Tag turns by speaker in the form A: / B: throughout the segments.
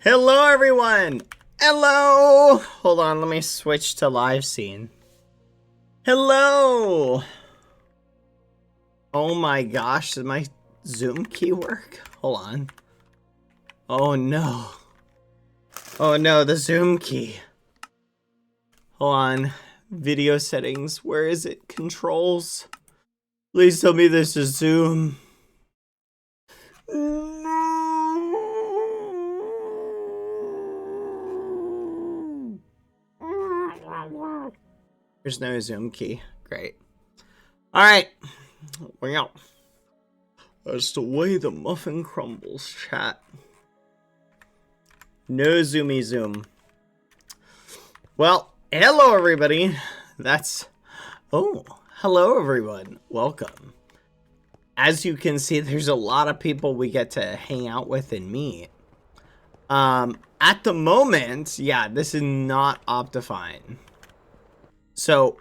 A: Hello, everyone! Hello! Hold on, let me switch to live scene. Hello! Oh my gosh, did my Zoom key work? Hold on. Oh no. Oh no, the Zoom key. Hold on. Video settings, where is it? Controls? Please tell me this is Zoom. There's no Zoom key. Great. Alright. Well, that's the way the muffin crumbles, chat. No zoomy zoom. Well, hello everybody. Oh, hello everyone. Welcome. As you can see, there's a lot of people we get to hang out with and meet. At the moment, yeah, this is not Optifine. So,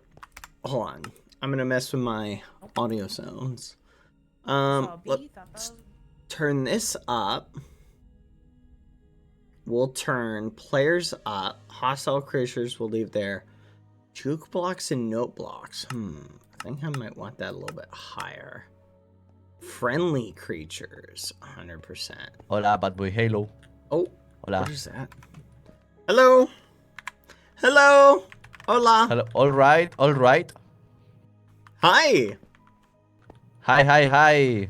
A: hold on. I'm gonna mess with my audio sounds. Let's turn this up. We'll turn players up. Hostile creatures will leave their juke blocks and note blocks. I think I might want that a little bit higher. Friendly creatures, 100%.
B: Hola, bad boy. Halo.
A: Oh,
B: Hola.
A: what is that? Hello. Hello. Hola.
B: Hello. All right. All right.
A: Hi.
B: Hi, hi, hi.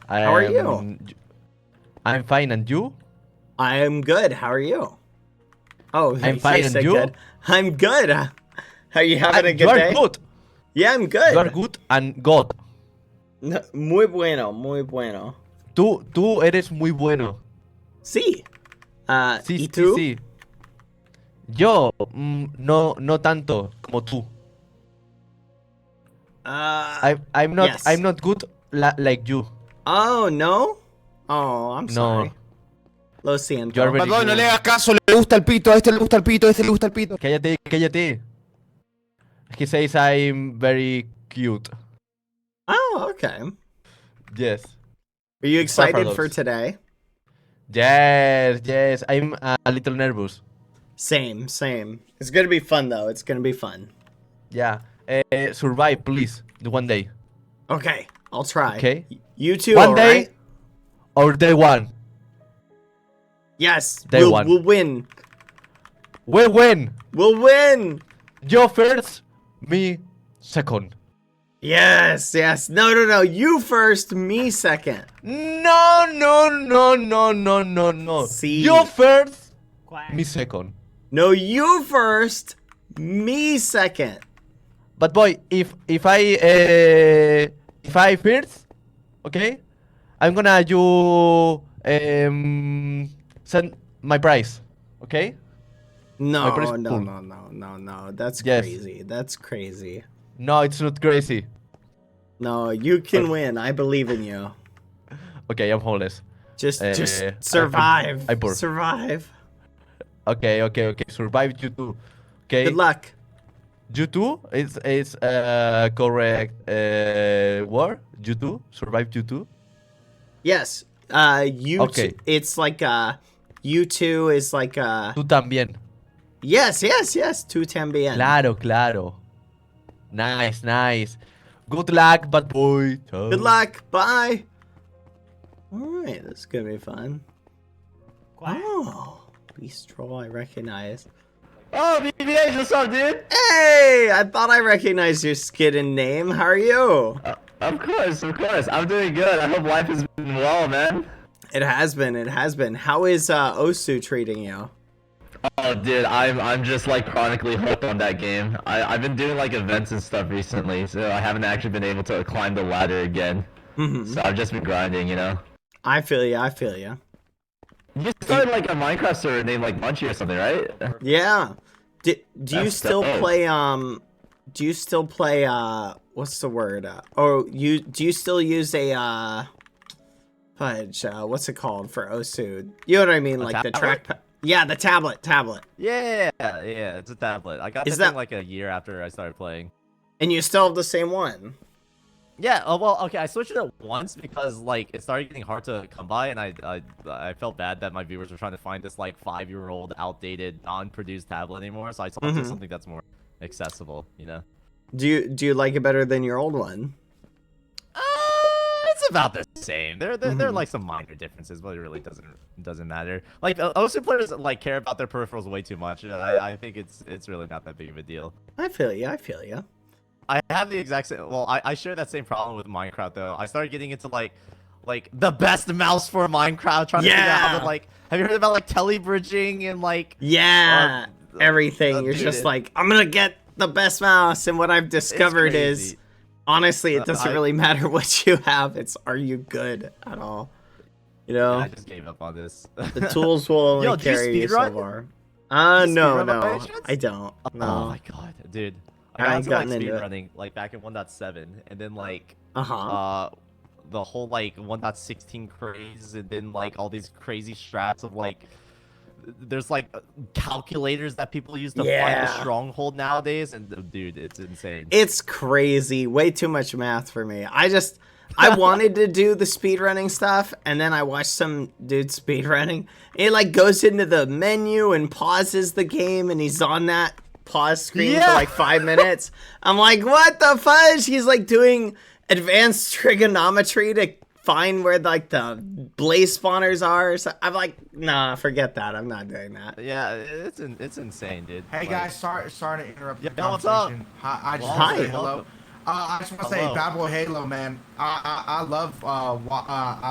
A: How are you?
B: I'm fine, and you?
A: I am good. How are you? Oh,
B: I'm fine, and you?
A: Good. I'm good. Are you having a good
B: you are
A: day?
B: good.
A: Yeah, I'm good.
B: You are good and God.
A: No, muy bueno, muy bueno.
B: Tú eres muy bueno.
A: Sí.
B: Sí,
A: ¿Y
B: sí,
A: tú?
B: sí. Yo, no tanto como tú. I'm not,
A: yes.
B: I'm not good like you.
A: Oh, no? Oh, I'm
B: No.
A: sorry. Lo siento.
B: You are very
C: Perdón, no
B: good.
C: le hagas caso, le gusta el pito, a este le gusta el pito, a este le gusta el pito.
B: Cállate, cállate. He says I'm very cute.
A: Oh, okay.
B: Yes.
A: Are you excited
B: Paradox.
A: for today?
B: Yes, yes. I'm a little nervous.
A: Same. It's gonna be fun, though. It's gonna be fun.
B: Yeah. Survive, please. One day.
A: Okay, I'll try.
B: Okay.
A: You too,
B: One day
A: alright?
B: or day one.
A: Yes,
B: Day one.
A: we'll win.
B: We'll win.
A: We'll win!
B: You first, me second.
A: Yes. No. You first, me second.
B: No.
A: See.
B: You first, me second.
A: No, you first, me second.
B: But boy, if I first, okay, I'm gonna you send my price, okay?
A: No.
B: price pool.
A: No. That's
B: Yes.
A: crazy. That's crazy.
B: No, it's not crazy.
A: No, you can win. I believe in you.
B: Okay, I'm homeless.
A: Just
B: I'm
A: survive.
B: bored.
A: Survive.
B: Okay. Survive you too. Okay.
A: Good luck.
B: You too is correct word. You too survive. You too.
A: Yes. You.
B: Okay.
A: It's like you two is like
B: Tú también.
A: Yes. Tú también.
B: Claro. Nice. Good luck, bad boy. Ciao.
A: Good luck. Bye. All right, this is gonna be fun. Oh, Beast Troll, I recognize.
C: Oh, BBH, what's up, dude?
A: Hey, I thought I recognized your skin and name. How are you?
C: Of course. I'm doing good. I hope life has been well, man.
A: It has been. How is Osu treating you?
C: Oh, dude, I'm just like chronically hooked on that game. I've been doing like events and stuff recently, so I haven't actually been able to climb the ladder again. So I've just been grinding, you know.
A: I feel you.
C: You started like a Minecraft server named like Munchie or something, right?
A: Yeah. Do you
C: That's
A: still
C: dope.
A: play do you still play what's the word? Do you still use a fudge, what's it called for Osu? You know what I mean, like the
B: tablet?
A: trackpad. Yeah, the tablet.
D: Yeah, it's a tablet. I got
A: Is
D: this
A: that-
D: thing like a year after I started playing.
A: And you still have the same one.
D: Yeah, well, okay, I switched it once because like it started getting hard to come by, and I felt bad that my viewers were trying to find this like 5-year-old outdated non-produced tablet anymore, so I swapped to something that's more accessible, you know.
A: Do you like it better than your old one?
D: It's about the same. There are like some minor differences, but it really doesn't matter. Like OSU players like care about their peripherals way too much. I think it's really not that big of a deal.
A: I feel you. I feel you.
D: I have the exact same. Well, I share that same problem with Minecraft though. I started getting into like the best mouse for Minecraft, trying to figure out how to like. Have you heard about like telebridging and like?
A: Yeah, everything. You're
D: dude,
A: just like, I'm gonna get the best mouse, and what I've discovered is, honestly, it doesn't really matter what you have. It's, are you good at all? You know,
D: I just gave up on this.
A: the tools will only
D: Yo, do you
A: carry you so
D: speedrun?
A: far.
D: Do you
A: No,
D: speedrun by
A: no,
D: any chance?
A: I don't. No.
D: Oh my god, dude.
A: I
D: I got
A: ain't
D: into like
A: gotten into it.
D: speedrunning like back in 1.7, and then like
A: Uh-huh.
D: the whole like 1.16 craze, and then like all these crazy strats of like there's like calculators that people use to find
A: Yeah.
D: a stronghold nowadays, and dude, it's insane.
A: It's crazy. Way too much math for me. I wanted to do the speedrunning stuff, and then I watched some dude speedrunning. It like goes into the menu and pauses the game, and he's on that pause screen for
D: Yeah.
A: like 5 minutes. I'm like, what the fudge? He's like doing advanced trigonometry to find where like the blaze spawners are. So I'm like, nah, forget that. I'm not doing that.
D: Yeah, it's insane, dude.
E: Hey
D: Like,
E: guys, sorry to interrupt the
D: Yeah, what's up?
E: conversation. Hi, I just
D: Well,
E: want to
A: hi.
E: say hello. I just want to say,
D: Hello.
E: Bad Boy Halo, man. I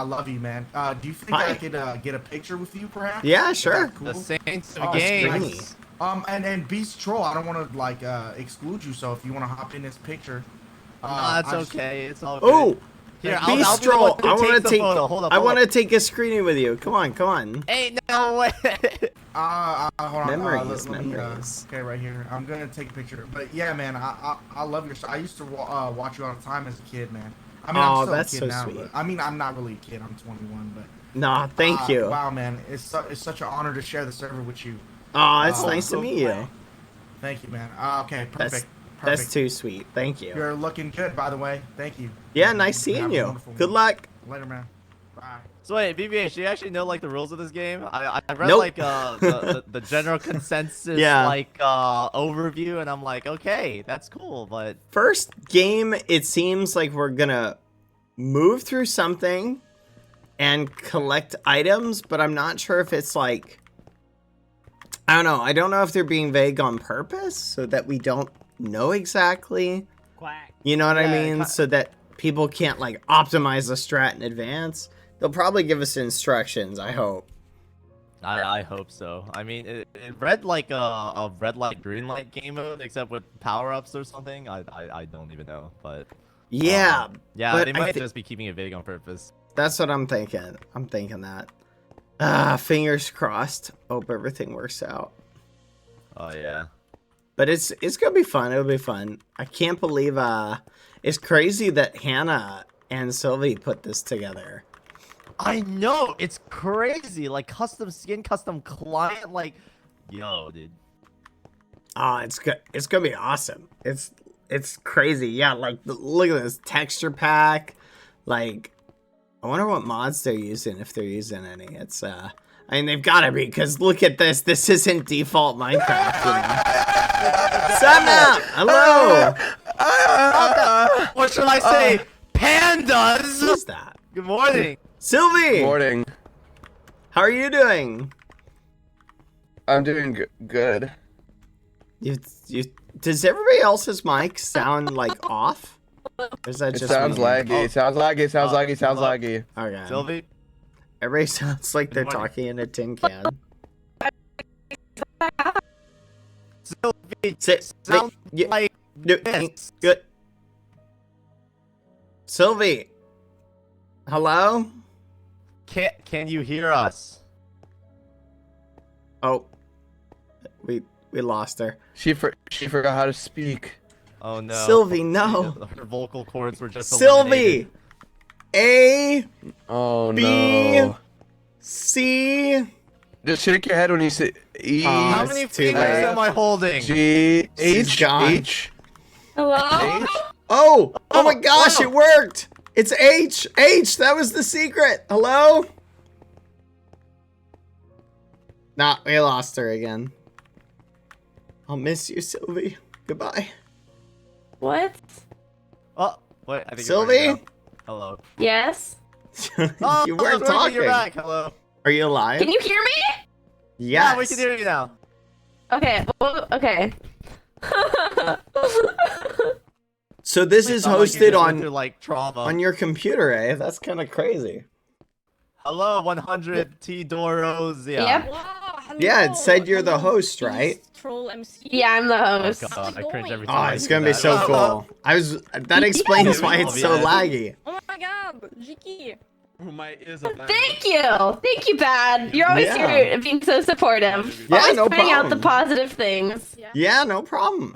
E: love you, man. Do you think
A: Hi.
E: I could get a picture with you, perhaps?
A: Yeah,
E: Is
A: sure.
E: that cool?
D: The Saints of
E: Oh,
D: games.
E: And Beast Troll, I don't want to like exclude you, so if you want to hop in this picture,
D: Nah, it's
E: I just-
D: okay. It's all good.
A: Oh,
D: Here, I'll be the
A: Beastro,
D: one
A: I
D: who
A: want
D: takes
A: to
D: the
A: take.
D: photo. Hold up,
A: I
D: hold
A: want to
D: up.
A: take a screening with you. Come on, come on.
D: Ain't no way.
E: hold on.
A: Memories,
E: Let me,
A: memories.
E: okay, right here. I'm gonna take a picture. But yeah, man, I love your. I used to watch you all the time as a kid, man. I mean,
A: Oh,
E: I'm still
A: that's
E: a kid
A: so
E: now.
A: sweet.
E: But, I mean, I'm not really a kid. I'm 21, but.
A: Nah, thank you.
E: Wow, man, it's such an honor to share the server with you.
A: Oh, it's
E: Oh,
A: nice to
E: so
A: meet you.
E: Thank you, man. Okay,
A: That's
E: perfect.
A: that's too sweet. Thank you.
E: You're looking good, by the way. Thank you.
A: Yeah, nice
E: Have
A: seeing
E: a
A: you.
E: wonderful
A: Good
E: one.
A: luck.
E: Later, man. Bye.
D: So wait, BBH, do you actually know like the rules of this game? I read
A: Nope.
D: like the general consensus
A: Yeah.
D: like overview, and I'm like, okay, that's cool, but
A: First game, it seems like we're gonna move through something and collect items, but I'm not sure if it's like, I don't know. I don't know if they're being vague on purpose so that we don't know exactly.
F: Quack.
A: You know what I
D: Yeah,
A: mean? So that people can't like optimize the strat in advance. They'll probably give us instructions, I hope.
D: I hope so. I mean, it read like a red light, green light game mode, except with power ups or something. I don't even know, but
A: Yeah,
D: yeah,
A: but
D: they
A: I
D: might
A: thi-
D: just be keeping it vague on purpose.
A: that's what I'm thinking. I'm thinking that. Fingers crossed. Hope everything works out.
D: Oh yeah.
A: But it's gonna be fun. It'll be fun. I can't believe it's crazy that Hannah and Sylvie put this together.
D: I know, it's crazy. Like custom skin, custom client, like, yo, dude.
A: Oh, it's good. It's gonna be awesome. It's crazy. Yeah, like look at this texture pack. Like, I wonder what mods they're using, if they're using any. It's I mean they've gotta be, because look at this. This isn't default Minecraft, you know. Sup, hello.
D: What should I say? Pandas.
A: Who's that?
D: Good morning.
A: Sylvie.
G: Morning.
A: How are you doing?
G: I'm doing good.
A: You does everybody else's mic sound like off? Or is that
G: It
A: just
G: sounds
A: me?
G: laggy. It sounds laggy. It sounds laggy. It sounds
D: hello.
G: laggy.
A: Okay.
D: Sylvie.
A: Everybody sounds like they're
D: Good morning.
A: talking in a tin can.
D: Sylvie.
A: Sit.
D: Sound
A: Yeah,
D: like this.
A: good. Sylvie. Hello?
D: Can you hear us?
A: Oh. We lost her.
G: She forgot how to speak.
D: Oh no.
A: Sylvie, no.
D: Her vocal cords were just
A: Sylvie. A
G: Oh
A: B-
G: no.
A: C
G: Just shake your head when you say E
D: How
A: It's
D: many
A: too
D: fingers
A: late.
D: am I holding?
G: G
A: She's
G: H
A: gone.
G: H
H: Hello?
G: H.
A: Oh my gosh, it worked. It's H. H, that was the secret. Hello? Nah, we lost her again. I'll miss you, Sylvie. Goodbye.
F: What?
D: Oh, wait, I think
A: Sylvie?
D: It's working now. Hello.
F: Yes.
D: Oh,
A: You weren't
D: it's working,
A: talking.
D: You're back. Hello.
A: Are you alive?
F: Can you hear me?
A: Yes.
D: Yeah, we can hear you now.
F: Okay. Well, okay.
A: So this is
D: Sound like you
A: hosted
D: just went through,
A: on
D: like trauma.
A: on your computer, eh? That's kind of crazy.
D: Hello, 100 T Doros. Yeah.
F: Yep.
A: Yeah, it said you're the host, right?
H: Troll MC.
F: Yeah, I'm the
D: Oh
F: host.
D: god, I cringe every
A: Oh,
D: time. I
A: it's
D: see
A: gonna be
D: that.
A: so cool. That explains why it's so
D: Yeah.
A: laggy.
H: Oh my god, Jiki.
B: My ears are
F: Thank you, Bad. You're always
A: Yeah.
F: here being so supportive.
A: Yeah,
F: always
A: no
F: pointing out the
A: problem.
F: positive things.
A: Yeah, no problem.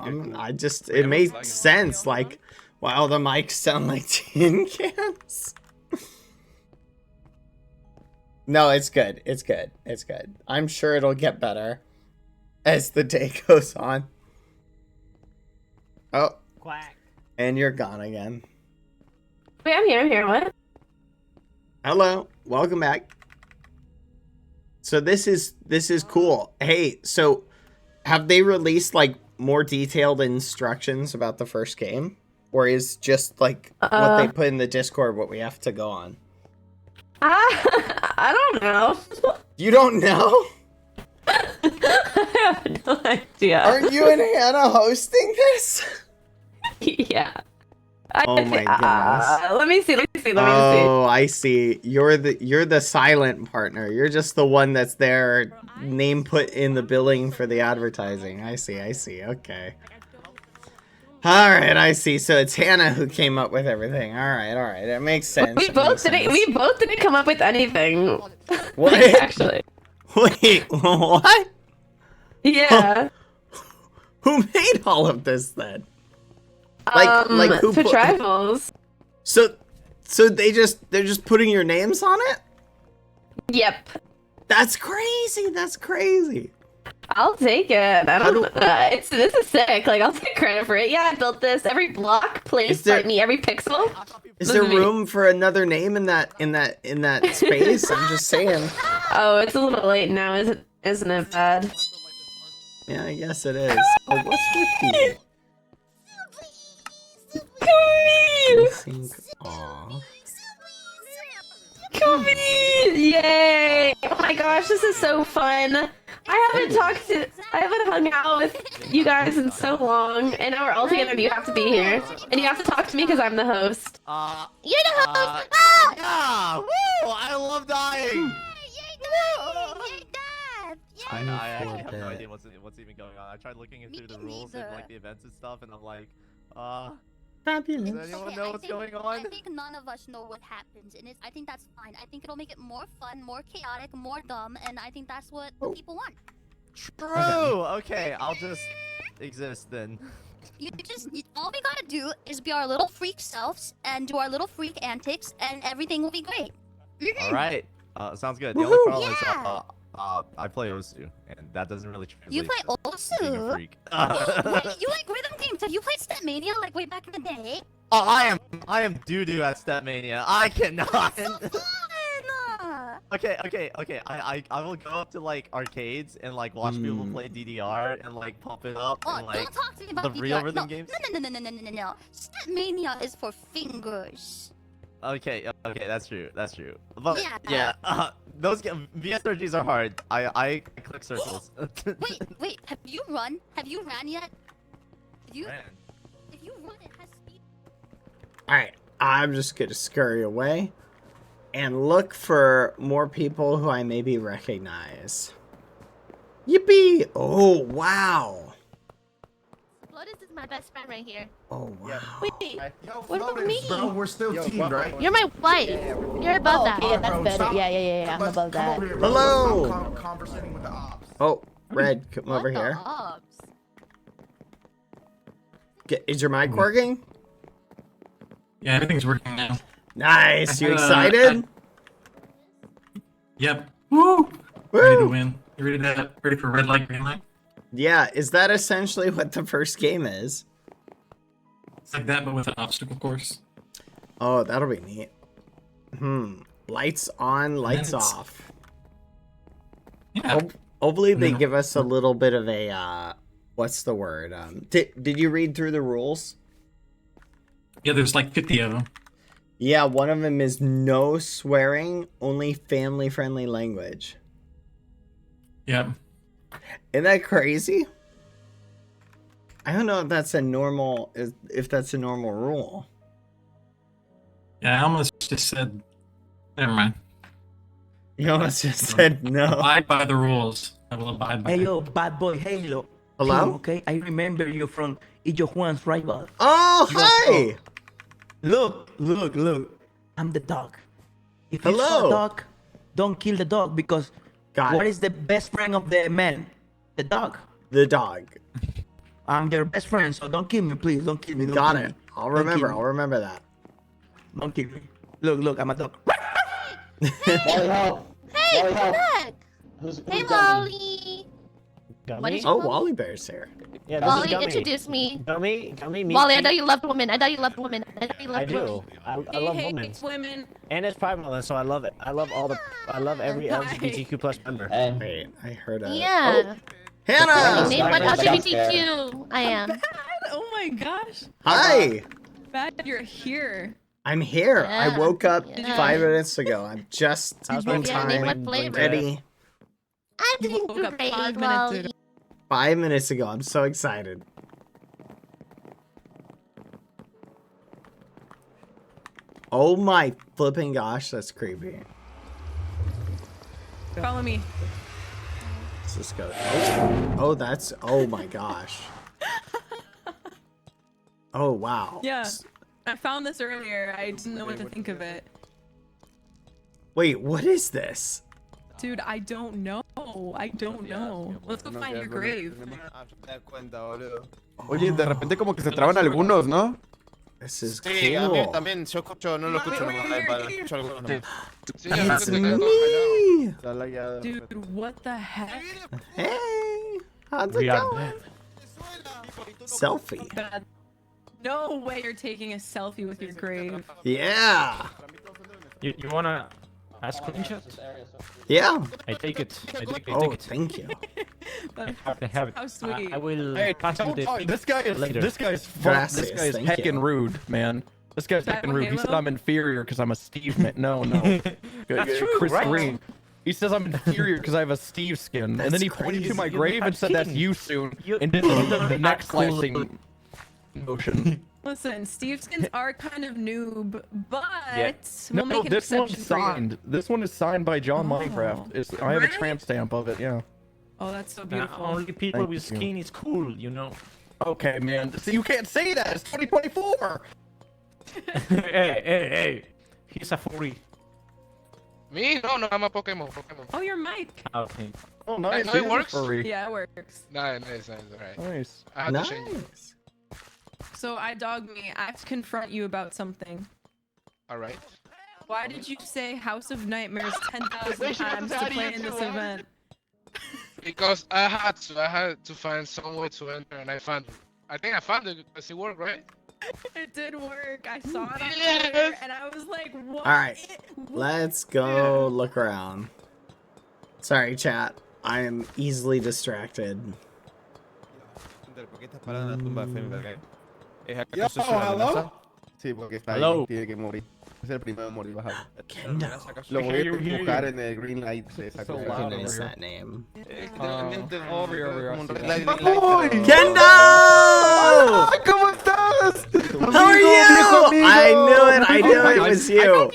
A: It made sense. Like, wow, the mics sound like tin cans. No, it's good. It's good. It's good. I'm sure it'll get better as the day goes on. Oh,
H: Quack.
A: and you're gone again.
F: Wait, I'm here. What?
A: Hello, welcome back. So this is cool. Hey, so have they released like more detailed instructions about the first game, or is just like what they put in the Discord what we have to go on?
F: I don't know.
A: You don't know?
F: I have no idea.
A: Aren't you and Hannah hosting this?
F: Yeah.
A: Oh my goodness.
F: Let me see.
A: Oh, I see. You're the silent partner. You're just the one that's there, name put in the billing for the advertising. I see. Okay. All right, I see. So it's Hannah who came up with everything. All right. It makes sense.
F: We
A: It
F: both
A: makes
F: didn't.
A: sense.
F: We both didn't come up with anything.
A: What?
F: Actually.
A: Wait, what?
F: Yeah.
A: Who made all of this then? Like who
F: for
A: put-
F: tribals.
A: So they're just putting your names on it?
F: Yep.
A: That's crazy.
F: I'll take it. I
A: How
F: don't. This is sick. Like I'll take credit for it. Yeah, I built this. Every block, place,
A: Is there-
F: by me, every pixel.
A: Is
F: Look
A: there
F: at me.
A: room for another name in that space? I'm just saying.
F: Oh, it's a little late now, isn't it, Bad?
A: Yeah, I guess it is. Oh, what's with you? Sync off.
F: Come here! Yay! Oh my gosh, this is so fun. I haven't hung out with you guys in so long, and now we're all together and you have to be here. And you have to talk to me because I'm the host.
H: You're the host.
D: Yeah! Woo! I love dying! I actually have no idea what's even going on. I tried looking through the rules and like the events and stuff, and I'm like,
A: Fabulous.
D: does anyone know what's going on?
H: I think none of us know what happens, and I think that's fine. I think it'll make it more fun, more chaotic, more dumb, and I think that's what the people want.
D: True! Okay, I'll just exist then.
H: All we gotta do is be our little freak selves and do our little freak antics, and everything will be great.
D: Alright, sounds good. The only problem is,
H: Yeah.
D: I play Osu, and that doesn't really translate
H: You play
D: to being a
H: Osu?
D: freak.
H: Wait, you like rhythm games? Have you played Stepmania like way back in the day?
D: Oh, I am doo-doo at Stepmania. I cannot.
H: So fun!
D: Okay. I will go up to like arcades and like watch people play DDR and like pump it up
H: Oh,
D: and like
H: don't talk to me about
D: the real
H: DDR.
D: rhythm
H: no,
D: games.
H: No. Stepmania is for fingers.
D: Okay, that's true. But
H: Yeah.
D: those VSRGs are hard. I click circles.
H: Wait, have you ran yet? If you
D: Man.
H: run, it has speed.
A: Alright, I'm just gonna scurry away and look for more people who I maybe recognize. Yippee! Oh, wow.
I: Lotus is my best friend right here.
A: Oh, wow.
I: Wait,
E: Yo,
I: what about
E: Flotus,
I: me?
E: Bro, we're still teamed, right?
I: You're my wife. You're above that.
E: Yeah, that's better.
I: Yeah. I'm
E: Let's
I: above
E: come
I: that.
E: over here, bro.
A: Hello.
E: Stop conversating with the ops.
A: Oh, Red, come over
I: What the
A: here.
I: ops?
A: Is your mic working?
J: Yeah, everything's working now.
A: Nice. You
J: Uh,
A: excited?
J: Yep. Woo! Ready to
A: Woo!
J: win. You ready for red light, green light?
A: Yeah, is that essentially what the first game is?
J: It's like that, but with an obstacle course.
A: Oh, that'll be neat. Lights on, lights
J: it's-
A: off.
J: Yeah.
A: Hopefully they give us a little bit of a what's the word? Did you read through the rules?
J: Yeah, there's like 50 of them.
A: Yeah, one of them is no swearing, only family-friendly language.
J: Yep.
A: Isn't that crazy? I don't know if that's a normal rule.
J: Yeah, I almost just said. Never mind.
A: You almost just said no.
J: Abide by the rules. I will abide by.
K: Hey yo, bad boy Halo.
A: Hello?
K: Okay, I remember you from Ijo Juan's rival.
A: Oh, hi!
K: Look. I'm the dog. If you saw
A: Hello.
K: a dog, don't kill the dog because
A: Got
K: what
A: it.
K: is the best friend of the man? The dog.
A: The dog.
K: I'm your best friend, so don't kill me, please. Don't kill me. Don't
A: Got
K: kill
A: it.
K: me.
A: I'll
K: Don't kill
A: remember.
K: me.
A: I'll remember that.
K: Don't kill me. Look, I'm a dog.
H: Hey, come back. Hey, Wally.
I: What is
A: Oh, Wally Bear's here.
L: Yeah, this
I: Wally,
L: is Gummy.
I: introduce me.
L: Gummy, meet
I: Wally, I
L: me.
I: know you loved women. I love women.
L: I do. I love women. And it's Pride Month, so I love it. I love every LGBTQ plus member.
A: Wait, I heard a...
I: Yeah.
A: Hannah!
I: Name what LGBTQ I am.
M: Oh my gosh.
A: Hi!
M: Bad you're here.
A: I'm here. I
I: Yeah,
A: woke up
I: yeah.
A: 5 minutes ago. I'm just
L: How's
A: in
L: my
I: Yeah, name what
A: time,
I: flavor.
A: ready.
I: I'm
M: You
I: doing
M: woke up
I: great,
M: 5 minutes
I: Wally.
M: ago.
A: 5 minutes ago. I'm so excited. Oh my flipping gosh, that's creepy.
M: Follow me.
A: Let's just go. Oh, that's... Oh my gosh. Oh, wow.
M: Yeah. I found this earlier. I didn't know what to think of it.
A: Wait, what is this?
M: Dude, I don't know. I don't know. Let's go find your grave.
G: Oye, de repente como que se traban algunos, ¿no?
A: This is
N: Sí, a mí
A: cool.
N: también, yo escucho, no lo escucho nomás, escucho algunos nomás.
A: It's me!
M: Dude, what the heck?
A: Hey! How's it
D: We are
A: going? Selfie.
M: Bad. No way you're taking a selfie with your grave.
A: Yeah!
L: You wanna a screenshot?
A: Yeah!
L: I take it.
A: Oh, thank you.
L: I have it.
M: How sweet.
L: I will
J: Hey,
L: pass you the
J: this guy is
L: later.
J: this guy's
A: Gracias,
J: heckin'
A: thank you.
J: rude, man. This guy's
M: That
J: heckin' rude. He said
M: Halo?
J: I'm inferior because I'm a Steve man. No.
L: That's true,
J: Chris
L: right?
J: Green. He says I'm inferior because I have a Steve skin, and then he
A: That's
J: pointed to
A: crazy.
J: my
L: You
J: grave
L: have
J: and said that's
L: skin.
J: you soon,
L: You-
J: and did the neck slashing motion.
M: Listen, Steve skins are kind of noob, but
L: Yeah.
M: we'll make an
J: this one's
M: exception for you.
J: signed. This one is signed by John
M: Oh,
J: Minecraft. I have a
M: really?
J: tramp stamp of it. Yeah.
M: Oh, that's so
L: Now,
M: beautiful.
L: only people
J: Thank
L: with
J: you.
L: skin is cool, you know.
J: Okay, man. See, you can't say that. It's 2024.
L: Hey. He's a furry.
N: Me? No, I'm a Pokemon.
M: Oh, your mic.
L: Okay.
J: Oh, nice.
N: No, it
J: He's a
N: works?
J: furry.
M: Yeah, it works.
N: Nice, alright.
J: Nice.
N: I had to change it.
A: Nice.
M: So, me. I have to confront you about something.
N: Alright.
M: Why did you say House of Nightmares 10,000
N: Wait, she
M: times
N: doesn't
M: to
N: have
M: play
N: you
M: in this
N: too, huh?
M: event?
N: Because I had to find some way to enter, and I found it. I think I found it because it worked, right?
M: It did work. I saw it on
N: Yes!
M: Twitter, and I was like, what?
A: Alright, let's go look around. Sorry, chat. I am easily distracted.
G: Yo, hello? Sí, porque está
L: Hello.
G: ahí, tiene que morir. Es el primero en morir, bajado.
A: Kendo.
G: Lo voy a
L: Here you-
G: buscar en el green light de esa
J: So
G: cosa.
J: loud
A: What
J: over
A: is
J: here.
A: that name?
G: ¡Kendo! ¿Cómo estás?
A: How are you? I knew it was you.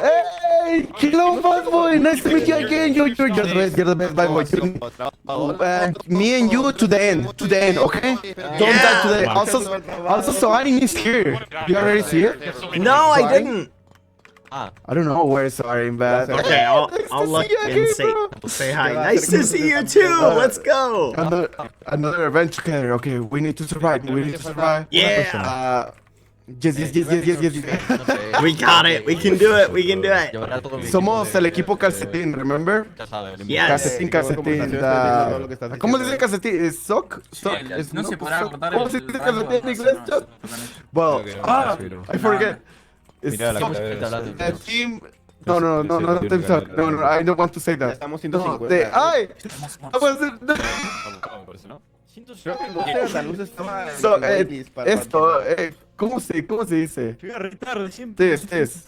G: Hey, hello, bad boy. Nice to meet you again. You're the best bad boy. Me and you to the end, okay? Don't die today. Also, Soani is here. You already see it?
A: No, I didn't.
G: I don't know where Soani, but
A: Okay, I'll look and say hi. Nice to see you too. Let's go.
G: Another adventure together. Okay, we need to survive.
A: Yeah.
G: Yes, yes, yes, yes, yes, yes.
A: We got it. We can do it. We can do it.
G: Somos el equipo calcetín, remember?
A: Yes.
G: Calcetín, calcetín. ¿Cómo se dice calcetín? ¿Es sock? Sock.
J: No se podrá cortar
G: ¿Cómo se dice calcetín en inglés? Well, I forget. It's sock. Team. No, team sock. No, I don't want to say that.
O: Estamos
G: No,
O: 150.
G: ¡ay!
O: La luz estaba
G: So,
O: X para-
G: esto, ¿cómo se dice? This.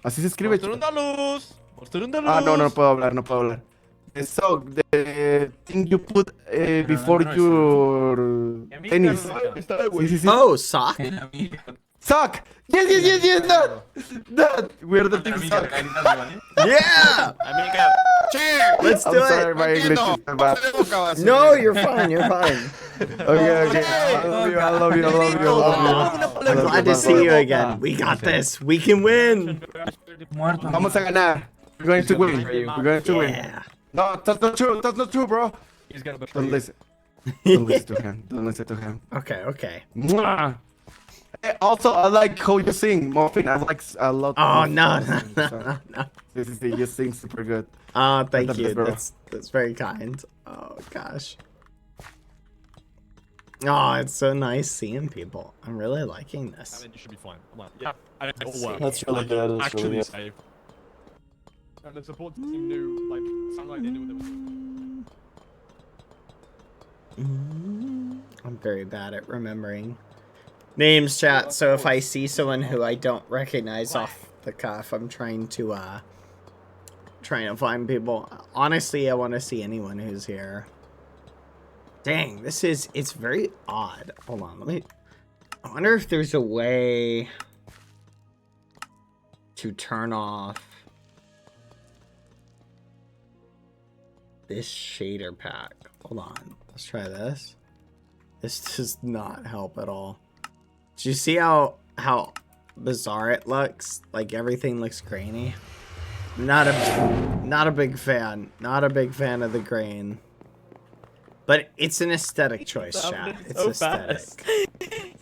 G: Así se escribe. Ah, no puedo hablar. So, the thing you put before your tennis. Sí.
A: Oh, sock.
G: Sock! Yes, that! We're the team sock.
A: Yeah! Let's do
G: I'm sorry,
A: it.
G: my English is bad.
A: No, you're fine. You're fine.
G: Okay. I love you.
A: I'm glad to see you again. We got this. We can win.
G: Vamos a ganar. We're going to win.
A: Yeah.
G: No, that's not true, bro. Don't listen. Don't listen to him.
A: Okay.
G: Mwah. Also, I like how you sing, Muffin. I love.
A: Oh, no.
G: You sing super good.
A: Oh, thank
G: That's
A: you.
G: the bro.
A: That's very kind. Oh gosh. Oh, it's so nice seeing people. I'm really liking this.
P: You should be fine. Well, yeah.
G: That's really good. That's really good.
P: Safe. And the support team knew, sounded like they knew what they were.
A: I'm very bad at remembering names, chat. So if I see someone who I don't recognize off the cuff, I'm trying to find people. Honestly, I want to see anyone who's here. Dang, it's very odd. Hold on, I wonder if there's a way to turn off this shader pack. Hold on, let's try this. This does not help at all. Do you see how bizarre it looks? Like everything looks grainy. Not a big fan. Not a big fan of the grain. But it's an aesthetic choice, chat. It's aesthetic.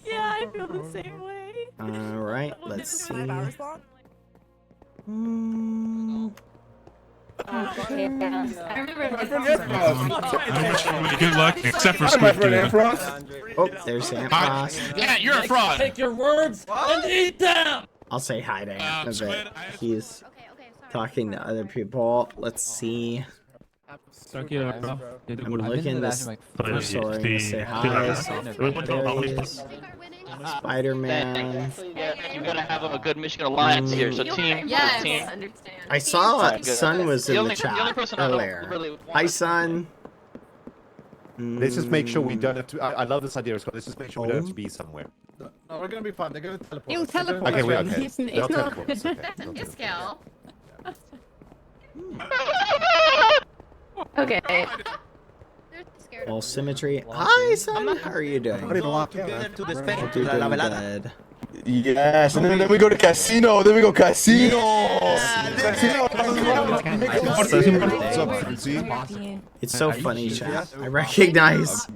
M: Yeah, I feel the same way.
A: Alright, let's see.
M: I remember
P: Good luck, except for
A: Oh, there's Aunt Frost.
P: Yeah, you're a fraud.
L: Take your words and eat them.
A: I'll say hi to Aunt in a bit. He's talking to other people. Let's see. I'm looking for Soaring to say hi. Spider-Man.
Q: You gotta have a good Michigan alliance here. So team.
F: Yes.
A: I saw Sun was in the chat earlier. Hi, Sun.
O: Let's just make sure we don't have to. I love this idea. Let's just make sure we don't have to be somewhere.
E: No, we're gonna be fine. They're gonna teleport.
M: You teleport.
O: Okay, we're okay.
M: It's
O: They'll
M: not-
O: teleport us, okay.
I: That's a new skill.
F: Okay.
A: All symmetry. Hi, Sun. How are you doing?
O: Somebody lock in.
A: Hope you're doing good.
G: Yes, and then we go to casino. Casino.
A: It's so funny, chat. I recognize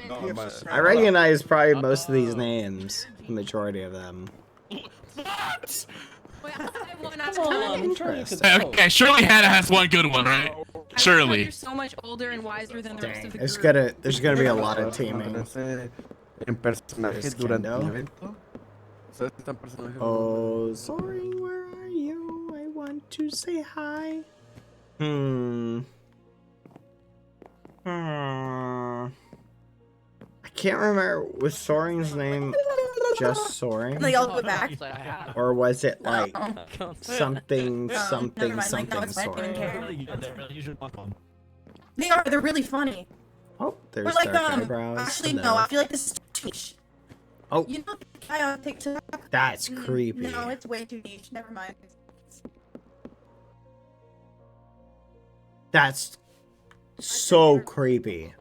A: probably most of these names, the majority of them. Interesting.
P: Okay, surely Hannah has one good one, right? Surely.
M: You're so much older and wiser than the rest of the
A: There's
M: group.
A: gonna be a lot of teaming.
G: En personajes durante el evento.
A: Oh, sorry, where are you? I want to say hi. I can't remember. Was Soaring's name just Soaring?
R: They all go back.
A: Or was it like something
R: Never mind, like, that was my
A: Soaring?
R: opinion. They are. They're really funny.
A: Oh, there's
R: But like,
A: dark eyebrows.
R: actually,
A: Hello.
R: no. I feel like this is too niche.
A: Oh.
R: You know the guy on TikTok?
A: That's creepy.
R: No, it's way too niche. Never mind.
A: That's so creepy.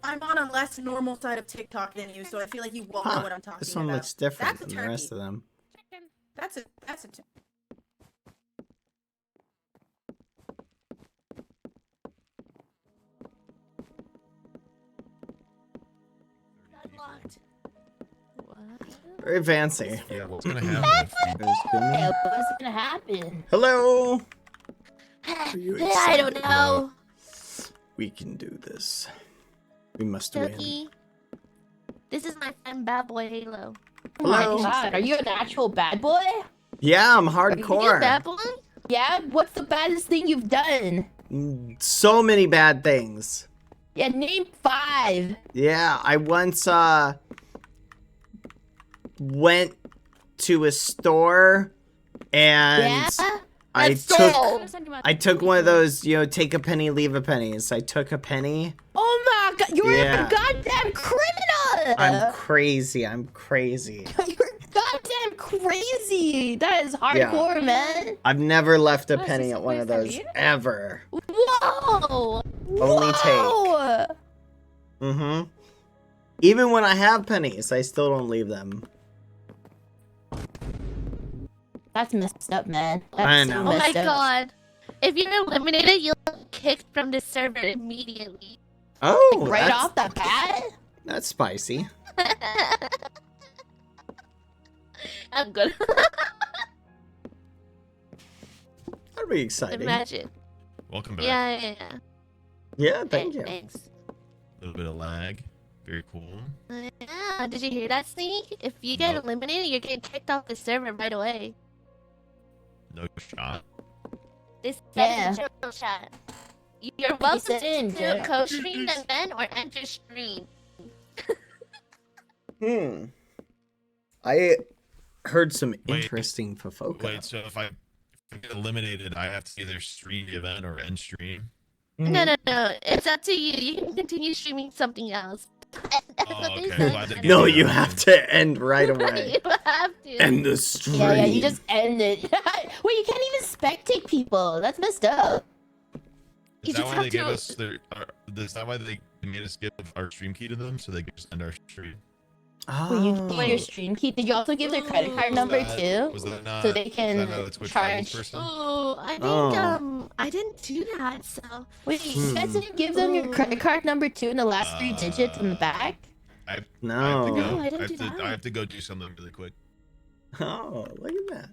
R: I'm on a less normal side of TikTok than you, so I feel like you won't know what I'm talking
A: This one
R: about.
A: looks different
R: That's a
A: than the rest of them.
R: That's a.
A: Very fancy.
O: Yeah, what's gonna happen?
I: Yeah, what's gonna happen?
A: Hello. Are you
I: I don't
A: excited?
I: know.
A: We can do this. We must win.
I: Silky. This is my friend Bad Boy Halo.
A: Hello.
I: Oh my God, are you an actual bad boy?
A: Yeah, I'm
I: Are you a
A: hardcore.
I: bad boy? Yeah. What's the baddest thing you've done?
A: So many bad things.
I: Yeah, name 5.
A: Yeah, I once went to a store and I took one of those, take a penny, leave a penny. So I took a penny.
I: Oh my God, you're
A: Yeah.
I: a goddamn criminal!
A: I'm crazy. I'm crazy.
I: You're goddamn crazy. That is hardcore, man.
A: I've never left a penny at one of those ever.
I: Whoa!
A: Only
I: Whoa!
A: take. Mm-hmm. Even when I have pennies, I still don't leave them.
I: That's messed up, man.
A: I
I: That's
A: know.
I: so
A: Oh
I: messed
A: my
I: up.
Q: God. If you're eliminated, you'll get kicked from the server immediately.
A: Oh,
I: Right
A: that's-
I: off the bat?
A: That's spicy.
Q: I'm good.
A: That'd be exciting.
Q: Imagine.
S: Welcome back.
Q: Yeah.
A: Yeah, thank you.
Q: Thanks.
S: A little bit of lag. Very cool.
Q: Yeah, did you hear that, Sneak? If you get eliminated, you're getting kicked off the server right away.
S: No shot.
Q: This
I: Yeah.
Q: is a triple shot. You're welcome
I: said in,
Q: to
I: Jack.
Q: co-stream the event or enter stream.
A: I heard some interesting Fofoka.
S: Wait, so if I get eliminated, I have to either stream the event or end stream?
Q: No. It's up to you. You can continue streaming something else.
A: No, you have to end right away.
Q: You have to.
A: End the stream.
I: Yeah, you just end it. Wait, you can't even spectate people. That's messed up.
S: Is that why they gave us their? Is that why they made us give our stream key to them so they could just end our stream?
I: Wait, you gave your stream key. Did you also give their credit card number too?
S: Was that not?
I: So they can
S: was that not a Twitch
I: charge.
S: person?
Q: Oh, I think
A: Oh.
Q: I didn't do that. So
I: Wait, you guys didn't give them your credit card number too and the last 3 digits on the back?
S: I have to
A: No.
S: go.
I: No, I
S: I
I: didn't
S: have
I: do
S: to.
I: that.
S: I have to go do something really quick.
A: Oh, look at that.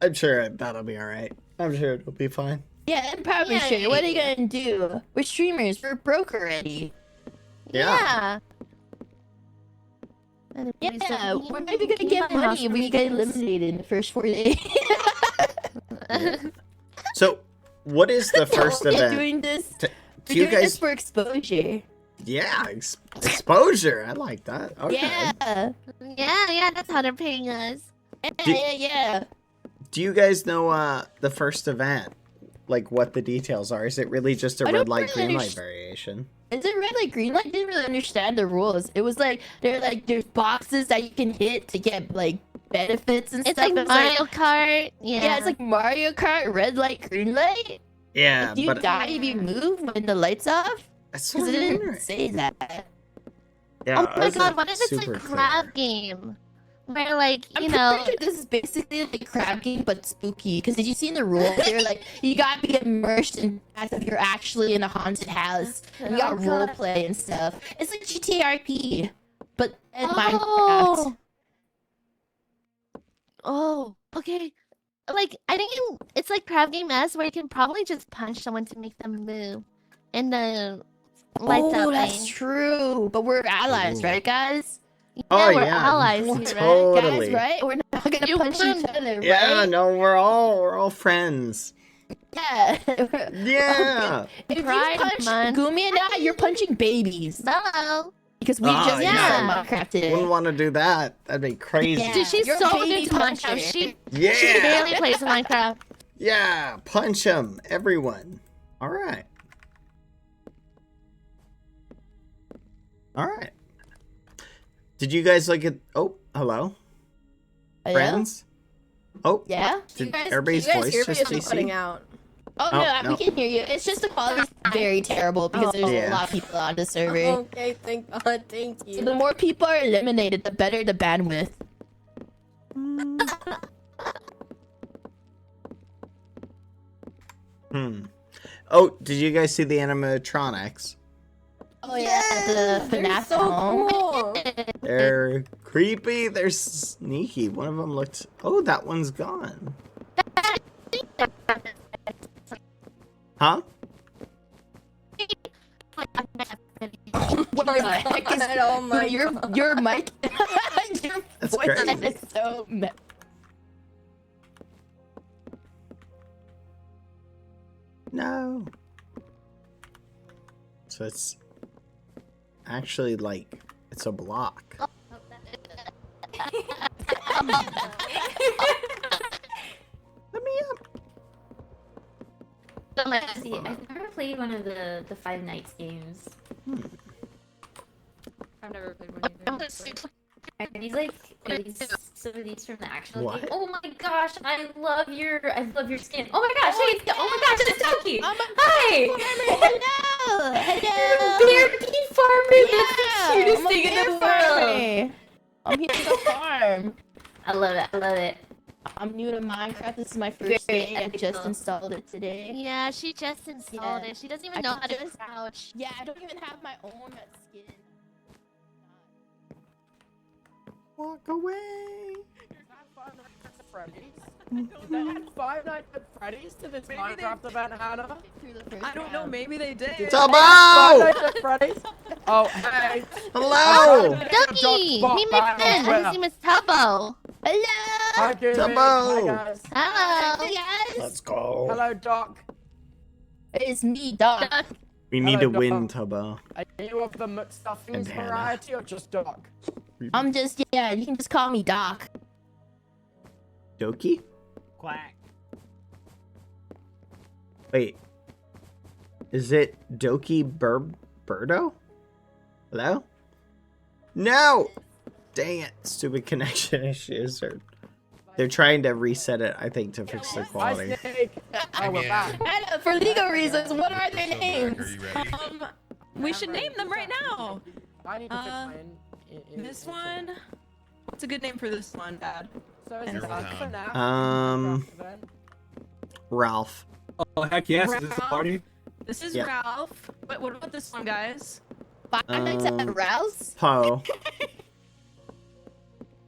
A: I'm sure that'll be alright. I'm sure it'll be fine.
I: Yeah, I'm probably sure. What are you gonna do? We're streamers. We're broke already.
Q: yeah.
I: Yeah, we're maybe gonna get money if we get eliminated in the first 4 days.
A: So, what is the first
I: We're
A: event?
I: doing this.
A: Do
I: We're
A: you
I: doing this
A: guys?
I: for exposure.
A: Yeah, exposure. I like that. Okay.
I: Yeah.
Q: Yeah, that's how they're paying us.
I: Yeah.
A: Do you guys know the first event? Like what the details are? Is it really just a
I: I
A: red
I: don't
A: light,
I: really
A: green light
I: underst-
A: variation?
I: Is it red light, green light? I didn't really understand the rules. It was like there's boxes that you can hit to get like benefits and
Q: It's
I: stuff.
Q: like
I: It was
Q: Mario Kart. Yeah.
I: It's like Mario Kart, red light, green light.
A: Yeah,
I: Do you
A: but
I: die if you move when the lights off?
A: That's
I: Because
A: what
I: it
A: I'm
I: didn't
A: wondering.
I: say that.
A: Yeah,
Q: Oh my
A: that's
Q: god,
A: not
Q: what if it's
A: super
Q: a crab game? Where like,
I: I'm
Q: you
I: pretty
Q: know,
I: sure this is basically like a crab game but spooky. Because did you see in the rules? They're like you gotta be immersed in as if you're actually in a haunted house. And you got
Q: Oh,
I: role
Q: God.
I: play and stuff. It's like GTRP, but in
Q: Oh.
I: Minecraft.
Q: oh, okay. Like, I think it's like crab game S where you can probably just punch someone to make them move. And then lights
I: Oh,
Q: out
I: that's
Q: thing.
I: true. But we're allies, right, guys?
A: Oh,
Q: we're
A: yeah.
Q: allies here, right?
A: Totally.
I: Guys, right? We're not gonna
Q: You
I: punch
Q: won.
I: each other,
A: Yeah,
I: right?
A: no, we're all friends.
I: Yeah.
A: Yeah.
I: If you
Q: Pride
I: punch
Q: month.
I: Gumi and I, you're punching babies.
Q: Hello.
I: Because we
A: Ah,
I: just
Q: yeah.
I: Minecraft today.
A: Wouldn't want to do that. That'd be crazy.
I: Yeah.
Q: Dude, she's
I: You're
Q: so
I: baby
Q: into Minecraft.
I: puncher.
Q: She
A: Yeah.
Q: barely plays Minecraft.
A: Yeah, punch him, everyone. All right. All right. Did you guys look at? Oh, hello,
I: Hello?
A: friends. Oh,
I: Yeah?
A: Did
R: You guys,
A: everybody's
R: you guys
A: voice
R: hear me?
A: just
R: It's
A: be
R: cutting
A: seen?
R: out.
I: Oh,
A: Oh,
I: no,
A: no.
I: we can hear you. It's just the quality's very terrible because there's
A: Yeah.
I: a lot of people on the server.
R: Okay, thank God, thank
I: So
R: you.
I: the more people are eliminated, the better the bandwidth.
A: Oh, did you guys see the animatronics?
I: Oh yeah, the FNAF
F: so
I: home.
F: cool.
A: They're creepy. They're sneaky. One of them looked. Oh, that one's gone. Huh?
I: What the heck is that? Oh my your mic. Your
A: That's
I: voice
A: crazy.
I: is so
A: No. So it's actually like it's a block. Let me up.
T: Let's see. I've never played one of the Five Nights games.
M: I've never played one either.
T: Are these like some of these from the actual
A: What?
T: game? Oh my gosh, I love your skin. Oh my gosh, hey, oh my gosh, it's Doki. Hi.
I: Hello.
T: Bear Key Farmer. That's the
I: Yeah,
T: cutest
I: I'm a
T: thing in the
I: bear
T: world.
I: farmer. I'm here to the farm.
T: I love it. I love it.
I: I'm new to Minecraft. This is my first day. I just installed it today.
Q: Yeah, she just installed it. She doesn't even know how to crouch.
I: Yeah, I don't even have my own skin.
A: Walk away.
L: They had Five Nights at Freddy's to this Minecraft event, Hannah.
M: I don't know. Maybe they did.
A: Tubbo!
L: Five Nights at Freddy's. Oh, hey.
A: Hello.
Q: Ducky! Meet my friend. His name is Tubbo.
I: Hello.
L: Hi, Jamie.
A: Tubbo.
L: Hi, guys.
Q: Hello.
I: Yes.
A: Let's go.
L: Hello, Doc.
I: It's me, Doc.
A: We need
L: Hello,
A: to win,
L: Doc.
A: Tubbo.
L: Are you of the McStuffins
A: And Hannah.
L: variety or just Doc?
I: I'm just yeah. You can just call me Doc.
A: Doki?
L: Quack.
A: Wait. Is it Doki Birdo? Hello? No! Dang it. Stupid connection issues. They're trying to reset it, I think, to fix the quality.
L: Hi, Snake. Oh, we're back.
I: And for legal reasons, what are their
S: Are
I: names?
S: you ready?
M: We should name them right now.
L: I need to fix mine
M: This one. What's a good name for this one, Dad?
L: So is it
S: Careful,
L: for now?
A: Ralph.
J: Oh, heck yes. Is this a party?
M: This is
A: Yeah.
M: Ralph. But what about this one, guys?
I: Five Nights at Rouse?
A: Poe.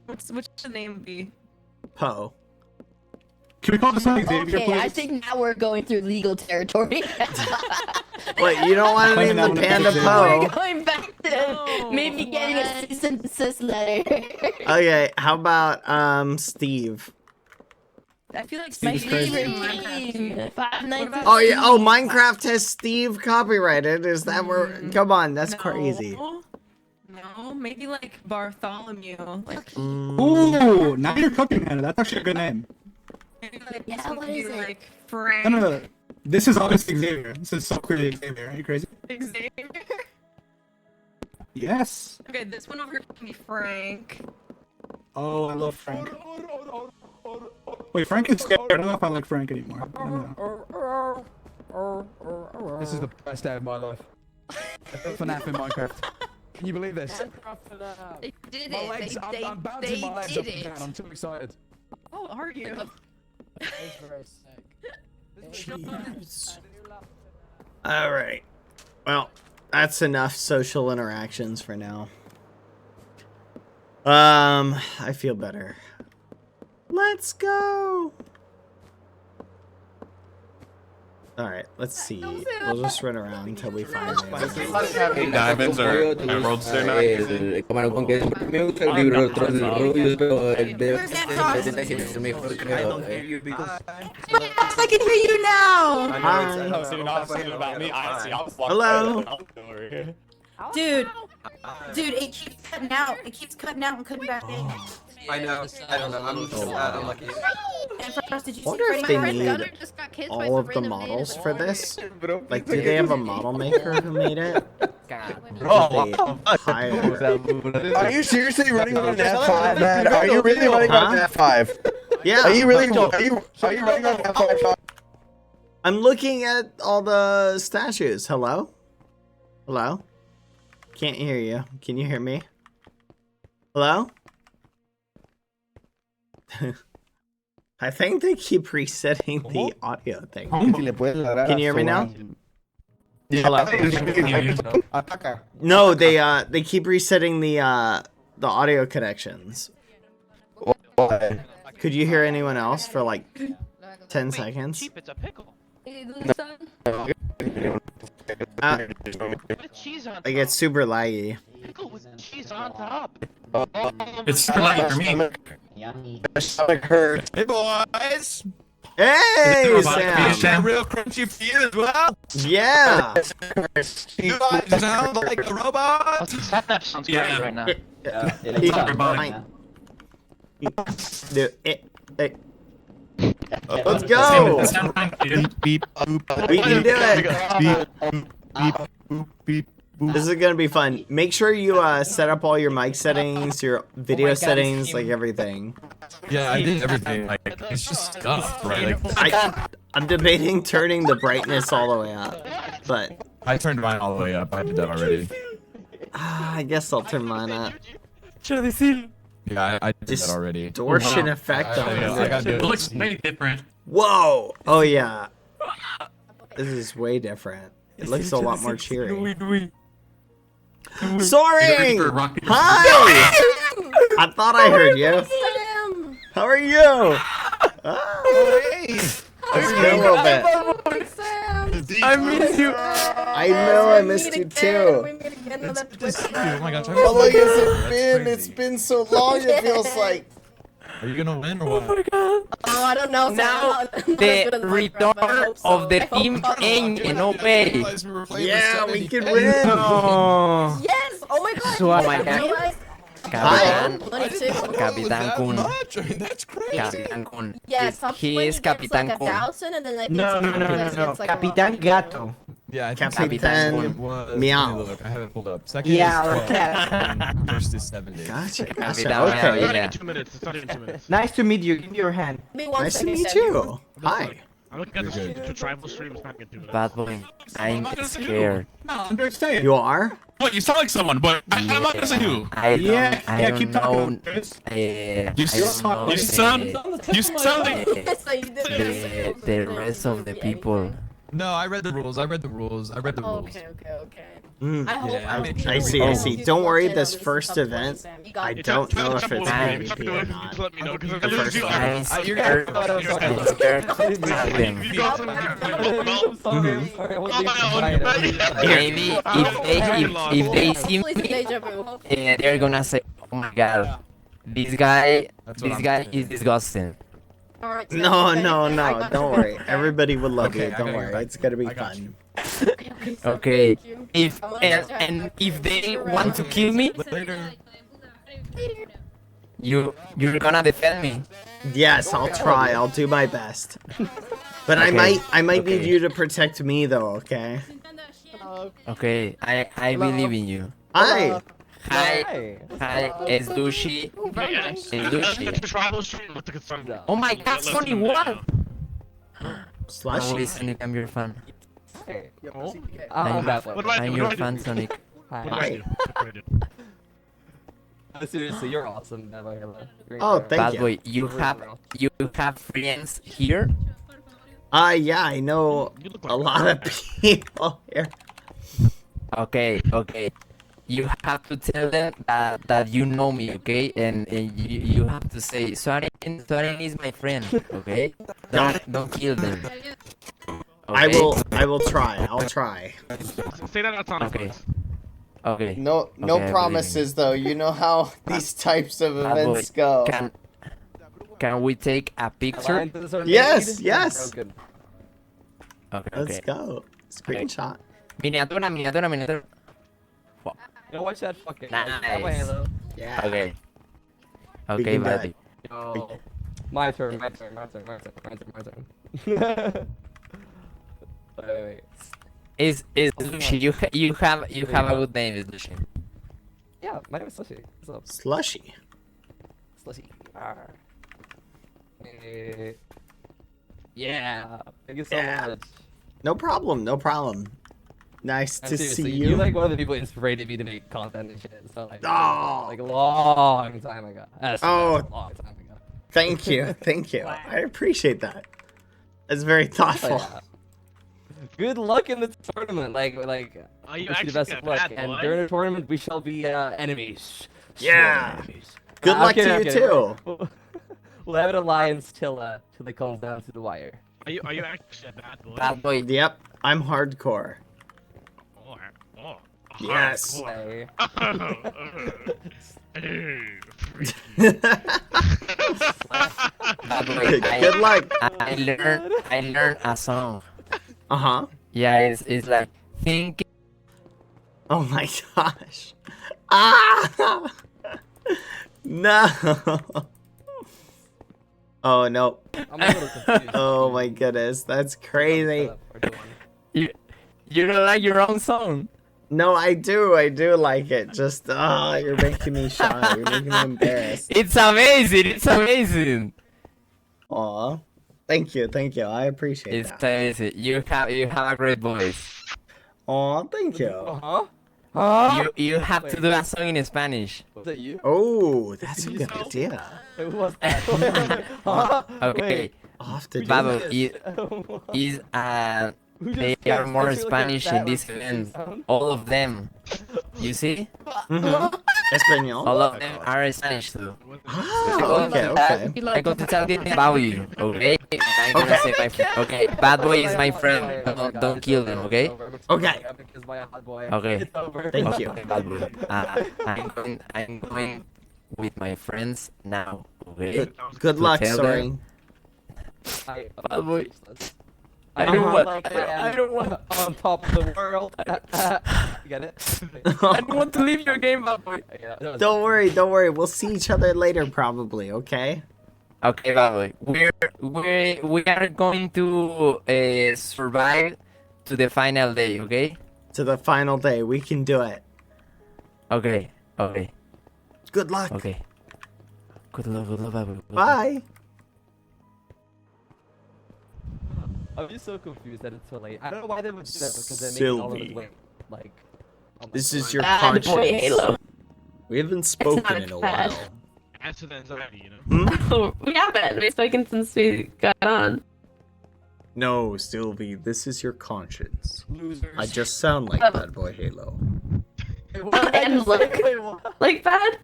M: What should the name be?
A: Poe.
J: Can we call this one Xavier,
I: Okay,
J: please?
I: I think now we're going through legal territory.
A: Wait, you don't want to
J: Claiming
A: name
J: that
A: the
J: one as
A: panda
J: Xavier.
A: Poe?
I: We're going back to maybe getting a cease and desist letter.
A: Okay, how about Steve?
M: I feel like
I: My
J: Steve is crazy.
I: favorite game. Five Nights at
A: Oh yeah, oh Minecraft has Steve copyrighted. Is that where come on, that's crazy.
M: No, maybe like Bartholomew. Like,
J: Ooh, now you're cooking, Hannah. That's actually a good name.
M: maybe like
I: Yeah,
M: this one
I: what
M: could be
I: is it?
M: like Frank.
J: No. This is obviously Xavier. This is so clearly Xavier. Are you crazy?
M: Xavier.
J: Yes.
M: Okay, this one over here can be Frank.
J: Oh, I love Frank. Wait, Frank is scary. I don't know if I like Frank anymore. I don't know.
P: This is the best day of my life. I built FNAF in Minecraft. Can you believe this?
M: They did
P: My
M: it.
P: legs, I'm bouncing my legs up and down. I'm too excited.
M: Oh, are you?
L: It's very sick.
A: All right. Well, that's enough social interactions for now. I feel better. Let's go. All right, let's see. We'll just run around until we find it.
S: Diamonds are emeralds. They're not.
K: Tomaron con que me gusta el libro, otros rubios, pero el de es mejor, creo.
R: Yes, I can hear you now.
A: Hi.
D: So you're not saying about me. I see. I was
A: Hello.
R: Dude, it keeps cutting out. It keeps cutting out and cutting back in.
K: I know. I don't know. I'm lucky.
R: And first, did you
A: I wonder if
R: see
A: they
R: Frank?
A: need all of the models for this. Like, do they have a model maker who made it?
G: Are you seriously running on an F5, man? Are you really running on an F5?
A: Yeah.
G: Are you really? Are you running on an F5?
A: I'm looking at all the statues. Hello? Hello? Can't hear you. Can you hear me? Hello? I think they keep resetting the audio thing. Can you hear me now?
G: Hello.
A: No, they keep resetting the audio connections.
G: Why?
A: Could you hear anyone else for like 10 seconds?
N: Cheap, it's a pickle. With cheese on top.
A: Like it's super laggy.
N: Pickle with cheese on top.
J: It's super laggy for me.
G: My stomach hurts.
B: Hey boys!
A: Hey, Sam!
B: Sam, real crunchy for you as well.
A: Yeah.
B: You guys sound like a robot.
N: That sounds great right now.
A: Let's go.
B: Beep,
A: We can do it.
B: Beep, beep, boop, beep.
A: This is gonna be fun. Make sure you set up all your mic settings, your video settings, like everything.
B: Yeah, I did everything. Like, it's just stuff, right?
A: I'm debating turning the brightness all the way up, but
B: I turned mine all the way up. I did that already.
A: I guess I'll turn mine up.
B: Yeah, I did that already.
A: Distortion effect on
B: I gotta do
J: It
B: it.
J: looks way different.
A: Whoa! Oh yeah. This is way different. It looks a lot more cheery. Soaring! Hi! I thought I heard you. How are you? It's been a little bit.
G: I miss you.
A: I know I missed you too.
B: Oh my gosh,
A: How long has it been? It's been so long, it feels like.
B: Are you gonna win or what?
Q: Oh, I don't know.
L: Now the return of the team in no way.
A: Yeah, we can win.
Q: Yes. Oh my god.
L: So, oh my god. Capitán, Capitán Kun.
B: That's crazy.
L: Capitán Kun.
Q: Yeah, stop
L: He is
Q: like
L: Capitán Kun.
Q: 1,000 and then like
L: No.
Q: Capitán
L: Gato.
B: Yeah, I think
A: Capitán
B: was.
A: Meow.
B: Look, I have it pulled up. Second
L: Yeah,
B: is 12. First is 70.
A: Gotcha.
L: Capitán
A: Okay.
L: Meow, yeah.
N: 2 minutes. It's not even 2 minutes.
L: Nice to meet you. Give me your hand.
A: Nice to meet you. Hi.
N: I'm looking at the two tribal streams. Not in 2 minutes.
L: Bad boy. I'm scared.
J: No, I'm just saying.
A: You are?
J: What? You sound like someone, but I'm not gonna say who.
L: I don't
J: keep
L: know.
J: talking. You sound like
L: The rest of the people.
B: No, I read the rules. I read the rules.
Q: Okay. I hope
B: Yeah, I made sure.
A: I see. Don't worry, this first event, I don't know if it's PvP or not.
N: Let me know because
A: The first one.
L: I'm scared. I'm scared of them. Maybe if they see me, they're gonna say, "Oh my god, this guy is disgusting."
A: No, don't worry. Everybody will love you. Don't worry. It's gonna be fun.
L: Okay. If and if they want to kill me, you're gonna defend me.
A: Yes, I'll try. I'll do my best. But I might need you to protect me though, okay?
L: Okay, I believe in you.
A: Hi.
L: Hi, it's Dushi.
N: Tribal stream. Look at the sun.
L: Oh my god, Sonic, what?
A: Slushy.
L: Sonic, I'm your fan.
N: Oh.
L: I'm your fan, Sonic.
A: Hi.
L: Seriously, you're awesome.
A: Oh, thank
L: Bad
A: you.
L: boy, you have friends here?
A: Yeah, I know a lot of people here.
L: Okay. You have to tell them that you know me, okay? And you have to say, Soren is my friend, okay? Don't kill them. Okay?
A: I will try. I'll try.
N: Say that outside.
L: Okay.
A: No
L: Okay,
A: promises though. You know how these types of
L: Bad boy,
A: events go.
L: Can we take a picture?
A: Yes.
L: Okay.
A: Let's go. Screenshot.
L: Miniatura. Yo, watch that fucking.
A: Nice. Yeah.
L: Okay,
A: We can do
L: buddy.
A: it.
L: My turn. Wait. Is Lucy? You have a good name, is Lucy?
U: Yeah, my name is Slushy. What's up?
A: Slushy.
U: Slushy. Yeah. Thank you so much.
A: No problem. Nice to see
U: Seriously,
A: you.
U: You're like one of the people who inspired me to make content and shit. So like,
A: Oh.
U: like a long time ago. That's a long time ago.
A: Thank you. I appreciate that. That's very thoughtful.
U: Good luck in the tournament. Like.
N: Are you
U: wish you the
N: actually
U: best
N: a
U: of luck.
N: bad
U: And
N: boy?
U: during the tournament, we shall be enemies.
A: Yeah.
U: Strong enemies.
A: Good luck to
U: I'm
A: you
U: kidding.
A: too.
U: We'll have an alliance till it comes down to the wire.
N: Are you actually a bad boy?
L: Bad boy.
A: Yep, I'm hardcore.
N: Oh,
A: Yes.
L: Bad boy.
A: Good luck.
L: I learned a song.
A: Uh-huh.
L: Yeah, it's like think.
A: Oh my gosh. Ah! No. Oh no.
U: I'm a little confused.
A: Oh my goodness, that's crazy.
L: You don't like your own song?
A: No, I do like it. Just you're making me shy. You're making me embarrassed.
L: It's amazing. It's amazing.
A: Aw. Thank you. I appreciate
L: It's
A: that.
L: amazing. You have a great voice.
A: Aw, thank you.
L: You have to do a song in Spanish.
U: Was that you?
A: Oh, that's a good idea.
U: It was.
L: Okay.
A: I'll have to do
L: Babo,
A: that.
L: they are more Spanish in this event. All of them. You see?
A: Espanol?
L: All of them are Spanish too.
A: Ah, okay.
L: I'm going to tell you about you, okay? And I'm gonna say my friend. Okay, bad boy is my friend. Don't kill them, okay?
A: Okay.
L: Okay.
A: Thank you.
L: Okay, bad boy. I'm going with my friends now, okay?
A: Good
L: To
A: luck,
L: tell
A: sorry.
L: them- Bad boy.
U: I don't want on top of the world. Get it?
L: I don't want to leave your game, bad boy.
A: Don't worry. We'll see each other later, probably. Okay.
L: Okay, bad boy. We are going to survive to the final day, okay?
A: To the final day, we can do it.
L: Okay.
A: Good luck.
L: Okay. Good luck, bad boy.
A: Bye.
U: I'm just so confused that it's so late. I don't know why they would do that because they're making all of
A: Sylvie.
U: it late. Like.
A: This is your
F: Bad boy
A: conscience.
F: Halo.
A: We haven't spoken in a
F: bad.
A: while.
N: Answer the anxiety, you know?
F: Oh, we haven't. We've spoken since we got on.
A: No, Sylvie, this is your conscience.
U: Losers.
A: I just sound like Bad Boy Halo.
F: And look like bad.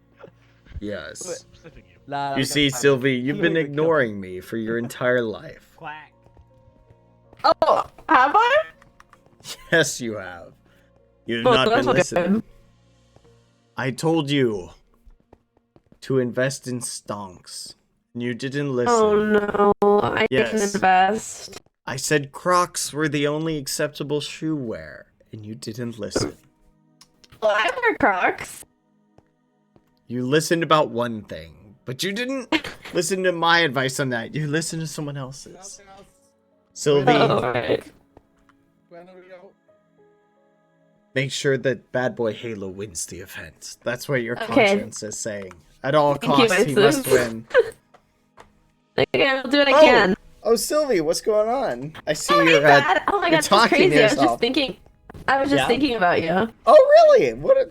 A: Yes.
U: Nah,
A: You see, Sylvie, you've been ignoring me for your entire life.
F: Quack. Oh, have I?
A: Yes, you have. You've
F: Well,
A: not been
F: that's okay.
A: listening. I told you to invest in stonks. And you didn't listen.
F: Oh no, I
A: Yes.
F: didn't invest.
A: I said Crocs were the only acceptable shoe wear, and you didn't listen.
F: Well, I wear Crocs.
A: You listened about one thing, but you didn't listen to my advice on that. You listened to someone else's. Sylvie,
F: Oh, alright.
A: make sure that Bad Boy Halo wins the event. That's what your
F: Okay.
A: conscience is saying. At all
F: Thank you,
A: costs, he
F: Vincent.
A: must win.
F: Okay, I'll do it again.
A: Oh, Sylvie, what's going on? I see
F: Oh my
A: you're
F: god, oh my
A: you're
F: god, that's
A: talking
F: crazy.
A: to
F: I was
A: yourself.
F: just thinking. I was just
A: Yeah?
F: thinking about you.
A: Oh, really?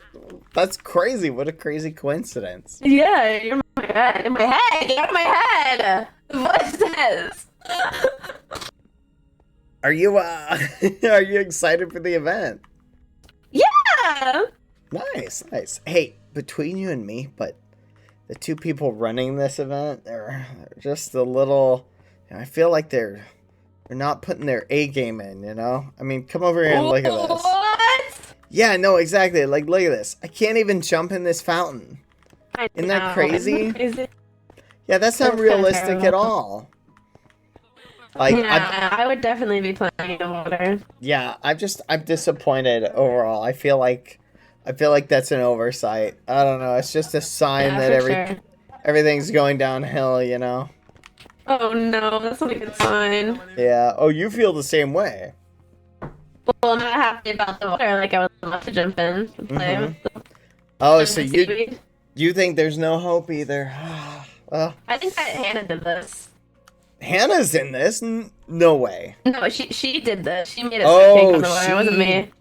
A: That's crazy. What a crazy coincidence.
F: Yeah, you're in my head. In my head. You're in my head. What is this?
A: Are you are you excited for the event?
F: Yeah.
A: Nice. Hey, between you and me, but the two people running this event, they're just a little. I feel like they're not putting their A game in. You know? I mean, come over here and look at this.
F: What?
A: Yeah, no, exactly. Like, look at this. I can't even jump in this fountain. Isn't that
F: know,
A: crazy?
F: isn't that crazy?
A: Yeah, that's not
F: That's kinda
A: realistic at
F: terrible.
A: all. Like,
F: yeah, I would definitely be playing in the water.
A: I'm disappointed overall. I feel like that's an oversight. I don't know. It's just a sign
F: Yeah,
A: that
F: for sure.
A: everything's going downhill, you know?
F: Oh no, that's not a good sign.
A: Yeah. Oh, you feel the same way.
F: Well, I'm not happy about the water. Like I would love to jump in and play with the
A: Oh, so
F: seaweed.
A: you think there's no hope either? Well,
F: I think that Hannah did this.
A: Hannah's in this? No way.
F: No, she did this. She made it
A: Oh,
F: on the water. It wasn't me.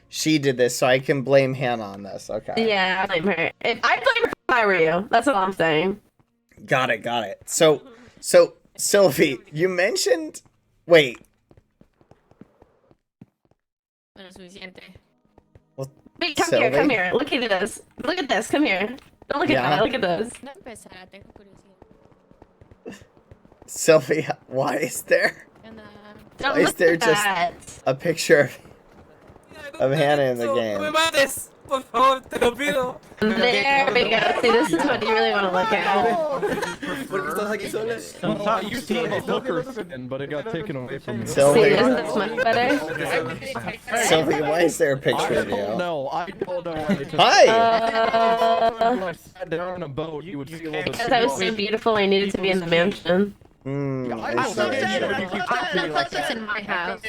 A: She did this, so I can blame Hannah on this. Okay.
F: Yeah, I blame her. I'd blame her if I were you. That's all I'm saying.
A: Got it. So Sylvie, you mentioned. Wait.
F: Wait, come here, come here. Look at this. Look at this. Come here. Don't look at that. Look at this.
A: Sylvia, why is there?
F: Don't
A: Why is
F: look
A: there
F: at
A: just
F: that.
A: a picture of Hannah in the game?
F: There we go. See, this is what you really want to look at.
J: You see a hooker spin, but it got taken away from me.
A: Sylvia.
F: See, isn't this much better?
A: Sylvia, why is there a picture of you?
J: No, I don't know.
A: Hi!
J: When I sat down on a boat, you would feel all the
F: Because I was so beautiful, I needed to be in the mansion.
A: I
Q: That's what's in my house.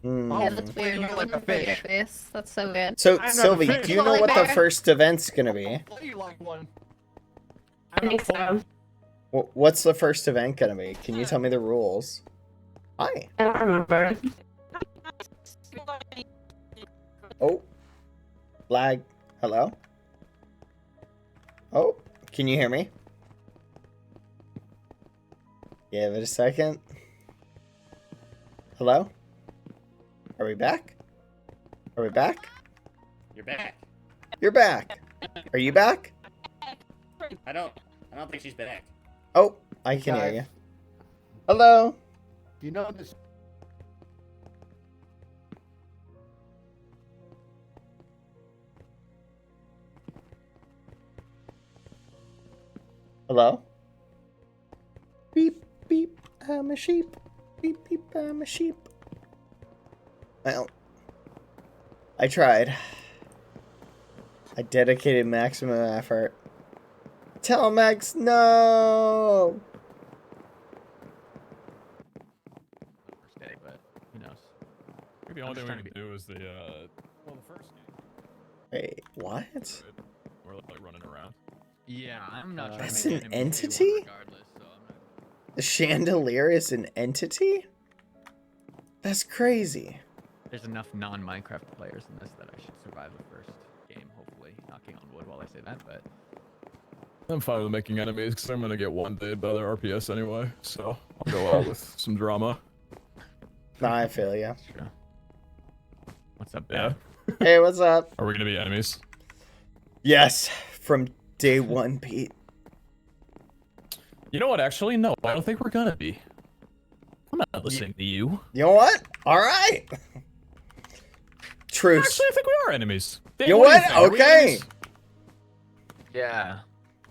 A: Hmm.
Q: Yeah, that's weird. You look at your face. That's so good.
A: So, Sylvie, do you know what the first event's gonna be?
F: I think so.
A: What's the first event gonna be? Can you tell me the rules? Hi.
F: I don't remember.
A: Oh. Lag. Hello? Oh, can you hear me? Give it a second. Hello? Are we back? Are we back?
C: You're back.
A: You're back. Are you back?
C: I don't think she's back.
A: Oh, I can hear you. Hello?
O: Do you know this?
A: Hello? Beep, beep, I'm a sheep. Beep, beep, I'm a sheep. Well, I tried. I dedicated maximum effort. Telemax, no!
P: First day, but who knows?
V: Maybe the only thing we can do is the first game.
A: Wait, what?
V: We're like running around.
P: Yeah, I'm not.
A: That's an entity? The chandelier is an entity? That's crazy.
P: There's enough non-Minecraft players in this that I should survive the first game, hopefully. Knocking on wood while I say that, but...
V: I'm fine with making enemies because I'm gonna get one-dayed by their RPS anyway, so I'll go out with some drama.
A: Nah, I feel ya.
P: True. What's up,
V: Yeah.
A: Hey, what's up?
V: Are we gonna be enemies?
A: Yes, from day one, Pete.
V: You know what? Actually, no. I don't think we're gonna be. I'm not listening to you.
A: You know what? All right. Truce.
V: Actually, I think we are enemies.
A: You know
V: do
A: what?
V: think? Are we
A: Okay.
V: enemies?
P: Yeah.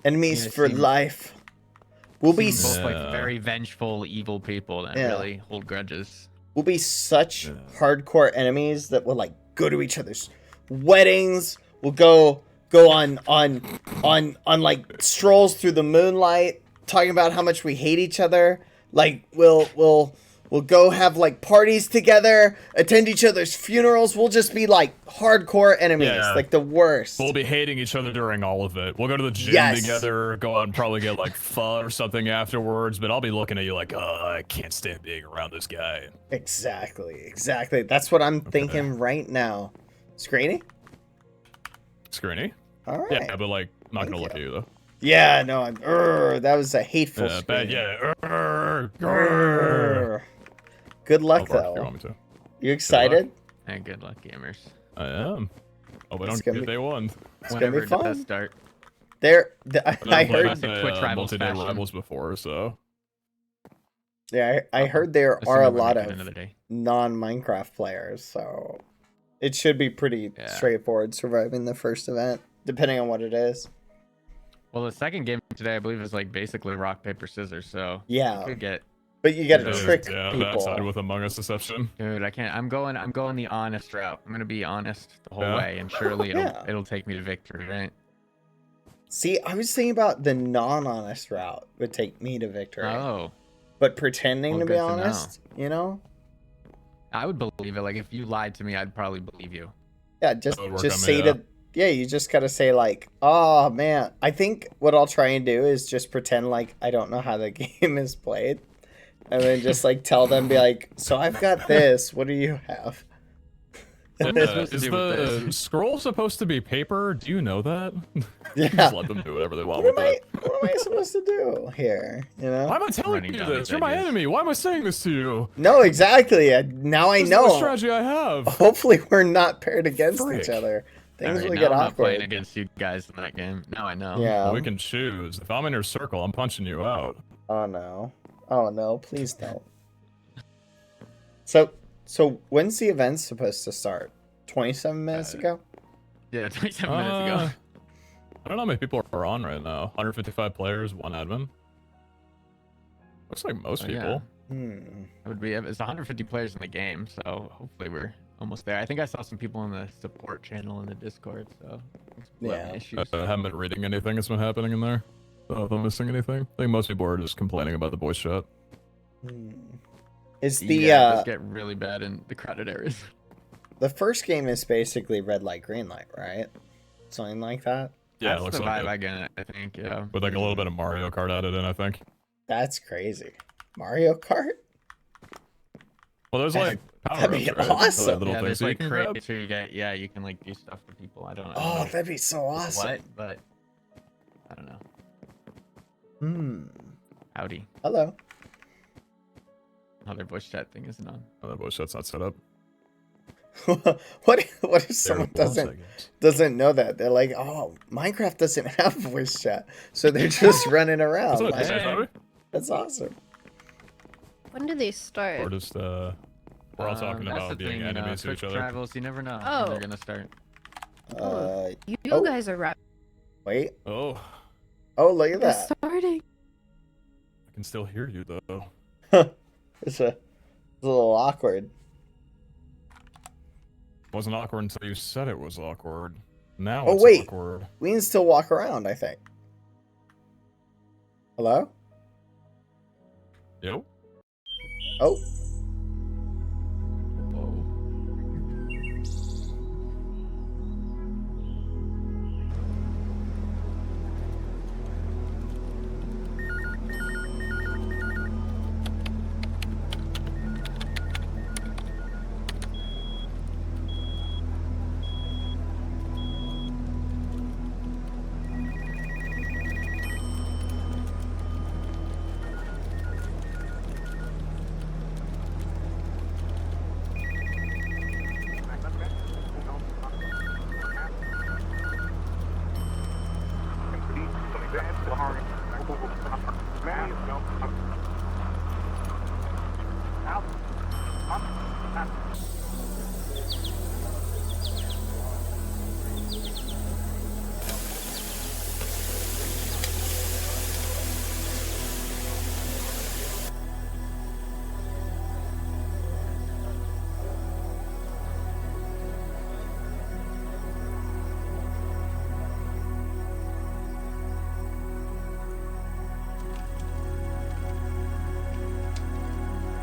A: Enemies
P: Yeah,
A: for
P: seem-
A: life. We'll be
P: Both like very vengeful, evil people that
A: Yeah.
P: really hold grudges.
A: we'll be such hardcore enemies that we'll like go to each other's weddings. We'll go on like strolls through the moonlight, talking about how much we hate each other. Like we'll go have like parties together, attend each other's funerals. We'll just be like hardcore enemies,
V: Yeah.
A: like the worst.
V: We'll be hating each other during all of it. We'll go to the gym
A: Yes.
V: together, go out and probably get like pho or something afterwards, but I'll be looking at you like, oh, I can't stand being around this guy.
A: Exactly. That's what I'm thinking right now. Screeny?
V: Screeny?
A: All right.
V: Yeah, but like, not gonna look at you though.
A: Yeah, no, that was a hateful
V: Yeah,
A: scream.
V: bad, yeah.
A: Good luck,
V: I'll bark if you
A: though.
V: want me to.
A: You excited?
P: And good luck, gamers.
V: I am. Oh, we
A: It's
V: don't
A: gonna
V: get
A: be-
V: day one.
A: It's gonna be
P: Whenever does
A: fun.
P: start.
A: I heard.
P: Twitch rivals
V: multi-day
P: fashion.
V: rivals before, so.
A: Yeah, I heard there
P: Assuming
A: are a
P: we're
A: lot
P: making
A: of
P: another day.
A: non-Minecraft players, so it should be pretty straightforward surviving the first event, depending on what it is.
P: Well, the second game today, I believe, is like basically rock, paper, scissors, so...
A: Yeah.
P: You could get...
A: But you gotta
V: Yeah,
A: trick
V: yeah,
A: people.
V: that side with Among Us deception.
P: Dude, I can't. I'm going the honest route. I'm gonna be honest the whole
V: Yeah.
P: way, and surely
A: Yeah.
P: it'll take me to victory, right?
A: See, I was thinking about the non-honest route would take me to victory.
P: Oh.
A: But pretending
P: Well,
A: to be
P: good to know.
A: honest, you know?
P: I would believe it. Like if you lied to me, I'd probably believe you.
A: Yeah, just
V: That would work
A: just
V: on me,
A: say
V: yeah.
A: to you just gotta say like, oh man. I think what I'll try and do is just pretend like I don't know how the game is played. And then just like tell them, be like, so I've got this, what do you have?
V: Is the scroll supposed to be paper? Do you know that?
A: Yeah.
V: Just let them do whatever they want
A: What
V: with
A: am
V: it.
A: What am I supposed to do here? You know?
V: Why am I telling you this? You're my enemy. Why am I saying this to you?
A: No, exactly. Now I
V: This is
A: know.
V: the strategy I have.
A: Hopefully, we're not paired against
V: Frick.
A: each other. Things
P: Alright,
A: will
P: now
A: get
P: I'm not
A: awkward.
P: playing against you guys in that game. Now I know.
A: Yeah.
V: Well, we can choose. If I'm in your circle, I'm punching you out.
A: Oh no. Oh no, please don't. So when's the event supposed to start? 27 minutes ago?
P: Yeah, 27 minutes ago.
V: I don't know how many people are on right now. 155 players, 1 admin. Looks like most people.
A: Hmm.
P: It would be. It's 150 players in the game, so hopefully we're almost there. I think I saw some people in the support channel in the Discord, so
A: Yeah.
P: issues.
V: I haven't been reading anything that's been happening in there. So if I'm missing anything, I think most people are just complaining about the voice chat.
A: Is the
P: yeah, it does get really bad in the crowded areas.
A: the first game is basically red light, green light, right? Something like that?
V: Yeah,
P: That's
V: it looks
P: the
V: like
P: vibe
V: it.
P: I get, I think. Yeah.
V: With like a little bit of Mario Kart added in, I think.
A: That's crazy. Mario Kart?
V: Well, there's like
A: That'd be
V: power-ups, right?
A: awesome.
V: Like little
P: Yeah,
V: things
P: there's
V: that you
P: like
V: can grab.
P: crates where you get, yeah, you can like do stuff for people. I don't know.
A: Oh, that'd be so awesome.
P: What? But I don't know.
A: Hmm.
P: Howdy.
A: Hello.
P: Oh, their voice chat thing isn't on.
V: Oh, that voice chat's not set up.
A: What if someone doesn't know that? They're like, oh, Minecraft doesn't have voice chat, so they're just running around.
V: That's what
A: Like,
V: I said, Bobby.
A: that's awesome.
F: When do they start?
V: We're just we're all talking
P: That's
V: about
P: the
V: being
P: thing,
V: enemies to
P: Twitch
V: each other.
P: Travels, you never know when
F: Oh.
P: they're gonna start.
F: You
A: oh.
F: guys are right.
A: Wait.
V: Oh,
A: Oh, look at
F: They're
A: that.
F: starting.
V: I can still hear you though.
A: It's a little awkward.
V: Wasn't awkward until you said it was awkward. Now
A: Oh
V: it's
A: wait,
V: awkward.
A: we can still walk around. I think. Hello.
V: Yo.
A: Oh.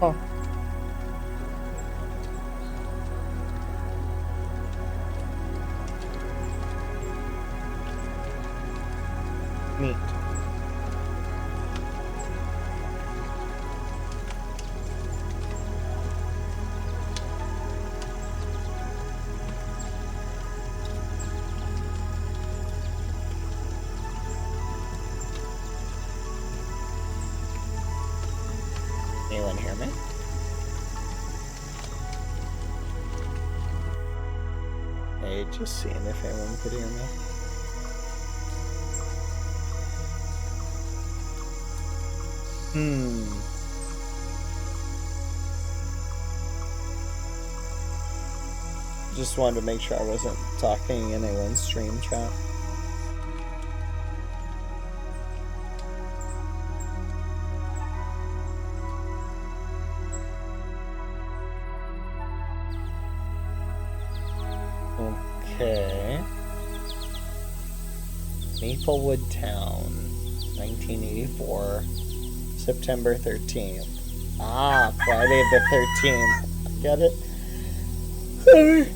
A: Oh. Neat. Anyone hear me? Hey, just seeing if anyone could hear me. Just wanted to make sure I wasn't talking in anyone's stream chat. Okay. Maplewood Town, 1984, September 13th. Ah, Friday the 13th. Get it? Sorry.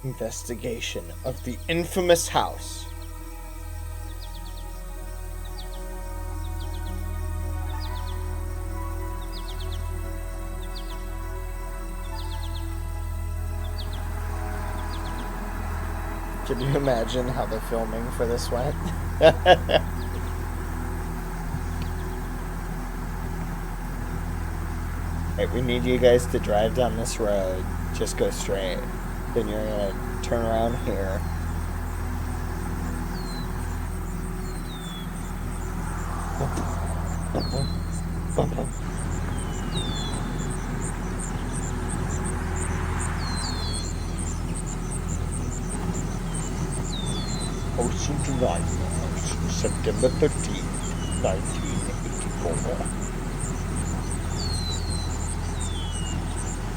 A: Investigation of the infamous house. Can you imagine how the filming for this went? Hey, we need you guys to drive down this road. Just go straight. Then you're gonna turn around here. Ocean Drive, September 13th, 1984.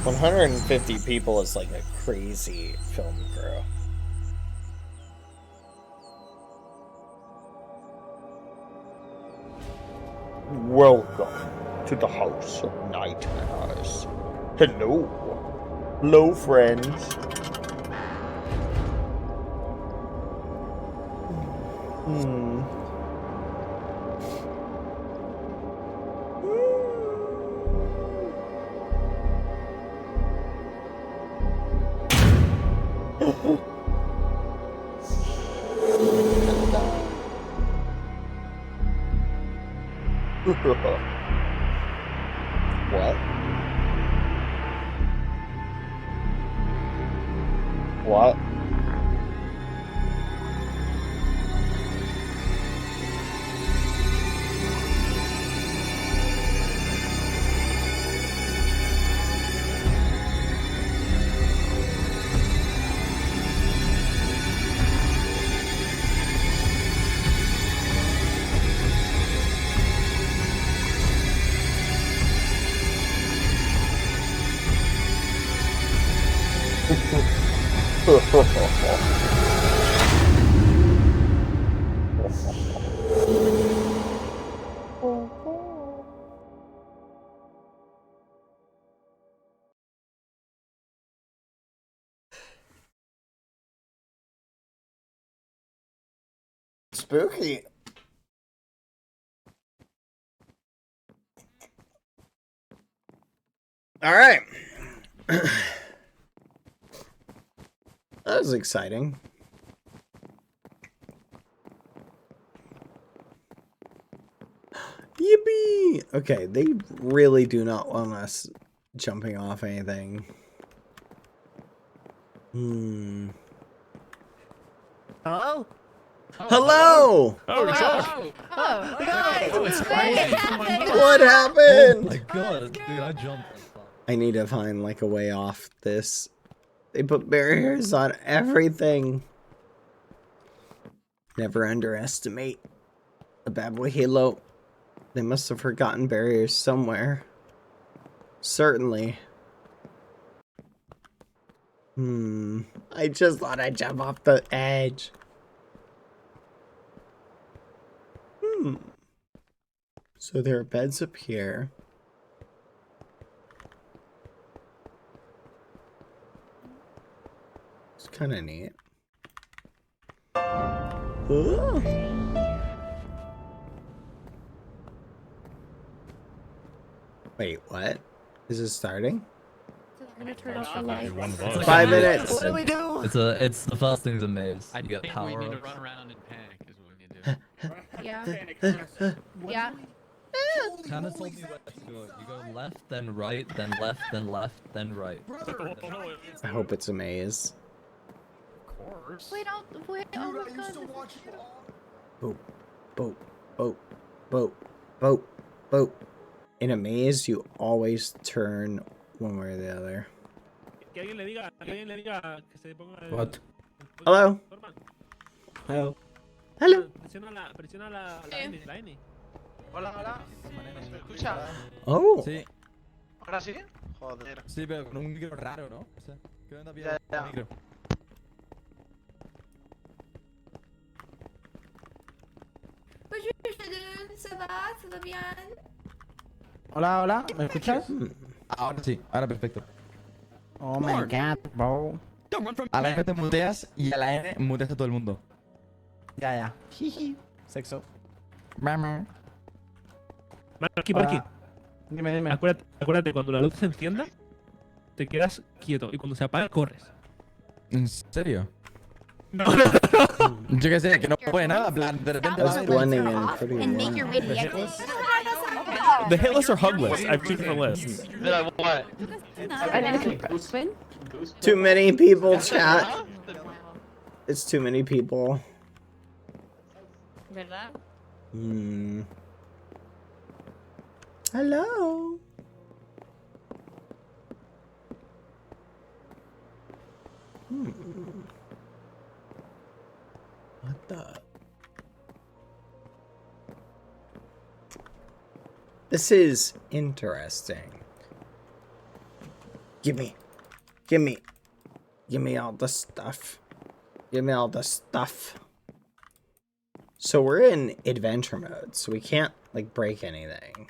A: 150 people is like a crazy film crew. Welcome to the House of Nightmares. Hello. Hello, friends. What? What? Spooky. All right. That was exciting. Yippee! Okay, they really do not want us jumping off anything.
D: Hello?
A: Hello!
D: Oh,
A: gosh.
D: Oh,
A: What happened?
E: Oh my god, dude, I jumped.
A: I need to find like a way off this. They put barriers on everything. Never underestimate a bad boy Halo. They must have forgotten barriers somewhere. Certainly. I just thought I'd jump off the edge. So there are beds up here. It's kind of neat. Ooh. Wait, what? Is it starting?
F: I'm gonna turn off the light.
A: 5 minutes.
D: What do we do?
E: It's the first thing's a maze. You get
P: We
E: power
P: need to
E: ups.
P: run around and panic is what we need to do.
F: Yeah. Yeah.
E: Hannah told me where to go. You go left, then right, then left, then left, then right.
A: I hope it's a maze.
F: Wait, wait, oh my god.
A: Boat, boat, boat, boat, boat, boat. In a maze, you always turn one way or the other.
K: What?
A: Hello?
K: Hello.
A: Hello.
C: Presiona la N. Hola, hola. ¿Me escucha?
A: Oh.
E: Sí.
C: ¿Ahora sí? Joder.
E: Sí, pero con un micro raro, ¿no? O sea, ¿qué onda bien
C: Ya.
E: el micro?
F: Patricia, dudes.
R: se va? ¿Todo bien?
H: Hola, hola, ¿me escuchas?
E: Ahora sí, ahora perfecto.
H: Oh my god, bro.
E: A la F te muteas y a la N muteas a todo el mundo.
H: Ya. Jiji. Sexo.
C: Mano, aquí, por aquí.
H: Dime.
C: Acuérdate, cuando la luz se encienda, te quedas quieto. Y cuando se apaga, corres.
E: ¿En serio?
C: No.
E: Yo qué sé, que no puede nada, en plan, de repente va a
A: That's blending in pretty
R: And make
A: well.
R: your radio echoes.
C: The hit list or hug list? I have two different lists.
A: Too many people, chat. It's too many people.
F: ¿Verdad?
A: Hello. What the? This is interesting. Give me all the stuff. Give me all the stuff. So we're in adventure mode, so we can't like break anything.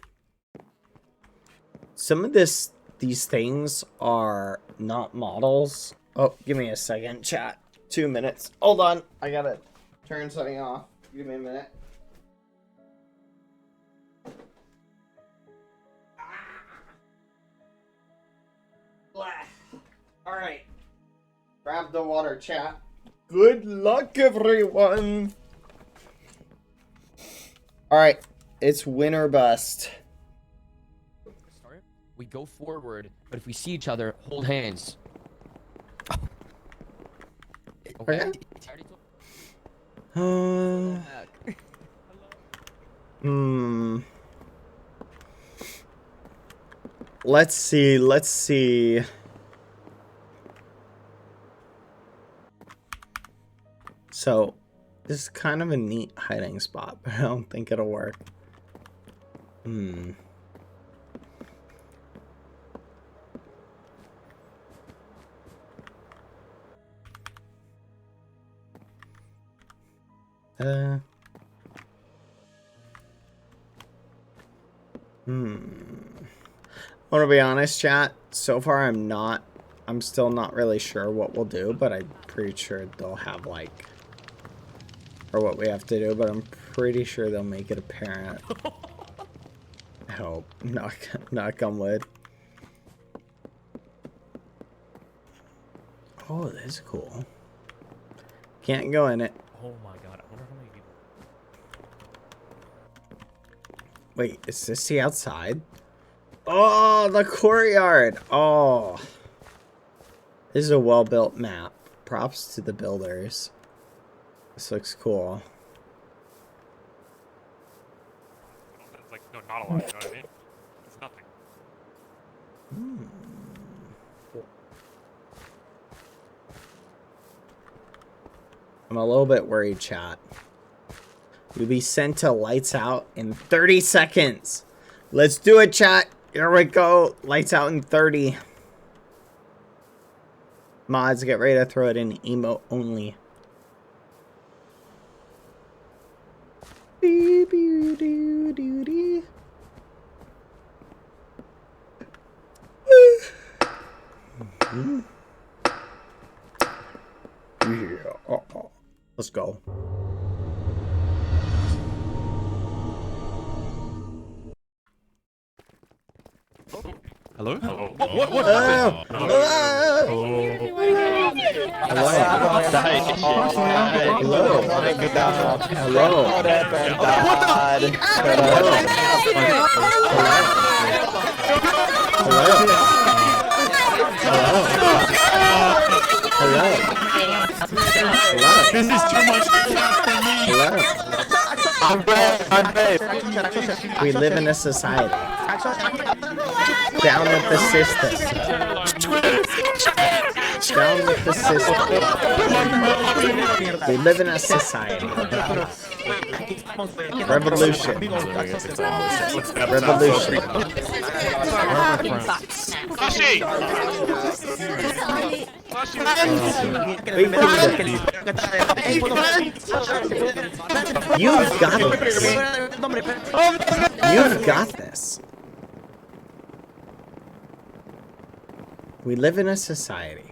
A: Some of these things are not models. Oh, give me a second, chat. 2 minutes. Hold on, I gotta turn something off. Give me a minute. All right. Grab the water, chat. Good luck, everyone. All right, it's win or bust.
U: We go forward, but if we see each other, hold hands.
A: Okay. Let's see. So, this is kind of a neat hiding spot, but I don't think it'll work. I want to be honest, chat. So far, I'm still not really sure what we'll do, but I'm pretty sure they'll have like, or what we have to do, but I'm pretty sure they'll make it apparent. I hope. Knock on wood. Oh, this is cool. Can't go in it.
C: Oh my god, I wonder how many people.
A: Wait, is this the outside? Oh, the courtyard. Oh. This is a well-built map. Props to the builders. This looks cool.
C: It's like, no, not a lot, you know what I mean? It's nothing.
A: I'm a little bit worried, chat. You'll be sent to lights out in 30 seconds. Let's do it, chat. Here we go. Lights out in 30. Mods, get ready to throw it in emote only. Yeah. Let's go.
C: Hello?
A: What?
C: This is too much for me.
A: I'm brave. We live in a society. Down with the system. Down with the system. We live in a society. Revolution. Revolution. You've got this. You've got this. We live in a society.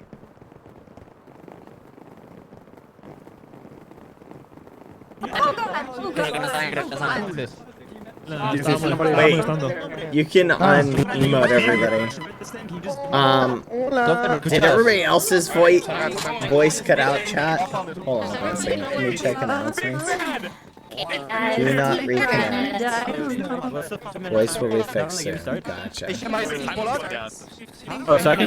A: Wait, you can un-emote everybody. Did everybody else's voice cut out, chat? Hold on one second. Let me check announcements. Do not reconnect. Voice will be fixed soon. Gotcha.
C: O sea, que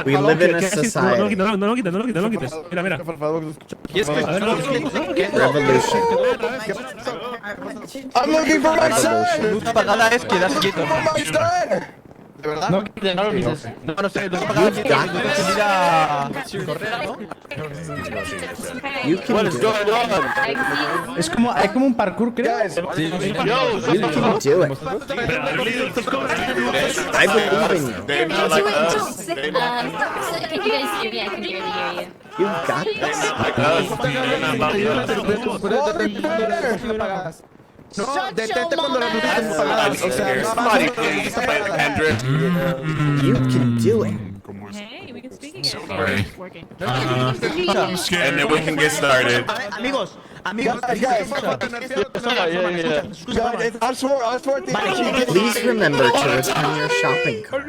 A: We live in a society.
C: No lo quites. Mira, mira.
A: Revolution.
G: I'm looking for my son.
B: Luz apagada es quedarse quieto.
G: ¿De verdad?
B: No lo quites. No sé, luz apagada es correr, ¿no?
A: You can do it.
H: Es como un parkour, creo.
A: You can do it. I believe in you.
Q: Can you guys hear me? I can barely hear you.
A: You got this.
G: No, detente cuando las luces estén apagadas. O sea,
A: you can do it.
M: Hey, we can speak again.
S: Sorry.
M: Working.
S: And then we can get started.
G: Amigos, guys.
A: Please remember to return your shopping cart.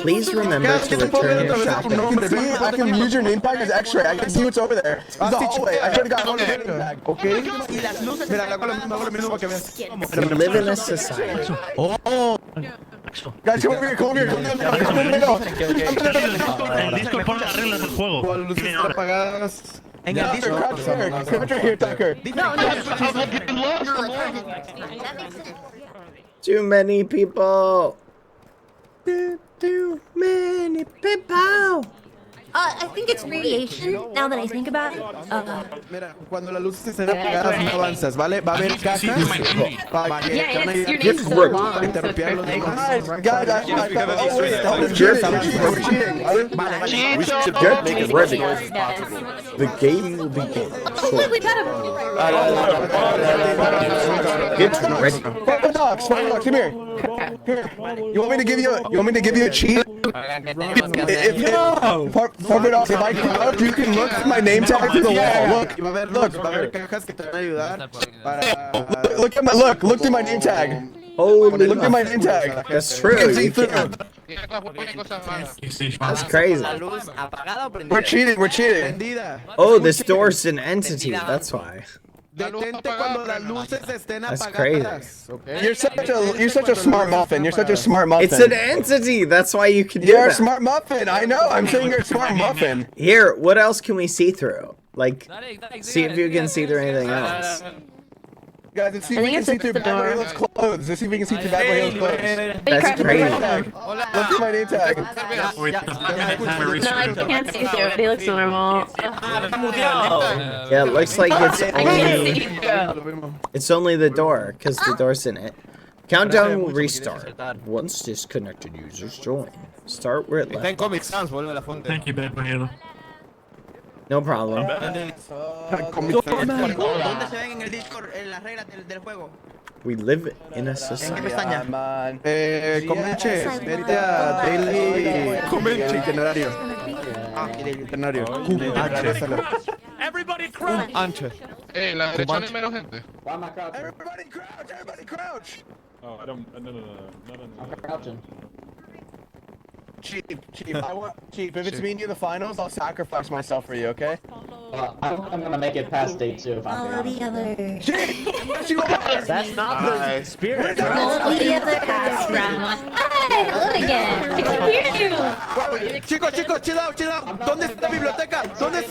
A: Please remember to return your shopping cart.
G: I can use your name tag as X-ray. I can see what's over there. It's the hallway. I already got one name tag. Okay?
A: We live in a society.
G: Guys, come over here. Come over here.
C: El Discord pone las reglas del juego. Miren ahora.
G: En el Discord. Come here, Tucker.
A: Too many people. Too many people.
Q: I think it's radiation, now that I think about it.
G: Mira, cuando las luces estén apagadas no avanzas, ¿vale? Va a haber cajas para que
Q: Yeah, and your name's so long.
G: interrumpir los demás.
A: Get ready. The game will begin.
Q: Look, we got him.
A: Get ready.
G: Dogs, come here. Here. You want me to give you a cheat? If I crouch, you can look at my name tag to the wall. Look, look through my name tag.
A: Holy
G: Look at my name tag.
A: That's true. You can. That's crazy.
G: We're cheating.
A: Oh, this door's an entity. That's why.
G: Detente cuando las luces estén
A: That's
G: apagadas.
A: crazy.
G: You're such a smart muffin. You're such a smart muffin.
A: It's an entity. That's why you can do
G: You're a
A: that.
G: smart muffin. I know. I'm saying you're a smart muffin.
A: Here, what else can we see through? Like, see if you can see through anything else.
G: Guys, let's see if we can see through Bad Boy Hill's clothes. Let's see if we can see through Bad Boy Hill's clothes.
A: That's crazy.
G: Look at my name tag.
F: No, I can't see through it. He looks normal.
A: Yeah, it looks like
F: I can't see
A: only it's only the door, because the door's in it. Countdown will restart. Once disconnected users join. Start where it left.
C: Thank you, Bad Boy.
A: No problem. We live in a society.
G: Comanche, vete a Daily Itinerario. Itinerario.
C: Everybody crouch.
N: La derecha no hay menos gente.
G: Everybody crouch.
V: Oh, I don't. No.
G: Chief, if it's me and you in the finals, I'll sacrifice myself for you, okay?
U: I'm gonna make it past day 2 if I'm
Q: Follow the other.
U: That's not the spirit.
Q: Follow the other half round. Hey, hello again. I can hear you.
G: Chicos, chill out. ¿Dónde está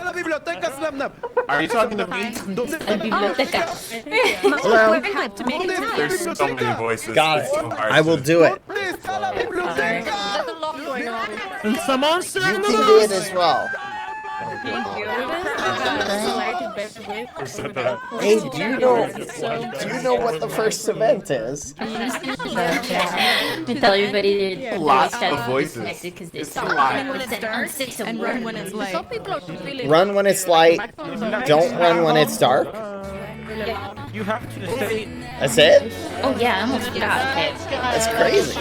G: la biblioteca? Slapnap?
S: Are you talking to me?
Q: La biblioteca.
A: Hello.
Q: We're hyped to make it time.
S: There's so many voices.
A: Got
S: It's so
A: it.
S: hard
A: I will
S: to-
A: do it.
Q: There's a lot going on.
A: You can do it as well. Hey, do you know what the first event is?
F: To tell everybody to
G: Lots
F: stay
G: of voices.
F: connected 'cause they
G: It's
F: suck.
G: a lot.
M: And run when it's light.
A: Run when it's light. Don't run when it's dark.
C: You have to stay.
A: That's it?
F: Oh yeah, I almost forgot. Okay.
A: That's crazy.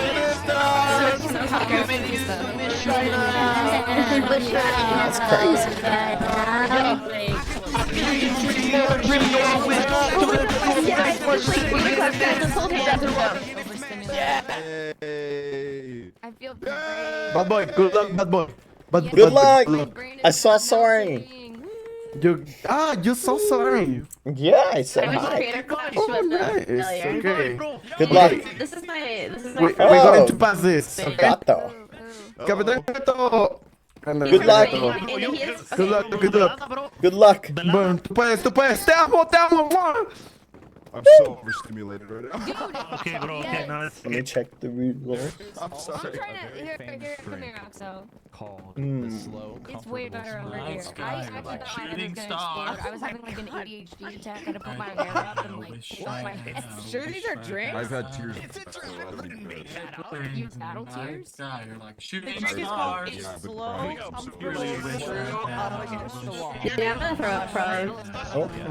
A: That's crazy.
M: I feel
G: Bad boy, good luck, bad boy.
A: Good luck. I saw Soaring.
G: You saw Soaring.
A: Yeah, I said
F: I was
A: hi.
F: creator coach
G: Oh,
F: with the
G: nice.
F: failure.
G: Okay.
A: Good luck.
F: This is my
G: We're going to pass this.
A: Gato.
G: Capitán Gato.
A: Good luck.
G: Good luck, good luck.
A: Good luck.
G: Bueno, tú puedes. Te amo.
O: I'm so overstimulated right now.
C: Okay, bro. Okay, now let's.
A: Let me check the reload.
O: I'm sorry.
M: Here, come here, Oxo.
E: Called
A: Mm.
E: the slow,
M: It's way better over here. I actually thought my head was gonna explode. I was having like an ADHD attack. I had to put my hair up and like what my head.
R: Sure, these are drinks.
O: I've had tears.
M: You battle tears?
R: Shooting stars. Slow, comfortable.
F: Yeah, I'm gonna throw up probably.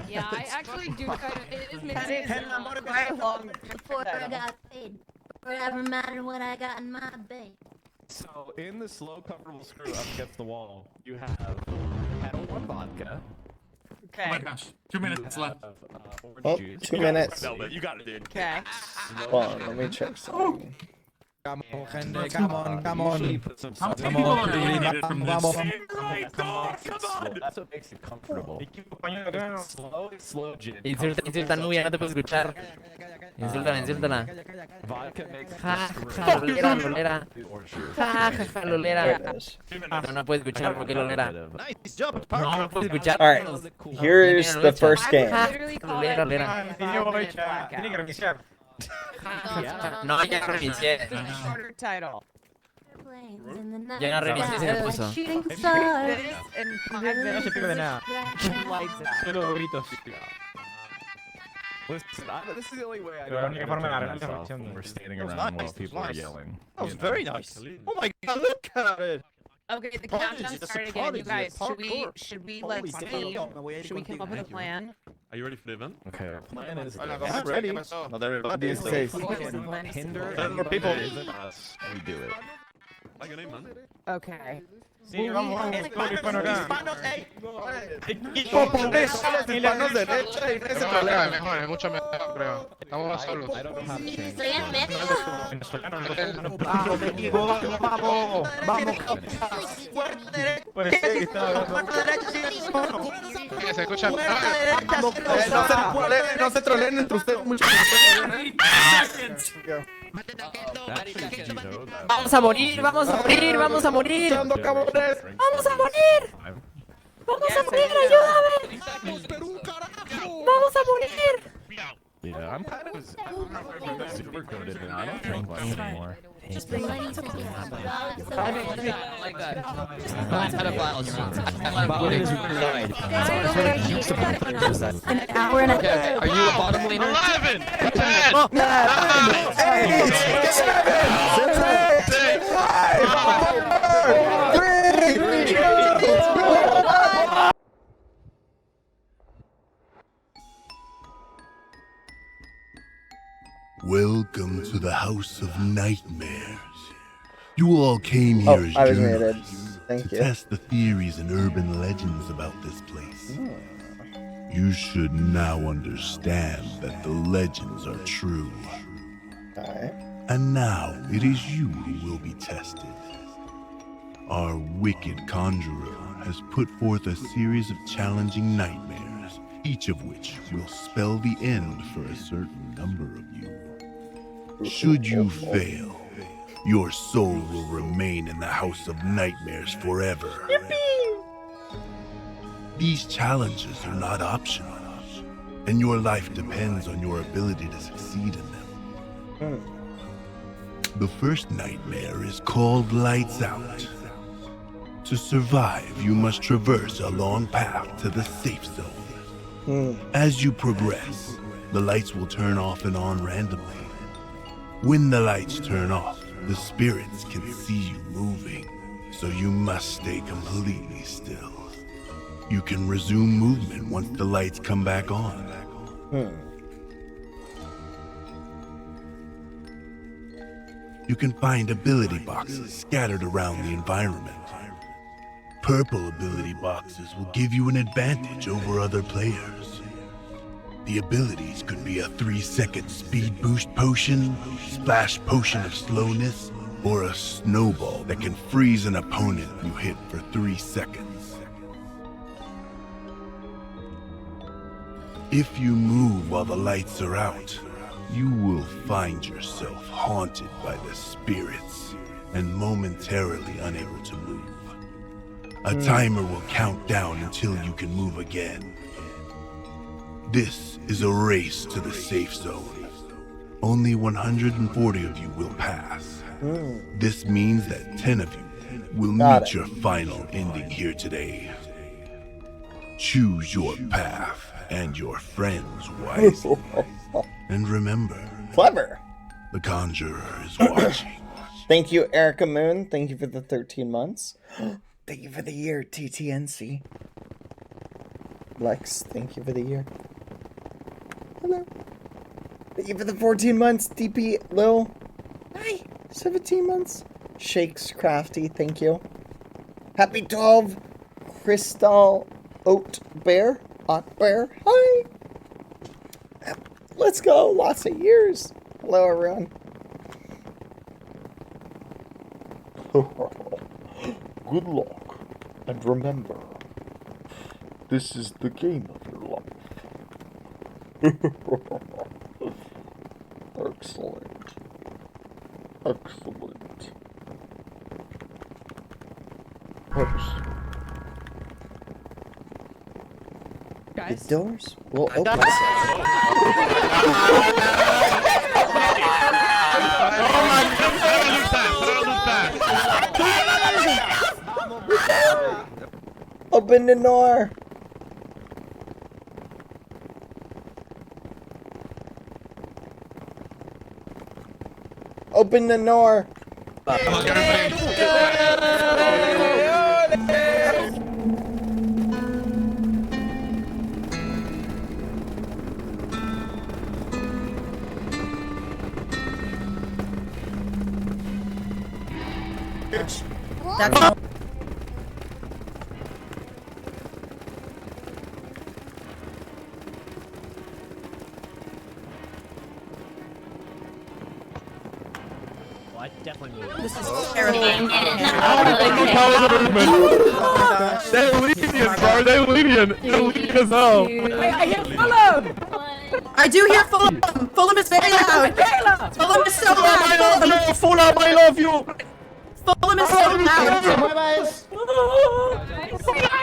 M: Yeah, I actually do kind of. It is mixed.
Q: Before I got paid. Forever matter what I got in my bank.
B: So in the slow, comfortable screw up against the wall, you have Kettle One vodka.
R: Okay.
C: Oh my gosh. 2 minutes left.
B: Orange
A: Oh,
B: juice.
A: 2 minutes.
C: You got it, dude.
R: Okay.
A: Hold on, let me check something.
H: Come on, gente, come on, come on.
B: Put some
C: How many
B: salt.
C: people are eliminated from this?
H: Vamos.
B: Come on. That's what makes it comfortable. Slow gin.
L: Insulta, Nubia, no te puedo escuchar. Insúltala.
B: Vodka makes
L: Ja, Lolera. Ja, Lolera.
A: There it is.
L: No puedo escuchar porque Lolera.
B: Nice jump.
L: No puedo escuchar.
A: All right, here's the first game.
L: Lolera. No, ya reinicié.
R: Shorter title.
L: Ya no reinicié, se me puso.
Q: Shooting
R: This
Q: stars.
R: in 5 minutes. Lights out.
C: Solo gritos.
B: Listen, this is the only way I
C: Pero la única forma de
B: know
C: agarrar la
B: myself
C: reacción
B: when
C: de-
B: we're standing
O: That was
B: around
O: nice,
B: while people are
O: nice.
B: yelling.
O: That was
B: you know?
O: very nice. Oh my god, look at it.
R: Okay, the
O: Prodigy,
R: countdown
O: that's a
R: started again, you
O: prodigy,
R: guys.
O: that's
R: Should we
O: Holy
R: let's
O: damn.
R: see? Should we come up with a plan?
S: Are you ready for the event?
B: Okay, our plan is
O: I'm
B: this.
O: ready.
S: Not everybody is.
G: Safe.
B: Hinder
O: Ten more people.
B: isn't us. We do it.
S: Like your name, man.
R: Okay.
C: Sí, vamos, vamos. Todo hispano acá.
G: Hispanos derecha y ese
N: Mejor acá, mejor, es mucho mejor, creo. Estamos más solos.
B: I don't know how to change.
Q: Estoy en medio.
C: Venezolano,
G: Puede ser que estaba hablando.
N: Sí, se escucha.
G: No se troleen entre ustedes mucho.
L: Vamos a morir, vamos a morir, vamos a morir.
G: Echando cabrones.
L: Vamos a morir. Vamos a morir, ayúdame. Vamos a morir.
B: Yeah, I'm kind of super coded now. I don't drink much anymore.
Q: Just bring money to the
L: like that.
Q: An hour and a half.
L: Are you a bottom laner?
N: 11! 10!
I: Welcome to the House of Nightmares. You all came here as
A: I was muted.
I: journalists
A: Thank
I: to
A: you.
I: test the theories and urban legends about this place. You should now understand that the legends are true.
A: Alright.
I: And now it is you who will be tested. Our wicked conjurer has put forth a series of challenging nightmares, each of which will spell the end for a certain number of you. Should you fail, your soul will remain in the House of Nightmares forever. These challenges are not optional, and your life depends on your ability to succeed in them. The first nightmare is called Lights Out. To survive, you must traverse a long path to the safe zone. As you progress, the lights will turn off and on randomly. When the lights turn off, the spirits can see you moving, so you must stay completely still. You can resume movement once the lights come back on. You can find ability boxes scattered around the environment. Purple ability boxes will give you an advantage over other players. The abilities could be a 3-second speed boost potion, splash potion of slowness, or a snowball that can freeze an opponent you hit for 3 seconds. If you move while the lights are out, you will find yourself haunted by the spirits and momentarily unable to move. A timer will count down until you can move again. This is a race to the safe zone. Only 140 of you will pass. This means that 10 of you will meet your final ending here today. Choose your path and your friends wisely. And remember,
A: Clever.
I: The Conjurer is watching.
A: Thank you, Erica Moon. Thank you for the 13 months. Thank you for the year, TTNC. Lex, thank you for the year. Hello. Thank you for the 14 months, DP Lil. Hi. 17 months. Shakes Crafty, thank you. Happy 12. Crystal Oat Bear. Hi. Let's go. Lots of years. Hello, everyone.
J: Good luck, and remember, this is the game of your life. Excellent. Excellent.
A: The doors will open. Open the door. Open the door.
R: That's
C: I definitely moved.
R: This is terrifying.
B: They're lenient, bro. They're lenient. They're lenient as hell.
R: I hear Fulham! I do hear Fulham! Fulham is very loud! Fulham is so loud!
B: Fulham, I love you!
R: Fulham is so loud!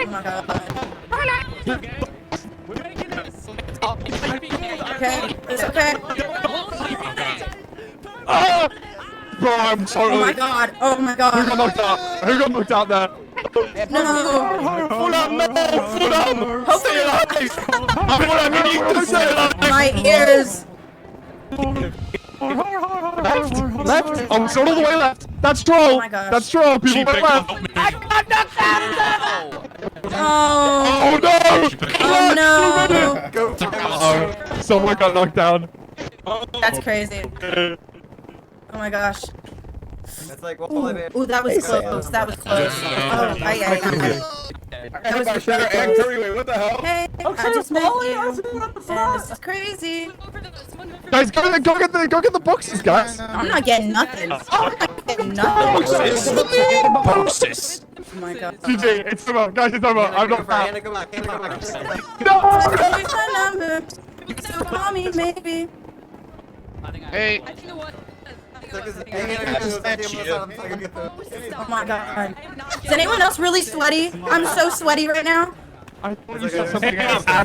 B: Oh
R: my god. Okay, it's okay.
B: Bro, I'm sorry.
R: Oh my god, oh my god.
B: Who got knocked out? Who got knocked out there?
R: No!
B: Fulham, no! Fulham! Stay alive! Fulham, you need to stay alive!
R: My ears!
B: Left! Oh, it's all the way left! That's troll!
R: Oh my gosh.
B: That's troll! People went left!
R: I got knocked out!
B: Oh no!
R: Oh no!
B: Uh-oh. Someone got knocked down.
R: That's crazy. Oh my gosh.
K: That's like,
R: Ooh, that was close. That was close. Oh, that was
B: What the hell?
R: Hey, I just met you. And this is crazy.
B: Guys, go get the boxes, guys!
R: I'm not getting nothing. I'm not getting nothing.
B: Boxes!
R: Oh my god.
B: GG, it's over. Guys, it's over. I'm not found.
R: Here's my number. So call me, maybe.
N: Hey.
R: Oh my god. Is anyone else really sweaty? I'm so sweaty right now.
C: I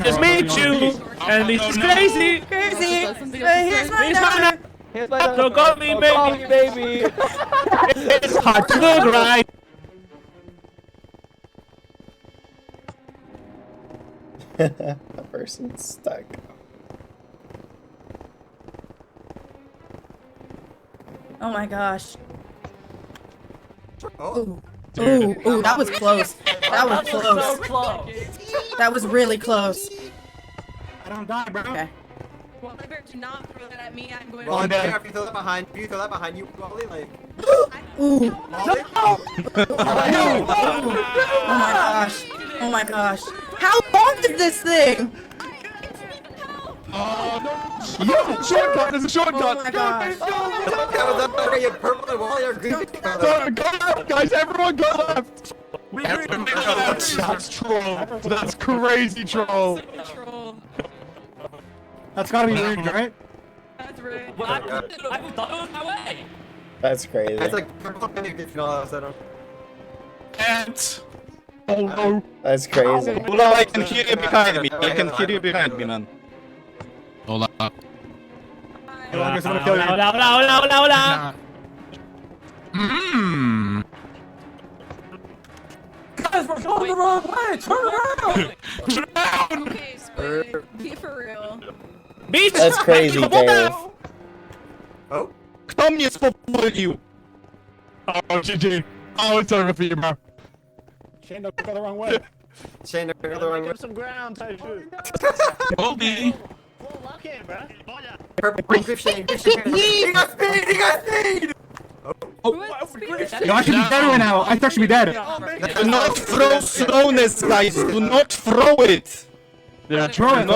C: just met you, and this is crazy.
R: Crazy. Here's my number.
C: So call me, baby. It's hard to look right.
A: A person's stuck.
R: Oh my gosh. Ooh, that was close. That was close. That was really close.
U: I don't die, bro.
R: Okay.
M: Well, I better do not throw that at me. I'm going
U: Well,
M: to.
U: if you throw that behind, you probably like.
R: Ooh. No! Oh my gosh. Oh my gosh. How long is this thing?
U: Oh no! Yeah, shortcut! There's a shortcut!
R: Oh my gosh.
U: You're purple and while you're green. Go left, guys! Everyone go left! That's troll. That's crazy troll. That's gotta be rigged, right?
M: That's right. Well, I thought it was my way.
A: That's crazy.
U: It's like purple and if you know all of a sudden. Ant! Oh no!
A: That's crazy.
U: Hold on, I can hear you behind me. I can hear you behind me, man. Hold up.
C: Hola, hola, hola, hola, hola.
U: Mmm.
R: Guys, we're going the wrong way! Turn around!
M: Okay, Squid, be for real.
A: That's crazy, Dave.
U: Oh? Kto mnie spowolił? Oh, GG. Oh, it's over for you, bro.
V: Shane, don't go the wrong way.
U: Shane, don't go the wrong way.
V: Give some ground, type shit.
U: Oldie. Purple, grip Shane, grip Shane. He got speed! He got speed!
V: Yo, I should be dead right now. I should be dead.
U: Do not throw slowness, guys. Do not throw it.
V: Yeah, throw it.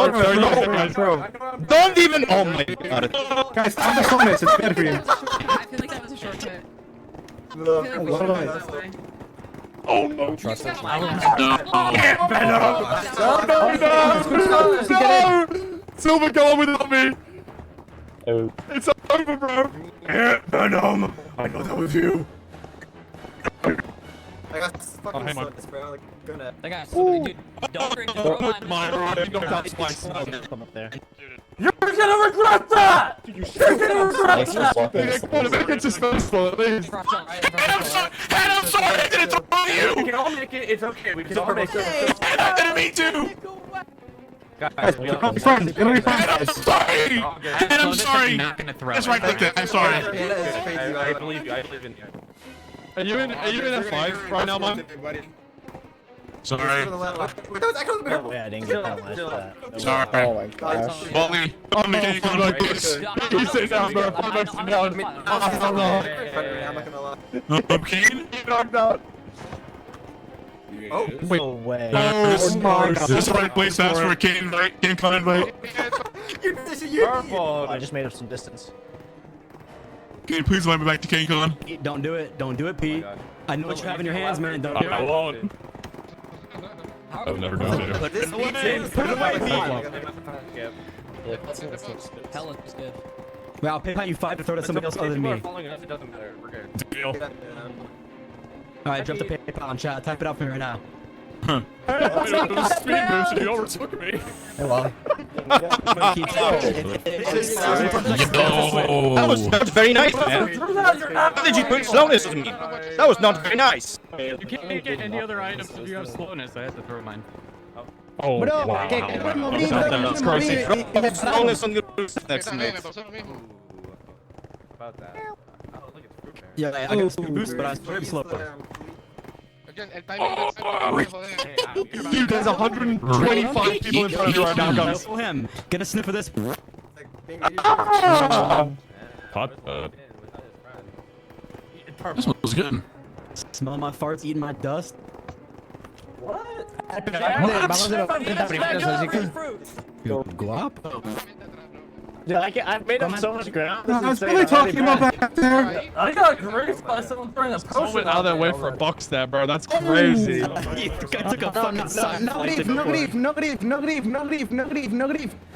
U: Don't even. Oh my god.
V: Guys, stop the slowness. It's bad for you.
M: I feel like that was a shortcut. I feel like we should go this way.
U: Oh no.
E: Trust us.
U: No! Silver, go on without me. Oh. It's over, bro. Venom. I know that was you. I got fucking slowness, bro. Like, gonna.
M: I got somebody, dude. Don't drink the throw on.
V: Come up there.
R: You're gonna regret that! You're gonna regret that!
U: Come on, make it suspenseful at least. And I'm sorry I didn't throw you! We can all make it. It's okay. We can all make it. And me too!
V: Guys, we're gonna be friends. We're gonna be friends.
U: I'm sorry! And I'm sorry! That's right, click that. I'm sorry. I believe you. I believe in you. Are you in F5 right now, man? Sorry.
V: Yeah, I didn't get that much.
U: Sorry.
A: Oh my gosh.
U: Wally, can you come like this? You sit down, bro. I'm sit down. I'm not gonna lie. I'm Kane. You knocked out. Oh, wait.
V: No way.
U: This is the right place to ask for a Kane, right? Kane Con, right?
V: Purple. I just made up some distance.
U: Can you please let me back to Kane Con?
V: Don't do it. Don't do it, Pete. I know what you have in your hands, man. Don't do it.
U: I won't. I've never done it.
V: Put it away. Put it away, Pete.
E: Hell, it's good.
V: Well, I'll pay you 5 to throw to somebody else other than me.
U: It doesn't matter. We're good. Deal.
V: Alright, drop the PayPal in chat. Type it out for me right now.
U: Hey, it was a speed boost. You overtook me.
V: Hey, Wally.
U: That was not very nice, man. How did you put slowness on me? That was not very nice.
P: You can't get any other items if you have slowness. I had to throw mine.
U: Oh, wow. That's crazy. Slowness on your next mate.
N: About that.
V: Yeah, I got speed boost, but I was very slow.
U: Dude, there's 125 people in front of you right now, guys.
V: Kill him. Get a sniff of this.
U: Hot. This smells good.
V: Smell my farts, eating my dust. What? Guapo.
U: Yeah, I made up so much ground.
V: I was really talking about back there.
R: I got grazed by someone throwing a potion.
U: Someone out of that way for a buck stab, bro. That's crazy.
V: I took a fucking sign.
G: No grief.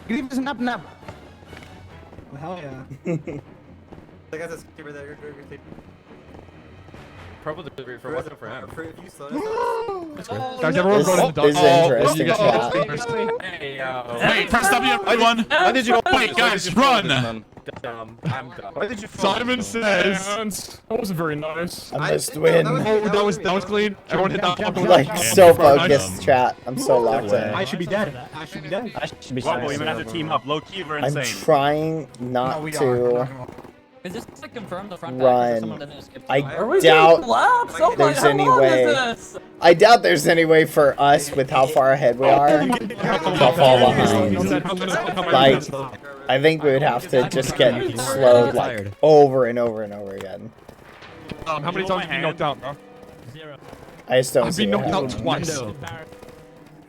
G: Grief is nap nap.
V: Hell yeah.
U: I got this keeper there.
C: Purple delivery for what's up for him.
U: Guys, everyone go to the
A: This is interesting chat.
U: Hey, press W, everyone. Why did you wait, guys? Run.
D: I'm done.
U: Why did you Simon says that wasn't very nice.
A: I must win.
U: Oh, that was clean. Everyone hit that.
A: Like so focused, chat. I'm so locked in.
D: I should be dead. I should be dead. I should be
U: Well,
D: dead.
U: we're gonna have to team up. Low key, we're
A: I'm
U: insane.
A: trying not to
E: Is this like confirmed the front
A: run. I doubt there's any way. I doubt there's any way for us with how far ahead we are to fall behind. Like, I think we would have to just get slowed like over and over and over again.
U: How many times have you knocked out, bro?
A: I just don't
U: I've
A: see
U: been
A: it
U: knocked out
A: happening.
U: twice.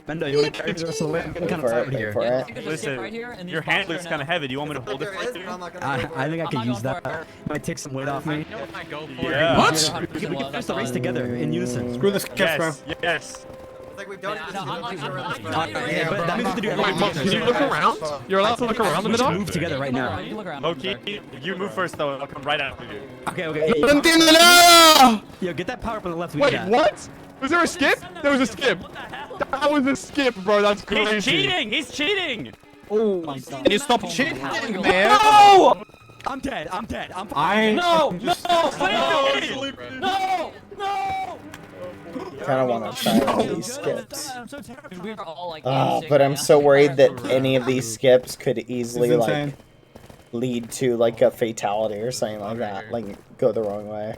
D: Bendo, you want to carry the rest of the way? I'm getting kind of tired here.
A: For it.
U: Listen, your hand looks kind of heavy. Do you want me to hold it for you?
D: I think I could use that. Might take some weight off me.
U: Yeah.
D: What? We can finish the race together in unison.
U: Screw this kiss, bro. Yes.
D: But that means we have to do everything.
U: Can you look around? You're allowed to look around in the dark?
D: Move together right now.
U: Loki, you move first though. I'll come right after you.
D: Okay, okay.
U: No entiendo nada!
D: Yo, get that power from the left.
U: Wait, what? Was there a skip? There was a skip. That was a skip, bro. That's crazy.
C: He's cheating! He's cheating!
D: Oh my god.
U: Can you stop cheating, man?
D: No! I'm dead. I'm dead. I'm
C: No! No! No!
A: Kind of want to try these skips.
E: I'm so terrified. We were all like,
A: But I'm so worried that any of these skips could easily like lead to like a fatality or something like that, like go the wrong way.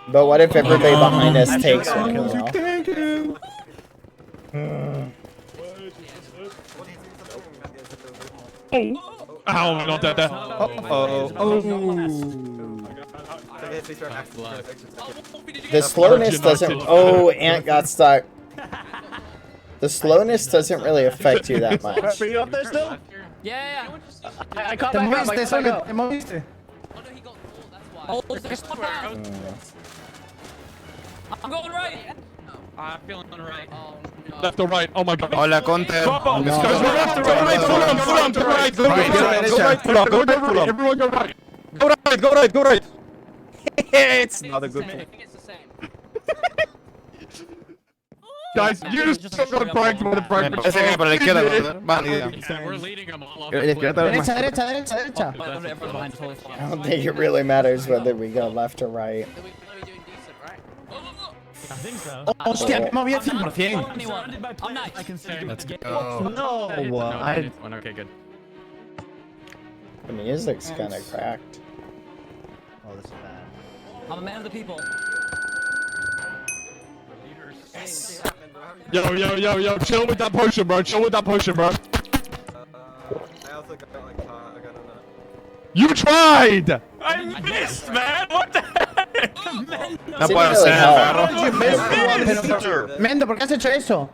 A: But what if everybody behind us takes one?
U: Ow, I'm not dead there.
A: The slowness doesn't. Oh, Ant got stuck. The slowness doesn't really affect you that much.
D: Are you up there still?
E: Yeah.
D: I caught my hand.
E: moviste, solo.
D: Te moviste.
E: Oh, there's a path. I'm going right.
C: I'm feeling right. Oh, no.
U: Left or right? Oh my god.
J: Hola, Conte.
U: Go left or right? Go right. Go right. Everyone go right.
J: Go right. It's not a good thing.
U: Guys, you just got pranked by the prank.
J: Ese que para la izquierda, brother. Válida.
C: We're leading them all off.
G: Derecha.
A: I don't think it really matters whether we go left or right.
C: I think so.
D: Hostia, me moví al 100%.
E: I'm nice. I can see you.
U: Let's go.
D: No.
U: Okay, good.
A: The music's kind of cracked.
D: Oh, this is bad.
E: I'm a man of the people.
U: Yo, chill with that potion, bro. Chill with that potion, bro. You tried!
C: I missed, man! What the heck?
J: No puede ser, perro.
G: Mendo, ¿por qué has hecho eso?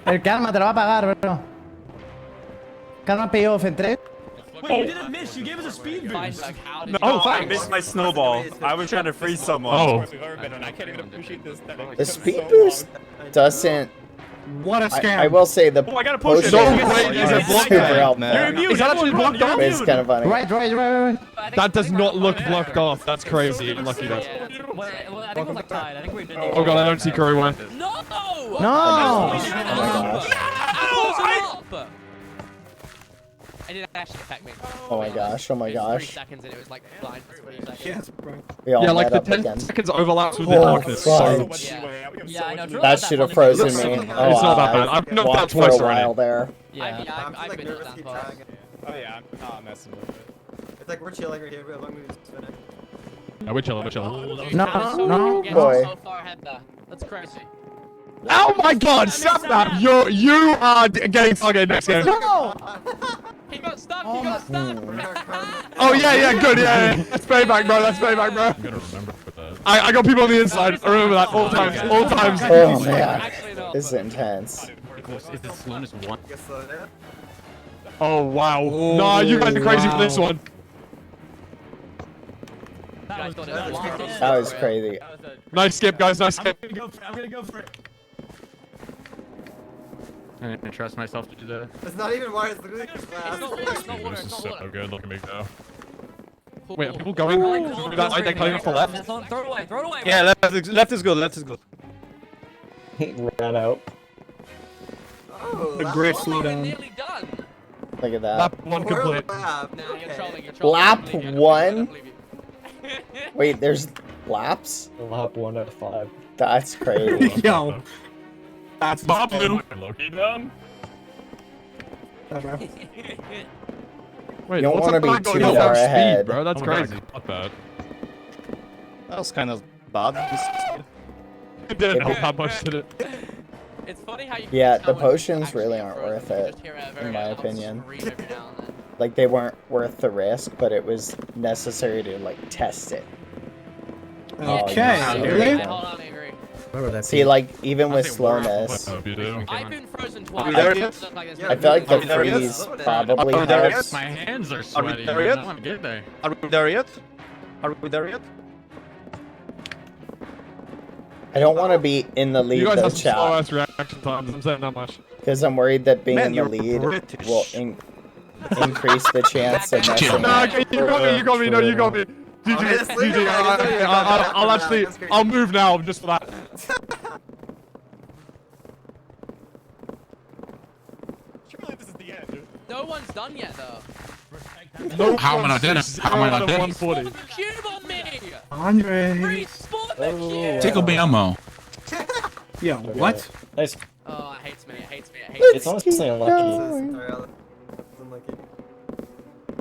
G: El karma te lo va a pagar, bro. Karma payoff en 3.
C: Wait, you didn't miss. You gave us a speed boost.
U: Oh,
C: I missed my snowball. I was trying to freeze someone.
U: Oh.
A: The speed boost doesn't.
J: What a scam.
A: I will say the
C: I got a potion.
A: potion
U: No way, is it blocked?
A: super helpful.
C: You're immune.
U: Is that actually blocked off?
A: It's kind of funny.
G: Right.
U: That does not look blocked off. That's crazy. Lucky that.
E: Well, I think we're like tied. I think we did.
U: Oh god, I don't see Curry win.
E: No!
G: No!
C: It didn't actually affect me.
A: Oh my gosh! Oh my
C: 3
A: gosh!
C: seconds and it was like blind for 3 seconds.
A: We all
U: Yeah, like
A: met
U: the
A: up
U: 10
A: again.
U: seconds overlaps with the
A: Oh,
U: darkness.
A: fudge.
E: Yeah, I know. Drew
A: That
E: had
A: should have
E: funny
A: frozen
E: thing.
A: me. Oh,
U: It's not that bad.
A: I
U: I've knocked
A: walked
U: out
A: for
U: twice
A: a while
U: already.
A: there.
E: Yeah, I've been knocked down twice.
H: Oh yeah, I'm not messing with it. It's like we're chilling right here. We have long movies to finish.
U: Yeah, we're chilling.
G: No.
A: Boy.
C: So far ahead there. That's crazy.
U: Oh my god, stop that! You are getting targeted next game.
G: No!
C: He got stuck. He got stuck.
U: Oh yeah, good, yeah. That's payback, bro. That's payback, bro.
V: I'm gonna remember for that.
U: I got people on the inside. I remember that all times.
A: Oh man, this is intense.
P: Is the slowness 1?
U: Oh wow. Nah, you guys are crazy for this one.
A: That was crazy.
U: Nice skip, guys. Nice skip.
C: I'm gonna go for it.
P: I didn't trust myself to do that.
H: It's not even water. It's literally just
C: It's not water.
V: This
C: It's
V: is
C: not water.
V: so good. Look at me go.
U: Wait, are people going through that light? They're cutting off the left.
E: Throw it away. Throw it away.
J: Yeah, left is good. Left is good.
A: Ran out.
H: Oh,
J: A great
C: Oh, we're
J: slowdown.
C: nearly done.
A: Look at that.
U: Lap 1 complete.
A: Lap 1? Wait, there's laps?
H: Lap 1 out of 5.
A: That's crazy.
U: Yo. That's
V: Bob
U: Blue.
V: Loki down.
U: Wait,
A: You don't
U: what's
A: wanna
U: up
A: be
U: with
A: too
U: going
A: far
U: up speed,
A: ahead.
U: bro? That's crazy.
V: Not bad.
H: That was kind of bad.
U: It didn't help how much, did it?
C: It's funny how you
A: Yeah, the potions really aren't worth it, in my opinion. Like, they weren't worth the risk, but it was necessary to, like, test it.
C: Okay,
A: Oh,
C: really?
A: yeah.
C: Hold on, I agree.
A: See, like, even with slowness,
C: I've been frozen twice.
A: I feel like the freeze probably helps.
P: My hands are
H: Are
P: sweaty.
H: we there yet?
P: I want to get there.
H: Are we there yet? Are we there yet?
A: I don't want to be in the lead,
U: You guys
A: though,
U: have some slow
A: chat,
U: ass reaction times. I'm saying that much.
A: because I'm worried that being
H: Man,
A: in the
H: you're
A: lead
H: British.
A: will increase the chance of messing
U: Nah,
A: up.
U: okay, you got me. You got me. No, you got me. GG. I'll move now just for that.
H: Surely this is the end, dude.
C: No one's done yet, though.
U: No,
F: How am I not dead? How am I not dead?
U: 140.
C: Cube on me!
U: Andre.
C: Respawn the cube!
F: Tickle me ammo.
D: Yo, what?
H: Nice.
C: Oh, it hates me, it hates me, it hates me.
H: It's honestly unlucky.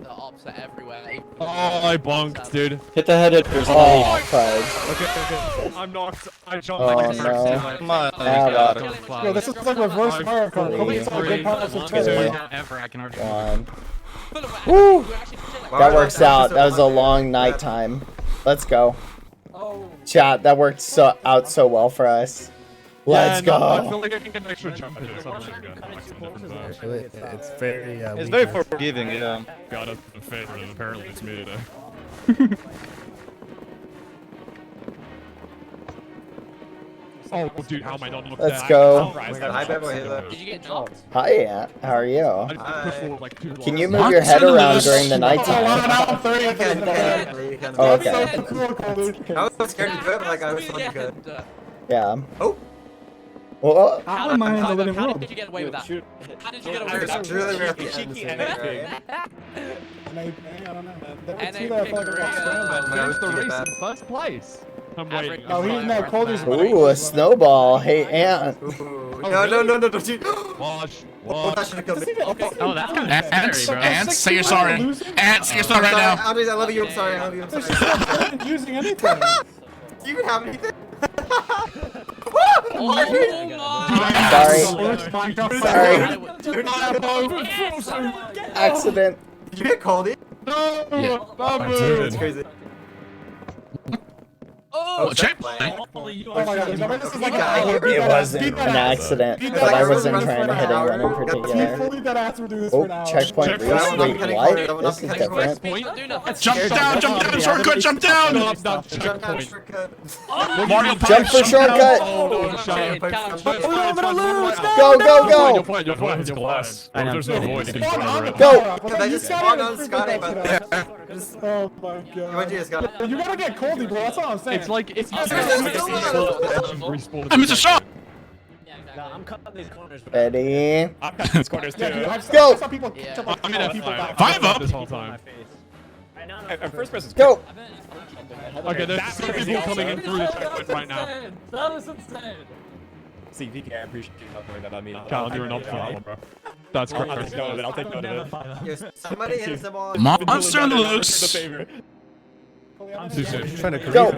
C: The ops are everywhere.
U: Oh, I bonked, dude.
H: Hit the head hitters.
A: Oh, fudge.
U: Okay. I'm knocked. I jumped
A: Oh,
U: like a
A: no.
H: Come on.
U: Yo, this is like reverse Mario Kart.
A: Three,
U: It's all good powerful
A: two,
P: Ever, I can already.
A: one. Woo! That works out. That was a long night time. Let's go. Chat, that worked out so well for us. Let's
U: Yeah, no, I
A: go.
U: feel like I can get an extra jump into something.
J: It's very.
H: It's very forgiving, yeah.
V: Got it in favor, and apparently it's me today.
U: Oh, dude, how am I not looking
A: Let's
U: at
A: go.
C: Did you get knocked?
A: Hi, Aunt. How are you?
U: I just pushed forward like 2
A: Can you move your head around during the nighttime? Oh, okay.
H: I was scared to do it, but like I was so good.
A: Yeah. Oh. Well,
C: How am I in the living room? How did you get away with that? How did you get away with that?
H: Really cheeky NA
U: Finish the race in first place. I'm waiting. Oh, he's now Cody's
A: ooh, a snowball. Hey, Aunt.
H: No, dude.
U: Watch.
H: Oh, that should have killed me.
P: Oh, that's kind of
F: Ants,
P: scary, bro.
F: Ants, say you're sorry. Ants, say you're sorry right now.
H: Andres, I love you. I'm sorry. I love you. I'm sorry.
U: Using anything.
H: Do you even have anything?
A: Sorry. Accident.
H: Did you get called in?
U: No.
H: That's crazy.
F: Oh, checkpoint.
U: Oh my god, this is like
A: It wasn't an accident, but I wasn't trying to hit anyone in particular. Oh, checkpoint reached. Wait, what? This is different.
F: Jump down, shortcut, jump down. Mario
A: Jump for shortcut. Go, go, go.
U: You're fine. There's no void. You can run over it.
A: Go.
H: They just spawned on Scotty, but
U: Oh my god. You gotta get Coldy, bro. That's all I'm saying. It's like it's.
F: I missed a shot.
C: I'm cutting these corners.
A: Ready?
U: I'm cutting these corners too.
A: Go.
U: I'm in a
F: 5 up.
U: this whole time.
H: I'm first person.
A: Go.
U: Okay, there's 2 people coming in through the checkpoint right now.
C: That is insane.
H: CVK, I appreciate you not throwing that on me.
U: Cal, you're not problem, bro. That's correct.
H: I'll take note of it. I'll take note of it. Somebody hit the ball.
F: Monster on the loose.
U: Too soon.
A: Go.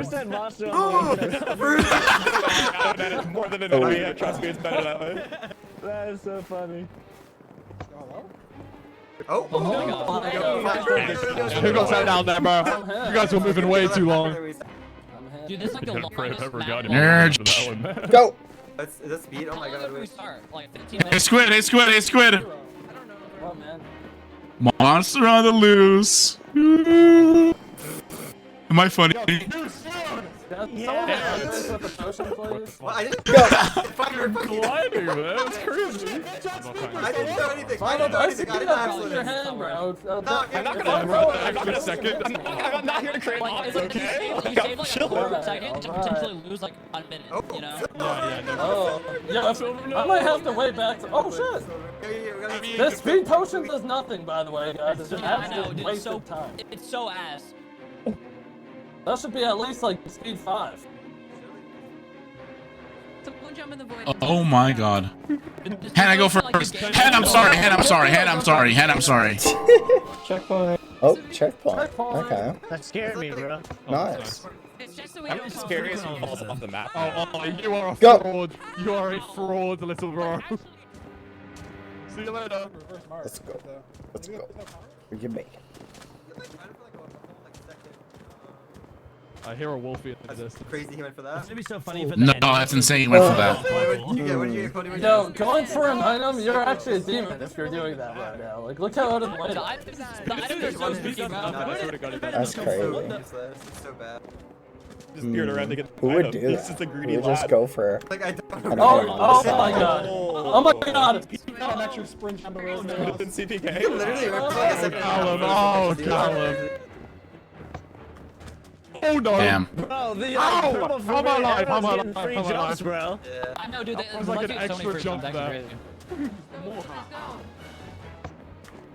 H: More than an area. Trust me, it's better that way.
U: That is so funny.
H: Oh.
U: Who got that down there, bro? You guys were moving way too long.
C: Dude, this is like the longest map.
F: Nerd.
A: Go.
H: Is that speed? Oh my god.
C: We start like 15
F: Hey,
C: minutes.
F: squid, hey, squid, hey, squid.
C: Oh, man.
F: Monster on the loose. Am I funny?
H: Well, I didn't
V: Climbing, man. That's crazy.
H: I didn't do anything. I didn't do anything. I didn't actually.
V: Your hand, bro.
H: No,
V: I'm not gonna. A second. I'm not here to create odds, okay?
C: You save like 4 seconds to potentially lose like a minute, you know?
V: Yeah, I might have to wait back. Oh shit! This speed potion does nothing, by the way, guys. It's just absolute waste of time.
C: It's so ass.
V: That should be at least like speed 5.
M: Someone jump in the void.
F: Oh my god. Hen, I go first. Hen, I'm sorry. Hen, I'm sorry. Hen, I'm sorry. Hen, I'm sorry.
A: Checkpoint. Oh, checkpoint. Okay.
C: That scared me, bro.
A: Nice.
M: It's just the way
V: I'm scariest he falls off the map. Oh, you are a
A: Go.
V: fraud. You are a fraud, little bro. See you later.
A: Let's go. Let's go. We can make it.
V: I hear a wolfie in this.
H: Crazy he went for that.
C: It's gonna be so funny if
F: No, that's insane. You went for that.
H: What did you get?
V: Yo, going for an item, you're actually a demon if you're doing that right now. Like, look how out of the way.
A: That's crazy.
H: This is so bad.
V: Just geared around to get
A: Who would do
V: This
A: that?
V: is a
A: Who
V: greedy
A: would just
V: lad.
A: go for
H: Like I don't
A: an
V: Oh
A: item?
V: my god. Oh my god. An extra sprint on the road now. CPK.
H: Literally, we're like a second.
V: Callum. Oh, Callum. Oh no!
F: Damn.
C: Bro, the
V: Ow! I'm alive, I'm alive,
C: free
V: I'm
C: jumps,
V: alive.
C: bro.
H: Yeah.
C: I know, dude.
V: That was like an extra jump there.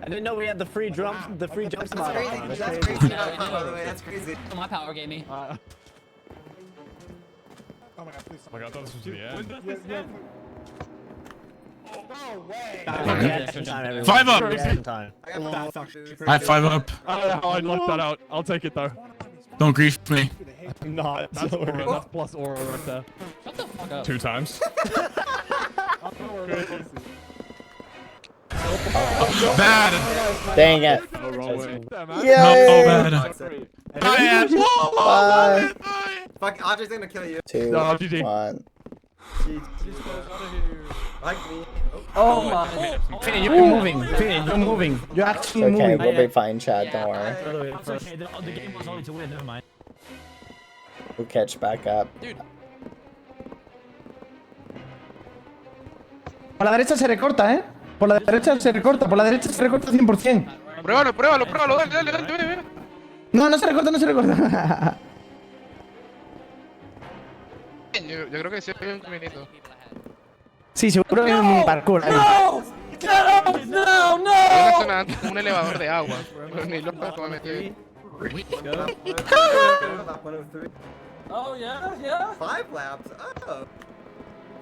C: I didn't know we had the free jumps. The free jumps.
H: That's crazy. That's crazy. By the way, that's crazy.
C: My power gave me.
V: Oh my god, please. Oh my god, I thought this was the end.
H: No way.
F: 5 up. I have 5 up.
V: I left that out. I'll take it though.
F: Don't grief me.
V: I'm not. That's aura. That's plus aura right there.
C: Shut the fuck up.
V: 2 times.
F: Bad.
A: Dang it.
V: Yeah,
A: Yay.
F: No, bad.
A: Bye.
H: Fuck, Audrey's gonna kill you.
A: 2,
V: No, GG.
A: 1.
H: Like me.
V: Oh my.
C: Finny, you're moving. Finny, you're moving. You're
A: It's
C: actually
A: okay,
C: moving.
A: we'll be fine, Chad. Don't worry.
C: It's okay. The game was only to win. Never mind.
A: We'll catch back up.
K: Por la derecha se recorta, ¿eh? Por la derecha se recorta, por la derecha se recorta 100%.
N: Pruébalo, dale.
K: No, no se recorta, no se recorta.
N: Yo creo que sí hay un caminito.
K: Sí, seguro que hay un parkour ahí.
V: No! Get out! No, no!
N: Una zona, un elevador de agua. Ni loco que me metí.
V: Oh yeah, yeah.
H: 5 laps. Oh.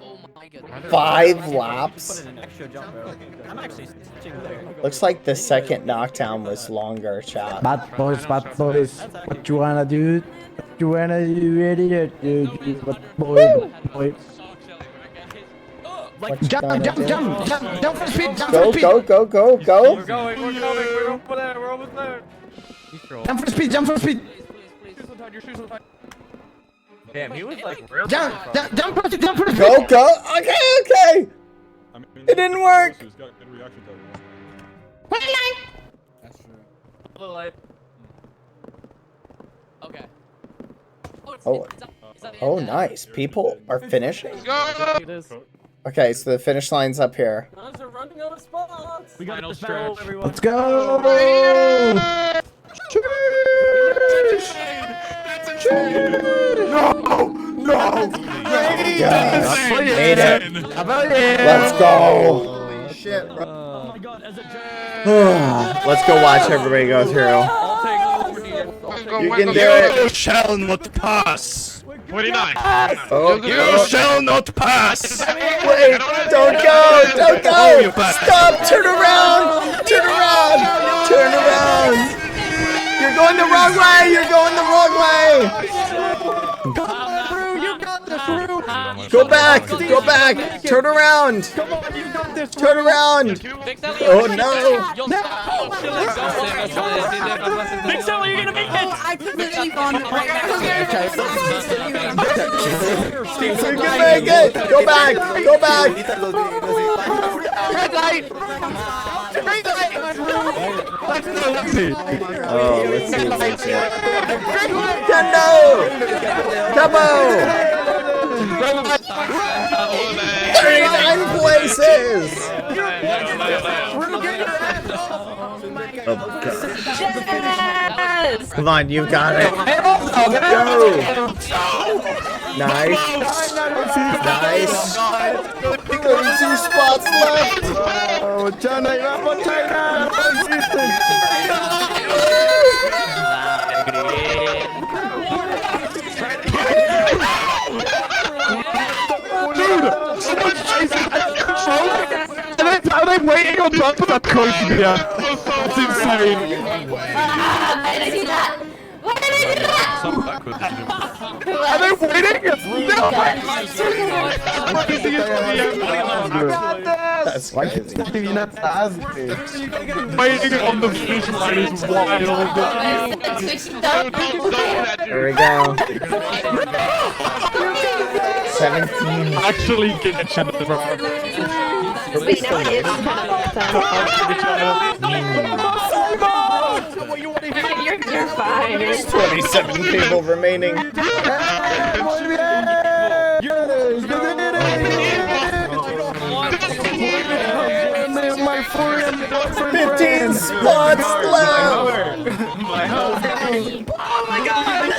C: Oh my god.
A: 5 laps?
C: Put in an extra jump, bro. I'm actually stitching there.
A: Looks like the second knockdown was longer, chat.
K: Bad boys, what you wanna do? What you wanna do, idiot? What boy, boy.
C: Like,
K: Jump for speed, jump
A: Go,
K: for speed.
A: go, go, go, go.
V: We're going, we're over there, we're almost there.
K: Jump for speed, jump for speed.
V: Your shoes on tight.
P: Damn, he was like real.
K: Jump for speed, jump for speed.
A: Go, go. Okay. It didn't work.
C: okay.
A: Oh, oh, nice. People are finishing.
N: Go!
A: Okay, so the finish line's up here.
V: Guys are running out of spots.
C: We got
V: Final
C: this battle,
V: stretch.
C: everyone.
K: Let's go.
A: No!
F: Yes.
A: Made it. Let's go.
H: Shit, bro.
C: Oh my god, as a joke.
A: Let's go watch everybody go through. You can do it.
F: You shall not pass.
N: 29.
A: Okay.
F: You shall not pass.
A: Wait, don't go, don't go. Stop, turn around, turn around, turn around. You're going the wrong way, you're going the wrong way. Go back, turn around. Turn around. Oh no.
C: Mixella, you're gonna make it.
R: I can believe on it right now.
A: You can make it. Go back, go back.
R: Red light. Green light.
A: Oh, let's see what's here. Nintendo! Turbo! 39 places! Oh my god. Come on, you got it. Go! Nice. Nice. 32 spots left.
G: Oh, China, vamos China.
V: Are they waiting on top of that coaching here? That's insane.
Q: I didn't see that. Why did I do that?
V: Are they waiting?
A: That's crazy.
V: Waiting on the finish line is wild.
A: Here we go. 17.
V: Actually get a chance to
Q: Wait, no, it is kind of You're fine.
A: There's 27 people remaining. 15 spots left!
R: Oh my god!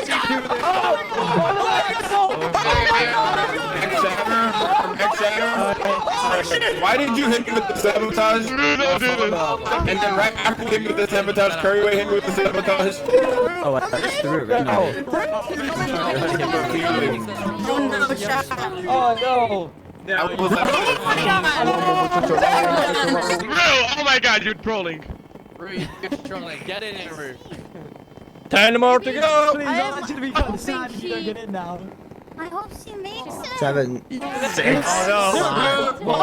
H: Why did you hit me with the sabotage? And then right after you hit me with the sabotage, Curryway hit me with the sabotage.
D: Oh, that's through right now.
C: Oh no!
U: Oh my god, you're trolling.
C: You're trolling. Get in here, Roo.
U: 10 more to go.
C: Please, I want you to be sad. You don't get in now.
Q: I hope she makes it.
A: 7, 6, 5, 4.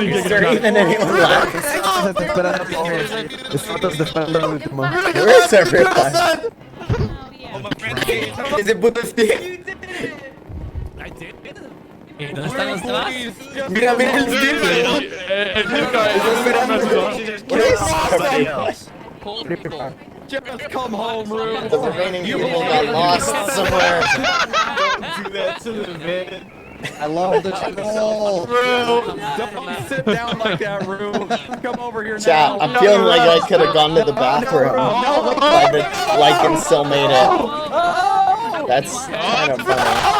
A: Is there even anyone left? Where is everyone?
H: Is it Buddha-stick?
C: I did.
E: ¿Dónde están los demás?
H: Mira, mira el stick.
C: Just come home, Roo.
A: The remaining people got lost somewhere.
H: Don't do that to the man.
D: I love the troll.
C: Don't sit down like that, Roo. Come over here now.
A: Chat, I'm feeling like I could have gone to the bathroom, but like and still made it. That's kind of funny.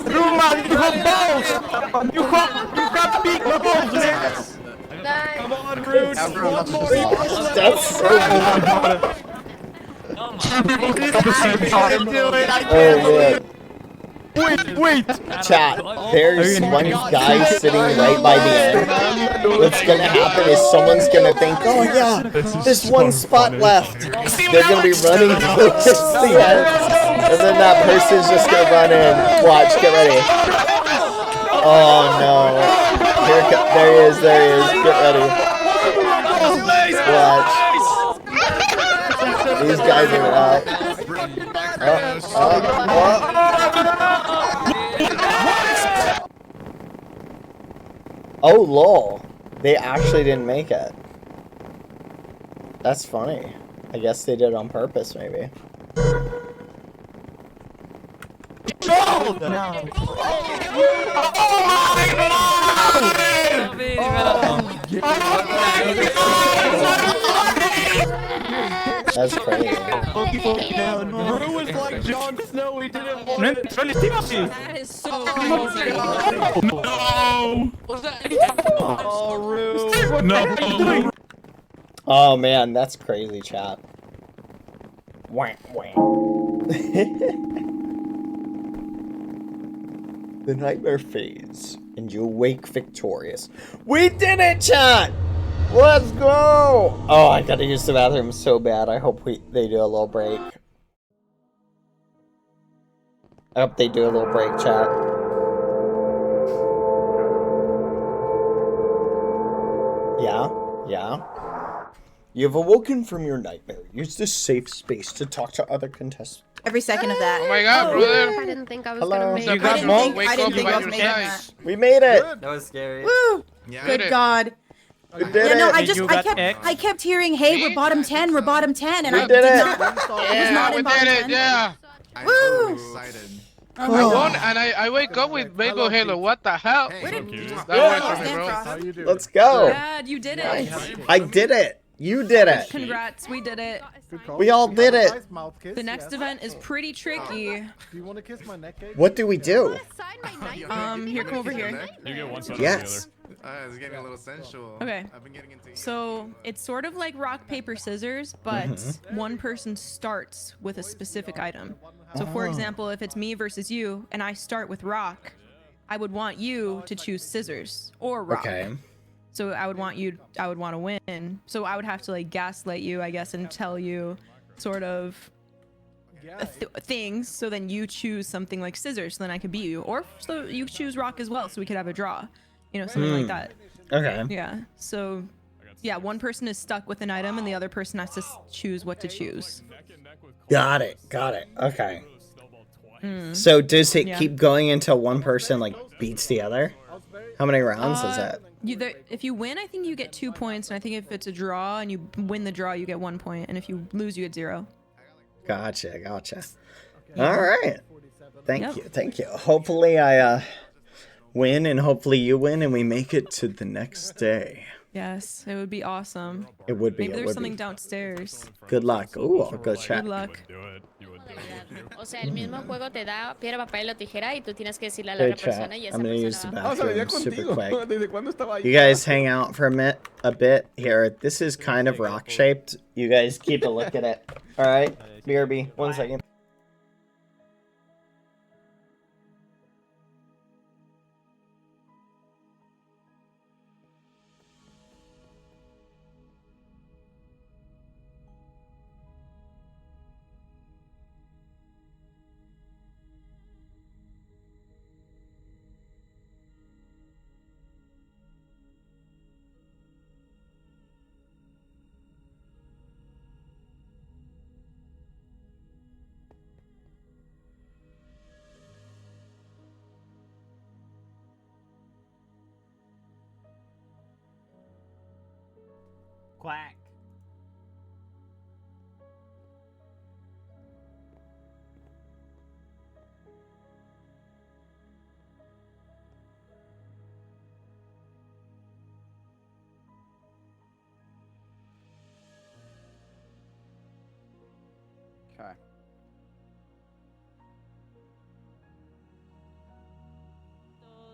V: Ruma, you have balls! You got big balls, man!
H: Come on, Rude!
A: That's so good. Oh man.
V: Wait!
A: Chat, there's one guy sitting right by the end. What's gonna happen is someone's gonna think, oh yeah, there's one spot left. They're gonna be running towards the end. And then that person's just gonna run in. Watch, get ready. Oh no. There he is, get ready. Watch. These guys are out. Oh lol, they actually didn't make it. That's funny. I guess they did it on purpose, maybe. That's crazy.
C: Roo was like Jon Snow, he didn't want it. That is so crazy.
F: No!
C: Oh, Roo.
F: No!
A: Oh man, that's crazy, chat. Wah, wah. The nightmare fades, and you awake victorious. We did it, chat! Let's go! Oh, I gotta use the bathroom so bad. I hope they do a little break. I hope they do a little break, chat. Yeah? You've awoken from your nightmare. Use this safe space to talk to other contestants.
R: Every second of that.
N: Oh my god, brother.
M: I didn't think I was
A: Hello.
M: gonna make
A: You
M: it.
A: got smoke?
R: I didn't think I was making that.
A: We made it.
O: That was scary.
R: Woo! Good God.
A: We did
R: Yeah, no,
A: it.
R: I kept hearing, hey, we're bottom 10, we're bottom 10, and
A: We
R: I
A: did it.
R: not, I was not
N: we
R: in bottom
N: did
R: 10.
N: it, yeah.
R: Woo!
N: I won, and I wake up with Mango Halo. What the hell?
A: Yeah. Let's go.
T: Dad, you did it.
A: I did it. You did it.
T: Congrats, we did it.
A: We all did it.
T: The next event is pretty tricky.
K: Do you want to kiss my neck?
A: What do we do?
T: Here, come over here.
V: You get one side
A: Yes.
O: It's getting a little sensual.
T: Okay.
O: I've been getting into
T: So it's sort of like rock, paper, scissors, but
A: Mhm.
T: one person starts with a specific item. So for
A: Oh.
T: example, if it's me versus you and I start with rock, I would want you to choose scissors or rock.
A: Okay.
T: So I would want to win. So I would have to like gaslight you, I guess, and tell you sort of things. So then you choose something like scissors, so then I could beat you. Or so you choose rock as well, so we could have a draw. You know, something like that.
A: Okay.
T: Yeah. So, yeah, one person is stuck with an item, and the other person has to choose what to choose.
A: Got it. Got it. Okay.
T: Mm.
A: So does it
T: Yeah.
A: keep going until one person like beats the other? How many rounds is that?
T: If you win, I think you get 2 points, and I think if it's a draw and you win the draw, you get 1 point, and if you lose, you get 0.
A: Gotcha. Gotcha. All right. Thank
T: Yep.
A: you. Thank you. Hopefully I win, and hopefully you win, and we make it to the next day.
T: Yes, it would be awesome.
A: It would be.
T: Maybe
A: It
T: there's
A: would
T: something
A: be.
T: downstairs.
A: Good luck. Ooh, I'll go check.
T: Good luck.
M: O sea, el mismo juego te da piedra, papel o tijera y tú tienes que decirle a la
A: Hey,
M: otra
A: chat.
M: persona y esa
A: I'm gonna use the
M: persona va.
A: bathroom super quick.
K: ¿Desde cuándo estaba ahí?
A: You guys hang out for a bit here. This is kind of rock shaped. You guys keep a look at it. All right, BRB. 1 second.
W: Quack.
D: Okay.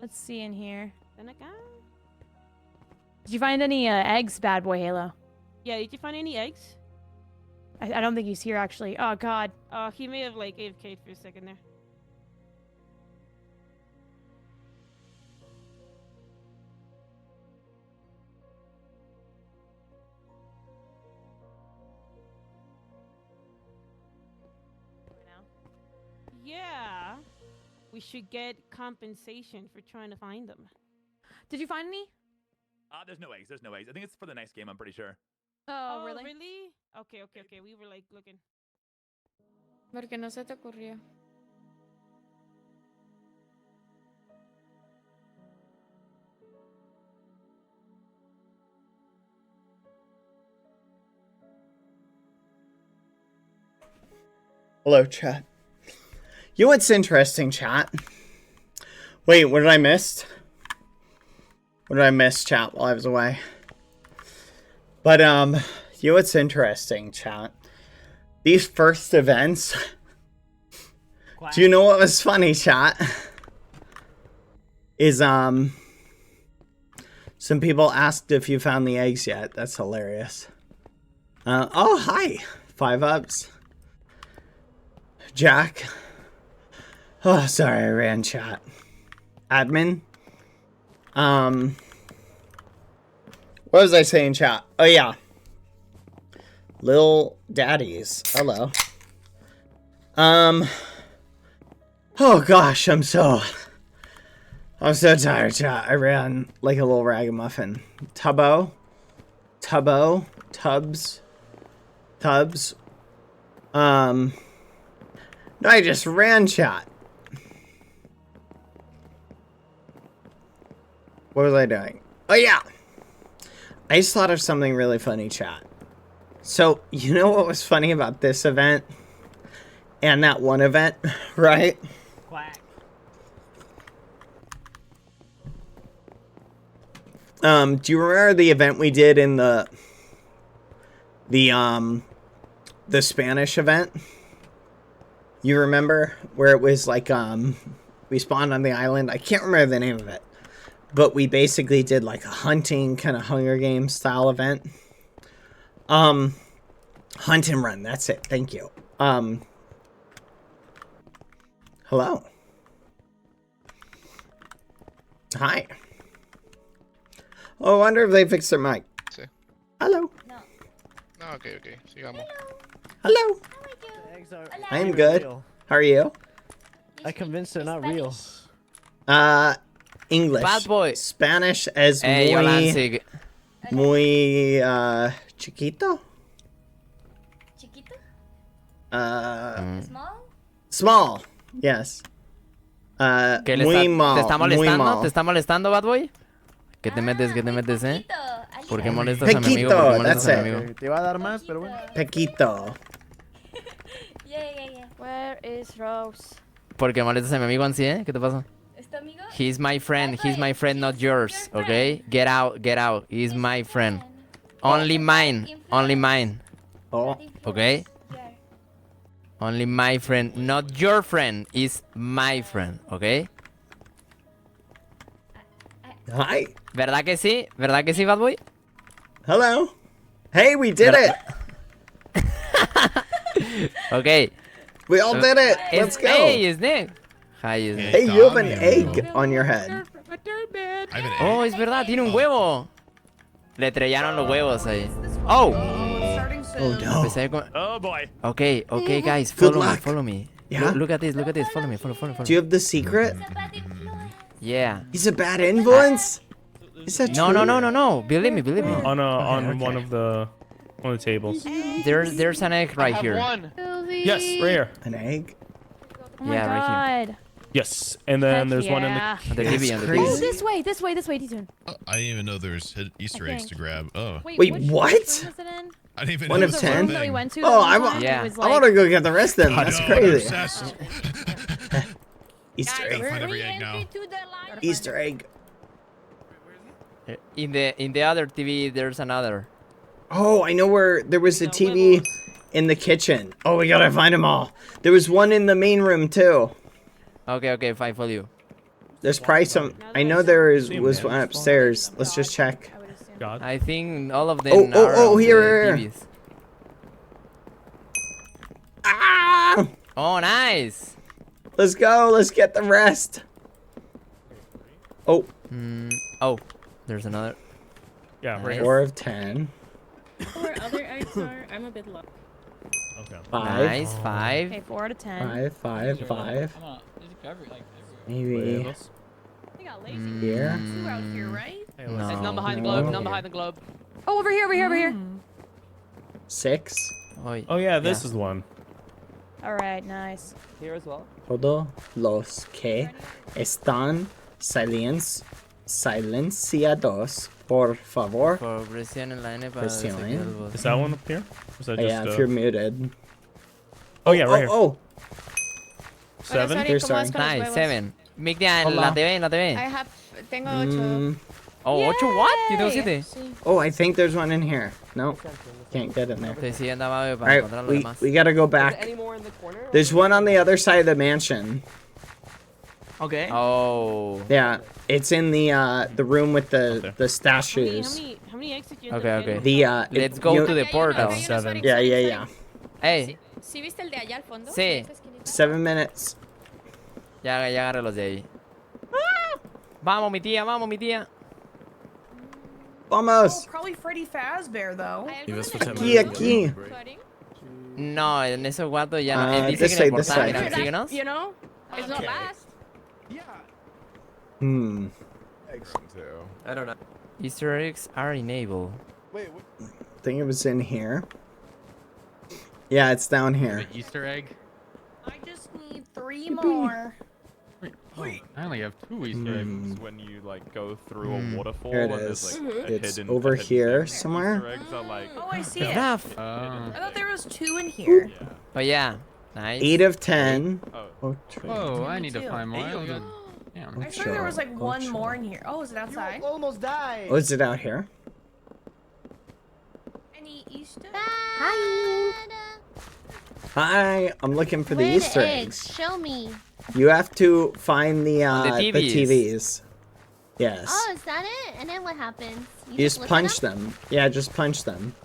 X: Let's see in here. Did you find any eggs, Bad Boy Halo?
Y: Yeah, did you find any eggs?
X: I don't think he's here actually. Oh God.
Y: He may have like AFK'd for a second there. Yeah, we should get compensation for trying to find them.
X: Did you find any?
Z: There's no eggs. There's no eggs. I think it's for the next game. I'm pretty sure.
X: Oh, really?
Y: Really? Okay. We were like looking.
M: Porque no se te ocurrió.
A: Hello, chat. You know what's interesting, chat? Wait, what did I miss? What did I miss, chat, while I was away? But, you know what's interesting, chat? These first events... Do you know what was funny, chat? Is, some people asked if you found the eggs yet. That's hilarious. Oh, hi. 5 ups. Jack. Oh, sorry, I ran chat. Admin. What was I saying, chat? Oh, yeah. Lil Daddies. Hello. Oh, gosh, I'm so tired, chat. I ran like a little ragamuffin. Tubbo. Tubbs. No, I just ran chat. What was I doing? Oh yeah. I just thought of something really funny, chat. So, you know what was funny about this event? And that one event, right?
C: Quack.
A: Do you remember the event we did in the Spanish event? You remember where it was like we spawned on the island? I can't remember the name of it. But we basically did like a hunting kind of Hunger Games style event. Hunt and run, that's it. Thank you. Hello. Hi. Oh, I wonder if they fixed their mic.
N: Sí.
A: Hello.
N: No, okay, sigamos.
A: Hello. I'm good. How are you?
K: I convinced they're not real.
A: English.
B: Bad boy.
A: Spanish as
B: Hey,
A: muy chiquito.
M: Chiquito?
A: Small? Small. Yes.
B: ¿Qué le
A: muy
B: está,
A: mal.
B: ¿Te está
A: muy
B: molestando?
A: mal.
B: ¿Te está molestando, Bad Boy? ¿Qué te metes, eh? ¿Por qué molestas a mi amigo? ¿Por qué molestas a mi amigo?
K: Te iba a dar más, pero bueno.
A: Pequito.
M: Yeah.
X: Where is Rose?
B: ¿Por qué molestas a mi amigo así, ¿Qué te pasa?
M: ¿Es tu amigo?
B: He's my friend, not yours, okay? Get out. He's my friend. Only mine.
A: Oh.
B: Okay? Only my friend, not your friend, is my friend, okay?
A: Hi.
B: ¿Verdad que sí, Bad Boy?
A: Hello. Hey, we did it.
B: Okay.
A: We all did it. Let's go.
B: Hey, it's Nick. Hi, it's Nick.
A: Hey, you have an egg on your head.
B: Oh, es verdad, tiene un huevo. Le estrellaron los huevos ahí. Oh.
A: Oh no.
U: Oh boy.
B: Okay, guys,
A: Good
B: follow me.
A: Yeah?
B: Look at this, follow me.
A: Do you have the secret?
B: Yeah.
A: He's a bad influence? Is that
B: No,
A: true?
B: no. Believe me.
U: On one of the tables.
B: There's an egg right here.
U: Yes, right here.
A: An egg?
X: Oh my
B: Yeah, right here.
X: God.
U: Yes, and then there's one in
X: yeah.
B: On the
A: That's
B: TV, on the
A: crazy.
X: Oh,
B: TV.
X: this way, T-Tune.
I: I didn't even know there was Easter eggs to grab. Oh.
A: Wait,
X: which
A: what?
X: room was it in?
I: I didn't even
A: One
I: know
A: of
I: it was a
A: 10?
X: That we
I: thing.
X: went to
A: Oh,
X: the
A: I
X: one
A: want.
X: time,
B: Yeah.
X: it was
A: I want to go get the rest of them.
I: I
A: That's
I: know,
A: crazy.
I: I'm obsessed.
A: Easter egg.
I: Find every egg now.
A: Easter egg.
B: In the other TV, there's another.
A: Oh, I know where there was a TV in the kitchen. Oh, we gotta find them all. There was one in the main room too.
B: Okay, fine for you.
A: There's probably some. I know there was one upstairs. Let's just check.
B: I think all of them are
A: Oh,
B: on the
A: here.
B: TVs.
A: Ah!
B: Oh, nice.
A: Let's go. Let's get the rest. Oh.
B: Oh, there's another.
U: Yeah, right
A: 4 of 10.
Y: Where other eggs are, I'm a bit low.
U: Okay.
A: 5.
B: Nice, 5.
X: Okay, 4 out of 10.
A: 5. Maybe
Y: I got lazy.
A: here.
Y: Two out here, right?
B: No.
C: There's none behind the globe. None behind the globe.
X: Oh, over here.
A: 6.
B: Oh
U: yeah, this is the one.
X: All right, nice.
C: Here as well.
A: Todos los que están silenciados, por favor.
B: Presionen la N para
A: Presionen.
B: seguir el voz.
U: Is that one up here? Or is that
A: Oh,
U: just,
A: yeah, if you're muted.
U: Oh yeah, right here.
A: Oh.
U: 7.
A: You're sorry.
B: Nice, 7. Migdia, en
A: Hola.
B: la TV.
X: Tengo
A: 8.
B: Oh, 8 what? Yo tengo 7.
A: Oh, I think there's one in here. No, can't get in there.
B: Estoy siguiendo a Mabe para encontrar
A: Alright,
B: lo demás.
A: we gotta go
C: Is there
A: back.
C: any more in the corner?
A: There's one on the other side of the mansion.
C: Okay.
B: Oh.
A: Yeah, it's in the room with the statues.
Y: How many eggs did you
B: Okay.
A: The
B: Let's go to the portal.
U: 7.
A: Yeah.
B: Hey.
M: ¿Sí viste el de allá al fondo?
B: Sí.
A: 7 minutes.
B: Ya agarré los de ahí. Vamos, mi tía.
A: Vamos.
R: Probably Freddy Fazbear, though.
A: Aquí.
B: No, en esos cuartos ya no. Dice
A: This
B: que en el
A: way, this
B: portal,
A: way.
B: mira, síguenos.
R: You know?
M: It's not last.
A: Hmm.
O: Excellent too.
C: I don't know.
B: Easter eggs are enabled.
A: I think it was in here. Yeah, it's down here.
G: Easter egg.
R: I just need 3 more.
G: Wait, I only have 2 Easter eggs.
C: When you like go through a waterfall,
A: Here it
C: and
A: is.
C: there's like a
A: It's
C: hidden,
A: over
C: a hidden
A: here
C: thing.
A: somewhere.
C: Easter eggs are like.
R: Oh, I see it.
B: Enough.
R: I thought there was 2 in here.
B: Oh yeah. Nice.
A: 8 of 10.
G: Whoa, I need to find more.
R: I swear there was like 1 more in here. Oh, is it outside?
K: Almost died.
A: Oh, is it out here?
R: Any Easter?
Q: Hi.
A: Hi, I'm looking for the
Q: Where are
A: Easter
Q: the
A: eggs.
Q: Show me.
A: You have to find the
B: TVs.
A: TVs. Yes.
Q: Oh, is that it? And then what happens?
A: You just
Q: look at
A: punch them. Yeah, just punch them.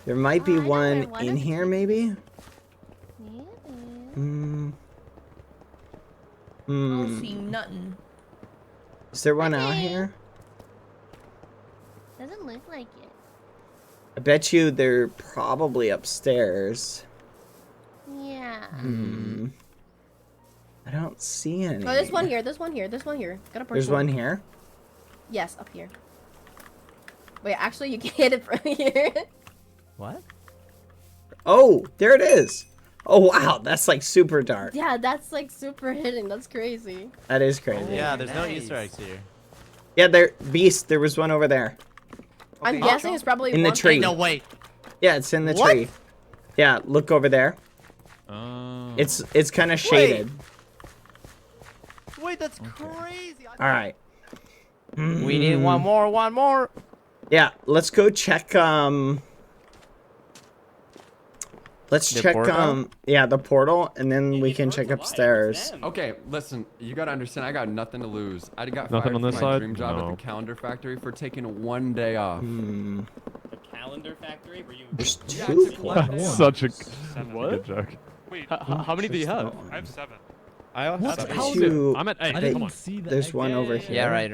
A: There might be one in here, maybe? Hmm.
R: I don't see nothing.
A: Is there one out here?
Q: Doesn't look like it.
A: I bet you they're probably upstairs.
Q: Yeah.
A: Hmm. I don't see any.
R: Oh, there's one here. There's one here. There's one here. Got a person.
A: There's one here?
R: Yes, up here. Wait, actually, you can hit it from here.
B: What?
A: Oh, there it is. Oh, wow. That's like super dark.
R: Yeah, that's like super hidden. That's crazy.
A: That is crazy.
J: Yeah, there's no Easter eggs here.
A: Yeah, Beast, there was one over there.
R: I'm guessing it's probably
A: In the
R: one
A: tree.
R: thing-
J: No, wait.
A: Yeah, it's in the
J: What?
A: tree. Yeah, look over there.
C: Oh.
A: It's kind of shaded.
J: Wait, that's crazy.
A: All right.
B: We need one more.
A: Yeah, let's go check let's
B: The
A: check
B: portal?
A: yeah, the portal, and then we can check upstairs.
L: Okay, listen, you gotta understand, I got nothing to lose. I got
C: Nothing
L: fired
C: on
L: from
C: this
L: my
C: side?
L: dream job
C: No.
L: at the calendar factory for taking 1 day off.
J: The calendar factory? Were you?
A: There's
L: Yeah,
A: two.
L: That's
C: Such a
U: What?
C: good joke.
U: Wait,
C: How many do you have?
U: I have 7.
C: I also
A: What?
C: have
A: How is
C: 2.
A: it?
C: I'm at 8.
A: They-
C: Come on.
A: There's one over here.
B: Yeah, right.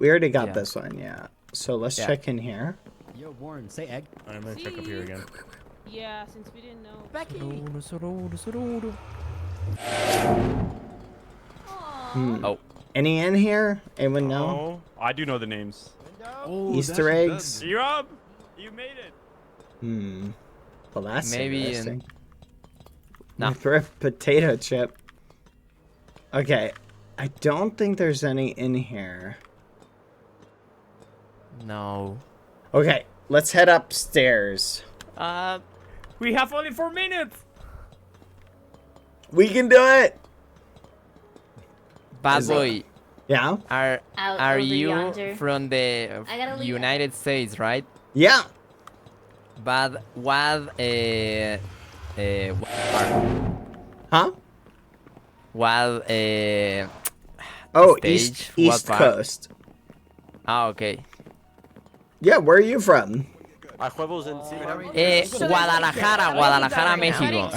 A: We already got
B: Yeah.
A: this one, yeah. So let's
B: Yeah.
A: check in here.
K: Yo, Warren, say egg.
I: I'm gonna check up here again.
Y: Yeah, since we didn't know.
A: Oh. Any in here? Anyone know?
U: Oh, I do know the names.
A: Easter eggs?
U: You're up. You made it.
A: Hmm. Well, that's
B: Maybe in-
A: interesting.
B: No.
A: For a potato chip. Okay. I don't think there's any in here.
B: No.
A: Okay, let's head upstairs.
U: We have only 4 minutes.
A: We can do it.
B: Bad
A: Is it-
B: boy.
A: Yeah?
B: Are
Q: Out
B: are
Q: over
B: you
Q: yonder.
B: from the
Q: I gotta leave.
B: United States, right?
A: Yeah.
B: But what
A: Huh?
B: what
A: Oh,
B: stage?
A: East
B: What part?
A: Coast.
B: Ah, okay.
A: Yeah, where are you from?
B: Guadalajara, México.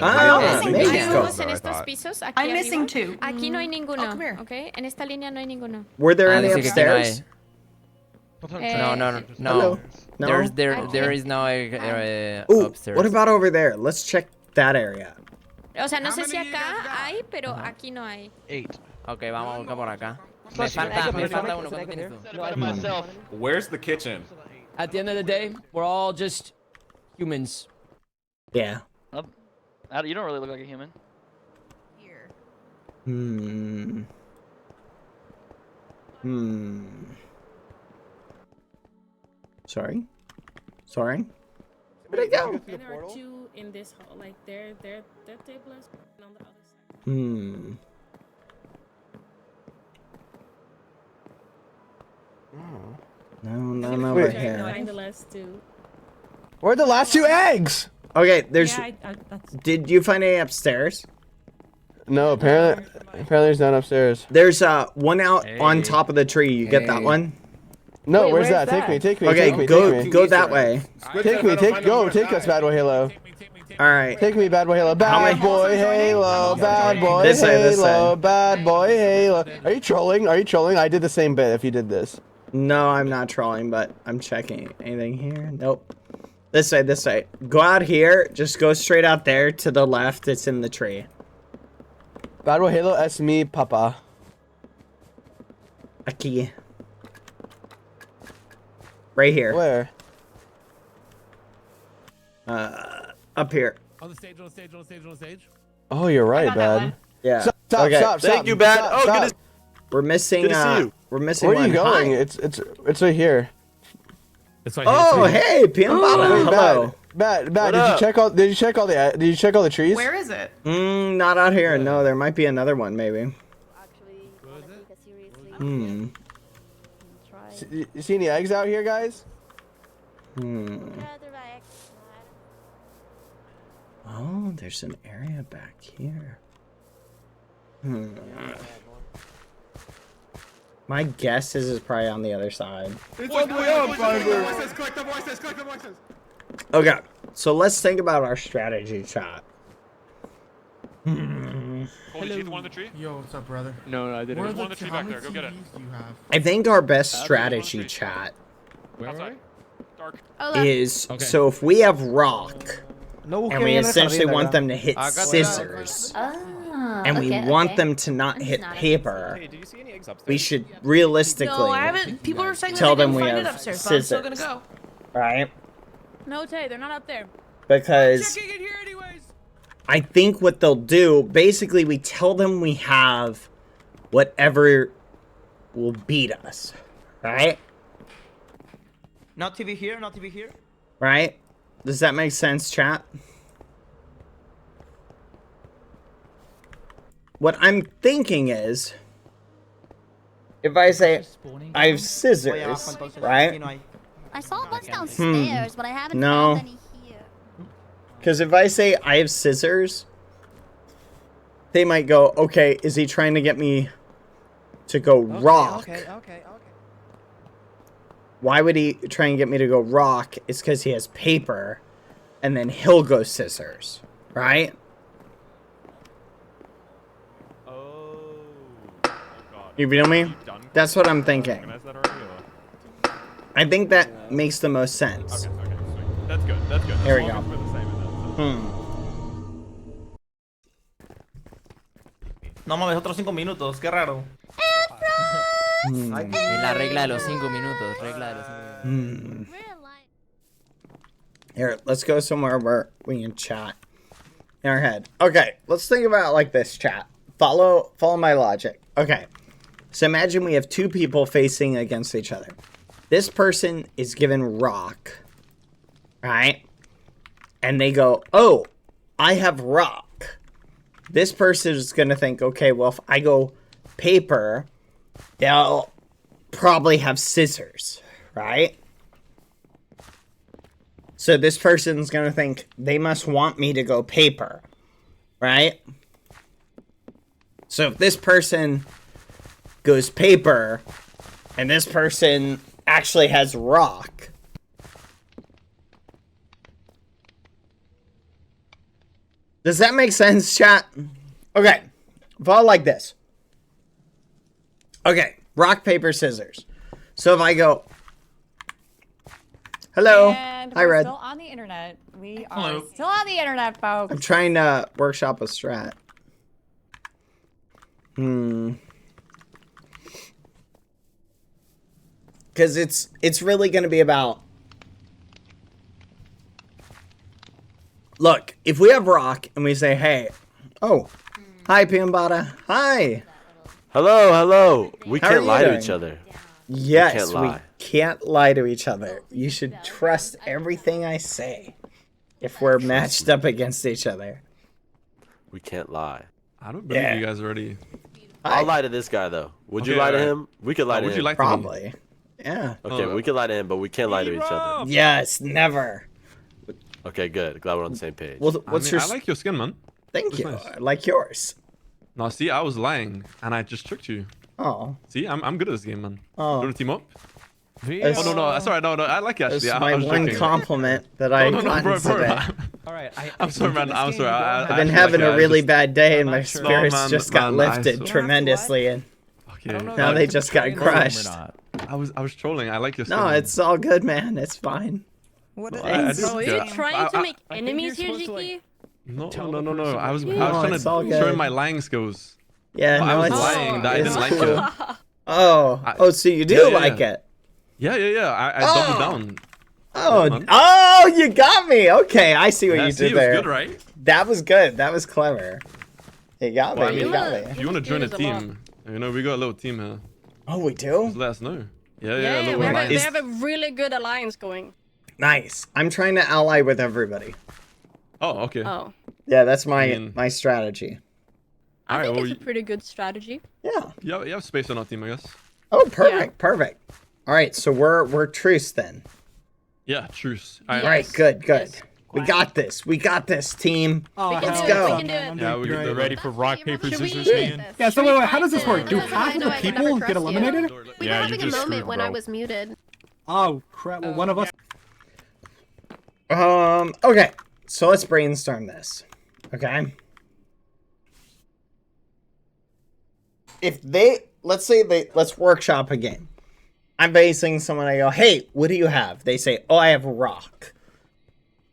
A: Ah,
Y: Hay
A: México.
Y: dos en estos pisos. Aquí
R: I'm missing
Y: arriba.
R: 2.
Y: Aquí no hay ninguno.
R: come here.
Y: ¿Ok? En esta línea no hay ninguno.
A: Were there any
B: dice que aquí no
A: upstairs?
B: No, no, no.
A: Hello? No?
B: There is no
A: Ooh,
B: upstairs.
A: what about over there? Let's check that area.
Y: O sea, no sé si acá hay, pero aquí no hay.
N: 8.
B: Okay, vamos a buscar por acá. Me falta uno. ¿Cuánto tienes tú?
L: Where's the kitchen?
J: At the end of the day, we're all just humans.
A: Yeah.
N: You don't really look like a human.
R: Here.
A: Sorry? Sorry? Where'd it go?
Y: And there are 2 in this hall. Like, their table is on the other side.
A: No, none over
Y: Trying to
A: here.
Y: find the last 2.
K: Where are the last 2 eggs?
A: Okay, there's...
Y: Yeah, that's...
A: Did you find any upstairs?
K: No, apparently there's none upstairs.
A: There's one out on top of the tree. You get that
B: Hey.
A: one?
K: No,
J: Wait,
K: where's
J: where's
K: that? Take me,
J: that?
K: take me,
A: Okay,
K: take me,
A: go
K: take me.
A: go that way.
K: Take me, take us, Bad Boy Halo.
A: All right.
K: Take me, Bad Boy Halo. Bad Boy Halo, Bad Boy
A: This way, this
K: Halo,
A: way.
K: Bad Boy Halo. Are you trolling? Are you trolling? I did the same bit if you did this.
A: No, I'm not trolling, but I'm checking. Anything here? Nope. This way, this way. Go out here. Just go straight out there to the left. It's in the tree.
K: Bad Boy Halo, es mi papa.
A: Aquí. Right here.
K: Where?
A: Up here.
U: On the stage, on the stage, on the stage, on the stage.
K: Oh, you're right, Bad.
A: Yeah.
K: Stop,
A: Okay.
K: stop.
E: Thank you, Bad.
K: Stop,
E: Oh,
K: stop.
E: good to
A: We're missing.
E: Good to see you.
A: We're missing
K: Where are
A: one.
K: you going?
A: Hi.
K: It's right here.
U: It's right
A: Oh,
U: here.
A: hey, Piambata. Hello.
K: Bad.
E: What
K: Did you
E: up?
K: check all? Did you check all the trees?
R: Where is it?
A: Not out here. No, there might be another one, maybe. Hmm.
K: You see any eggs out here, guys?
A: Oh, there's an area back here. My guess is it's probably on the other side.
U: It's all the way up,
L: Collect the voices, collect the voices.
A: Okay, so let's think about our strategy, chat.
U: Did you one on the tree?
O: Yo, what's up, brother?
U: No, I didn't. There's one on the tree back there. Go get it.
A: I think our best strategy, chat,
U: Outside. Dark.
A: is so if we have rock, and we essentially want them to hit scissors, and we want them to not hit paper, we should realistically
R: No, I haven't. People are saying
A: tell
R: that they
A: them
R: didn't
A: we
R: find it
A: have
R: upstairs, but I'm still gonna
A: scissors,
R: go.
A: right?
X: No, Tay, they're not up there.
A: Because
R: Checking in here anyways.
A: I think what they'll do, basically we tell them we have whatever will beat us, right?
D: Not TV here, not TV here.
A: Right? Does that make sense, chat? What I'm thinking is, if I say I have scissors, right?
Q: I saw a bunch downstairs, but I haven't
A: No.
Q: found any here.
A: Because if I say I have scissors, they might go, okay, is he trying to get me to go rock?
D: Okay.
A: Why would he try and get me to go rock? It's because he has paper, and then he'll go scissors, right? You feel me? That's what I'm thinking. I think that makes the most sense.
U: That's good. That's good.
A: Here we
U: As
A: go.
U: long as we're the same in that.
D: No mames, otros 5 minutos, qué raro.
B: Es la regla de los 5 minutos. Regla de los 5 minutos.
A: Here, let's go somewhere where we can chat in our head. Okay, let's think about it like this, chat. Follow my logic. Okay, so imagine we have two people facing against each other. This person is given rock, right? And they go, oh, I have rock. This person is going to think, okay, well, if I go paper, they'll probably have scissors, right? So this person's going to think they must want me to go paper, right? So if this person goes paper and this person actually has rock, does that make sense, chat? Okay, follow like this. Okay, rock, paper, scissors. So if I go, hello,
X: And
A: hi,
X: we're
A: Red.
X: still on the internet. We are still on the internet, folks.
A: I'm trying to workshop a strat. Because it's really going to be about... Look, if we have rock and we say, hey, oh, hi, Piambata, hi.
E: Hello. We
A: How are
E: can't
A: you
E: lie to
A: doing?
E: each other.
A: Yes,
E: we can't lie.
A: can't lie to each other. You should trust everything I say if we're matched up against each other.
E: We can't lie.
U: I don't believe
A: Yeah.
U: you guys already.
E: I'll lie to this guy though. Would you
U: Okay,
E: lie to
U: alright.
E: him? We could lie to
U: Would
E: him.
U: you like to me?
A: Probably. Yeah.
E: Okay, we could lie to him, but we can't lie to each other.
A: Yes, never.
E: Okay, good. Glad we're on the same page.
A: Well, what's your...
U: I like your skin, man.
A: Thank
U: Looks
A: you.
U: nice.
A: I like yours.
U: No, see, I was lying, and I just tricked you.
A: Oh.
U: See, I'm good at this game, man.
A: Oh.
U: You want to team up?
A: That's-
U: Oh no, sorry, no, I like you actually.
A: That's
U: I
A: my
U: was
A: one
U: joking.
A: compliment that I've gotten today.
U: I'm sorry, man. I'm sorry.
A: I've been having a really bad day and my spirits just got lifted tremendously, and now they just got crushed.
U: I was trolling. I like your skin.
A: No,
U: man.
A: it's all good, man. It's fine.
U: What
X: Are you trying to make enemies here, Jiki?
U: No. I was
A: No,
U: trying
A: it's all
U: to
A: good.
U: show my lying skills.
A: Yeah,
U: I
A: no,
U: was
A: it's
U: lying that I
A: it's
U: didn't like
A: cool.
U: it.
A: Oh, so you do
U: Yeah.
A: like it?
U: Yeah. I doubled down.
A: Oh, you got me. Okay, I see what you
U: That
A: did
U: was
A: there.
U: good, right?
A: That was good. That was clever. You got
U: Well, I
A: me.
U: mean,
A: You got me.
U: if you want to join a team, you know, we got a little team here.
A: Oh, we do?
U: Just let us know. Yeah,
F: Yeah,
U: little
F: we
U: alliance.
F: have a really good alliance going.
A: Nice. I'm trying to ally with everybody.
U: Oh, okay.
F: Oh.
A: Yeah, that's my strategy.
F: I
U: Alright,
F: think
U: well,
F: it's a pretty good strategy.
A: Yeah.
U: you have space on our team, I guess.
A: Oh, perfect, perfect. All right, so we're truce then.
U: Yeah, truce.
A: All right, good. We got this. We got this, team. Let's go.
U: Yeah, we're
C: ready for rock, paper,
F: Should we
C: scissors,
F: do
C: man.
F: this?
K: Yeah, so
F: Should we
K: wait, how does this
F: find
K: work? Do
F: the-
K: half of the
F: I can
K: people
F: never
K: get
F: trust you.
K: eliminated?
F: We
C: Yeah,
F: were
C: you're
F: having a
C: just
F: moment
C: screwed,
F: when I
C: bro.
F: was muted.
K: Oh crap! Well, one of us.
A: Okay, so let's brainstorm this. Okay. If let's workshop a game. I'm basing someone, I go, hey, what do you have? They say, oh, I have rock.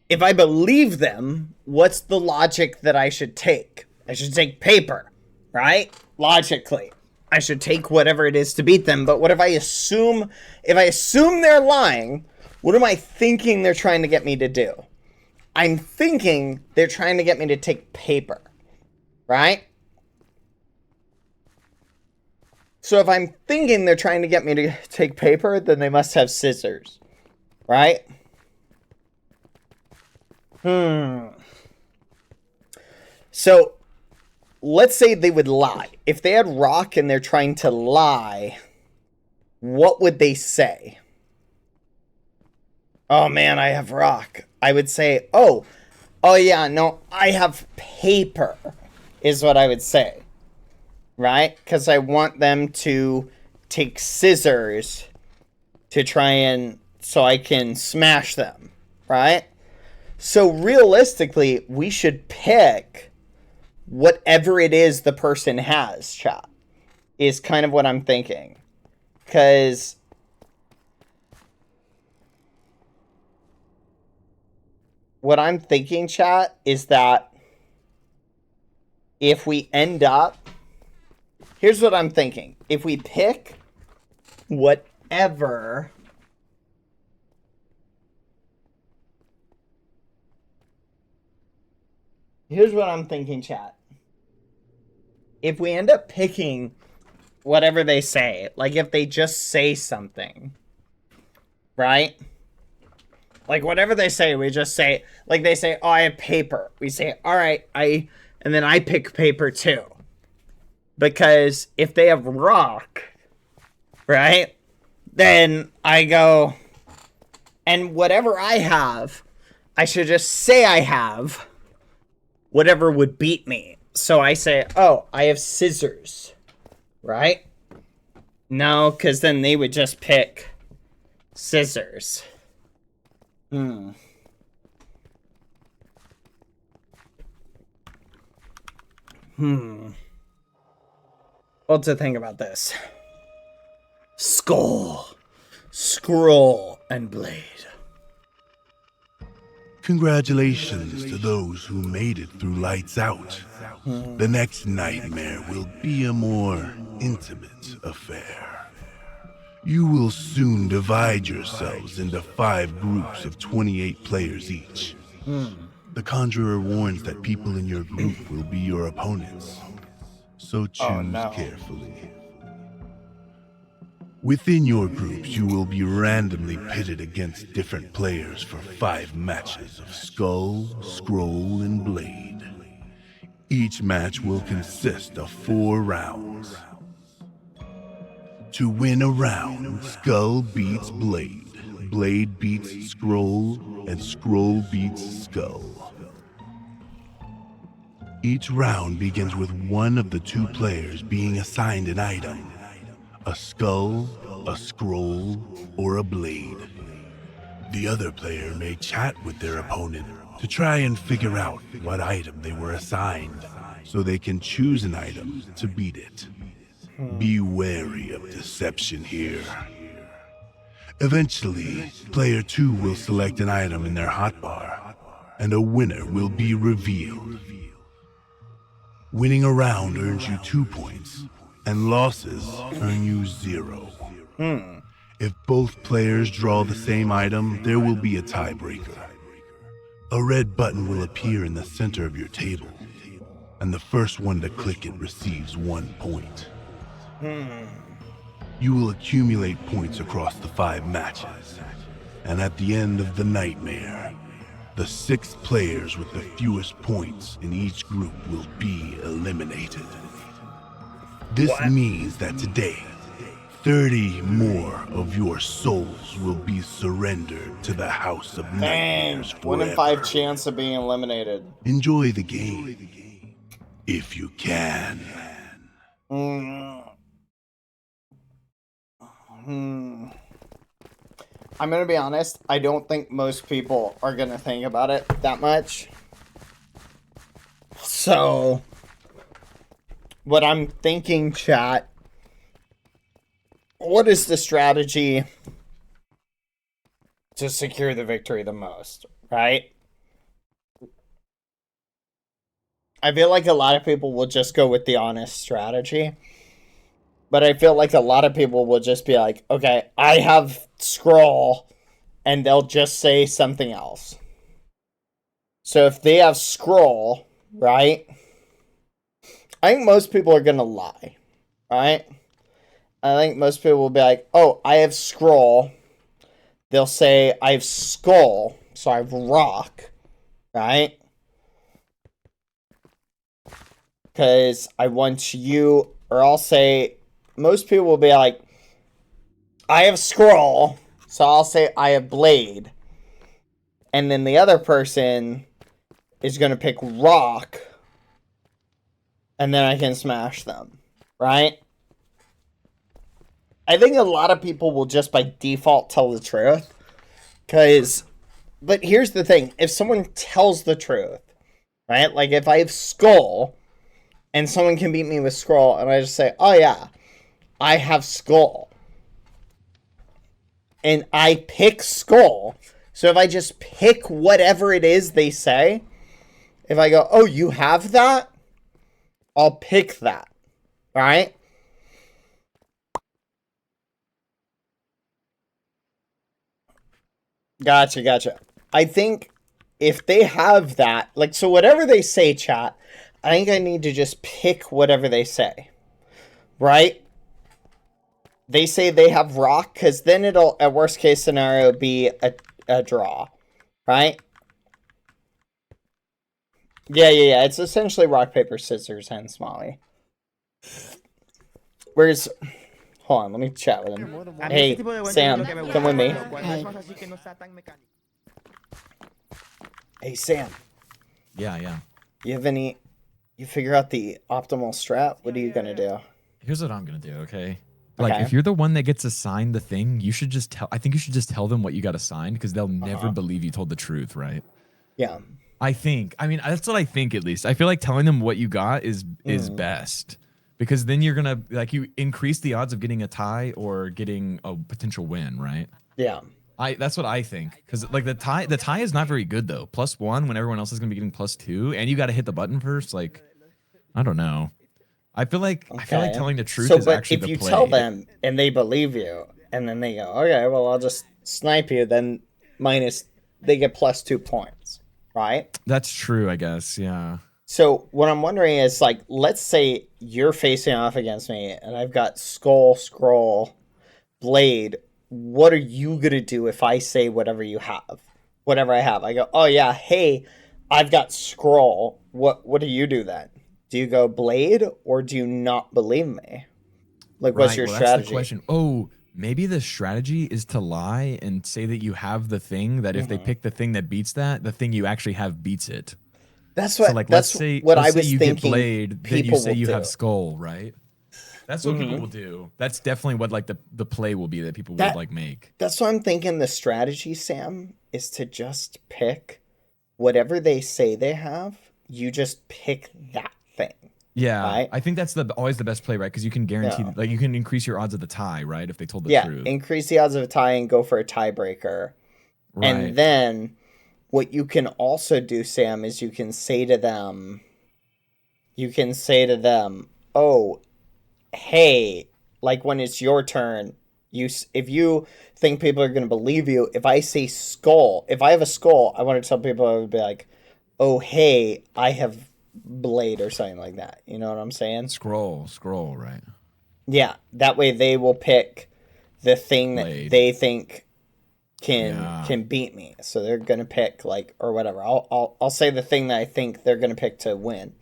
A: If I believe them, what's the logic that I should take? I should take paper, right? Logically. I should take whatever it is to beat them, but what if I assume they're lying, what am I thinking they're trying to get me to do? I'm thinking they're trying to get me to take paper, right? So if I'm thinking they're trying to get me to take paper, then they must have scissors, right? So let's say they would lie. If they had rock and they're trying to lie, what would they say? Oh man, I have rock. I would say, oh yeah, no, I have paper, is what I would say. Right? Because I want them to take scissors to try and so I can smash them. Right? So realistically, we should pick whatever it is the person has, chat. Is kind of what I'm thinking. Because what I'm thinking, chat, is that if we end up... Here's what I'm thinking. If we pick whatever... Here's what I'm thinking, chat. If we end up picking whatever they say, like if they just say something, right? Like whatever they say, we just say, like they say, oh, I have paper. We say, all right, and then I pick paper too. Because if they have rock, right, then I go, and whatever I have, I should just say I have whatever would beat me. So I say, oh, I have scissors, right? No, because then they would just pick scissors. What to think about this? Skull, scroll, and blade.
H: Congratulations to those who made it through Lights Out. The next nightmare will be a more intimate affair. You will soon divide yourselves into 5 groups of 28 players each. The Conjurer warns that people in your group will be your opponents, so choose carefully. Within your groups, you will be randomly pitted against different players for 5 matches of Skull, Scroll, and Blade. Each match will consist of 4 rounds. To win a round, Skull beats Blade, Blade beats Scroll, and Scroll beats Skull. Each round begins with one of the 2 players being assigned an item. A skull, a scroll, or a blade. The other player may chat with their opponent to try and figure out what item they were assigned, so they can choose an item to beat it. Be wary of deception here. Eventually, player 2 will select an item in their hotbar, and a winner will be revealed. Winning a round earns you 2 points, and losses earn you 0. If both players draw the same item, there will be a tiebreaker. A red button will appear in the center of your table, and the first one to click it receives 1 point. You will accumulate points across the 5 matches, and at the end of the nightmare, the 6 players with the fewest points in each group will be eliminated. This means that today, 30 more of your souls will be surrendered to the House of Nightmares forever.
A: 1 in 5 chance of being eliminated.
H: Enjoy the game, if you can.
A: I'm gonna be honest, I don't think most people are gonna think about it that much. So, what I'm thinking, chat, what is the strategy to secure the victory the most, right? I feel like a lot of people will just go with the honest strategy. But I feel like a lot of people will just be like, okay, I have scroll, and they'll just say something else. So if they have scroll, right? I think most people are going to lie, right? I think most people will be like, oh, I have scroll. They'll say, I have skull, so I have rock, right? Because I want you, or I'll say, most people will be like, I have scroll, so I'll say I have blade. And then the other person is going to pick rock, and then I can smash them, right? I think a lot of people will just by default tell the truth. But here's the thing. If someone tells the truth, right? Like if I have skull, and someone can beat me with scroll, and I just say, oh yeah, I have skull. And I pick skull. So if I just pick whatever it is they say, if I go, oh, you have that? I'll pick that. Right? Gotcha. I think if they have that, like, so whatever they say, chat, I think I need to just pick whatever they say. Right? They say they have rock, because then it'll, at worst case scenario, be a draw. Right? Yeah. It's essentially rock, paper, scissors, and Smalley. Where's... Hold on, let me chat with him. Hey, Sam, come with me. Hey, Sam.
P: Yeah.
A: You figure out the optimal strat? What are you gonna do?
P: Here's what I'm gonna do, okay? Like, if you're the one that gets assigned the thing, you should just I think you should just tell them what you got assigned, because they'll never believe you told the truth, right?
A: Yeah.
P: I mean, that's what I think, at least. I feel like telling them what you got is best. Because then you're gonna, like, you increase the odds of getting a tie or getting a potential win, right?
A: Yeah.
P: That's what I think. Because, like, the tie is not very good, though. +1 when everyone else is gonna be getting +2, and you got to hit the button first. Like, I don't know. I feel like telling the truth is actually the play.
A: If you tell them and they believe you, and then they go, okay, well, I'll just snipe you, then they get +2 points, right?
P: That's true, I guess. Yeah.
A: So what I'm wondering is, like, let's say you're facing off against me, and I've got skull, scroll, blade. What are you gonna do if I say whatever you have? Whatever I have. I go, oh yeah, hey, I've got scroll. What do you do then? Do you go blade, or do you not believe me? Like, what's your strategy?
P: That's the question. Oh, maybe the strategy is to lie and say that you have the thing, that if they pick the thing that beats that, the thing you actually have beats it.
A: That's what.
P: So, like,
A: that's
P: let's say
A: you
P: get blade, then you say you have skull, right? That's what people will do. That's definitely what, like, the play will be that people would, like, make.
A: That's what I'm thinking. The strategy, Sam, is to just pick whatever they say they have. You just pick that thing.
P: Yeah,
A: right?
P: I think that's always the best play, right? Because you can guarantee, like, you can increase your odds of the tie, right? If they told the truth.
A: Yeah, increase the odds of a tie and go for a tiebreaker. Right. And then what you can also do, Sam, is you can say to them, oh, hey, like, when it's your turn, if you think people are going to believe you, if I say skull, if I have a skull, I want to tell people, I would be like, oh, hey, I have blade or something like that. You know what I'm saying?
P: Scroll, right?
A: Yeah, that way they will pick the thing that they think can beat me. So they're gonna pick like or whatever. I'll say the thing that I think they're gonna pick to win.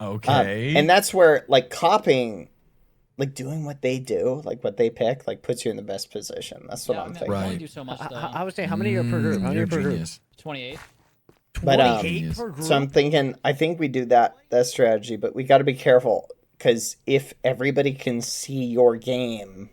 P: Okay.
A: And that's where like copying, like doing what they do, like what they pick, like puts you in the best position. That's what I'm thinking.
J: Right. So much, I was saying, how many are per group? How many are per group? 28.
A: But so I'm thinking, I think we do that strategy, but we got to be careful because if everybody can see your game,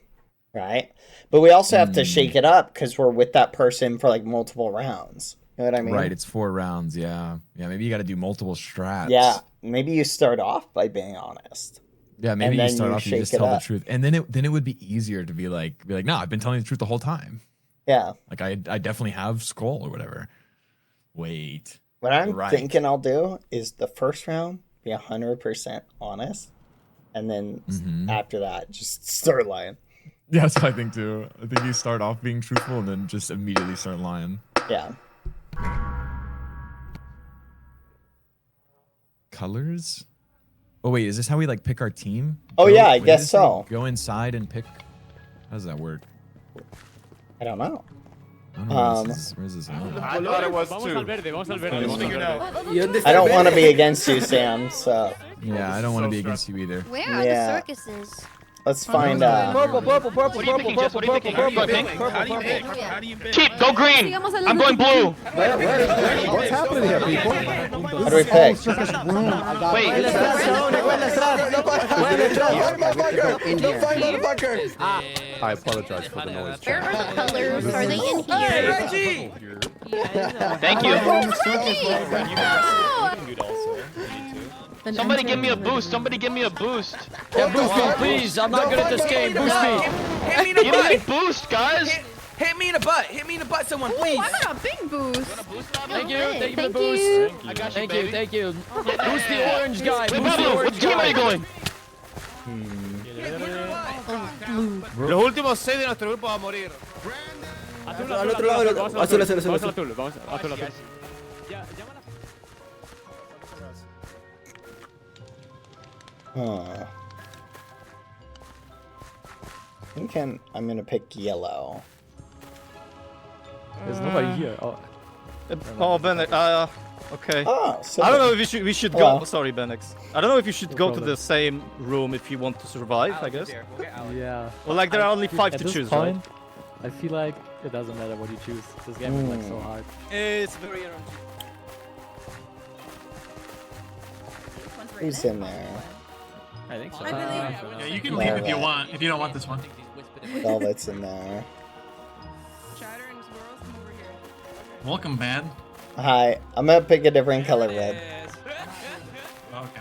A: right? But we also have to shake it up because we're with that person for like multiple rounds. You know what I mean?
P: Right, it's 4 rounds. Yeah, maybe you got to do multiple strats.
A: Yeah, maybe you start off by being honest.
P: Yeah, maybe you start off and you just tell the truth, and then it would be easier to be like, no, I've been telling the truth the whole time.
A: Yeah,
P: like I definitely have skull or whatever. Wait.
A: What I'm thinking I'll do is the first round be 100% honest, and then after that just start lying.
P: Yeah, that's what I think too. I think you start off being truthful and then just immediately start lying.
A: Yeah.
P: Colors? Oh wait, is this how we like pick our team?
A: Oh yeah, I guess so.
P: Go inside and pick. How does that work?
A: I don't know.
P: I don't know where's this
U: I thought it was too.
A: I don't want to be against you, Sam. So.
P: Yeah, I don't want to be against you either.
Q: Where are the circuses?
A: Let's find
C: Purple. What do you think, Jess? What do you think? How do you pick? Keep, go green. I'm going blue.
K: What's happening here, people?
A: How do we pick?
C: Wait.
L: I apologize for the noise.
Q: Where are the colors? Are they in here?
C: Thank you. Somebody give me a boost. Somebody give me a boost.
J: Yeah, boost me, please. I'm not good at this game. Boost me.
C: Give me a boost, guys.
R: Hit me in the butt. Hit me in the butt, someone, please.
F: I got a big boost.
J: Thank you. Thank you for the boost.
C: I got you,
J: Thank
C: baby.
J: you. Thank you. Boost the orange guy.
C: Wait,
J: Boost the
C: Pablo, what
J: orange
C: team are you
J: guy.
C: going?
U: Los últimos 6 de nuestro grupo va a morir.
R: Al otro lado, azul.
A: I'm gonna pick yellow.
U: There's nobody here. Oh, Benex. Okay.
A: Oh, so
U: I don't know if we should go. Sorry, Benex. I don't know if you should go to the same room if you want to survive. I guess.
M: Yeah.
U: Well, like there are only 5 to choose, right?
M: I feel like it doesn't matter what you choose. This game is like so hard.
U: It's very
A: Who's in there?
U: I think so. Yeah, you
A: can leave if you
U: want. If you don't want this one.
A: Velvet's in there.
U: Welcome, man.
A: Hi, I'm gonna pick a different color red.
U: Okay.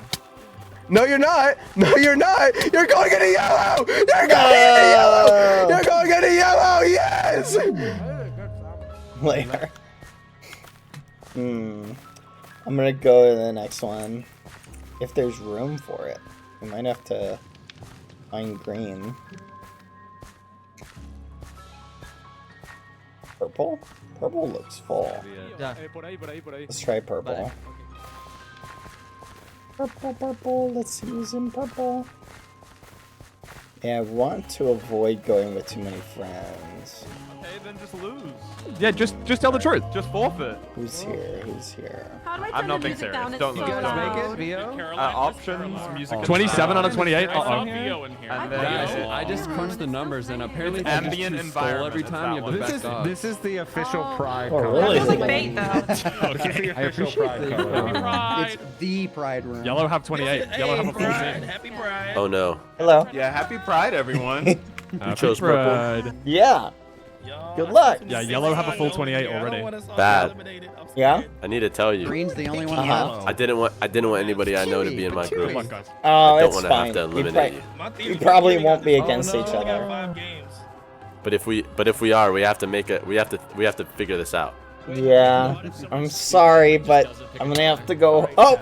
R: No, you're not. No, you're not. You're going into yellow. You're going into yellow. You're going into yellow. Yes.
A: Later. I'm gonna go to the next one. If there's room for it, we might have to find green. Purple? Purple looks full. Let's try purple. Purple. Let's see who's in purple. Yeah, I want to avoid going with too many friends.
U: Okay, then just lose. Yeah, just tell the truth. Just forfeit.
A: Who's here? Who's here?
F: How do I turn
U: I'm not
F: the
U: being
F: music
U: serious.
F: down?
U: Don't
F: It's
U: look.
F: so
U: Don't make
F: loud.
U: it. Options, music.
L: 27 out of 28.
U: Uh-oh.
L: And then I just crunched the numbers, and apparently if you just
U: Ambient
L: choose skull every time, you have the best odds.
U: This is the official Pride
A: Oh, really?
F: That was like bait though.
U: Okay.
L: I appreciate the
U: It's the Pride room. Yellow have 28. Yellow have a full team.
C: Happy Pride.
E: Oh no.
A: Hello.
U: Yeah, happy Pride, everyone.
E: You chose purple.
A: Yeah. Good luck.
U: Yeah, yellow have a full 28 already.
E: Bad.
A: Yeah?
E: I need to tell you.
D: Green's the only one
E: I didn't want anybody I know to be in my group.
A: Oh,
E: I don't
A: it's
E: want to
A: fine.
E: have to eliminate you.
A: You probably won't be against each other.
E: But if we are, we have to figure this out.
A: Yeah, I'm sorry, but I'm gonna have to go. Oh,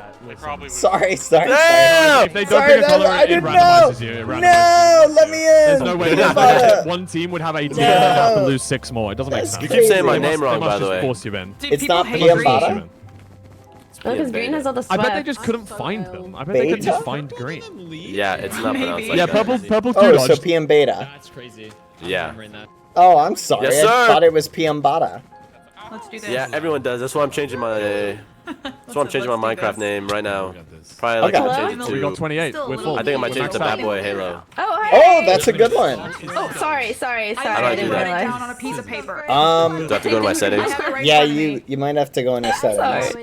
A: sorry.
U: Damn! If they don't
A: Sorry,
U: pick a color,
A: I
U: it
A: didn't
U: randomizes
A: know.
U: you. It randomizes
A: No, let me in.
U: There's no way
A: Bada.
U: one team would have 18 and have to
A: No.
U: lose 6 more. It doesn't make
A: That's
U: sense.
E: You keep saying my
U: They
E: name
U: must-
E: wrong,
U: they must
E: by the
U: just
E: way.
U: force you in.
A: It's not PM Bada.
F: Oh, because green has all the
U: I bet they
F: sweat.
U: just couldn't find them. I bet they couldn't just find green.
E: Yeah, it's not pronounced like
U: Yeah,
E: that.
U: purple's
A: Oh,
U: too
A: so
U: dodged.
A: PM Beta.
C: That's crazy.
E: Yeah.
A: Oh, I'm sorry.
E: Yes,
A: I
E: sir.
A: thought it was PM Bada.
G: Let's do this.
E: Yeah, everyone does. That's why I'm changing my. That's why I'm changing my Minecraft name right now. Probably like
A: Okay.
E: to change it to.
U: We got 28. We're full.
E: I think I might change it to
U: We're maxed
E: Bad
U: out.
E: Boy Halo.
F: Oh,
A: Oh, that's a good one.
F: Oh, sorry.
E: How do I do
F: didn't
E: that?
F: realize.
G: Down on a piece of paper.
E: Do I have to go to my settings?
A: Yeah, you might have to go into settings.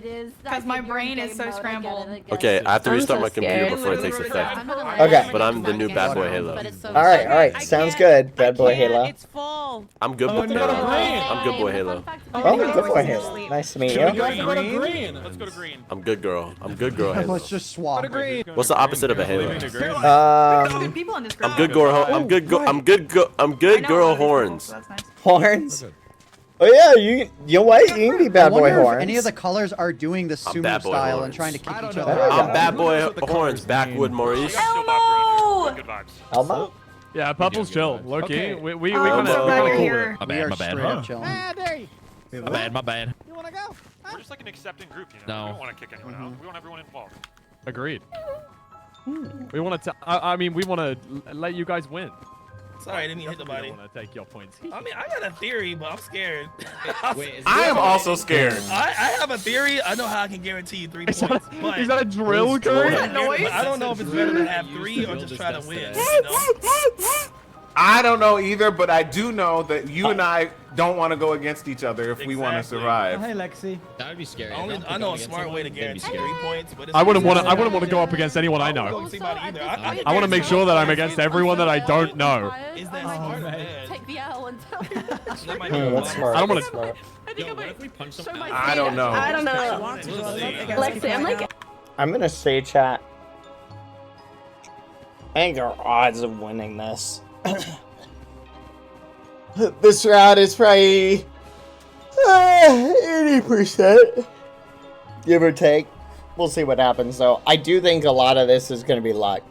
G: Because my brain is so scrambled.
E: Okay, I have to
F: I'm
E: restart
F: so
E: my computer
F: scared.
E: before it takes effect.
A: Okay.
E: But I'm the new Bad Boy Halo.
A: All right. Sounds good. Bad Boy Halo.
Y: It's full.
E: I'm good.
U: Oh, no,
E: I'm good boy Halo.
A: Oh, good boy Halo. Nice to meet you.
U: Let's go to green. Let's go to green.
E: I'm good girl. I'm good girl Halo.
D: Let's just swap.
E: What's the opposite of a Halo?
G: Good people in this group.
E: I'm good girl. I'm good. I'm good girl horns.
G: That's nice.
A: Horns. Oh yeah, you know what? You can be Bad Boy Horns.
D: Any of the colors are doing the sumo
E: Bad Boy
D: style
E: Horns.
D: and trying to kick each
A: know.
D: other out.
E: I'm Bad Boy Horns. Backwood Maurice.
G: Elmo!
A: Elmo?
U: Yeah, purple's chill. Low key.
D: Okay.
U: We
G: Oh, I'm
U: kinda
G: so glad
U: cool
G: you're
U: with
G: here.
U: it.
D: We are straight up chilling.
U: My bad.
S: You wanna go? We're just like an accepting group, you know?
U: No.
S: We don't want to kick anyone out. We want everyone involved.
U: Agreed. We want to. I mean, we want to let you guys win.
C: Sorry, I didn't mean to hit the
U: We
C: body.
U: want to take your points.
C: I mean, I got a theory, but I'm scared.
O: I am also scared.
C: I have a theory. I know how I can guarantee you 3 points. But
U: Is that a drill, Curry?
C: I don't know if it's better to have 3 or just try to win. You know?
O: I don't know either, but I do know that you and I don't want to go against each other if we want to survive.
K: Hey, Lexi.
C: That would be scary. I know a smart way to guarantee 3 points, but it's
U: I wouldn't want to go up against anyone I know. I want to make sure that I'm against everyone that I don't know.
C: Is that smart?
F: Take the L and tell me.
A: That's smart.
U: I don't want
A: That's
U: to.
A: smart.
O: I don't know.
F: I don't know. Lexi, I'm like,
A: I'm gonna say, chat. I think our odds of winning this. This round is probably 80%, give or take. We'll see what happens, though. I do think a lot of this is gonna be luck.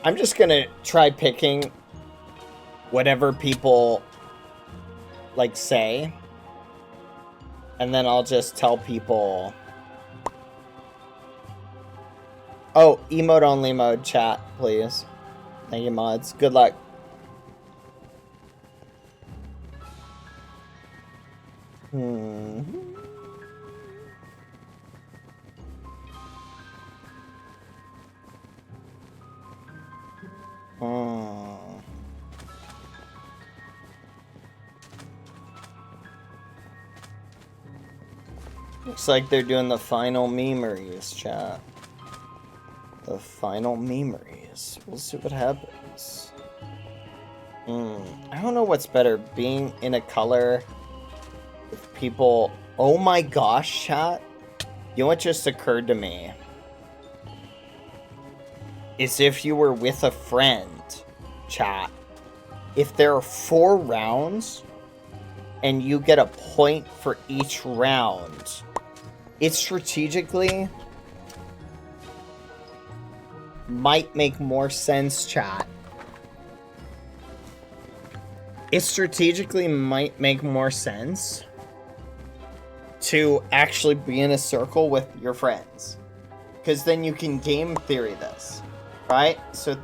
A: I'm just gonna try picking whatever people like say, and then I'll just tell people. Oh, emote only mode chat, please. Thank you, mods. Good luck. Looks like they're doing the final memories, chat. The final memories. We'll see what happens. I don't know what's better, being in a color with people. Oh my gosh, chat. You know what just occurred to me? Is if you were with a friend, chat. If there are 4 rounds and you get a point for each round, it strategically might make more sense, chat. It strategically might make more sense to actually be in a circle with your friends. Because then you can game theory this, right? So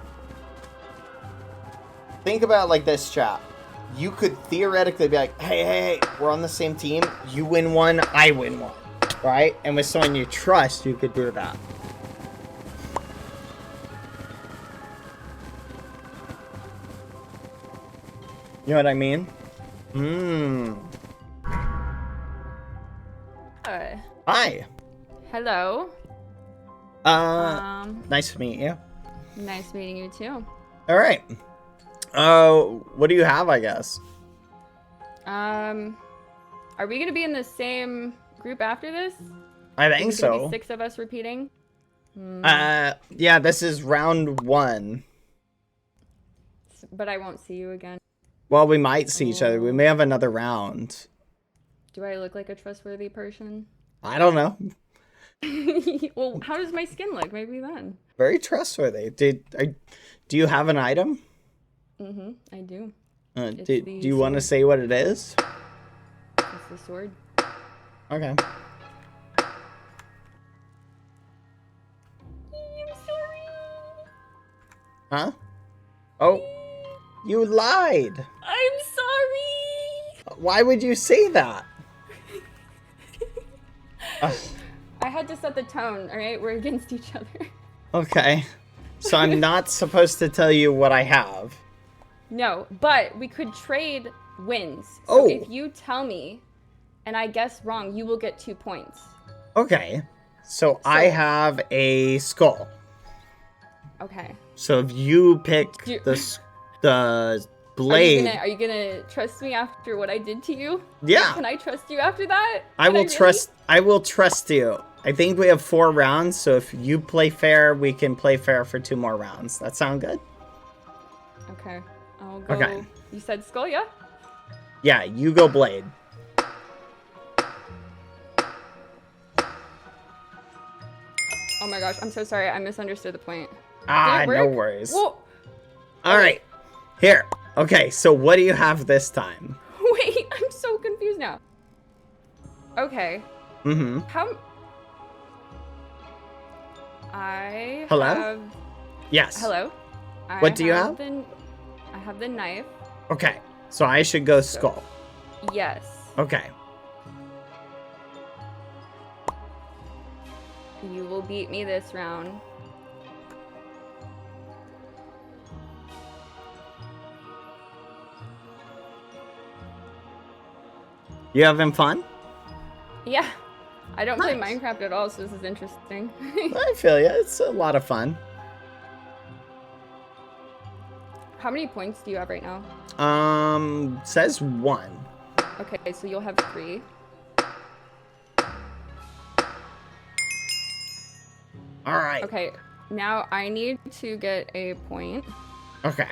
A: think about it like this, chat. You could theoretically be like, hey, we're on the same team. You win one, I win one, right? And with someone you trust, you could do that. You know what I mean? Hi.
F: hello.
A: Nice to meet you.
F: Nice meeting you too.
A: All right. What do you have, I guess?
F: Are we gonna be in the same group after this?
A: I think
F: Is it gonna
A: so.
F: be 6 of us repeating.
A: Yeah, this is round 1.
F: but I won't see you again.
A: Well, we might see each other. We may have another round.
F: Do I look like a trustworthy person?
A: I don't know.
F: Well, how does my skin look? Maybe then.
A: Very trustworthy. Do you have an item?
F: I do.
A: Do you want to say what it is?
F: It's the sword.
A: Okay.
F: I'm sorry.
A: Huh? Oh, you lied.
F: I'm sorry.
A: Why would you say that?
F: I had to set the tone, alright? We're against each other.
A: Okay. So I'm not supposed to tell you what I have.
F: No, but we could trade wins. So
A: Oh.
F: if you tell me and I guess wrong, you will get 2 points.
A: Okay. So I have a skull.
F: Okay.
A: So if you pick
F: Do-
A: the blade,
F: Are you gonna trust me after what I did to you?
A: Yeah.
F: Can I trust you after that?
A: I will trust you. I think we have 4 rounds, so if you play fair, we can play fair for 2 more rounds. That sound good?
F: Okay. I'll go.
A: Okay.
F: You said skull, yeah?
A: Yeah, you go blade.
F: Oh my gosh, I'm so sorry. I misunderstood the point.
A: Ah,
F: Did it
A: no
F: work?
A: worries.
F: Whoa.
A: All right. Here. Okay, so what do you have this time?
F: Wait, I'm so confused now. Okay.
A: Mm-hmm.
F: How? I
A: Hello?
F: have...
A: Yes.
F: Hello?
A: What do you have?
F: I have the knife.
A: Okay, so I should go skull.
F: Yes.
A: Okay.
F: You will beat me this round.
A: You having fun?
F: Yeah. I don't play Minecraft at all, so this is interesting.
A: I feel ya. It's a lot of fun.
F: How many points do you have right now?
A: Says 1.
F: Okay, so you'll have 3.
A: All right.
F: Okay, now I need to get a point.
A: Okay.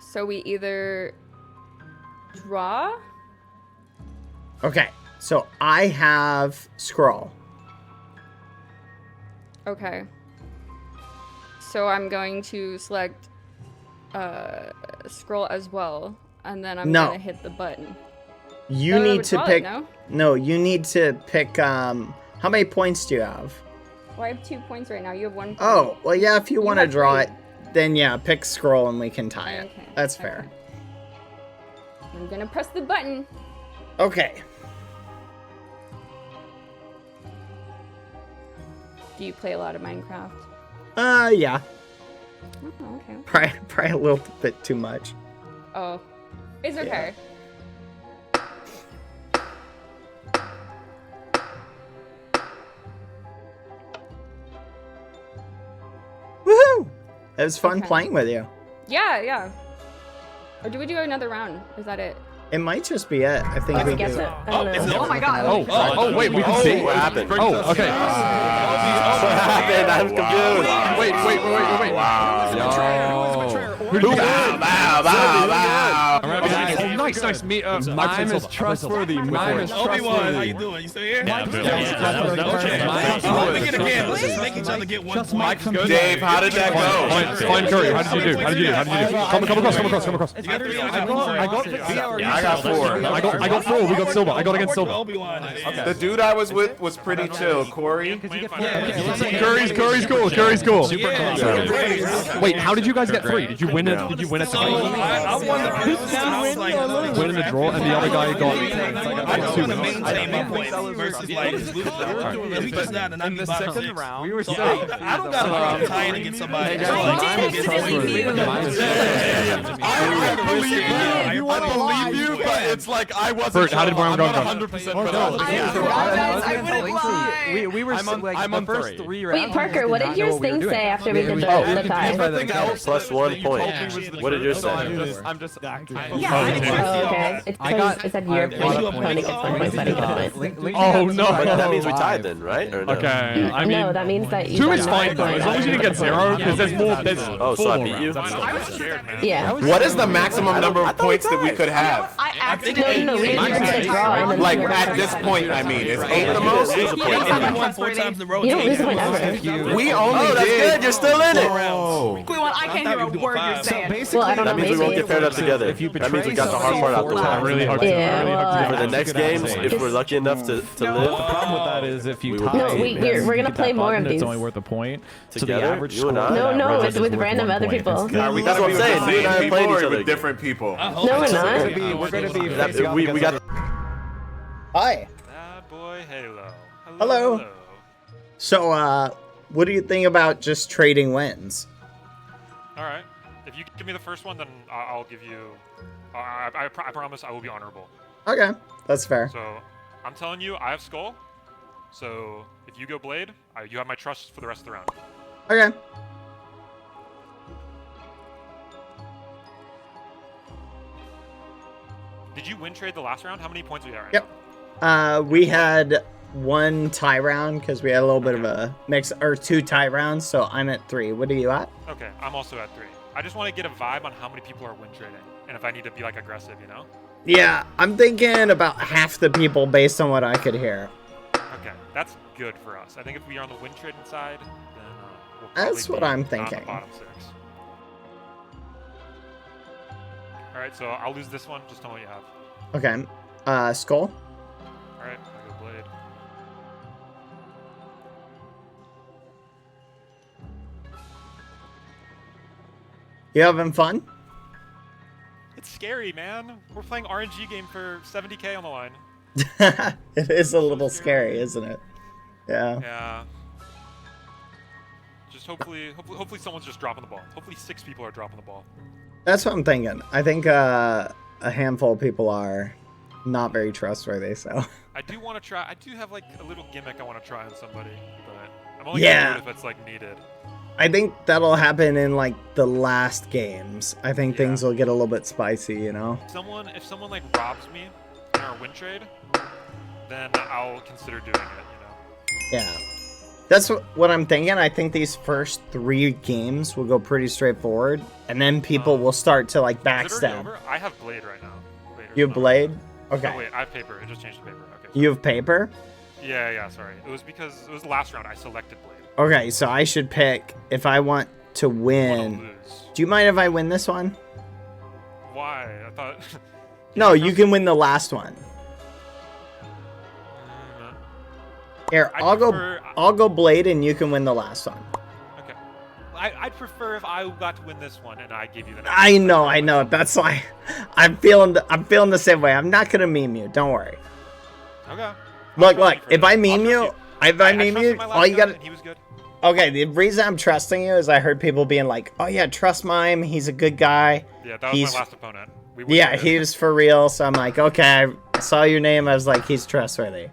F: So we either draw.
A: Okay. So I have scroll.
F: Okay. So I'm going to select scroll as well, and then I'm
A: No.
F: gonna hit the button.
A: You
F: Then I
A: need
F: would
A: to
F: draw it,
A: pick.
F: no?
A: No, you need to pick. How many points do you have?
F: Well, I have 2 points right now. You have 1 point.
A: Oh, well, yeah. If you want to
F: have
A: draw
F: 3.
A: it, then yeah, pick scroll and we can tie it.
F: Okay,
A: That's fair.
F: I'm gonna press the button.
A: Okay.
F: Do you play a lot of Minecraft?
A: Yeah.
F: Oh, okay.
A: Probably a little bit too much.
F: Oh, it's okay.
A: Woohoo! It was fun
F: Okay.
A: playing with you.
F: Yeah, yeah. Or do we do another round? Or is that it?
A: It might just be it. I think
F: Let's
A: we
F: guess
A: do.
F: it. I don't know.
G: Oh my god.
L: Oh, wait, we can see?
E: What happened?
L: Oh, okay.
E: What happened? I'm confused.
L: Wait.
E: Wow.
L: Who
E: Bow, bow, bow, bow.
L: Oh, nice. Me, Mime is trustworthy. Mime is trustworthy.
U: Obi-Wan, how you doing? You still here?
L: Yeah, I'm good. Okay.
U: Let's make it again. Let's just make each other get 1 point.
L: Mike's good.
O: Dave, how did that go?
L: Fine Curry, how did you do? Come across.
U: You got 3? I got 4.
O: Yeah, I got 4.
L: I got 4. We got silver. I got against silver.
U: Obi-Wan.
O: The dude I was with was pretty chill. Corey?
L: Curry's cool. Super cool. Wait, how did you guys get 3? Did you win it? Did you win it?
U: I won the first one. I was like,
L: Win in the draw, and the other guy got.
U: I just want to maintain my points versus like just lose. If we just not, and I'm in the second round.
L: We were
U: So
L: safe.
U: I don't got a problem tying against somebody.
L: I believe you, but it's like I wasn't. Bert, how did Brown go?
G: 100%.
D: We were
L: I'm on
D: first
L: 3.
D: 3 rounds.
X: Wait, Parker, what did yours thing say after we did the tie?
E: Plus 1 point. What did yours say?
L: I'm just.
I: okay. It's because it said your opponent gets 1 point, but I don't.
L: Oh no!
E: But that means we tied then, right? Or no?
L: Okay. I mean,
I: No, that means that you
L: 2
I: got
L: is fine though. As long as you didn't get 0, because there's more. There's
E: Oh, so
L: 4
E: I
L: more
E: beat you?
L: rounds. That's still
I: Yeah.
O: What is the maximum number of points that we could have?
G: I accidentally
I: No, we didn't get a draw. And then
O: Like
I: we were
O: at this point, I mean, is 8 the most?
I: You don't lose a point ever.
O: We only
E: Oh, that's
O: did.
E: good. You're still in it.
O: Whoa.
G: Queen, I can't hear a word you're saying.
I: Well, I don't know.
E: That means we won't
I: Maybe.
E: get paired up together. That means we got the hard part out the way.
L: I really hope
I: Yeah,
E: For the next games, if we're lucky enough to live,
C: The problem with that is if you
E: We will
C: tie,
I: No, we're gonna play more of
C: it's
I: these.
C: only worth a point. So the
E: Together?
C: average
E: You and
C: score
E: I?
C: of that
I: No,
C: round
I: it's
C: is
I: with
C: worth
I: random
C: 1
I: other
C: point.
I: people.
O: Are we
E: That's what I'm
O: gonna be
E: saying.
O: with
E: You and I
O: the
E: are
O: same
E: playing
O: people
E: each
O: or
E: other
O: with
E: again.
O: different people?
I: No, we're not.
C: We're gonna be facing off
E: We
C: against
E: got.
A: Hi.
S: Bad boy Halo.
A: Hello. So, what do you think about just trading wins?
S: All right. If you give me the first one, then I'll give you. I promise I will be honorable.
A: Okay, that's fair.
S: So, I'm telling you, I have Skull. So, if you go Blade, you have my trust for the rest of the round.
A: Okay.
S: Did you win trade the last round? How many points are we at right
A: Yep. We had 1 tie round because we had a little bit of a mix, or 2 tie rounds. So I'm at 3. What are you at?
S: now? Okay, I'm also at 3. I just want to get a vibe on how many people are win trading, and if I need to be like aggressive, you know.
A: Yeah, I'm thinking about half the people based on what I could hear.
S: Okay, that's good for us. I think if we are on the win trading side, then we'll
A: That's
S: probably
A: what
S: be
A: I'm
S: on the
A: thinking.
S: bottom 6. All right, so I'll lose this one. Just tell me what you have.
A: Okay. Skull.
S: All right, I'll go Blade.
A: You having fun?
S: It's scary, man. We're playing RNG game for 70k on the line.
A: It is a little scary, isn't it? Yeah.
S: Yeah. Just hopefully someone's just dropping the ball. Hopefully 6 people are dropping the ball.
A: That's what I'm thinking. I think a handful of people are not very trustworthy, so.
S: I do want to try. I do have like a little gimmick I want to try on somebody, but I'm only
A: Yeah.
S: gonna do it if it's like needed.
A: I think that'll happen in like the last games. I think things will get a little bit spicy, you know?
S: If someone like robs me in our win trade, then I'll consider doing it. You know.
A: Yeah. That's what I'm thinking. I think these first 3 games will go pretty straightforward, and then people will start to like
S: Is it already
A: backstab.
S: over? I have Blade right now.
A: You have Blade? Okay.
S: Oh wait, I have paper. It just changed to paper. Okay.
A: You have paper?
S: Yeah, sorry. It was because it was the last round. I selected Blade.
A: Okay, so I should pick if I want to win. Do you mind if I win this one?
S: Why? I thought.
A: No, you can win the last one. Here, I'll go Blade and you can win the last one.
S: Okay. I'd prefer if I got to win this one and I give you the next.
A: I know. That's why I'm feeling the same way. I'm not gonna meme you. Don't worry.
S: Okay.
A: Look. If I meme you, all you gotta.
S: He was good.
A: Okay, the reason I'm trusting you is I heard people being like, "Oh yeah, trust Mime. He's a good guy."
S: Yeah, that was my last opponent.
A: Yeah, he was for real. So I'm like, okay, I saw your name. I was like, he's trustworthy.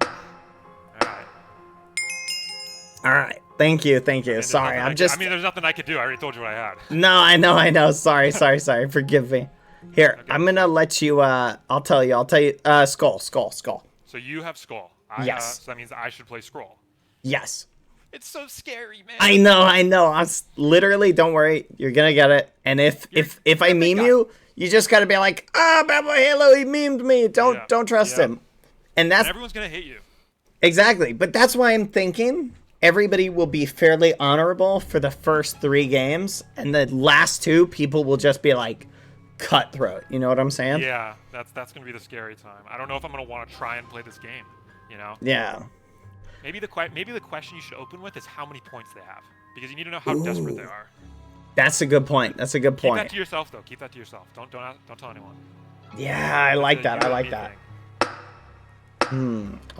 A: All right. Thank you. Sorry,
S: I mean, there's nothing I could do. I already told you what I had.
A: No, I know. Sorry. Forgive me. Here, I'm gonna let you. I'll tell you. Skull.
S: So you have Skull.
A: Yes.
S: So that means I should play Scroll.
A: Yes.
S: It's so scary, man.
A: I know. I'm literally. Don't worry. You're gonna get it. And if I meme you, you just gotta be like, Bad Boy Halo, he memed me. Don't trust him. And
S: everyone's gonna hate you.
A: Exactly. But that's why I'm thinking everybody will be fairly honorable for the first 3 games, and the last 2 people will just be like cutthroat. You know what I'm saying?
S: Yeah, that's gonna be the scary time. I don't know if I'm gonna want to try and play this game. You know?
A: Yeah.
S: Maybe the question you should open with is how many points they have, because you need to know how desperate they are.
A: That's a good point.
S: Keep that to yourself, though. Keep that to yourself. Don't tell anyone.
A: Yeah, I like that. I'll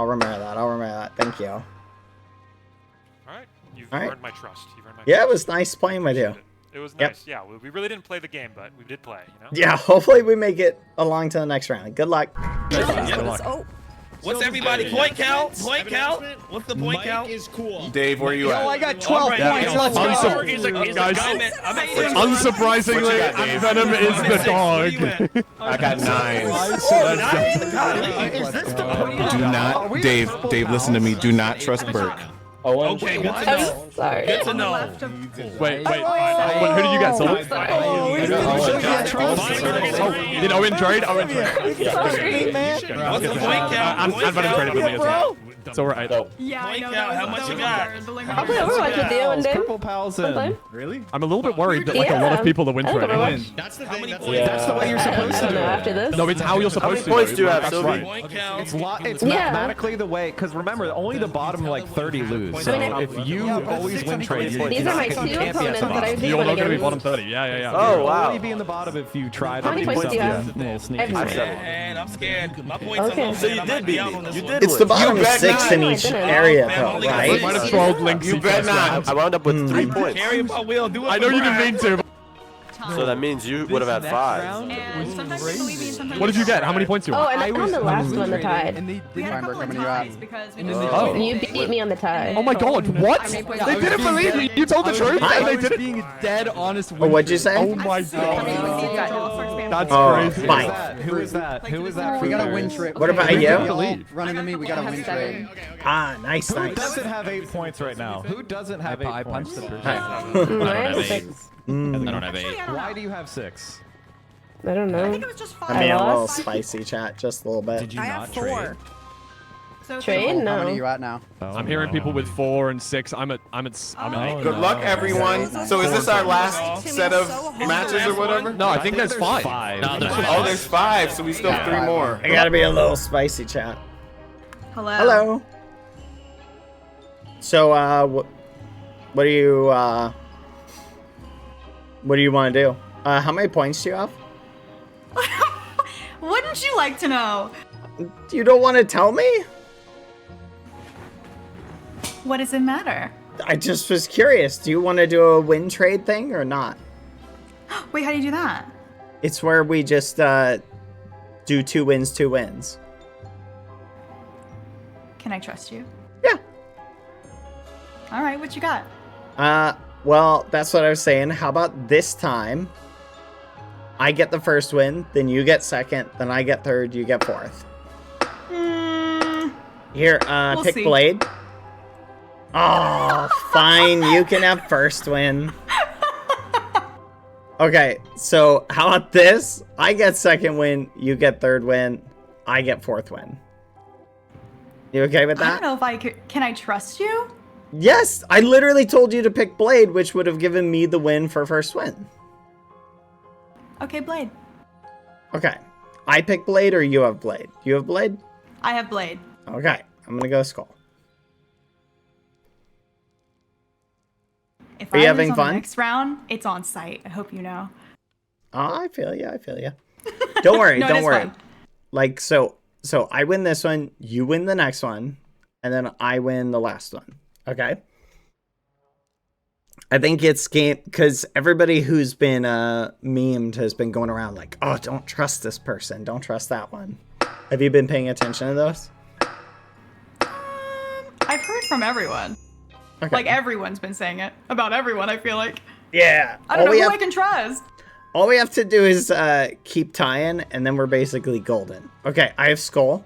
A: remember that. Thank you.
S: All right. You've
A: All right.
S: earned my trust.
A: Yeah, it was nice playing with you.
S: It was
A: Yep.
S: nice. Yeah, we really didn't play the game, but we did play. You know.
A: Yeah, hopefully we make it along to the next round. Good luck.
S: Good luck.
C: What's everybody point count? Point count? What's the point count?
B: Is cool.
O: Dave, where you at?
D: I got 12 points. Let's go.
L: Unsurprisingly, Venom is the dog.
O: I got 9.
C: Is this the point?
O: Do not, Dave, listen to me. Do not trust Burke.
C: Okay, good to know.
I: Sorry.
C: Good to know.
L: Wait. Who did you get, Soul? Did Owen trade? Owen trade.
I: Sorry, man.
C: What's the point count?
L: I'm Venom traded with me as well. It's alright.
Y: Yeah, I
C: Point
Y: know
C: count. How much you got?
I: I'll play Overwatch with you one day.
D: Purple pals
I: Sometime.
O: Really?
L: I'm a little bit worried that like a lot of people are win
I: I like
L: trading.
I: Overwatch.
B: That's the
C: How
B: thing.
C: many
B: That's
C: points?
D: That's the way you're supposed
I: I
D: to
I: don't
D: do
I: know
D: it.
I: after this.
L: No, it's how you're
E: How many
L: supposed to.
E: points do you have,
L: That's
E: Sylvie?
L: right.
C: Point count.
D: It's
I: Yeah.
D: mathematically the way, because remember, only the bottom like 30 lose. So if you always win trade, you're
I: These are my two opponents that I do
L: You're not
I: win
L: going to be
I: against.
L: bottom 30. Yeah.
E: Oh, wow.
D: only be in the bottom if you try to
I: How many
D: do
I: points do you
D: something
I: have?
D: a little
I: I have
D: sneaky.
I: seven.
C: Man, I'm scared. My points
I: Okay.
C: are low.
E: So
C: man.
E: you
C: I
E: did
C: might be
E: beat
C: out
E: me.
C: on this
E: You
C: one.
E: did
A: It's
E: win.
A: the bottom
O: You bet
A: 6 in
I: not.
A: each
I: Man,
A: area,
C: I'm
A: though,
C: only
A: right?
C: gonna
L: Minus 12 links.
O: You bet not.
E: I wound up with 3 points.
C: Carry if I will. Do it.
L: I know you didn't mean to.
E: So that means you would have had 5.
Y: And sometimes they believe me and sometimes
L: What did you get? How many points do you
I: Oh,
L: want?
I: and I found the last one, the tide.
Y: we had a couple of ties because we just
L: Oh.
I: You beat me on the tie.
L: Oh my god, what?
Y: How many
L: They
Y: points?
L: didn't believe you. You told the truth. And they didn't.
D: being dead honest.
A: Oh, what'd you say?
L: Oh my god. That's
A: Oh,
L: crazy.
A: fine.
D: Who is that? Who is that?
K: We got a win trade.
A: What about you?
K: Run into me. We got a win trade.
A: Ah, nice.
D: Who doesn't have 8 points right now? Who doesn't have 8 points?
I: I have 6.
B: I don't have 8.
D: Why do you have 6?
I: I don't know.
Y: I think it was just 5.
A: I mean, a little
I: lost.
A: spicy chat, just a little bit.
D: Did you
Y: I
D: not
Y: have
D: trade?
Y: 4. So
I: Trade?
K: How many
I: No.
K: are you at now?
L: I'm hearing people with 4 and 6. I'm at 8.
O: Good luck, everyone. So is this our last set of matches or whatever?
L: No, I think there's 5.
B: No, there's
O: Oh, there's 5, so we still have 3 more.
A: I gotta be a little spicy chat.
Y: Hello.
A: Hello. So, what do you want to do? How many points do you have?
Y: Wouldn't you like to know?
A: You don't want to tell me?
Y: What does it matter?
A: I just was curious. Do you want to do a win trade thing or not?
Y: Wait, how do you do that?
A: It's where we just do 2 wins, 2 wins.
Y: Can I trust you?
A: Yeah.
Y: All right, what you got?
A: Well, that's what I was saying. How about this time? I get the first win, then you get second, then I get third, you get fourth. Here,
Y: We'll
A: pick
Y: see.
A: Blade. Oh, fine. You can have first win. Okay, so how about this? I get second win, you get third win, I get fourth win. You okay with
Y: I
A: that?
Y: don't know if I could. Can I trust you?
A: Yes, I literally told you to pick Blade, which would have given me the win for first win.
Y: Okay, Blade.
A: Okay. I pick Blade or you have Blade? You have Blade?
Y: I have Blade.
A: Okay. I'm gonna go Skull.
Y: If
A: Are you
Y: I
A: having
Y: lose on
A: fun?
Y: the next round, it's on site. I hope you know.
A: Oh, I feel you. Don't worry.
Y: No, it
A: don't
Y: is
A: worry.
Y: fun.
A: Like, so I win this one, you win the next one, and then I win the last one. Okay? I think it's game because everybody who's been memed has been going around like, oh, don't trust this person, don't trust that one. Have you been paying attention to those?
Y: I've heard from everyone.
A: Okay.
Y: Like everyone's been saying it about everyone. I feel like.
A: Yeah.
Y: I don't know who I can trust.
A: All we have to do is keep tying, and then we're basically golden. Okay, I have Skull.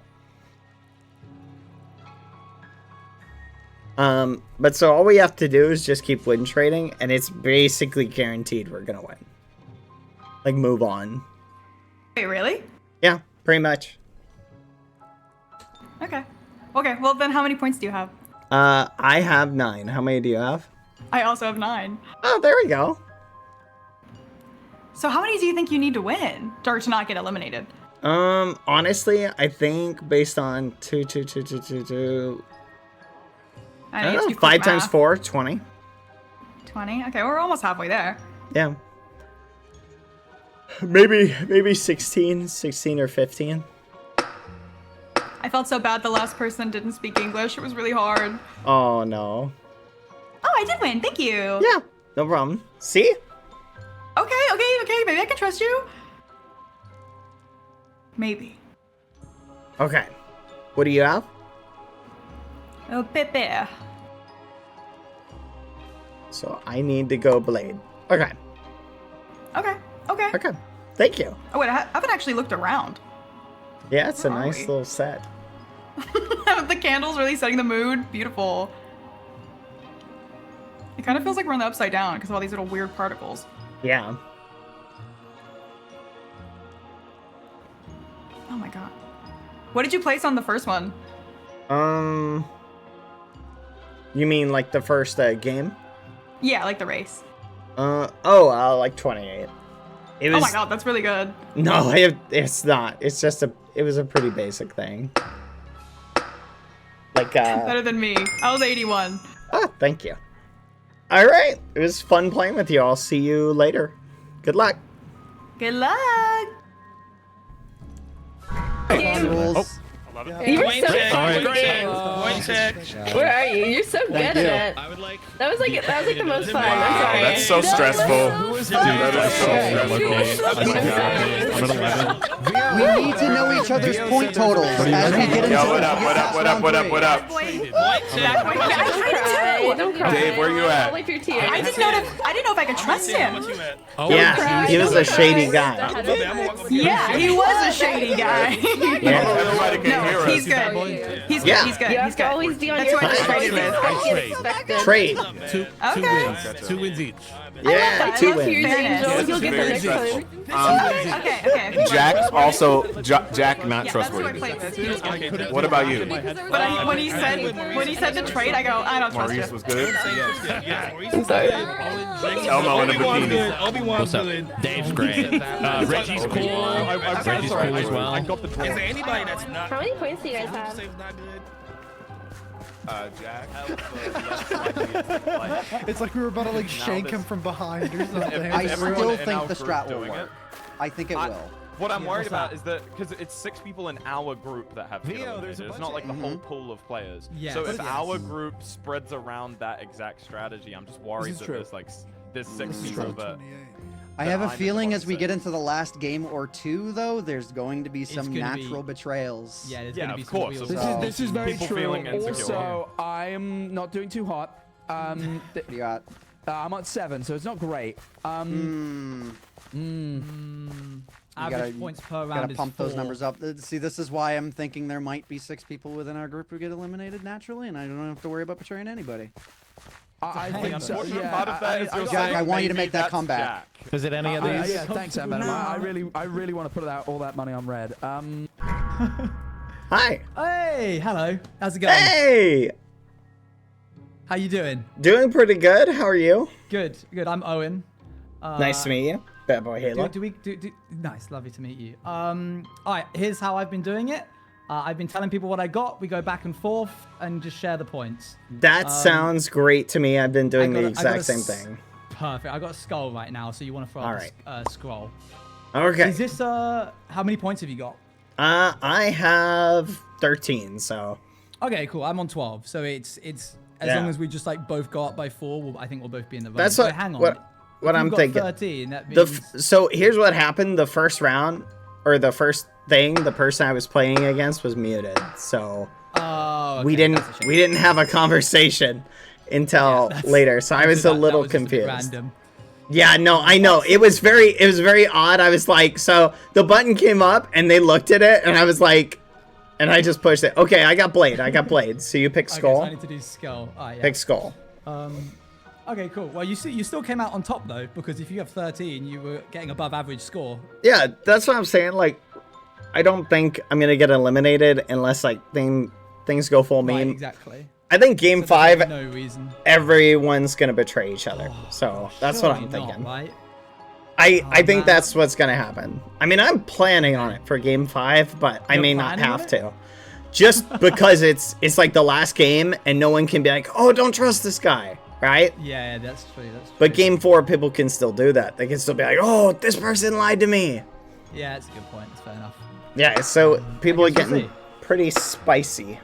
A: But so all we have to do is just keep win trading, and it's basically guaranteed we're gonna win. Like, move on.
Y: Wait, really?
A: Yeah, pretty much.
Y: Okay. Okay. Well, then, how many points do you have?
A: I have 9. How many do you have?
Y: I also have 9.
A: Oh, there we go.
Y: So, how many do you think you need to win or to not get eliminated?
A: Honestly, I think based on 2. I don't know, 5 times 4, 20.
Y: 20. Okay, we're almost halfway there.
A: Yeah. Maybe 16 or 15.
Y: I felt so bad the last person didn't speak English. It was really hard.
A: Oh, no.
Y: Oh, I did win. Thank you.
A: Yeah, no problem. See?
Y: Okay. Maybe I can trust you. Maybe.
A: Okay. What do you have?
B: Oh, Pepe.
A: So I need to go Blade. Okay.
B: Okay. Okay.
A: Okay. Thank you.
B: Oh wait, I haven't actually looked around.
A: Yeah, it's a
B: Where are
A: nice
B: we?
A: little set.
B: The candles really setting the mood. Beautiful. It kind of feels like we're on the upside down because of all these little weird particles.
A: Yeah.
B: Oh my god. What did you place on the first one?
A: You mean like the first game?
B: Yeah, like the race.
A: Like 28. It was.
B: Oh my god, that's really good.
A: No, it's not. It's just it was a pretty basic thing. Like
B: Better than me. I was 81.
A: Oh, thank you. All right, it was fun playing with you. I'll see you later. Good luck.
B: Good luck.
I: You were so good at it. Where are you? You're so good at it. That was like the most fun. I'm sorry.
O: That's so stressful.
N: We need to know each other's point totals as we get into
O: Yo, what up?
I: Don't cry.
O: Dave, where you at?
I: Wipe your tears.
B: I didn't know if I could trust him.
A: Yeah, he was a shady guy.
B: Yeah, he was a shady guy.
O: Everybody can hear
B: No,
O: us.
B: he's good. He's good.
A: Yeah.
B: He's good.
I: You have
B: He's
I: to
B: good.
I: always be on
B: That's
I: your
B: who I just
I: toes.
B: traded with.
I: That's expected.
A: Trade.
C: Two wins. 2 wins each.
A: Yeah, 2 wins.
I: Here's Angel.
O: This
I: You'll
O: is
I: get the
O: very
I: next
O: stressful.
I: time.
B: Okay.
O: Jack also Jack not
B: Yeah,
O: trustworthy.
B: that's who I played with.
O: What about you?
B: But when he said the trade, I go, I don't trust
O: Maurice
B: you.
O: was good.
I: I'm sorry.
O: Elmo in a bikini.
C: Obi-Wan's good.
D: Dave's great. Reggie's cool. Reggie's cool as well.
C: I got the draw. Is there anybody that's not?
I: How many points do you guys have?
C: Not good.
O: Jack.
K: It's like we were about to like shank him from behind or something.
N: I still think the strat will work. I think it will.
D: What I'm worried about is that because it's 6 people in our group that have to get
N: Theo,
D: eliminated. It's not like the whole pool of players.
K: Yes.
D: So if
K: Yes.
D: our group spreads around that exact strategy, I'm just worried that there's 6 people that.
N: I have a
D: I'm
N: feeling
D: the
N: as we get into the last game or two, though, there's going to be some natural betrayals.
T: Yeah, there's
D: Yeah,
T: gonna be
D: of
T: some
D: course.
T: wheels.
K: This is very
D: People
K: true.
D: feeling insecure.
K: Also, I'm not doing too hot.
N: You got.
K: I'm at 7, so it's not great.
T: Average points per round
N: Gotta
T: is
N: pump
T: 4.
N: those numbers up. See, this is why I'm thinking there might be 6 people within our group who get eliminated naturally, and I don't have to worry about betraying anybody.
K: I think so.
D: Unfortunate
K: Yeah,
D: part of that is you're
N: Jack,
D: saying
N: I want you to
D: maybe
N: make that
D: that's
N: comeback.
D: Jack.
L: Is it any of these?
K: Yeah, thanks, Sam. I really want to put all that money on red.
A: Hi.
T: Hey, hello. How's it going?
A: Hey.
T: How you doing?
A: Doing pretty good. How are you?
T: Good. I'm Owen.
A: Nice to meet you. Bad boy Halo.
T: Nice, lovely to meet you. All right, here's how I've been doing it. I've been telling people what I got. We go back and forth and just share the points.
A: That sounds great to me. I've been doing the exact same thing.
T: Perfect. I got a skull right now, so you want to throw up a scroll.
A: Okay.
T: Is this how many points have you got?
A: I have 13, so.
T: Okay, cool. I'm on 12, so it's as long as we just like both go up by 4, I think we'll both be in the running.
A: That's
T: So
A: what.
T: hang on.
A: What
T: If
A: I'm
T: you've got
A: thinking.
T: 13, that means...
A: So here's what happened. The first round, or the first thing, the person I was playing against was muted. So we didn't have a conversation until later. So I was a little confused.
T: Random.
A: Yeah, no, I know. It was very odd. I was like, so the button came up and they looked at it and I was like, and I just pushed it. Okay, I got Blade. So you pick Skull.
T: Okay, so I need to do Skull. Yeah.
A: Pick Skull.
T: Okay, cool. Well, you still came out on top though, because if you have 13, you were getting above average score.
A: Yeah, that's what I'm saying. Like, I don't think I'm gonna get eliminated unless like things go full meme.
T: Right, exactly.
A: I think game 5,
T: no reason.
A: everyone's gonna betray each other. So that's what I'm
T: Surely
A: thinking.
T: not, right?
A: I think that's what's gonna happen. I mean, I'm planning on it for game 5, but I may not have to. Just because it's like the last game and no one can be like, oh, don't trust this guy, right?
T: Yeah, that's true.
A: But game 4, people can still do that. They can still be like, oh, this person lied to me.
T: Yeah, that's a good point. That's fair enough.
A: Yeah, so people are getting pretty spicy.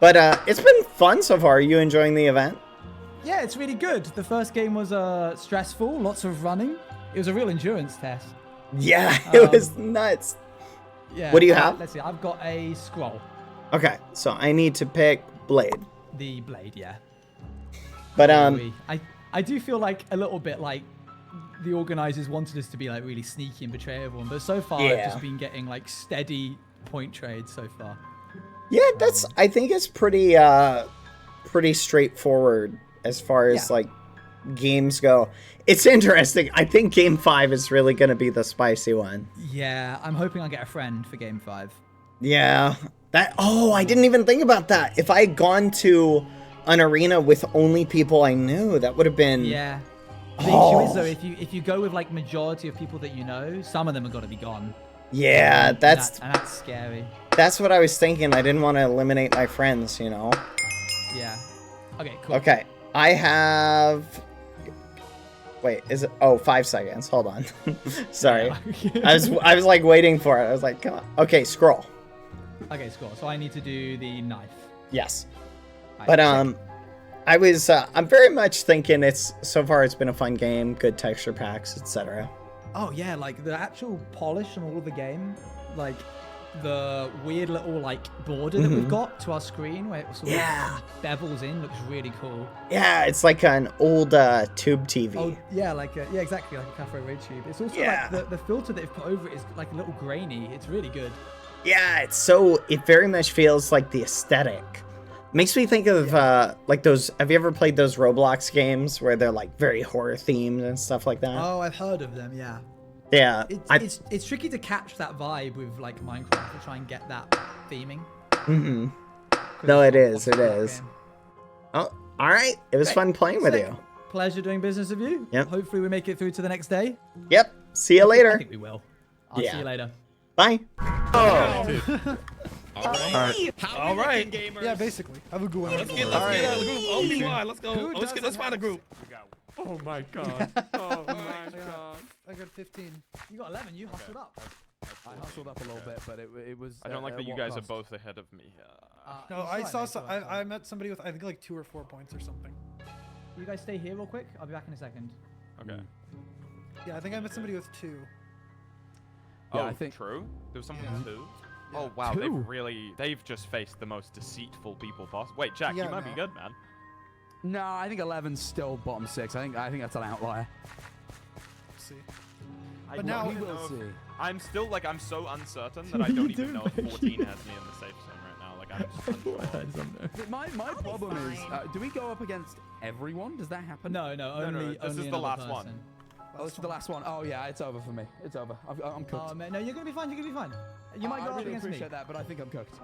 A: But it's been fun so far. Are you enjoying the event?
T: Yeah, it's really good. The first game was stressful, lots of running. It was a real endurance test.
A: Yeah, it was nuts.
T: Yeah.
A: What do you have?
T: Let's see. I've got a scroll.
A: Okay, so I need to pick Blade.
T: The Blade, yeah.
A: But
T: I do feel like a little bit like the organizers wanted us to be like really sneaky and betray everyone, but so far I've just been getting like steady point trades so far.
A: Yeah, I think it's pretty straightforward as far as like games go. It's interesting. I think game 5 is really going to be the spicy one.
T: Yeah, I'm hoping I'll get a friend for game 5.
A: Yeah. I didn't even think about that. If I had gone to an arena with only people I knew, that would have been...
T: Yeah. The issue is, though, if you go with, like, majority of people that you know, some of them are going to be gone.
A: Yeah, that's
T: scary.
A: That's what I was thinking. I didn't want to eliminate my friends, you know?
T: Yeah. Okay, cool.
A: Okay. I have... Wait, is it... Oh, 5 seconds. Hold on. Sorry. I was like waiting for it. I was like, come on. Okay, scroll.
T: Okay, scroll. So I need to do the knife.
A: Yes. But I'm very much thinking so far it's been a fun game, good texture packs, etc.
T: Oh yeah, like the actual polish on all of the game, like the weird little like border that we've got to our screen where it sort of bevels in looks really cool.
A: Yeah, it's like an old tube TV.
T: Oh yeah, exactly, like a Cafe Ray tube. It's also like the filter that they've put over it is like a little grainy. It's really good.
A: Yeah, it very much feels like the aesthetic. Makes me think of like those. Have you ever played those Roblox games where they're like very horror themed and stuff like that?
T: Oh, I've heard of them. Yeah.
A: Yeah.
T: It's tricky to catch that vibe with like Minecraft to try and get that theming.
A: Mm-hmm. No, it is. It is. Oh, all right. It was fun playing with you.
T: Pleasure doing business with you.
A: Yep.
T: Hopefully we make it through to the next day.
A: Yep. See you later.
T: I think we will. I'll see you later.
A: Bye.
U: Oh.
C: All right.
H: Yeah, basically. Have a good one.
C: Let's get a group. OP1. Let's go. Let's find a group.
L: Oh my god. Oh my god.
H: I got 15.
T: You got 11. You hustled up.
D: I hustled up a little bit, but it was.
U: I don't like that you guys are both ahead of me.
H: No, I saw. I met somebody with I think like 2 or 4 points or something.
T: You guys stay here real quick. I'll be back in a second.
U: Okay.
H: Yeah, I think I met somebody with 2.
U: Yeah, I think true. There was someone with 2. Oh wow, they've just faced the most deceitful people possible. Wait, Jack, you might be good, man.
D: No, I think 11's still bottom 6. I think that's an outlier.
H: See.
U: But now we will see. I'm still like I'm so uncertain that I don't even know if 14 has me in the safe zone right now. Like I'm just
D: My problem is, do we go up against everyone? Does that happen?
T: No, only
U: this is the last one.
D: Oh, this is the last one. Oh yeah, it's over for me. It's over. I'm cooked.
T: Oh man, no, you're gonna be fine. You're gonna be fine. You might go up against me.
D: I appreciate that, but I think I'm cooked.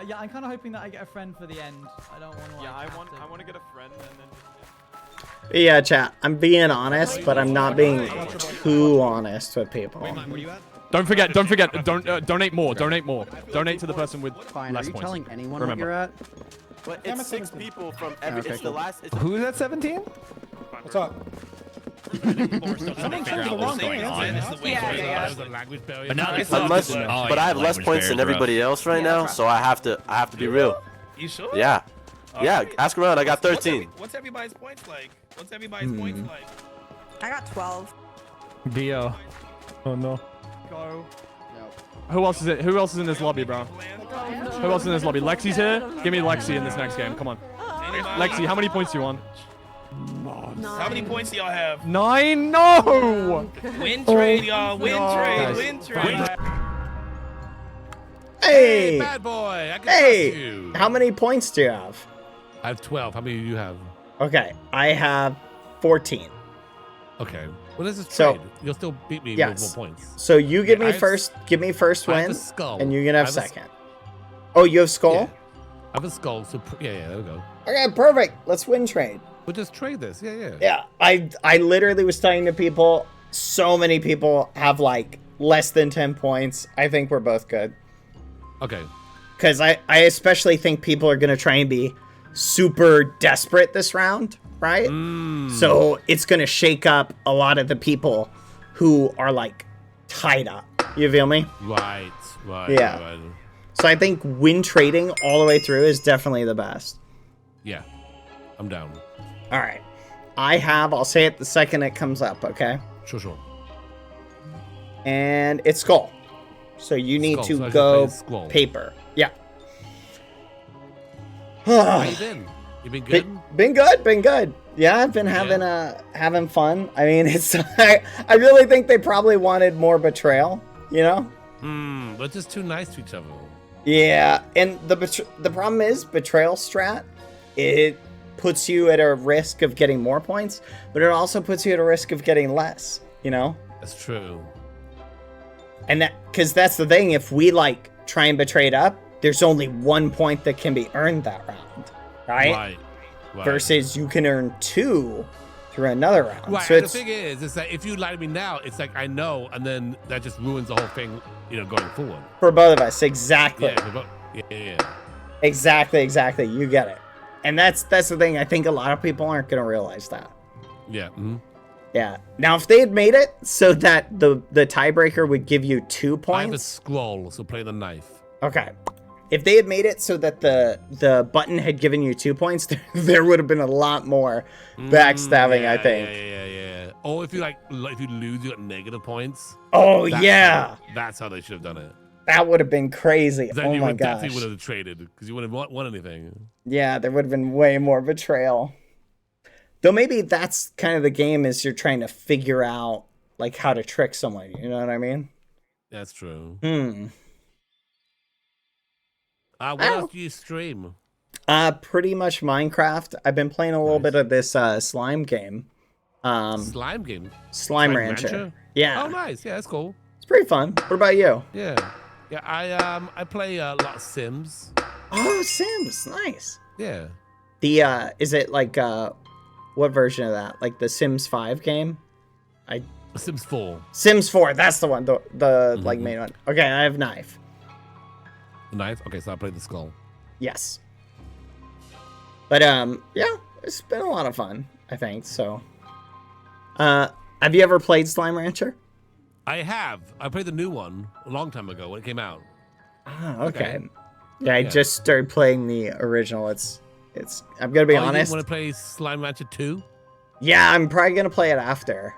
T: Yeah, I'm kind of hoping that I get a friend for the end. I don't want to.
U: Yeah, I want to get a friend and then.
A: Yeah, chat. I'm being honest, but I'm not being too honest with people.
U: Wait, where you at?
L: Don't forget. Donate more. Donate more. Donate to the person with less points.
N: Are you telling anyone
L: Remember.
N: what you're at?
E: But it's 6 people from every.
N: Okay,
E: it's the
N: cool.
E: last.
D: Who's at 17?
H: What's up?
U: Someone chose the wrong thing.
E: But I have less points than everybody else right now, so I have to be real.
C: You sure?
E: Yeah. Yeah, ask around. I got 13.
C: What's everybody's points like? What's everybody's points like?
B: I got 12.
L: Dio. Oh no.
H: Go.
L: Who else is in this lobby, bro? Who else is in this lobby? Lexi's here. Give me Lexi in this next game. Come on. Lexi, how many points do you want?
C: How many points do y'all have?
L: 9. No.
C: Win trade, y'all. Win trade.
A: Hey,
U: bad boy. I can
A: hey,
U: trust you.
A: How many points do you have?
U: I have 12. How many do you have?
A: Okay, I have 14.
U: Okay. Well, this is
A: So-
U: trade. You'll still beat me
A: Yes.
U: with more points.
A: So you give
U: Yeah,
A: me
U: I have
A: first. Give me first
U: I have
A: win,
U: a skull.
A: and you can have
U: I have a s-
A: second. Oh, you have skull.
U: Yeah. I have a skull. So yeah, there we go.
A: Okay, perfect. Let's win trade.
U: We'll just trade this. Yeah.
A: Yeah, I literally was telling to people. So many people have like less than 10 points. I think we're both good.
U: Okay.
A: Because I especially think people are gonna try and be super desperate this round, right? So it's gonna shake up a lot of the people who are like tied up. You feel me?
U: Right.
A: Yeah.
U: Right.
A: So I think win trading all the way through is definitely the best.
U: Yeah. I'm down.
A: All right. I'll say it the second it comes up, okay?
U: Sure.
A: And it's skull. So you need
U: Skull,
A: to
U: so I should
A: go
U: play skull.
A: paper.
J: How you been? You been good?
A: Been good. Yeah, I've been having fun. I mean, it's I really think they probably wanted more betrayal, you know?
J: But just too nice to each other.
A: Yeah, and the problem is betrayal strat, it puts you at a risk of getting more points, but it also puts you at a risk of getting less, you know?
J: That's true.
A: And because that's the thing, if we like try and betray it up, there's only 1 point that can be earned that round, right? Versus you can earn 2 through another round.
J: Right,
A: So
J: and
A: it's
J: the thing is that if you lie to me now, it's like I know, and then that just ruins the whole thing, going forward.
A: for both of us, exactly.
J: Yeah.
A: Exactly. You get it. And that's the thing. I think a lot of people aren't going to realize that.
J: Yeah.
A: Yeah. Now, if they had made it so that the tiebreaker would give you 2
J: I have a
A: points.
J: scroll, so play the knife.
A: Okay. If they had made it so that the button had given you 2 points, there would have been a lot more backstabbing, I think.
J: Yeah. Or if you lose, you got negative points.
A: Oh, yeah.
J: That's how they should have done it.
A: That would have been crazy.
J: Then
A: Oh
J: you
A: my
J: would definitely
A: gosh.
J: would have traded because you wouldn't won anything.
A: Yeah, there would have been way more betrayal. Though maybe that's kind of the game, is you're trying to figure out like how to trick someone. You know what I mean?
J: That's true.
A: Oh.
J: What else do you stream?
A: Pretty much Minecraft. I've been playing a little bit of this slime game.
J: Slime game?
A: Slime Rancher. Yeah.
J: Oh, nice. Yeah, that's cool.
A: It's pretty fun. What about you?
J: Yeah. I play a lot of Sims.
A: Oh, Sims. Nice.
J: Yeah.
A: The is it like what version of that? Like the Sims 5 game?
J: Sims 4.
A: Sims 4. That's the one. The like main one. Okay, I have Knife.
J: The knife? Okay, so I played the skull.
A: Yes. But yeah, it's been a lot of fun, I think. So have you ever played Slime Rancher?
J: I have. I played the new one a long time ago when it came out.
A: Ah, okay. Yeah, I just started playing the original. It's I'm gonna be honest.
J: You didn't want to play Slime Rancher 2?
A: Yeah, I'm probably gonna play it after.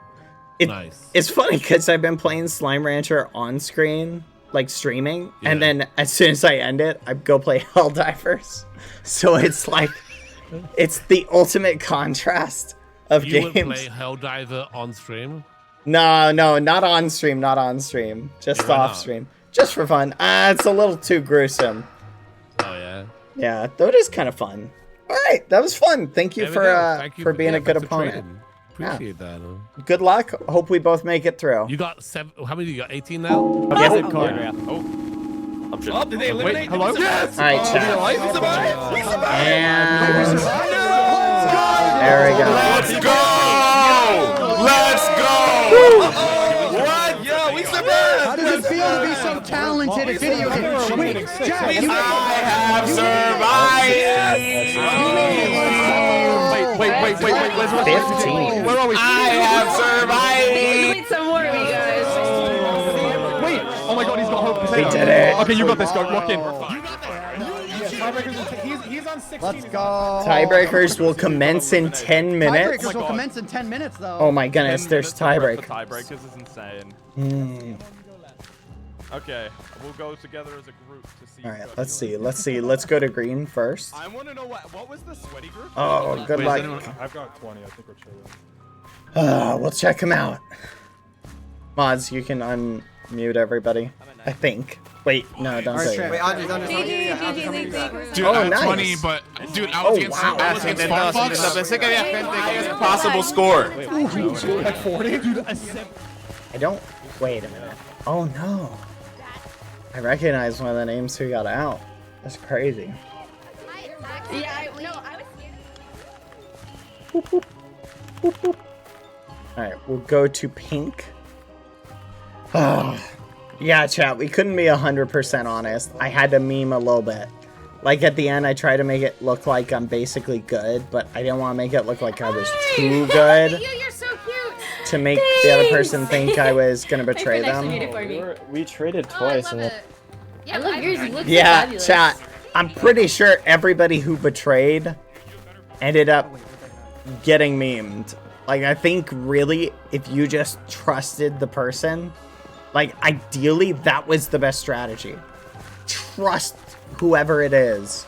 J: Nice.
A: It's funny because I've been playing Slime Rancher on screen, like streaming, and then as soon as I end it, I go play Helldivers. So it's like, it's the ultimate contrast of
J: You
A: games.
J: would play Helldiver on stream?
A: No, not on stream, just
J: Why
A: off
J: not?
A: stream, just for fun. It's a little too gruesome.
J: Oh yeah.
A: Yeah, though it is kind of fun. All right, that was fun. Thank you
J: There we
A: for
J: go. Thank you
A: for being a good
J: thanks for
A: opponent.
J: trading. Appreciate that.
A: Good luck. Hope we both make it through.
J: You got 7. How many? You got 18 now?
A: Yes.
J: Oh,
A: Yeah.
J: I'm
S: just.
J: Oh, did they eliminate?
L: Wait, hello?
J: Yes.
A: All right,
J: Oh,
A: chat.
J: we survived. We survived.
A: And there we go.
O: Let's go! Let's go! What?
N: Yo, we survived! How does it feel to be so talented at video games? Wait, Jack, you
O: have survived!
L: Wait.
A: 15.
L: Where are we?
O: I have survived!
I: Wait some more of you guys.
L: Wait. Oh my god, he's got hope.
A: We did it.
L: Okay, you got this. Go. Lock in.
H: He's on 16.
N: Let's go.
A: Tiebreakers will commence in 10 minutes.
N: Tiebreakers will commence in 10 minutes, though.
A: Oh my goodness, there's tiebreakers.
L: Tiebreakers is insane. Okay, we'll go together as a group to see.
A: All right, let's see. Let's go to green first.
L: I want to know what was the sweaty group?
A: Oh, good luck.
H: I've got 20. I think we're chilling.
A: We'll check them out. Mods, you can unmute everybody. I think. Wait, no, don't say it.
R: Wait, Andres.
O: Dude,
A: Oh,
O: I have
A: nice.
O: 20, but dude, I was against Firefox. Pensé que había gente highest possible score.
H: Like 40?
A: I don't. Wait a minute. Oh no. I recognize one of the names who got out. That's crazy.
I: Yeah, I was
A: Alright, we'll go to pink. Yeah, chat, we couldn't be 100% honest. I had to meme a little bit. Like at the end, I tried to make it look like I'm basically good, but I didn't want to make it look like I was too good
F: You're so cute.
A: to make the other person think I was gonna betray them.
M: We traded twice, and
F: I love yours. You look
A: Yeah,
F: so fabulous.
A: chat. I'm pretty sure everybody who betrayed ended up getting memed. Like, I think really, if you just trusted the person, like, ideally, that was the best strategy. Trust whoever it is.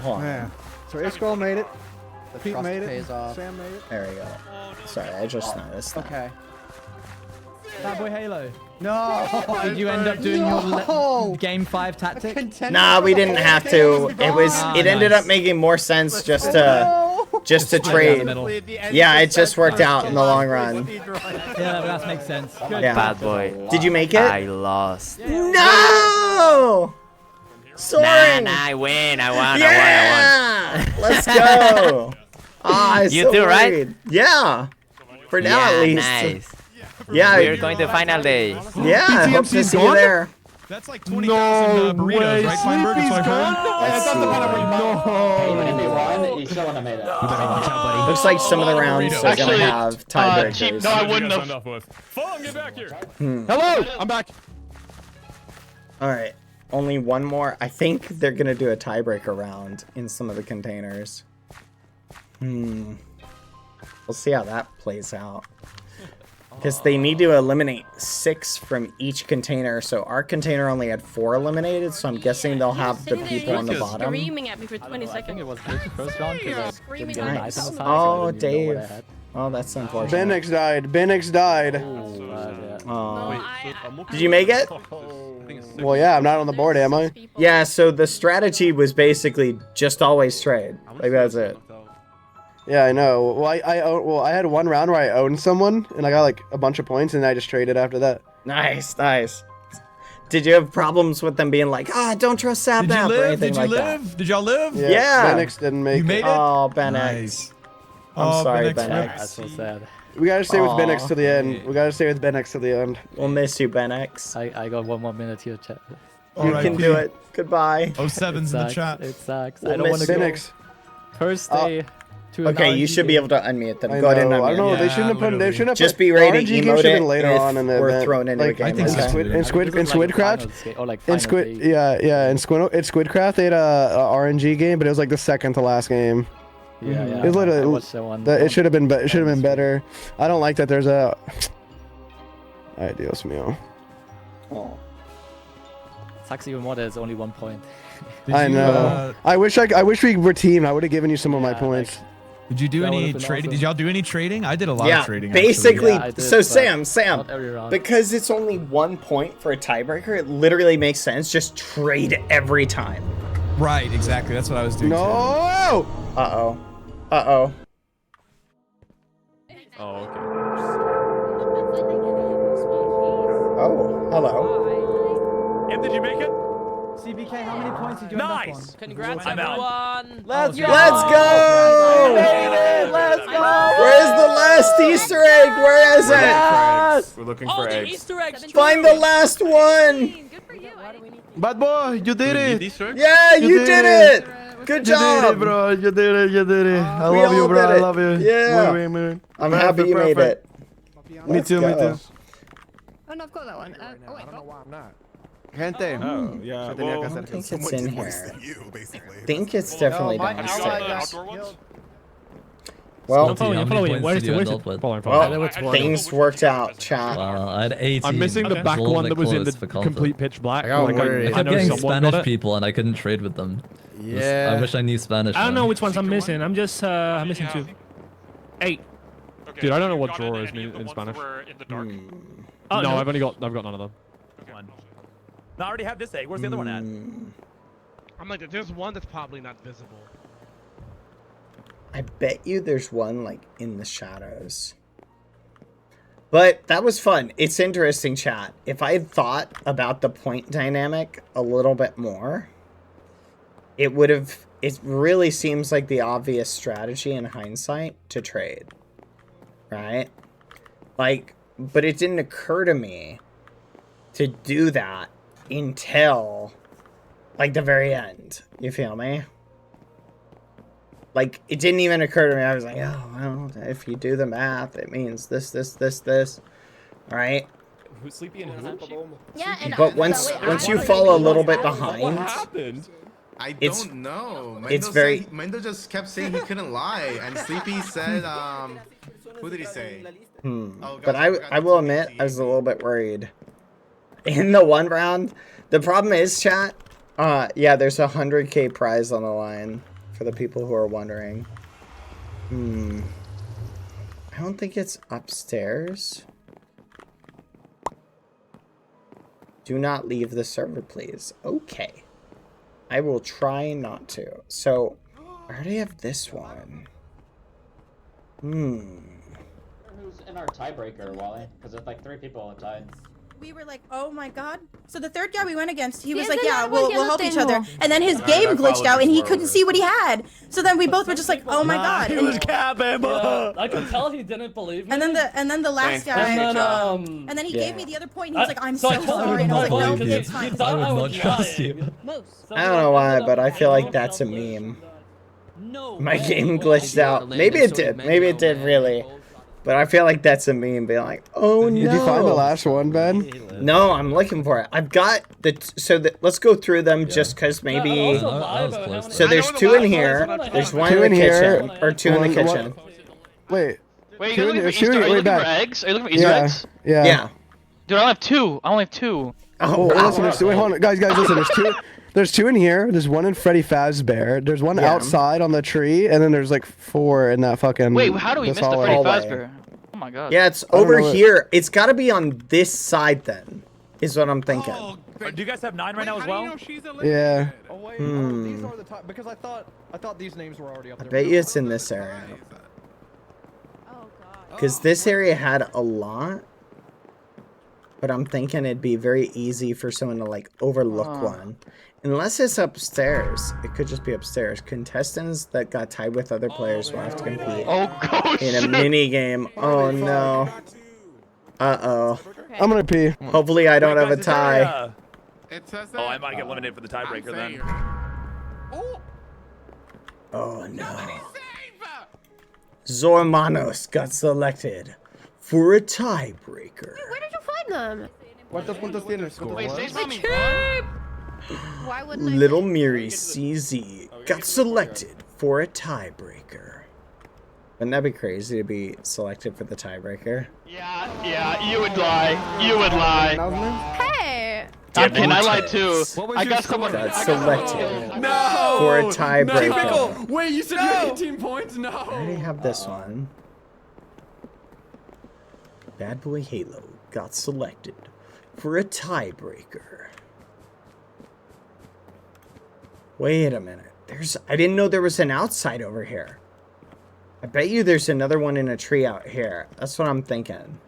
A: Hold on.
N: Yeah. So Iscroll made it. The
H: Pete
N: trust
H: made it.
N: pays off.
H: Sam made it.
A: There we go. Sorry, I just noticed that.
N: Okay.
T: Bad boy Halo.
N: No.
T: Did you end up doing your game 5 tactic?
A: Nah, we didn't have to. It ended up making more sense just to trade. Yeah, it just worked out in the long run.
T: Yeah, that makes sense. Good.
A: Yeah.
P: Bad boy.
A: Did you make it?
P: I lost.
A: No! Soren!
P: Nah, I win. I won.
A: Yeah!
P: I won.
A: Let's go. I was
P: You
A: so
P: too, right?
A: worried. Yeah. For now, at least.
P: Nice.
A: Yeah.
P: We're going to final day.
A: Yeah, I hope to see you there.
U: That's like 20,000 burritos, right, Feinberg? That's what I've heard.
A: Looks like some of the rounds are going to have tiebreakers.
U: No, I wouldn't have. Phone, get back here.
L: Hello, I'm back.
A: All right. Only one more. I think they're going to do a tiebreaker round in some of the containers. We'll see how that plays out. Because they need to eliminate 6 from each container. So our container only had 4 eliminated. So I'm guessing they'll have the people on the bottom.
I: Screaming at me for 20 seconds. I think it was
M: first round because I didn't get an
A: Nice.
M: item assigned, so I
A: Oh,
M: didn't even know what I
A: Dave.
M: had.
A: Oh, that's unfortunate.
R: Benix died. Benix died.
A: Oh. Did you make it?
R: Well, yeah, I'm not on the board, am I?
A: Yeah, so the strategy was basically just always trade. Like, that's it.
R: Yeah, I know. Well, I had one round where I owned someone, and I got like a bunch of points, and I just traded after that.
A: Nice, nice. Did you have problems with them being like, don't trust Sapnap or anything like that?
U: Did y'all live?
A: Yeah.
R: Benix didn't make
U: You made it?
A: Oh, Ben
U: Nice.
A: X. I'm sorry, Ben
M: That's
A: X.
M: so sad.
R: We gotta stay with
A: Aw.
R: Benix to the end. We gotta stay with Benix to the end.
A: We'll miss you, Ben X.
M: I got 1 more minute here, chat.
A: You can do it. Goodbye.
U: 07's in the chat.
M: It sucks.
A: We'll
M: I don't want
A: miss
M: to go.
R: Benix.
M: First day. To an
A: Okay, you
M: RNG
A: should be
M: game.
A: able to unmute them.
R: I
A: Go ahead and
R: know. I
A: unmute
R: don't know.
A: them.
R: They shouldn't have put. They shouldn't have
A: Just
R: put,
A: be ready to
R: RNG game
A: emote
R: should have
A: it
R: been later
A: if
R: on in the
A: we're
R: event.
A: thrown into a
R: like,
A: game
R: I think
A: like that.
R: in Squidcraft. In Squidcraft, they had a RNG game, but it was like the second to last game.
M: Yeah,
R: It was literally.
M: I watched that one.
R: It should have been. It should have been better. I don't like that. There's a. Ay, Dios mío.
M: Sucks even more that it's only 1 point.
R: I know. I wish we were teamed. I would have given you some of my points.
U: Did you do
M: That
U: any
M: would've been
U: trading?
M: awesome.
U: Did y'all do any trading? I did a lot
A: Yeah,
U: of trading.
A: basically.
M: Yeah, I did,
A: So
M: but
A: Sam,
M: not every round.
A: because it's only 1 point for a tiebreaker, it literally makes sense. Just trade every time.
U: Actually. Right, exactly. That's what I was doing.
R: No.
A: Uh-oh. Uh-oh.
D: Oh, okay.
A: Oh, hello.
D: Em, did you make it?
T: CBK, how many points did you end up on?
Y: Congrats,
D: I'm out.
Y: everyone.
T: Let's go!
A: Let's go!
T: Let's go!
A: Where's the last Easter egg? Where is it?
O: We're looking
Y: All
O: for
Y: the
O: eggs.
Y: Easter eggs.
A: Find the last one!
R: Bad boy, you did it.
A: Yeah, you did it! Good
R: You did
A: job!
R: it, bro. You did it. You did it. I
A: We
R: love you,
A: all
R: bro.
A: did
R: I
A: it.
R: love you.
A: Yeah.
R: Muy bien, muy bien.
A: I'm happy you made it.
R: Me too. Me too.
I: Oh no, I've got that one. Oh wait,
R: Gente.
O: Oh, yeah.
R: Se tenía que
A: I
R: hacer.
A: don't think it's in here. I think it's definitely downstairs. Well,
L: Where's the
A: well, things worked out, chat.
C: I had 18.
L: I'm missing the back one that was in the complete pitch black. Like,
C: I kept
L: know
C: getting
L: someone got
C: Spanish
L: it.
C: people and I couldn't trade with them.
R: Yeah.
C: I wish I knew Spanish.
L: I don't know
C: then.
L: which ones I'm missing. I'm just I'm missing 2. 8.
S: Okay,
L: Dude, I don't know
S: you
L: what
S: gotten
L: drawer is
S: any of the
L: in
S: ones
L: Spanish.
S: that were in the dark?
L: Oh, no, I've got none of them.
D: No, I already have this egg. Where's the other one at?
U: I'm like, there's one that's probably not visible.
A: I bet you there's one like in the shadows. But that was fun. It's interesting, chat. If I had thought about the point dynamic a little bit more, it would have. It really seems like the obvious strategy in hindsight to trade, right? Like, but it didn't occur to me to do that until like the very end. You feel me? Like, it didn't even occur to me. I was like, oh, well, if you do the math, it means this. Right?
D: Who's sleepy and who?
I: yeah, and
A: But once you fall a little bit behind,
D: happened?
Q: I
A: It's-
Q: don't know.
A: it's very-
Q: Mendo just kept saying he couldn't lie, and Sleepy said, who did he say? Oh,
A: but
Q: guys,
A: I will admit, I was a little bit worried. In the one round, the problem is, chat, yeah, there's a 100K prize on the line. for the people who are wondering. I don't think it's upstairs. Do not leave the server, please. Okay. I will try not to. So, I already have this one.
G: Who's in our tiebreaker, Wally? Because it's like 3 people have tied.
K: We were like, oh my god. So the third guy we went against, he was
I: Yes,
K: like,
I: and
K: yeah,
I: that
K: we'll
I: one
K: help each
I: yellow
K: other.
I: thing.
K: And then his game glitched out and he couldn't see what he had. So then we both were just like, oh my god.
D: He
K: And,
D: was capping.
M: I could tell he didn't believe me.
K: and then the last guy, and then he gave me the other point and he was like, I'm so sorry. And I was like, no, it's fine.
L: I would not trust you.
A: I don't know why, but I feel like that's a meme. My game glitched out. Maybe it did. Maybe it did really. But I feel like that's a meme being like, oh no.
R: Did you find the last one, Ben?
A: No, I'm looking for it. I've got let's go through them just because maybe. So there's 2 in here. There's 1 in the kitchen. Or 2 in the kitchen.
R: Wait.
V: Wait, you looking for Easter? Are you looking for eggs? Are you looking for Easter eggs?
R: Yeah.
V: Dude, I only have 2. I only have 2.
A: Oh,
R: wow. Listen, wait, hold on. Guys, listen. There's 2 in here. There's 1 in Freddy Fazbear. There's 1 outside on the tree, and then there's like 4 in that fucking.
V: Wait, how do we miss the Freddy Fazbear? Oh my god.
A: Yeah, it's over here. It's got to be on this side then, is what I'm thinking.
D: Do you guys have 9 right now as well?
R: Yeah.
L: Oh wait, these are the top because I thought these names were already up there.
A: I bet you it's in this area. Because this area had a lot. But I'm thinking it'd be very easy for someone to like overlook one. Unless it's upstairs. It could just be upstairs. Contestants that got tied with other players will have to compete in a mini game. Oh no. Uh-oh.
R: I'm gonna pee.
A: Hopefully I don't have a tie.
D: Oh, I might get eliminated for the tiebreaker then.
A: Oh no. Zormanos got selected for a tiebreaker.
I: Where did you find them?
R: ¿Cuántos puntos tienes?
V: Wait, Stace
I: The
V: me.
I: chirp! Why wouldn't I?
A: Little Miri CZ got selected for a tiebreaker. Wouldn't that be crazy to be selected for the tiebreaker?
V: Yeah, you would lie. You would lie.
I: Hey!
V: I lied too. I got someone.
A: Got selected
L: No!
A: for a tiebreaker.
L: No! Wait, you said you had 18 points? No!
A: I already have this one. Bad Boy Halo got selected for a tiebreaker. Wait a minute. I didn't know there was an outside over here. I bet you there's another one in a tree out here. That's what I'm thinking.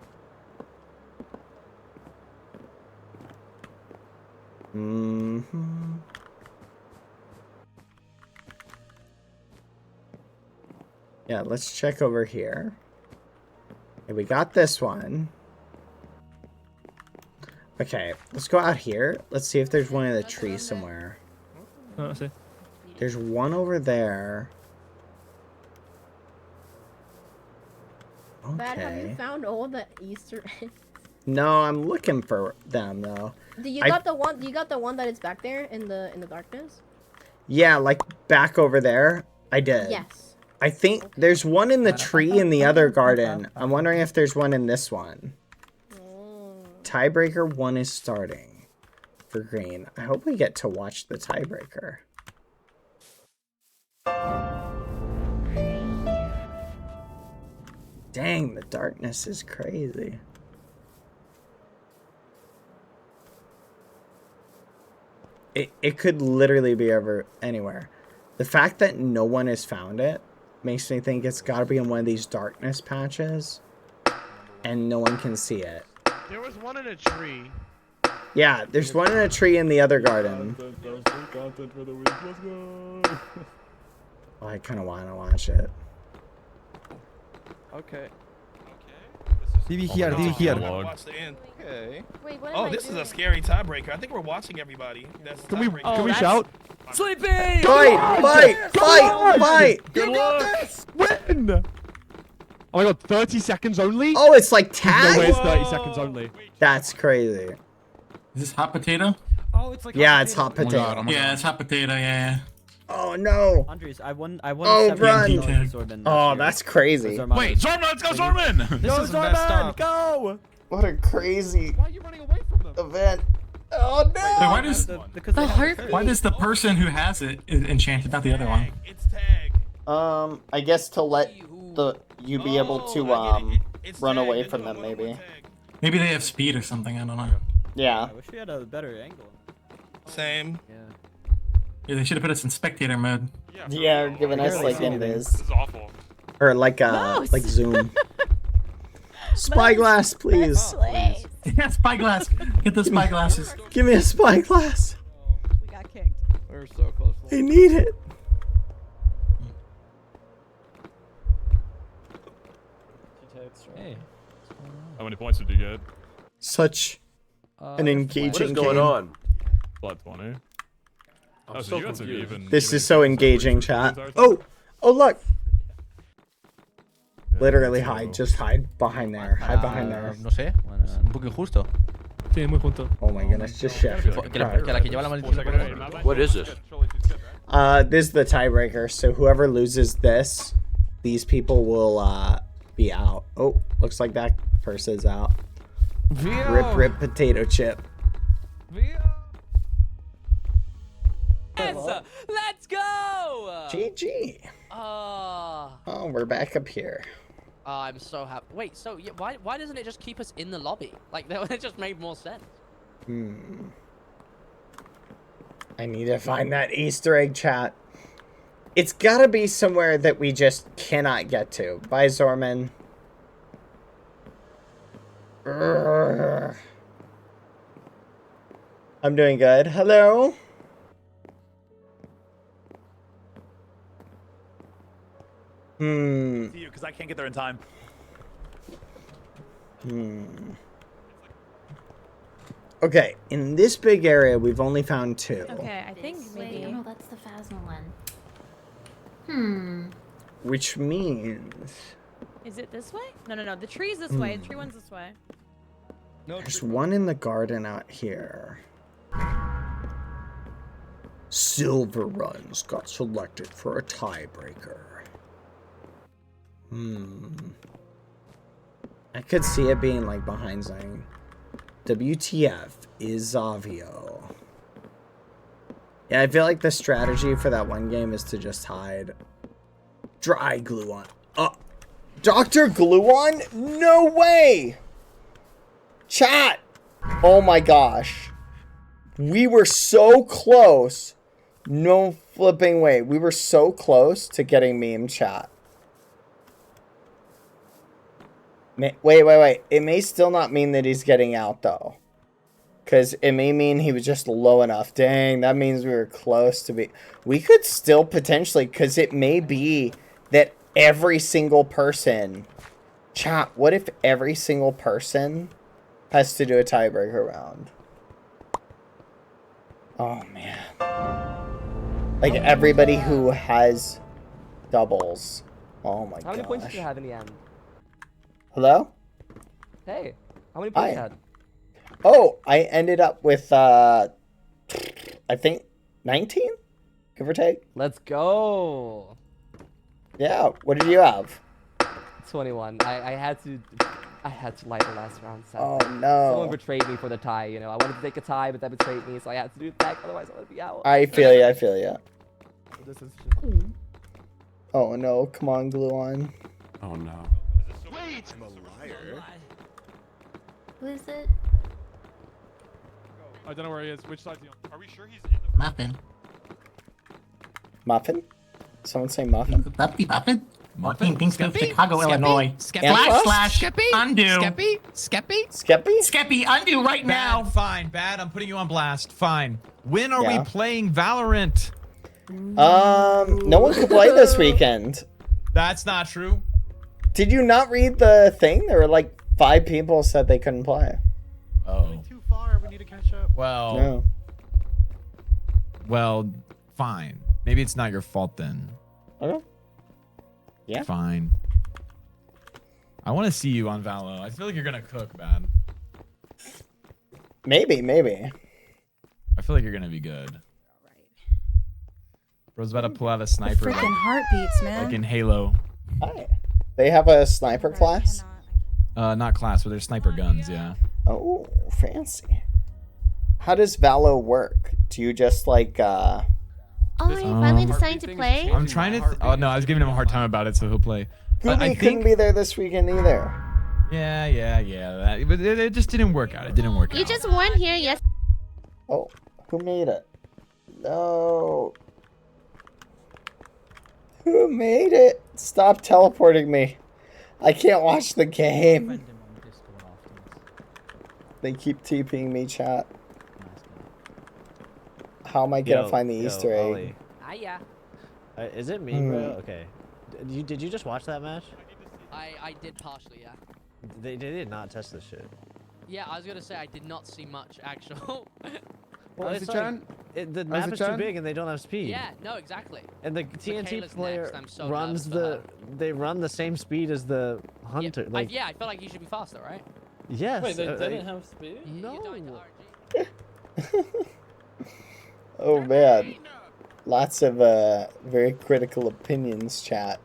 A: Yeah, let's check over here. Okay, we got this one. Okay, let's go out here. Let's see if there's one in the tree somewhere.
L: Oh, I see.
A: There's one over there.
I: Bad, have you
A: Okay.
I: found all the Easter eggs?
A: No, I'm looking for them though.
I: You got the one that is back there in the darkness?
A: Yeah, like back over there. I did.
I: Yes.
A: I think there's one in the tree in the other garden. I'm wondering if there's one in this one. Tiebreaker 1 is starting for green. I hope we get to watch the tiebreaker. Dang, the darkness is crazy. It could literally be anywhere. The fact that no one has found it makes me think it's got to be in one of these darkness patches and no one can see it.
U: There was one in a tree.
A: Yeah, there's one in a tree in the other garden. Oh, I kind of want to watch it.
L: Okay.
U: TV
L: here, TV here.
U: Watch the end.
L: Okay.
I: Wait, what
U: Oh, this is a scary tiebreaker. I think we're watching everybody. That's the
L: Can
U: tiebreaker.
L: we shout?
M: Sleepy!
A: Fight!
L: You got this! Win! Oh my god, 30 seconds only?
A: Oh, it's like tag?
L: No way it's 30 seconds only.
A: That's crazy.
W: Is this hot potato?
H: Oh, it's like
A: yeah, it's hot
W: Oh my
A: potato.
W: God, yeah, it's hot potato, yeah.
A: Oh no.
M: Andres, I won
A: Oh, run.
M: Zorban
A: Oh, that's crazy.
W: Wait, Zorman, let's go, Zorman!
L: Go, Zorban, go!
A: What a crazy
L: Why are you running away from them?
A: event. Oh no!
W: Wait, why does
I: The heartbeat.
W: why does the person who has it is enchanted, not the other one?
A: I guess to let you be able to run away from them, maybe.
W: Maybe they have speed or something. I don't know.
A: Yeah.
M: I wish we had a better angle.
U: Same.
W: Yeah, they should have put us in spectator mode.
A: Yeah, giving us like invis.
S: This is awful.
A: Or like like Zoom. Spyglass, please.
W: Yeah, spyglass. Get the spyglasses.
A: Give me a spyglass.
K: We got kicked.
M: We're so close.
A: I need it.
M: Hey.
U: How many points did you get?
A: Such an engaging
U: What is going
A: game.
U: on? Flat 20. Oh, so you had some even.
A: This is so engaging, chat. Oh look. Literally hide, just hide behind there. Hide behind there.
B: No sé, un poco injusto.
L: Sí, muy junto.
A: Oh my goodness, just shift.
B: Que la que lleva la maldición. What is this?
A: This is the tiebreaker, so whoever loses this, these people will be out. Oh, looks like that person's out. Rip potato chip.
E: Let's go!
A: GG. Oh, we're back up here.
E: I'm so happy. Wait, so why doesn't it just keep us in the lobby? Like, that would just made more sense.
A: I need to find that Easter egg, chat. It's gotta be somewhere that we just cannot get to. Bye, Zorman. Urgh. I'm doing good. Hello?
C: See you, because I can't get there in time.
A: Okay, in this big area, we've only found 2.
K: Okay, I think maybe.
I: No, that's the Phasma one.
A: Which means
K: Is it this way? No. The tree's this way. The tree one's this way.
A: there's one in the garden out here. Silver Runs got selected for a tiebreaker. I could see it being like behind something. WTF is Zavio. Yeah, I feel like the strategy for that one game is to just hide. Dry Gluon. Dr. Gluon? No way! Chat! Oh my gosh. We were so close. No flipping way. We were so close to getting meme chat. Wait. It may still not mean that he's getting out, though. Because it may mean he was just low enough. Dang, that means we were close to be... We could still potentially... Because it may be that every single person... Chat, what if every single person has to do a tiebreaker round? Oh, man. Like, everybody who has doubles. Oh, my gosh.
E: How many points did you have in the end?
A: Hello?
E: Hey, how many points you had?
A: Oh, I ended up with, I think 19? Give or take?
E: Let's go.
A: Yeah, what did you have?
E: 21. I had to light the last round.
A: Oh,
E: Sadly.
A: no.
E: Someone betrayed me for the tie, you know. I wanted to take a tie, but that betrayed me, so I had to do it back, otherwise I would be out.
A: I feel ya.
E: This is
A: Oh, no. Come on, Gluon.
Q: Oh, no.
U: Wait!
Q: I'm a liar.
I: Who is it?
L: I don't know where he is. Which side's he on?
S: Are we sure he's in the...
W: Muffin.
A: Muffin? Someone say Muffin?
W: Muffin? Muffin thinks of Chicago,
A: Skeppy?
W: Illinois.
A: Skeppy?
W: Undo. Skeppy, undo right now.
C: Fine, bad. I'm putting you on blast. Fine. When are
A: Yeah.
C: we playing Valorant?
A: No one could play this weekend.
C: That's not true.
A: Did you not read the thing? There were like 5 people said they couldn't play.
C: Oh.
H: Too far. We need to catch up.
C: Well.
A: No.
C: Well, fine. Maybe it's not your fault then.
A: Okay. Yeah.
C: Fine. I want to see you on Valo. I feel like you're gonna cook, man.
A: Maybe.
C: I feel like you're gonna be good. Bro's about to pull out a sniper.
K: Freaking heartbeats, man.
C: Like in Halo.
A: Hi. They have a sniper class?
C: Not class, but they're sniper guns, yeah.
A: Oh, fancy. How does Valo work? Do you just like
F: Oh, you finally decided to play?
C: I'm trying to. Oh no, I was giving him a hard time about it, so he'll play. But I
A: Gooby couldn't
C: think.
A: be there this weekend either.
C: Yeah. But it just didn't work out. It didn't work
F: You
C: out.
F: just weren't here yes.
A: Oh, who made it? No. Who made it? Stop teleporting me. I can't watch the game. They keep TPing me, chat. How am I gonna find the Easter egg?
J: Hiya. Is it me, bro? Okay. Did you just watch that match?
E: I did partially, yeah.
J: They did not test this shit.
E: Yeah, I was gonna say I did not see much actual.
J: Well, it's like, the map is too big and they don't have speed.
E: Yeah, no, exactly.
J: And the
E: So
J: TNT
E: Kayla's
J: player
E: next, I'm so
J: runs
E: nervous for
J: they run the same speed as the hunter.
E: Yeah,
J: Like
E: yeah, I feel like you should be faster, right?
J: yes.
N: Wait, they didn't have speed?
J: No.
A: Oh man. Lots of very critical opinions, chat.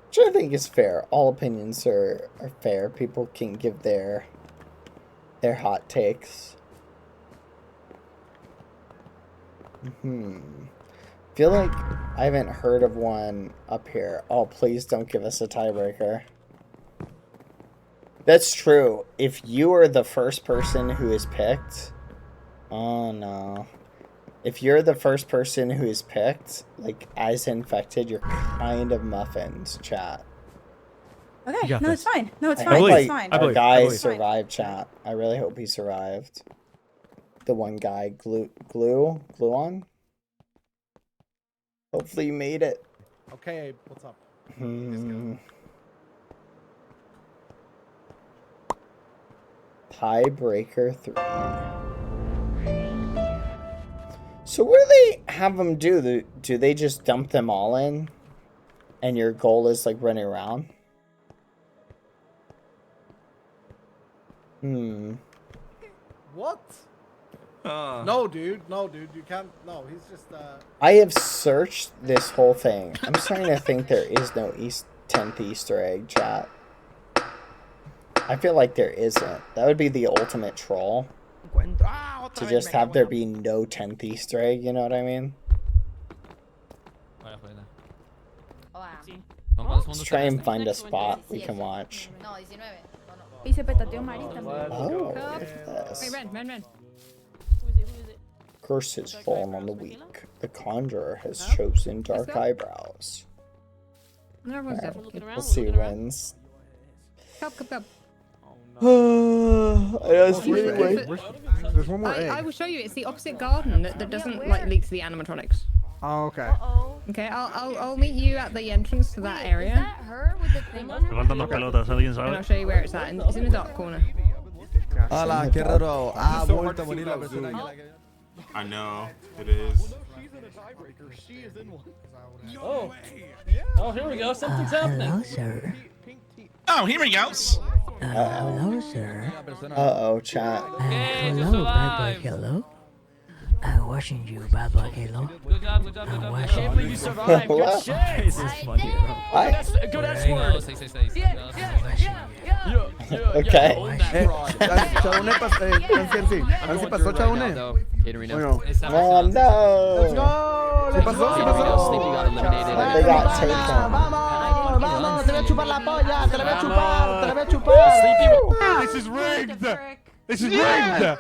A: Which I think is fair. All opinions are fair. People can give their hot takes. Feel like I haven't heard of one up here. Oh, please don't give us a tiebreaker. That's true. If you are the first person who is picked... Oh, no. If you're the first person who is picked, like, as infected, you're kind of muffins, chat.
K: Okay, no, it's fine. No, it's
A: I
K: fine.
A: hope,
K: It's
A: like,
K: fine.
A: our guy survived, chat. I really hope he survived. The one guy, glue on? Hopefully you made it.
P: Okay, what's up?
A: Tiebreaker 3. So what do they have them do? Do they just dump them all in? And your goal is like running around?
P: What? No, dude. No, dude. You can't. No, he's just.
A: I have searched this whole thing. I'm starting to think there is no 10th Easter egg, chat. I feel like there isn't. That would be the ultimate troll. To just have there be no 10th Easter egg, you know what I mean? Let's try and find a spot we can watch.
K: Y se petateó Mari también.
A: Oh, look at this.
K: Hey, Ren.
A: Curse has fallen on the weak. The conjurer has chosen dark eyebrows. Alright, we'll see who wins.
K: Cup.
A: There's
P: one more egg.
K: I will show you. It's the opposite garden that doesn't like leak to the animatronics.
P: Oh, okay.
K: Okay, I'll meet you at the entrance to that area. Is that her with the thing on her? And I'll show you where it's at. It's in the dark corner.
P: Hola, qué raro. Ha vuelto a venir la persona que
O: I know it is.
N: Oh, here we go. Something's happening.
X: Hello, sir.
N: Oh, here we go.
X: Hello, sir.
A: Uh-oh, chat.
X: Hello, bad boy. Hello. I'm watching you, bad boy. Hello.
N: Good job.
X: I'm watching you.
N: You survived. Good shit.
X: This is funny, bro.
N: Good S-word.
A: Okay.
P: Chaune ¿Qué pasó, Chaune?
A: Oh no!
P: Let's go! ¿Qué pasó?
A: They got taken.
P: Vamos, te voy a chupar la polla, te la voy a chupar.
L: This is rigged! This is rigged!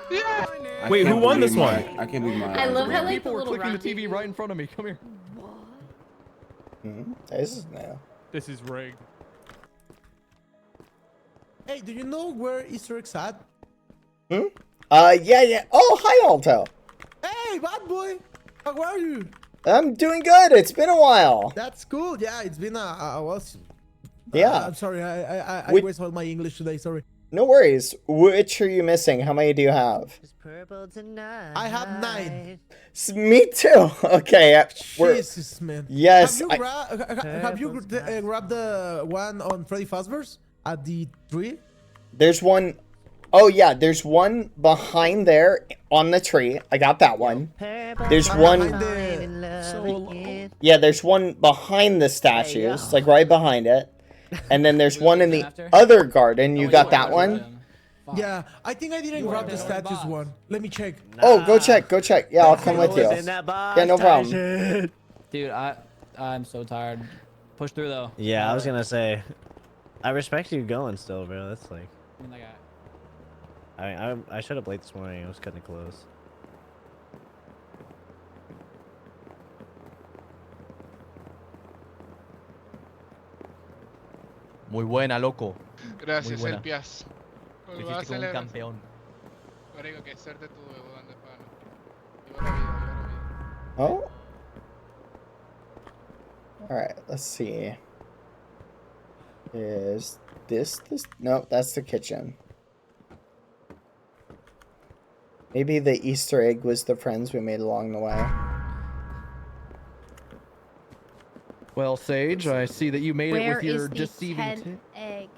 L: Wait, who won this one?
Q: I can't believe my.
I: I love how like the
C: People are
I: little
C: clicking the
I: rocket.
C: TV right in front of me. Come here.
A: This is new.
L: This is rigged.
P: Hey, do you know where Easter egg's at?
A: Yeah. Oh, hi, Alto.
P: Hey, bad boy. How are you?
A: I'm doing good. It's been a while.
P: That's cool. Yeah, it's been a while.
A: Yeah.
P: I'm sorry. I wasted all my English today. Sorry.
A: No worries. Which are you missing? How many do you have?
P: I have 9.
A: Me too. Okay.
P: Jesus, man.
A: Yes.
P: Have you grabbed the one on Freddy Fazbear's at the tree?
A: There's one. Oh yeah, there's one behind there on the tree. I got that one. There's one. Yeah, there's one behind the statues, like right behind it. And then there's one in the other garden. You got that one?
P: Yeah, I think I didn't grab the statues one. Let me check.
A: Oh, go check. Go check. Yeah, I'll come with you. Yeah, no problem.
M: Dude, I'm so tired. Push through though.
J: Yeah, I was gonna say, I respect you going still, bro. That's like. I should have late this morning. It was kind of close.
B: Muy buena, loco.
D: Gracias,
B: Muy buena.
D: Elpias.
B: Lo hiciste como un campeón.
D: Marico, qué suerte tuve, weón, de pana. Viva la vida, viva la vida.
A: Oh. Alright, let's see. Is this? No, that's the kitchen. Maybe the Easter egg was the friends we made along the way.
L: Well, Sage, I see that you made
F: Where
L: it with your
F: is the
L: deceiving
F: 10th egg?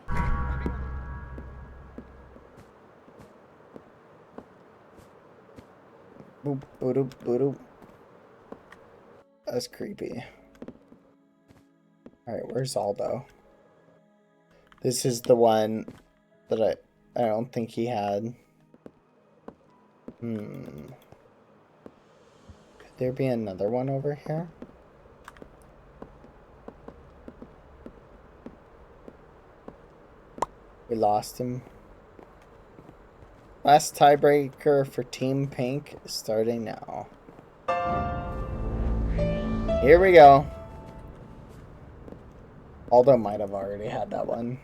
A: Boop, boop, boop. That's creepy. Alright, where's Aldo? This is the one that I don't think he had. Could there be another one over here? We lost him. Last tiebreaker for Team Pink is starting now. Here we go. Aldo might have already had that one.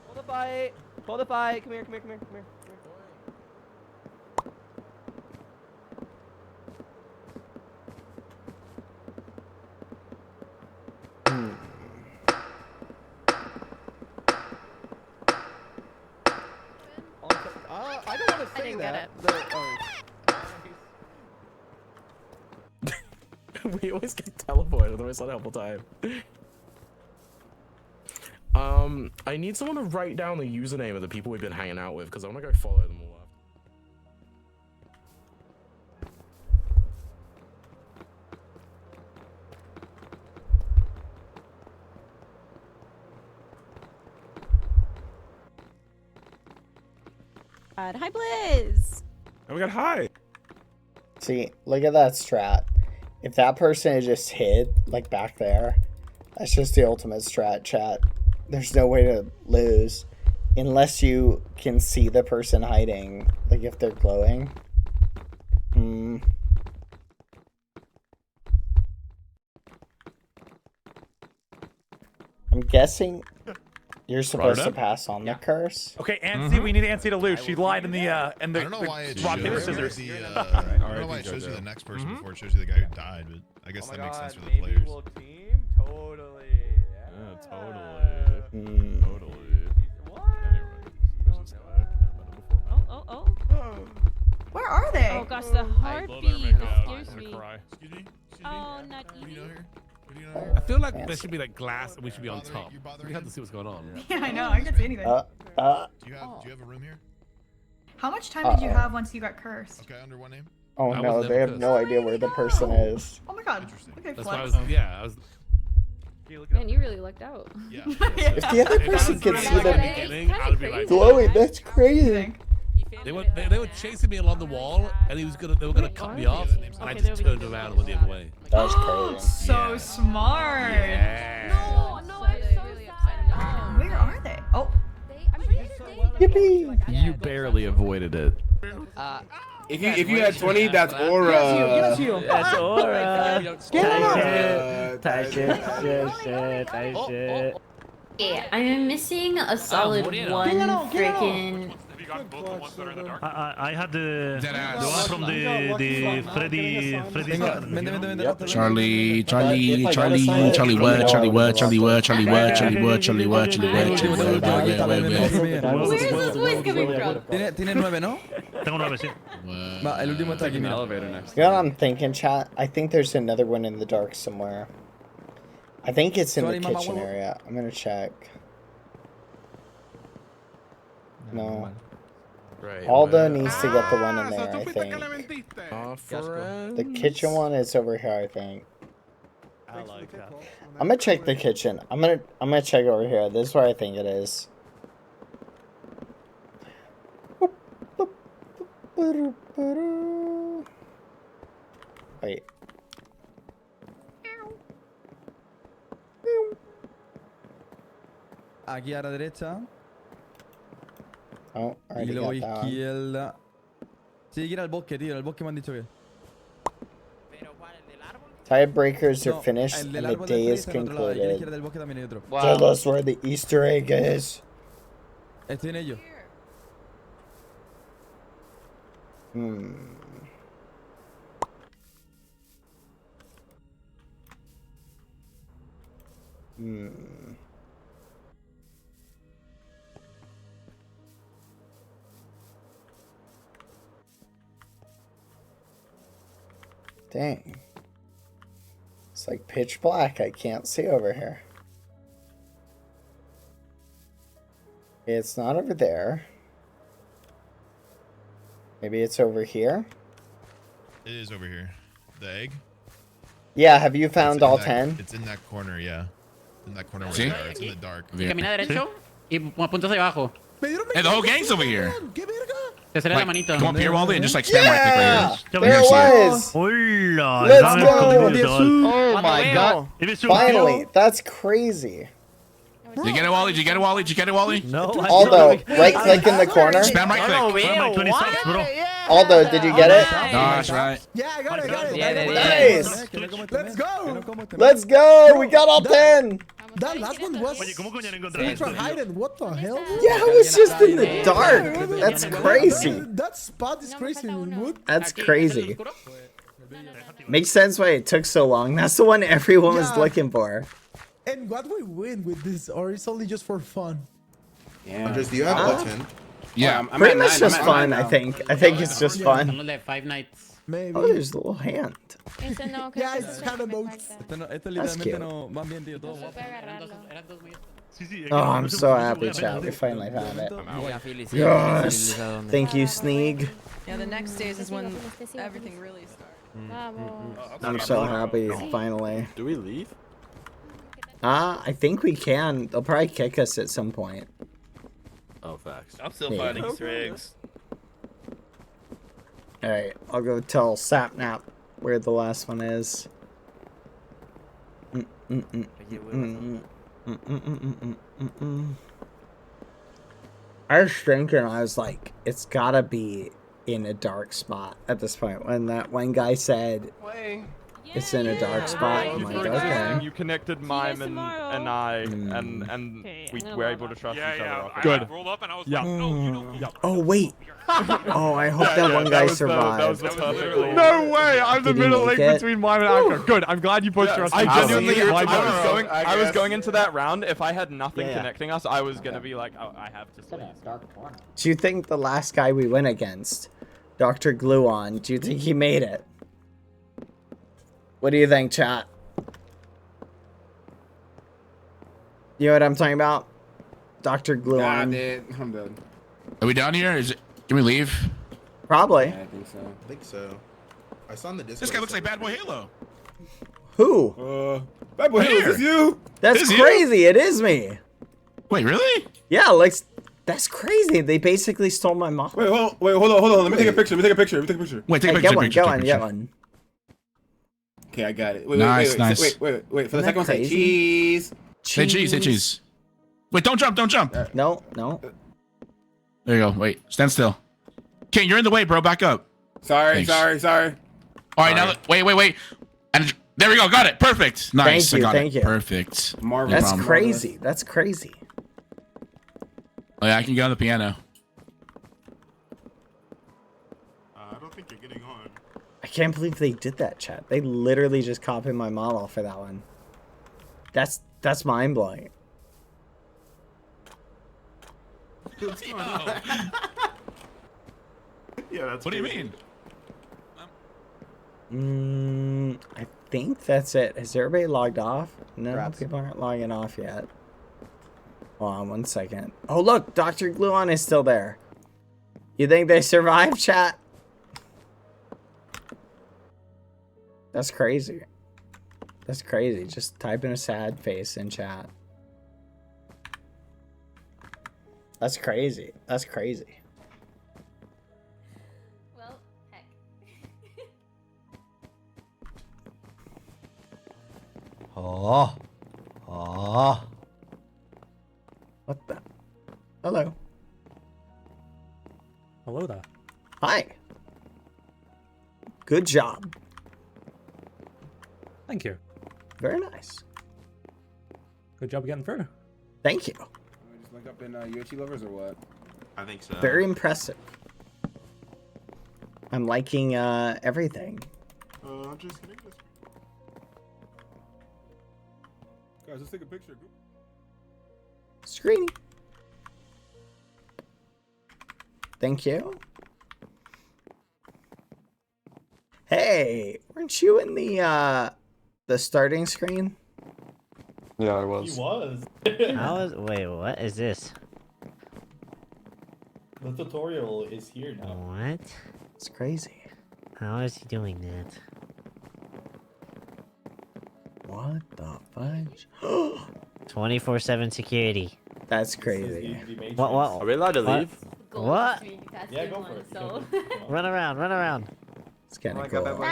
M: Hold the fight. Hold the fight. Come here, come here, come here, come here.
L: I don't want to say that.
G: We always get teleported, otherwise not a helpful time. I need someone to write down the username of the people we've been hanging out with, because I want to go follow them all up.
R: Hi, Blizz.
U: Oh my god, hi.
A: See, look at that strat. If that person had just hid, like back there, that's just the ultimate strat, chat. There's no way to lose unless you can see the person hiding, like if they're glowing. I'm guessing you're supposed to pass on the curse.
T: Okay, Ansi, we need Ansi to lose. She lied in the
Y: I don't know why it
T: rock, paper,
Y: shows
T: scissors.
Y: you the, I don't know why it shows you the next person before it shows you the guy who died, but I guess that makes sense for the players.
B: Team? Totally.
U: Yeah, totally. Totally.
R: Oh. Where are they? Oh gosh, the heartbeat. Excuse me. Oh, not easy.
U: I feel like there should be like glass and we should be on top. We have to see what's going on.
K: Yeah, I know. I can't see anything.
Y: Do you have a room here?
K: How much time did you have once you got cursed?
Y: Okay, under what name?
A: Oh no, they have no idea where the person is.
K: Oh my god. Okay,
U: That's why I was, yeah, I was.
I: Man, you really lucked out.
Y: Yeah.
A: If the other person can see them
U: I'd be like,
A: glowing, that's crazy.
U: They were chasing me along the wall, and they were gonna cut me off, and I just turned around and went the other way.
A: That's crazy.
K: So smart.
U: Yeah.
I: No, I'm so sad.
K: Where are they? Oh.
A: Yippee!
G: You barely avoided it.
O: If you had 20, that's aura.
J: That's aura. Tight shit.
I: Yeah, I'm missing a solid one freaking.
T: I had the one from the Freddy.
Y: Charlie,
I: Where's this voice coming from?
C: Tiene 9, ¿no?
T: Tengo 9, sí.
C: Va, el último está aquí, mira.
A: You know what I'm thinking, chat? I think there's another one in the dark somewhere. I think it's in the kitchen area. I'm gonna check. No.
G: Right,
A: Aldo needs to get the one in there, I think. The kitchen one is over here, I think.
J: I like that.
A: I'm gonna check the kitchen. I'm gonna check over here. This is where I think it is. Wait.
C: Aquí a la derecha.
A: Oh, I
C: Y
A: already
C: luego
A: got that one.
C: izquierda. Sí, hay que ir al bosque, tío. Al bosque me han dicho que.
A: Tiebreakers are
C: No,
A: finished
C: el
A: and
C: del
A: the
C: árbol del
A: day
C: free
A: is
C: está en otro lado. Aquí a la
A: concluded.
C: izquierda del bosque también hay otro.
A: Tell us where the Easter egg is.
C: Estoy en ello.
A: Dang. It's like pitch black. I can't see over here. It's not over there. Maybe it's over here?
Y: It is over here. The egg?
A: Yeah, have you found all
Y: that,
A: 10?
Y: It's in that corner, yeah. In that corner where
U: ¿Sí?
Y: they are. It's in the dark.
E: Camina derecho y apunta hacia abajo.
U: Hey, the whole gang's over here.
E: Te sale la manito.
U: Come up here, Wally, and just like spam right click right here.
A: There it was!
T: Hola,
A: Let's
T: dame
A: go!
T: contenido.
A: Oh my god. Finally, that's crazy.
U: Did you get it, Wally? Did you get it, Wally? Did you get it, Wally?
T: No.
A: Aldo, right click in the corner.
U: Spam right click.
T: Spam 20 subs, bro.
A: Aldo, did you get it?
U: No, that's right.
P: Yeah, I got it, I got it.
A: Nice!
P: Let's go.
A: Let's go! We got all 10!
P: That last one was
T: Oye, ¿cómo coño no encontraste
P: ultra
T: esto, tío?
P: hidden. What the hell?
A: Yeah, it was just in the dark. That's crazy.
P: That spot is crazy. Wood.
A: That's crazy. Makes sense why it took so long. That's the one everyone was
P: Yeah.
A: looking for.
P: And what we win with this, or it's only just for fun?
Q: Yeah. Andres, do you have all 10?
U: Yeah,
Q: I'm
A: Pretty
Q: at
A: much
Q: 9,
A: just
Q: I'm at
A: fun,
Q: 9
A: I
Q: now.
A: think. I think it's just fun.
E: Solo de 5 nights.
P: Maybe.
A: Oh, there's a little hand.
P: Yeah, it's kind of both.
C: Esto
A: That's
C: literalmente
A: cute.
C: no van bien, tío. Todo guapo.
T: Sí, sí,
A: Oh, I'm so happy, chat. We finally found it. Yes! Thank you, Sneeg.
R: Yeah, the next days is when everything really starts.
A: I'm so happy, finally.
G: Do we leave?
A: I think we can. They'll probably kick us at some point.
G: Oh, facts.
U: I'm still
A: Yeah.
U: finding Easter eggs.
A: Alright, I'll go tell Sapnap where the last one is. I was thinking, I was like, it's gotta be in a dark spot at this point. When that one guy said it's in a dark spot, I'm like, okay.
L: You connected Mime and I, and we were able to trust each other.
U: Good.
L: Rolled up and I was like, no, you don't.
A: Oh, wait. Oh, I hope that one guy survived.
L: That was the perfect link. No way! I'm the
A: Did he
L: middle
A: make
L: link
A: it?
L: between Mime and Anchor. Good. I'm glad you both trusted.
U: I genuinely-
L: I was
U: guess.
L: going into that round. If I had nothing
A: Yeah.
L: connecting us, I was gonna be like, oh, I have to sleep.
A: Do you think the last guy we went against, Dr. Gluon, do you think he made it? What do you think, chat? You know what I'm talking about? Dr.
Q: Nah,
A: Gluon.
Q: dude. I'm done.
U: Are we down here? Is it? Can we leave?
A: Probably.
Q: Yeah, I think so.
Y: I think so. I saw in the Discord.
U: This guy looks like Bad Boy Halo.
A: Who?
Q: Bad boy,
U: Right
Q: is
U: here.
Q: this you?
A: That's
U: Is he?
A: crazy. It is me.
U: Wait, really?
A: Yeah, like, that's crazy. They basically stole my mom.
Q: Wait, hold on. Let me take a picture. Let me take a picture.
U: Wait, take a
A: Hey,
U: picture.
A: get
U: take a
A: one,
U: picture,
A: get
U: take a
A: one, get
U: picture.
A: one.
Q: Okay, I got it. Wait,
U: Nice,
Q: wait,
U: nice.
Q: wait. For the
A: Isn't
Q: second one,
A: that
Q: say
A: crazy?
Q: cheese.
U: Say cheese, say cheese. Wait, don't jump, don't jump.
A: No.
U: There you go. Wait, stand still. King, you're in the way, bro. Back up.
Q: Sorry.
U: All right, now wait. And there we go. Got it. Perfect. Nice.
A: Thank you,
U: I got
A: thank
U: it.
A: you.
U: Perfect.
Q: Marvelous.
U: No
A: That's
U: problem.
A: crazy. That's crazy.
U: Oh yeah, I can get on the piano.
Y: I don't think you're getting on.
A: I can't believe they did that, chat. They literally just copied my model for that one. That's mind blowing.
Q: What's going on? Yeah, that's
U: What do you mean?
A: I think that's it. Has everybody logged off? No,
J: Perhaps.
A: people aren't logging off yet. Hold on 1 second. Oh, look, Dr. Gluon is still there. You think they survived, chat? That's crazy. That's crazy. Just type in a sad face in chat. That's crazy. That's crazy.
J: Oh. Oh.
A: What the? Hello.
C: Hello there.
A: Hi. Good job.
C: Thank you.
A: Very nice.
C: Good job getting through.
A: Thank you.
H: Just link up in Yoshi Lovers or what?
Q: I think so.
A: Very impressive. I'm liking everything.
H: I'm just kidding. Guys, let's take a picture.
A: Screening. Thank you. Hey, weren't you in the starting screen?
S: Yeah, I was.
N: He was.
J: How is? Wait, what is this?
N: The tutorial is here now.
J: What?
A: It's crazy.
J: How is he doing that?
A: What the fudge?
J: 24/7 security.
A: That's crazy.
J: What?
S: Are we allowed to leave?
J: What?
N: Yeah, go for it.
J: Run around, run around.
A: It's kind of
O: God,
A: cool.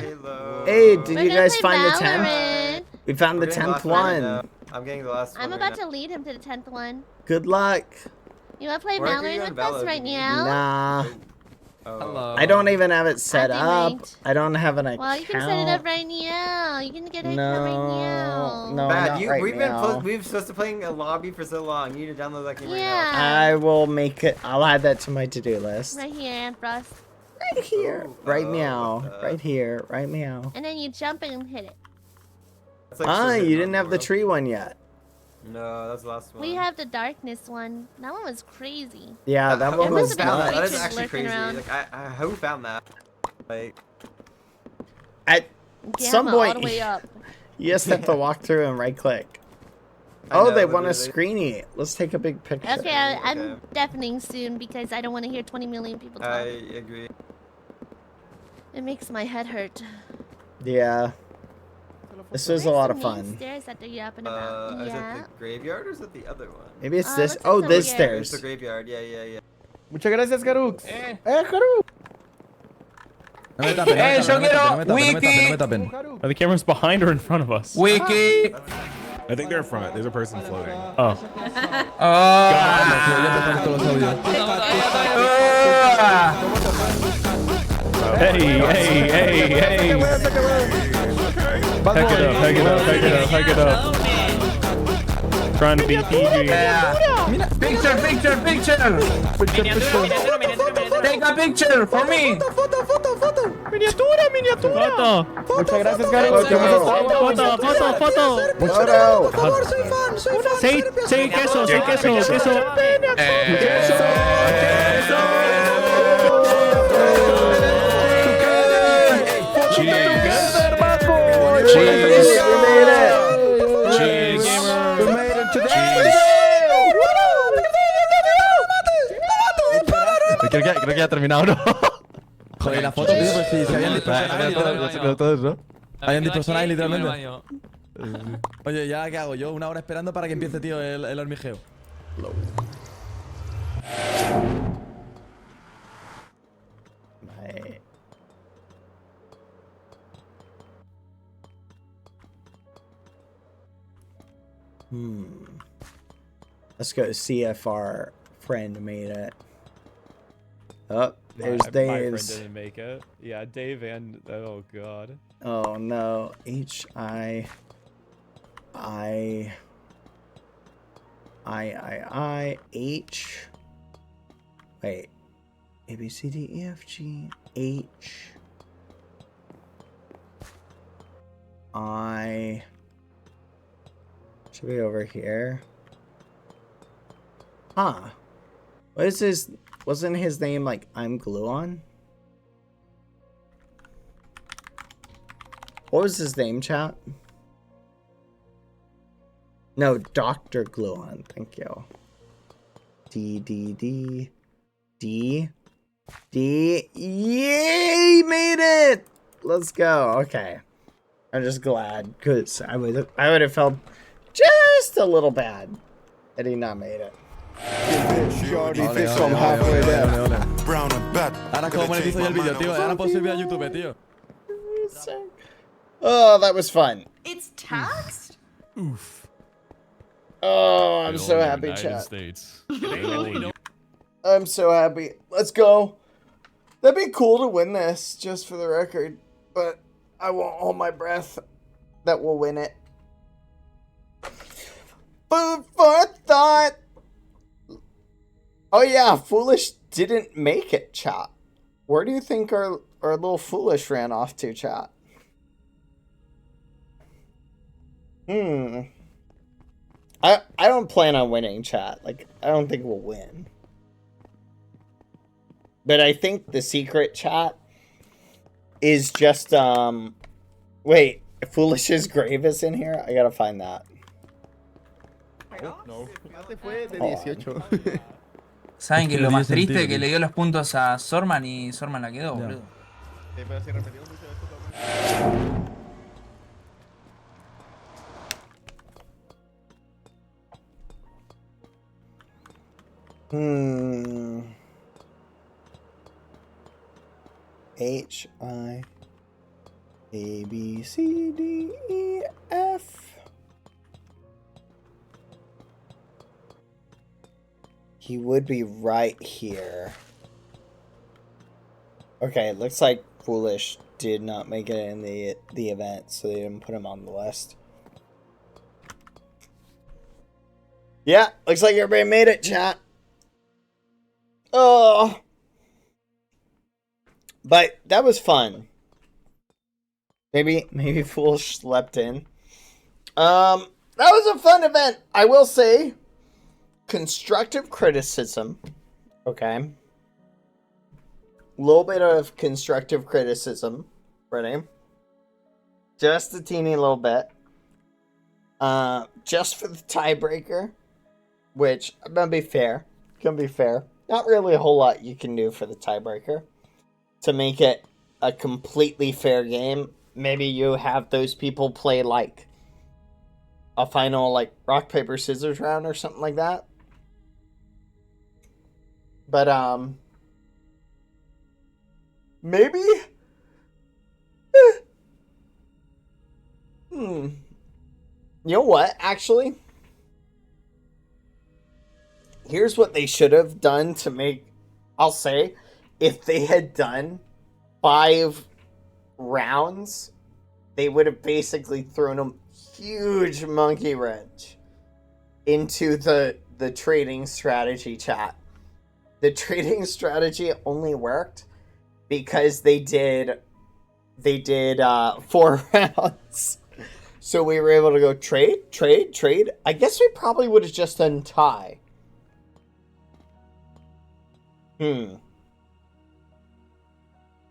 O: Hello.
A: Hey, did
F: We're
A: you
F: gonna
A: guys
F: play
A: find the 10th?
F: Valorant.
A: We found the
O: We're getting
A: 10th
O: the last one
A: one.
O: now. I'm getting the last one.
F: I'm
O: right
F: about
O: now.
F: to lead him to the 10th one.
A: Good luck.
F: You wanna play
O: Where are you
F: Valorant
O: on
F: with us
O: Valorant?
F: right now?
A: Nah.
O: Oh.
A: I don't even have it set
F: Acting
A: up.
F: ranked.
A: I don't have an account.
F: Well, you can set it up right now. You can get it right now.
A: No,
O: Bad.
A: not right
O: we've
A: now.
O: been supposed to playing a lobby for so long. You need to download that game right now.
F: Yeah.
A: I will make it. I'll add that to my to-do list.
F: Right here, Ambrose.
A: Right here. Right meow. Right here. Right meow.
F: And then you jump and hit it.
O: That's like
A: Ah,
O: so
A: you
O: good
A: didn't have the
O: bro.
A: tree one yet.
O: No, that's the last one.
F: We have the darkness one. That one was crazy.
A: Yeah, that one
O: Who
A: was
O: found that? That is
F: creatures
O: actually
F: lurking
O: crazy.
F: around.
O: Like, who found that? Like,
A: At some
F: Gamma all
A: point,
F: the way up.
A: you just have to walk through and right click.
O: I
A: Oh,
O: know,
A: they want a
O: literally.
A: screeny. Let's take a big picture.
F: Okay, I'm deafening soon because I don't want to hear 20 million people talk.
O: I agree.
F: It makes my head hurt.
A: Yeah. This was a lot of fun.
F: Stairs that you're up and about.
O: Is
F: Yeah.
O: it the graveyard or is it the other one?
A: Maybe it's
F: Oh,
A: this.
F: looks
A: Oh,
F: like
A: this
F: it's
O: It's
A: stairs.
O: the graveyard. Yeah.
M: Muchas gracias, Garux.
A: Garux.
M: No me tapen,
C: yo quiero
M: no me
C: wiki.
M: tapen.
L: Are the cameras behind or in front of us?
C: Wiki.
G: I think they're in front. There's a person floating.
L: Oh. Hey. Heck it up. Trying to beat PG.
C: Picture. Take a picture for me.
L: Miniatura.
M: Muchas gracias, Garux.
L: Foto. Say queso. Creo que ya ha terminado, ¿no?
M: Joder, la foto, tío, pues sí, se habían dispersado todos, ¿no? Habían dispersado ahí, literalmente. Oye, ¿ya qué hago yo? Una hora esperando para que empiece, tío, el hormigeo.
A: Right. Let's go see if our friend made it. Oh, there's
L: My friend
A: Dave's.
L: didn't make it. Yeah, Dave and oh god.
A: Oh no. I. H. Wait. A B C D E F G H. I. Should be over here. Huh. What is his? Wasn't his name like I'm Gluon? What was his name, chat? No, Dr. Gluon. Thank you. D. Yay! Made it! Let's go. Okay. I'm just glad because I would have felt just a little bad had he not made it.
M: Ahora como monetizo ya el vídeo, tío. Ahora puedo subir a YouTube, tío.
A: Oh, that was fun.
I: It's taxed?
L: Oof.
A: Oh, I'm so happy,
L: United
A: chat.
L: States.
A: I'm so happy. Let's go. That'd be cool to win this, just for the record. But I won't hold my breath that we'll win it. Food for thought. Oh yeah, Foolish didn't make it, chat. Where do you think our little Foolish ran off to, chat? I don't plan on winning, chat. Like, I don't think we'll win. But I think the secret, chat, is just, wait, Foolish's grave is in here? I gotta find that.
L: No.
B: Saben que lo más triste que le dio los puntos a Sorman y Sorman la quedó, boludo.
A: H I A B C D E F. He would be right here. Okay, it looks like Foolish did not make it in the event, so they didn't put him on the list. Yeah, looks like everybody made it, chat. Oh. But that was fun. Maybe Foolish slept in. That was a fun event. I will say, constructive criticism. Okay. A little bit of constructive criticism. Ready? Just a teeny little bit. Just for the tiebreaker. Which, I'm gonna be fair. Gonna be fair. Not really a whole lot you can do for the tiebreaker to make it a completely fair game. Maybe you have those people play like a final like rock, paper, scissors round or something like that. But maybe you know what, actually? Here's what they should have done to make, I'll say, if they had done 5 rounds, they would have basically thrown a huge monkey wrench into the trading strategy, chat. The trading strategy only worked because they did 4 rounds. So we were able to go trade. I guess we probably would have just done tie.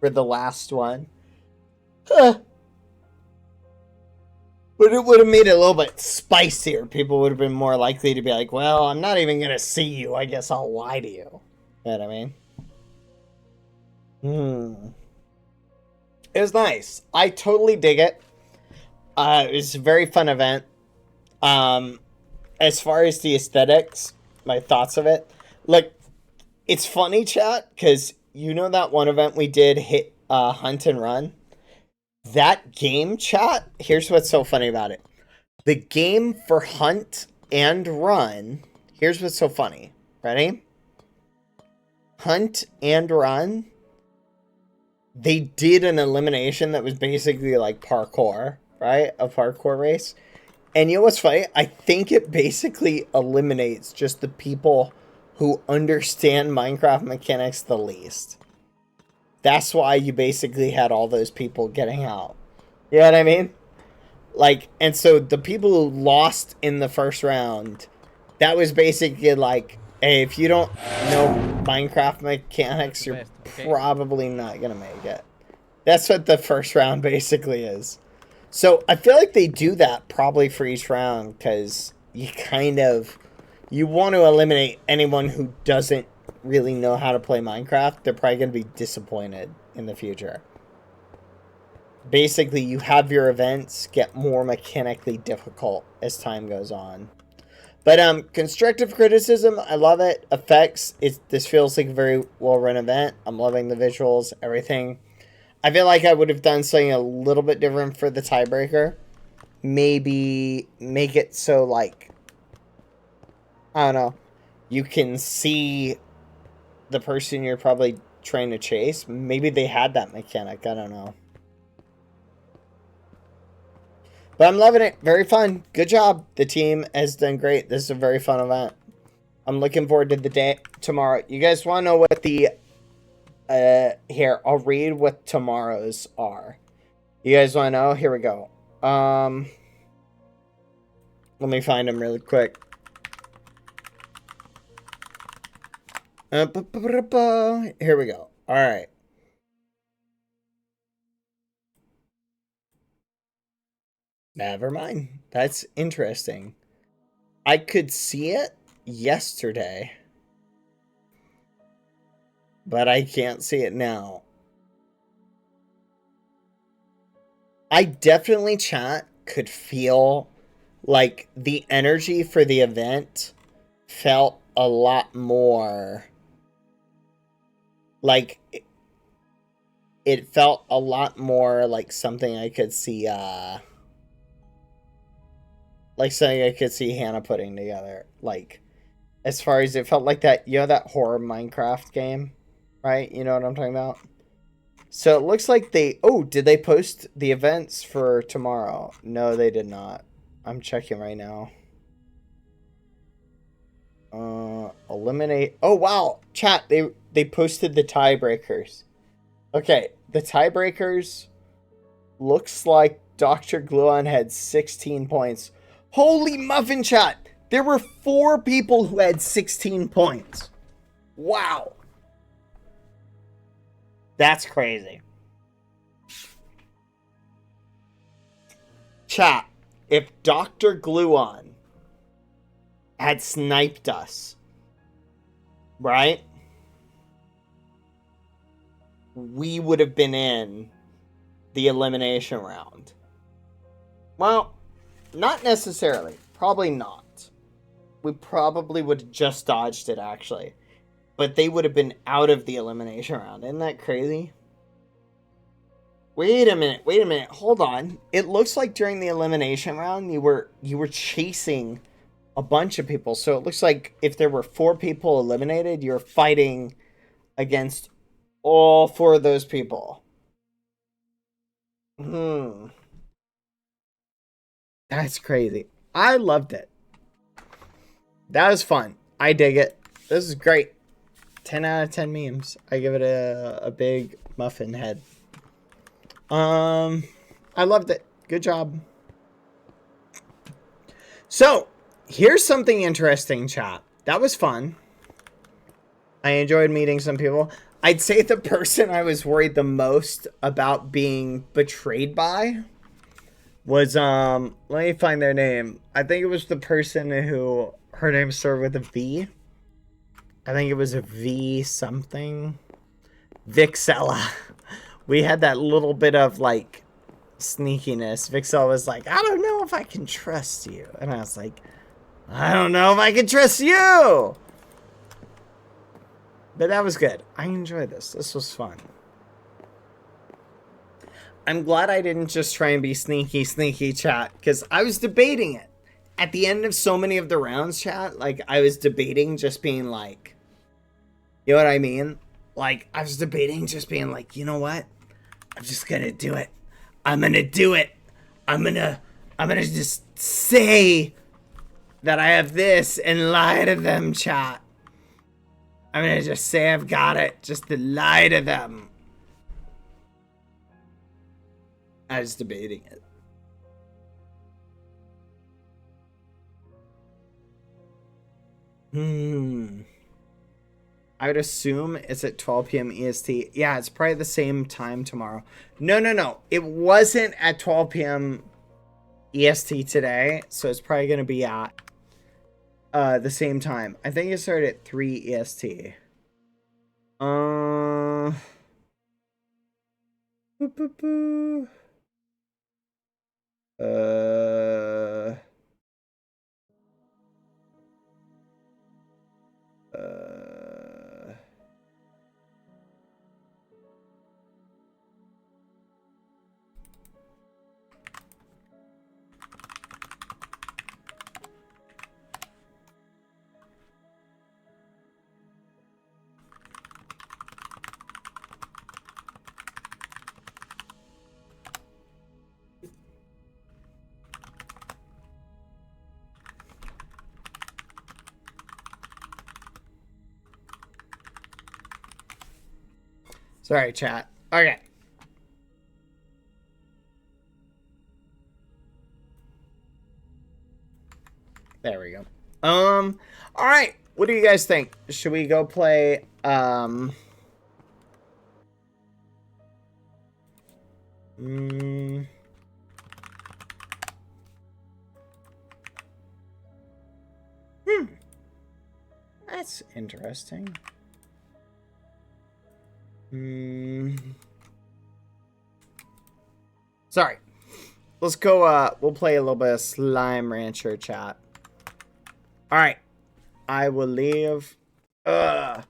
A: For the last one. But it would have made it a little bit spicier. People would have been more likely to be like, well, I'm not even going to see you. I guess I'll lie to you. You know what I mean? It was nice. I totally dig it. It was a very fun event. As far as the aesthetics, my thoughts of it. Look, it's funny, chat, because you know that one event we did, hit Hunt and Run? That game, chat, here's what's so funny about it. The game for Hunt and Run, here's what's so funny. Ready? Hunt and Run, they did an elimination that was basically like parkour, right? A parkour race. And you know what's funny? I think it basically eliminates just the people who understand Minecraft mechanics the least. That's why you basically had all those people getting out. You know what I mean? Like, and so the people who lost in the first round, that was basically like, hey, if you don't know Minecraft mechanics, you're probably not gonna make it. That's what the first round basically is. So I feel like they do that probably for each round because you you want to eliminate anyone who doesn't really know how to play Minecraft. They're probably going to be disappointed in the future. Basically, you have your events get more mechanically difficult as time goes on. But constructive criticism, I love it. Effects, this feels like a very well-run event. I'm loving the visuals, everything. I feel like I would have done something a little bit different for the tiebreaker. Maybe make it so, like, I don't know, you can see the person you're probably trying to chase. Maybe they had that mechanic. I don't know. But I'm loving it. Very fun. Good job. The team has done great. This is a very fun event. I'm looking forward to the day tomorrow. You guys want to know what the... here, I'll read what tomorrow's are. You guys want to know? Here we go. Let me find them really quick. Here we go. All right. Never mind. That's interesting. I could see it yesterday, but I can't see it now. I definitely, chat, could feel like the energy for the event felt a lot more like it felt a lot more like something I could see like something I could see Hannah putting together. Like, as far as it felt like that, you know, that horror Minecraft game, right? You know what I'm talking about? So it looks like they... Oh, did they post the events for tomorrow? No, they did not. I'm checking right now. Eliminate... Oh, wow. Chat, they posted the tiebreakers. Okay, the tiebreakers looks like Dr. Gluon had 16 points. Holy muffin, chat! There were 4 people who had 16 points. Wow. That's crazy. Chat, if Dr. Gluon had sniped us, right? We would have been in the elimination round. Well, not necessarily. Probably not. We probably would have just dodged it, actually. But they would have been out of the elimination round. Isn't that crazy? Wait a minute, hold on. It looks like during the elimination round, you were chasing a bunch of people. So it looks like if there were 4 people eliminated, you're fighting against all 4 of those people. That's crazy. I loved it. That was fun. I dig it. This is great. 10 out of 10 memes. I give it a big muffin head. I loved it. Good job. So, here's something interesting, chat. That was fun. I enjoyed meeting some people. I'd say the person I was worried the most about being betrayed by was, let me find their name. I think it was the person who, her name started with a V. I think it was a V something. Vixella. We had that little bit of, like, sneakiness. Vixella was like, I don't know if I can trust you. And I was like, I don't know if I can trust you. But that was good. I enjoyed this. This was fun. I'm glad I didn't just try and be sneaky, chat, because I was debating it. At the end of so many of the rounds, chat, like, I was debating just being like, you know what I mean? Like, I was debating just being like, you know what? I'm just gonna do it. I'm gonna do it. I'm gonna just say that I have this and lie to them, chat. I'm gonna just say I've got it, just to lie to them. I was debating it. I would assume it's at 12 p.m. EST. Yeah, it's probably the same time tomorrow. No. It wasn't at 12 p.m. EST today, so it's probably going to be at the same time. I think it started at 3 EST. Sorry, chat. Okay. There we go. All right. What do you guys think? Should we go play, That's interesting. Sorry. Let's go, we'll play a little bit of Slime Rancher, chat. Alright. I will leave. Pop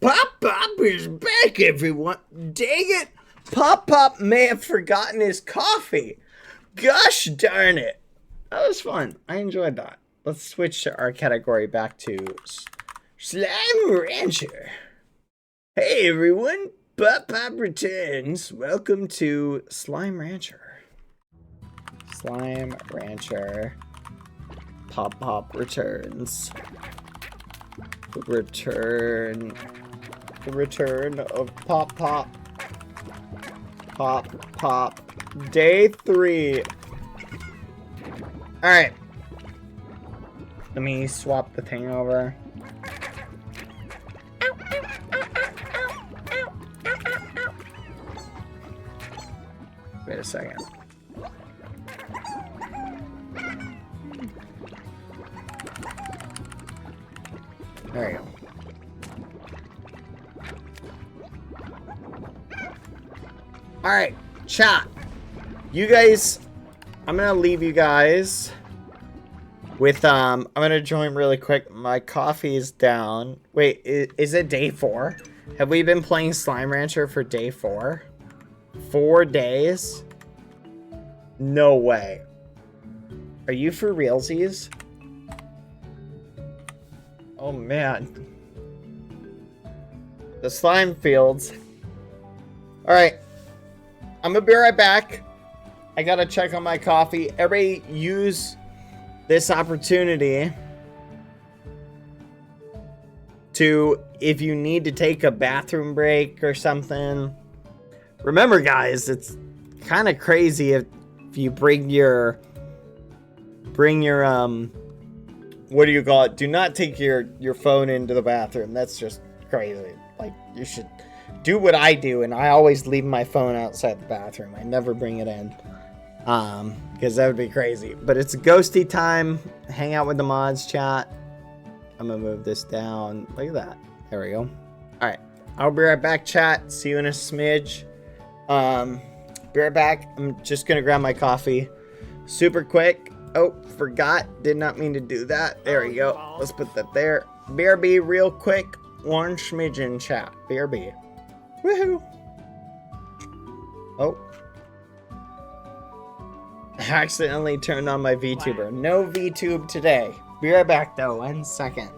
A: Pop is back, everyone. Dang it. Pop Pop may have forgotten his coffee. Gosh darn it. That was fun. I enjoyed that. Let's switch our category back to Slime Rancher. Hey everyone, Pop Pop returns. Welcome to Slime Rancher. Slime Rancher. Pop Pop returns. The return of Pop Pop. Pop Pop. Day 3. Alright. Let me swap the thing over. Wait a second. There you go. Alright, chat. You guys, I'm gonna leave you guys with, I'm gonna join really quick. My coffee is down. Wait, is it day 4? Have we been playing Slime Rancher for day 4? 4 days? No way. Are you for realsies? Oh man. The slime fields. Alright. I'm gonna be right back. I gotta check on my coffee. Everybody use this opportunity to, if you need to take a bathroom break or something. Remember guys, it's kind of crazy if you bring your what do you call it? Do not take your phone into the bathroom. That's just crazy. Like, you should do what I do, and I always leave my phone outside the bathroom. I never bring it in. Because that would be crazy. But it's ghosty time. Hang out with the mods, chat. I'm gonna move this down. Look at that. There we go. Alright. I'll be right back, chat. See you in a smidge. Be right back. I'm just gonna grab my coffee. Super quick. Oh, forgot. Did not mean to do that. There we go. Let's put that there. BRB real quick. One smidgen, chat. BRB. Woohoo. Oh. I accidentally turned on my VTuber. No VTube today. Be right back though. 1 second.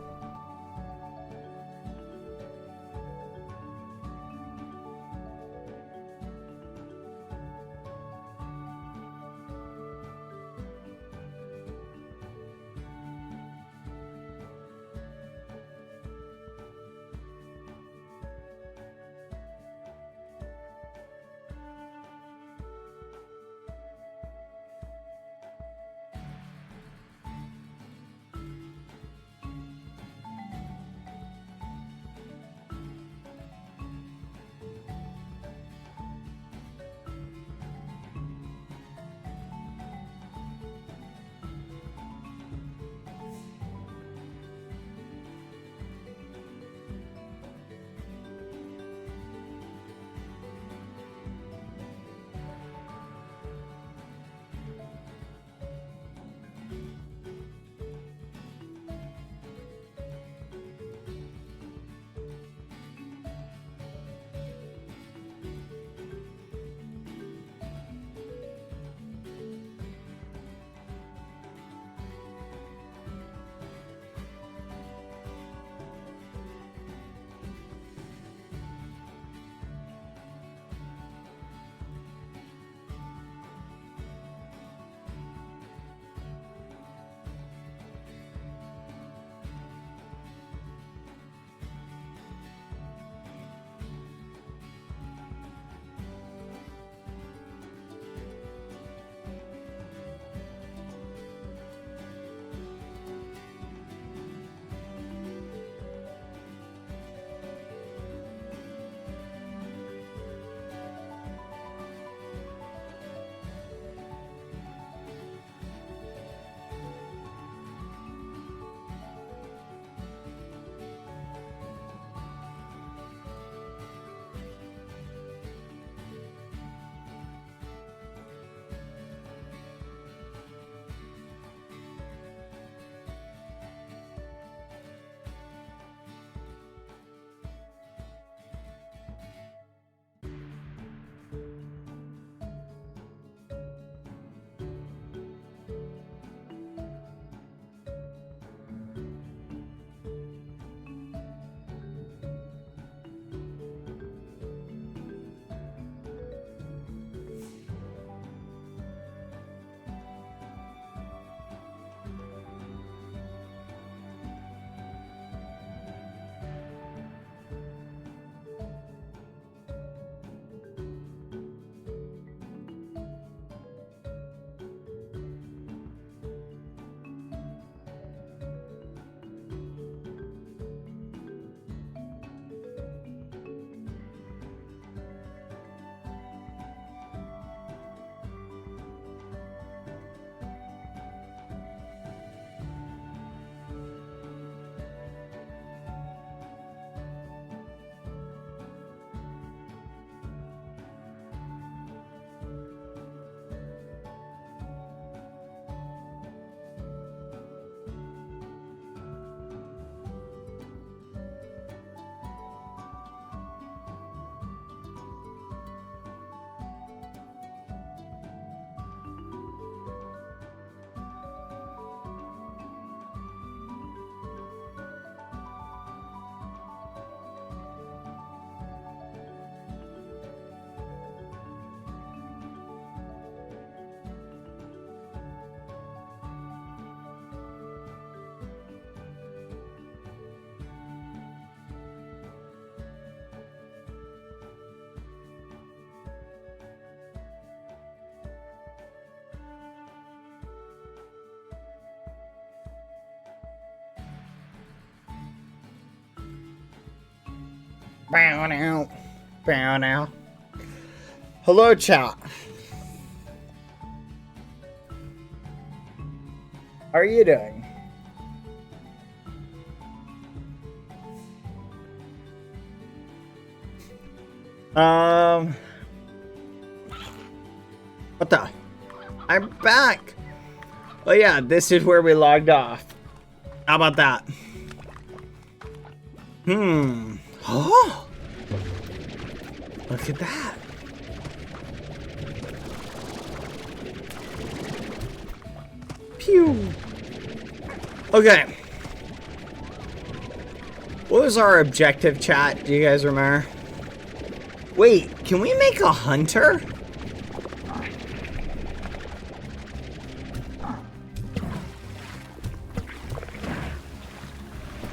A: Bow now. Bow now. Hello, chat. How are you doing? What the? I'm back. Oh yeah, this is where we logged off. How about that? Oh, look at that. Pew. Okay. What was our objective, chat? Do you guys remember? Wait, can we make a hunter?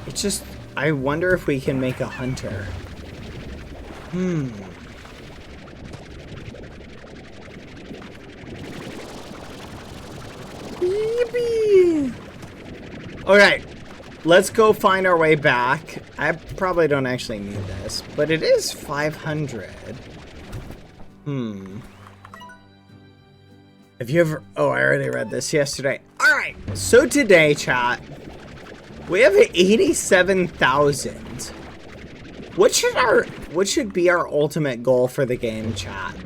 A: It's just, I wonder if we can make a hunter. Yippee! Okay, let's go find our way back. I probably don't actually need this, but it is 500. Have you ever... Oh, I already read this yesterday. Alright, so today, chat, we have 87,000. What should be our ultimate goal for the game, chat?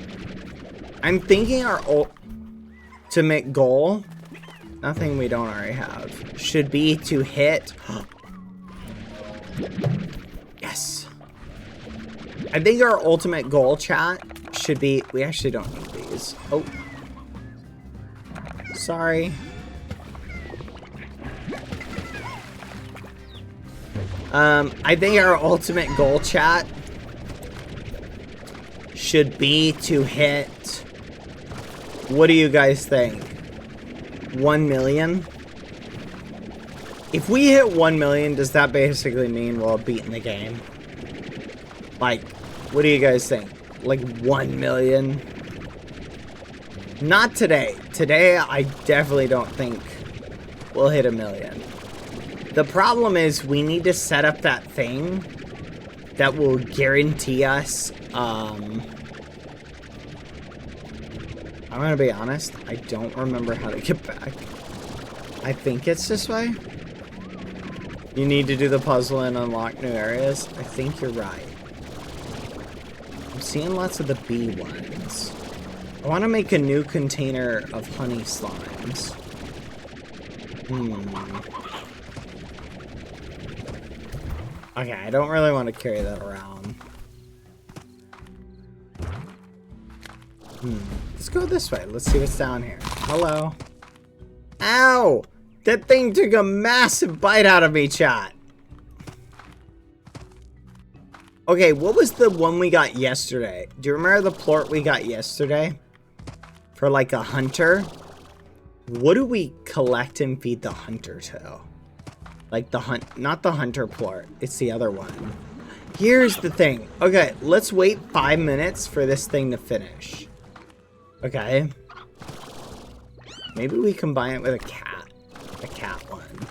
A: I'm thinking our ultimate goal, nothing we don't already have, should be to hit... Yes. I think our ultimate goal, chat, should be... We actually don't need these. Oh. Sorry. I think our ultimate goal, chat, should be to hit... What do you guys think? 1 million? If we hit 1 million, does that basically mean we'll have beaten the game? Like, what do you guys think? Like 1 million? Not today. Today, I definitely don't think we'll hit 1 million. The problem is we need to set up that thing that will guarantee us, I'm gonna be honest, I don't remember how to get back. I think it's this way. You need to do the puzzle and unlock new areas. I think you're right. I'm seeing lots of the bee ones. I want to make a new container of honey slimes. Okay, I don't really want to carry that around. Let's go this way. Let's see what's down here. Hello. Ow! That thing took a massive bite out of me, chat. Okay, what was the one we got yesterday? Do you remember the plort we got yesterday? For like a hunter? What do we collect and feed the hunter to? Like the not the hunter plort. It's the other one. Here's the thing. Okay, let's wait 5 minutes for this thing to finish. Okay. Maybe we combine it with a cat. A cat one.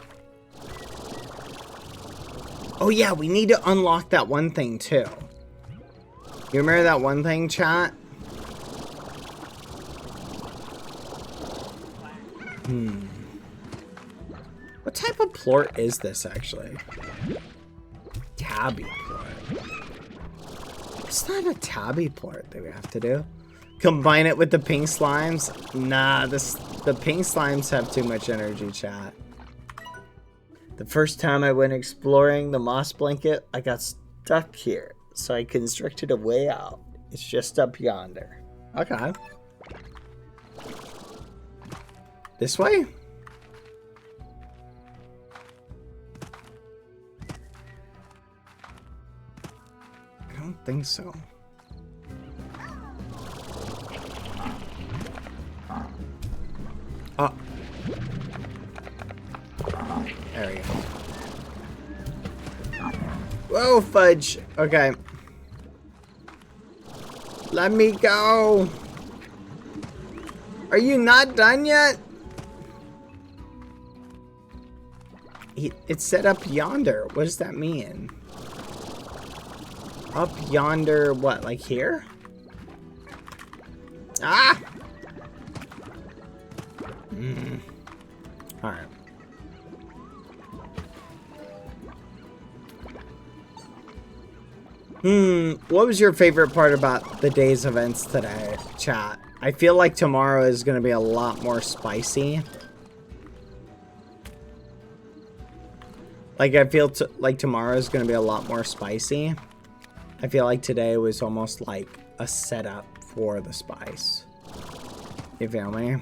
A: Oh yeah, we need to unlock that one thing too. You remember that one thing, chat? What type of plort is this actually? Tabby plort. It's not a tabby plort that we have to do. Combine it with the pink slimes? Nah, the pink slimes have too much energy, chat. The first time I went exploring the moss blanket, I got stuck here. So I constructed a way out. It's just up yonder. Okay. This way? I don't think so. Oh. There we go. Whoa, fudge. Okay. Let me go. Are you not done yet? It's set up yonder. What does that mean? Up yonder, what, like here? Ah! Alright. What was your favorite part about the day's events today, chat? I feel like tomorrow is going to be a lot more spicy. Like, I feel like tomorrow is going to be a lot more spicy. I feel like today was almost like a setup for the spice. You feel me?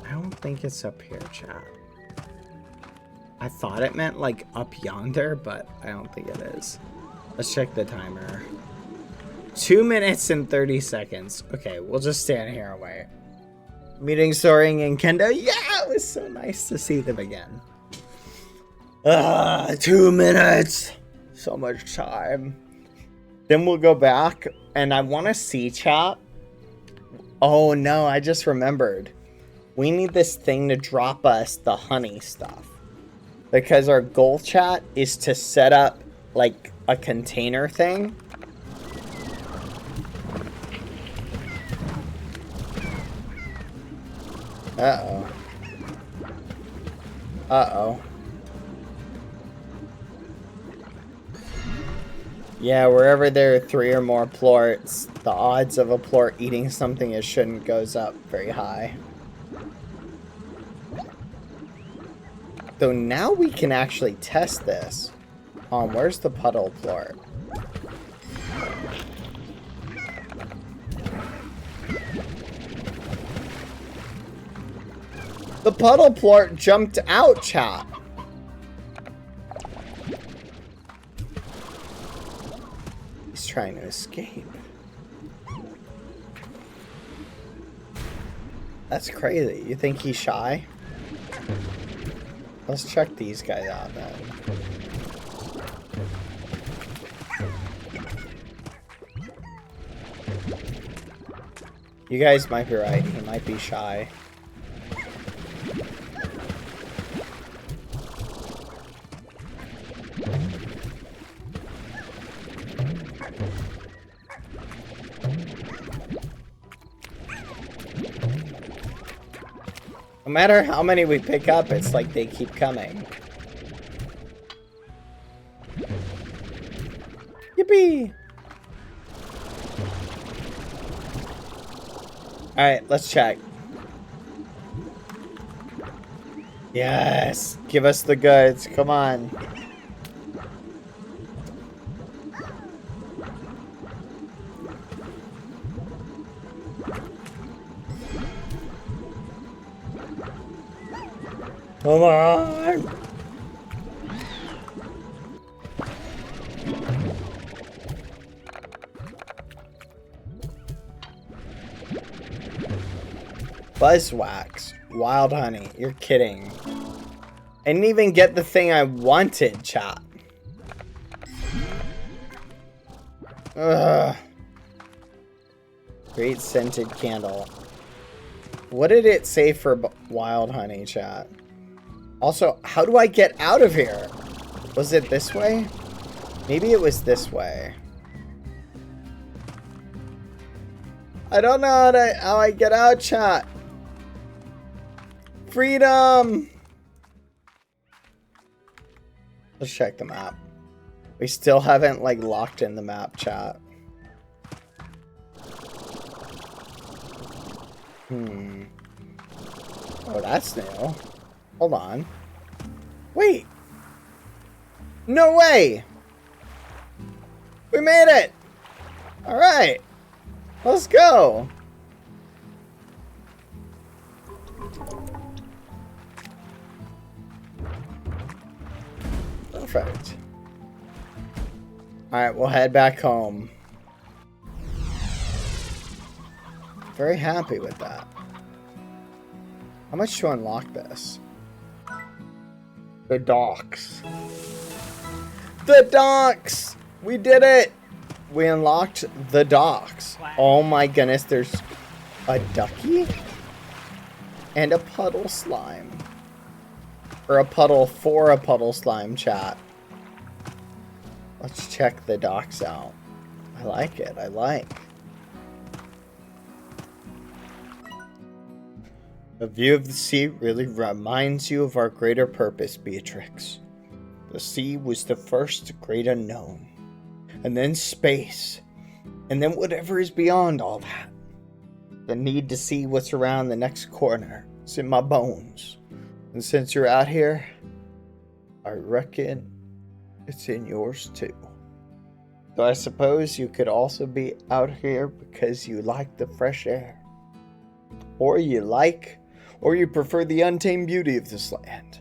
A: I don't think it's up here, chat. I thought it meant like up yonder, but I don't think it is. Let's check the timer. 2 minutes and 30 seconds. Okay, we'll just stand here and wait. Meeting Soaring and Kendo. Yeah, it was so nice to see them again. 2 minutes. So much time. Then we'll go back, and I want to see chat. Oh no, I just remembered. We need this thing to drop us the honey stuff. Because our goal, chat, is to set up, like, a container thing. Uh-oh. Uh-oh. Yeah, wherever there are 3 or more plorts, the odds of a plort eating something it shouldn't goes up very high. So now we can actually test this. Where's the puddle plort? The puddle plort jumped out, chat. He's trying to escape. That's crazy. You think he's shy? Let's check these guys out then. You guys might be right. He might be shy. No matter how many we pick up, it's like they keep coming. Yippee! Alright, let's check. Yes! Give us the goods, come on. Come on! Buzzwax. Wild honey. You're kidding. I didn't even get the thing I wanted, chat. Ugh. Great scented candle. What did it say for wild honey, chat? Also, how do I get out of here? Was it this way? Maybe it was this way. I don't know how I get out, chat. Freedom! Let's check the map. We still haven't, like, locked in the map, chat. Oh, that's new. Hold on. Wait. No way! We made it! Alright. Let's go. Perfect. Alright, we'll head back home. Very happy with that. How much to unlock this? The docks. The docks! We did it! We unlocked the docks. Oh my goodness, there's a ducky? And a puddle slime. Or a puddle for a puddle slime, chat. Let's check the docks out. I like it. I like. A view of the sea really reminds you of our greater purpose, Beatrix. The sea was the first great unknown. And then space. And then whatever is beyond all that. The need to see what's around the next corner is in my bones. And since you're out here, I reckon it's in yours too. So I suppose you could also be out here because you like the fresh air. Or you prefer the untamed beauty of this land.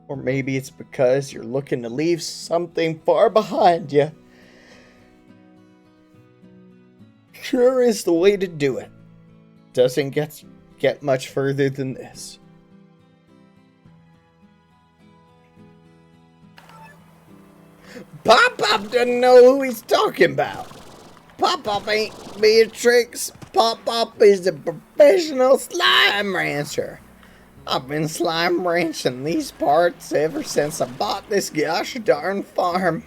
A: Or maybe it's because you're looking to leave something far behind you. Sure is the way to do it. Doesn't get much further than this. Pop-Pop doesn't know who he's talking about. Pop-Pop ain't Beatrix. Pop-Pop is a professional slime rancher. I've been slime ranching these parts ever since I bought this gosh darn farm.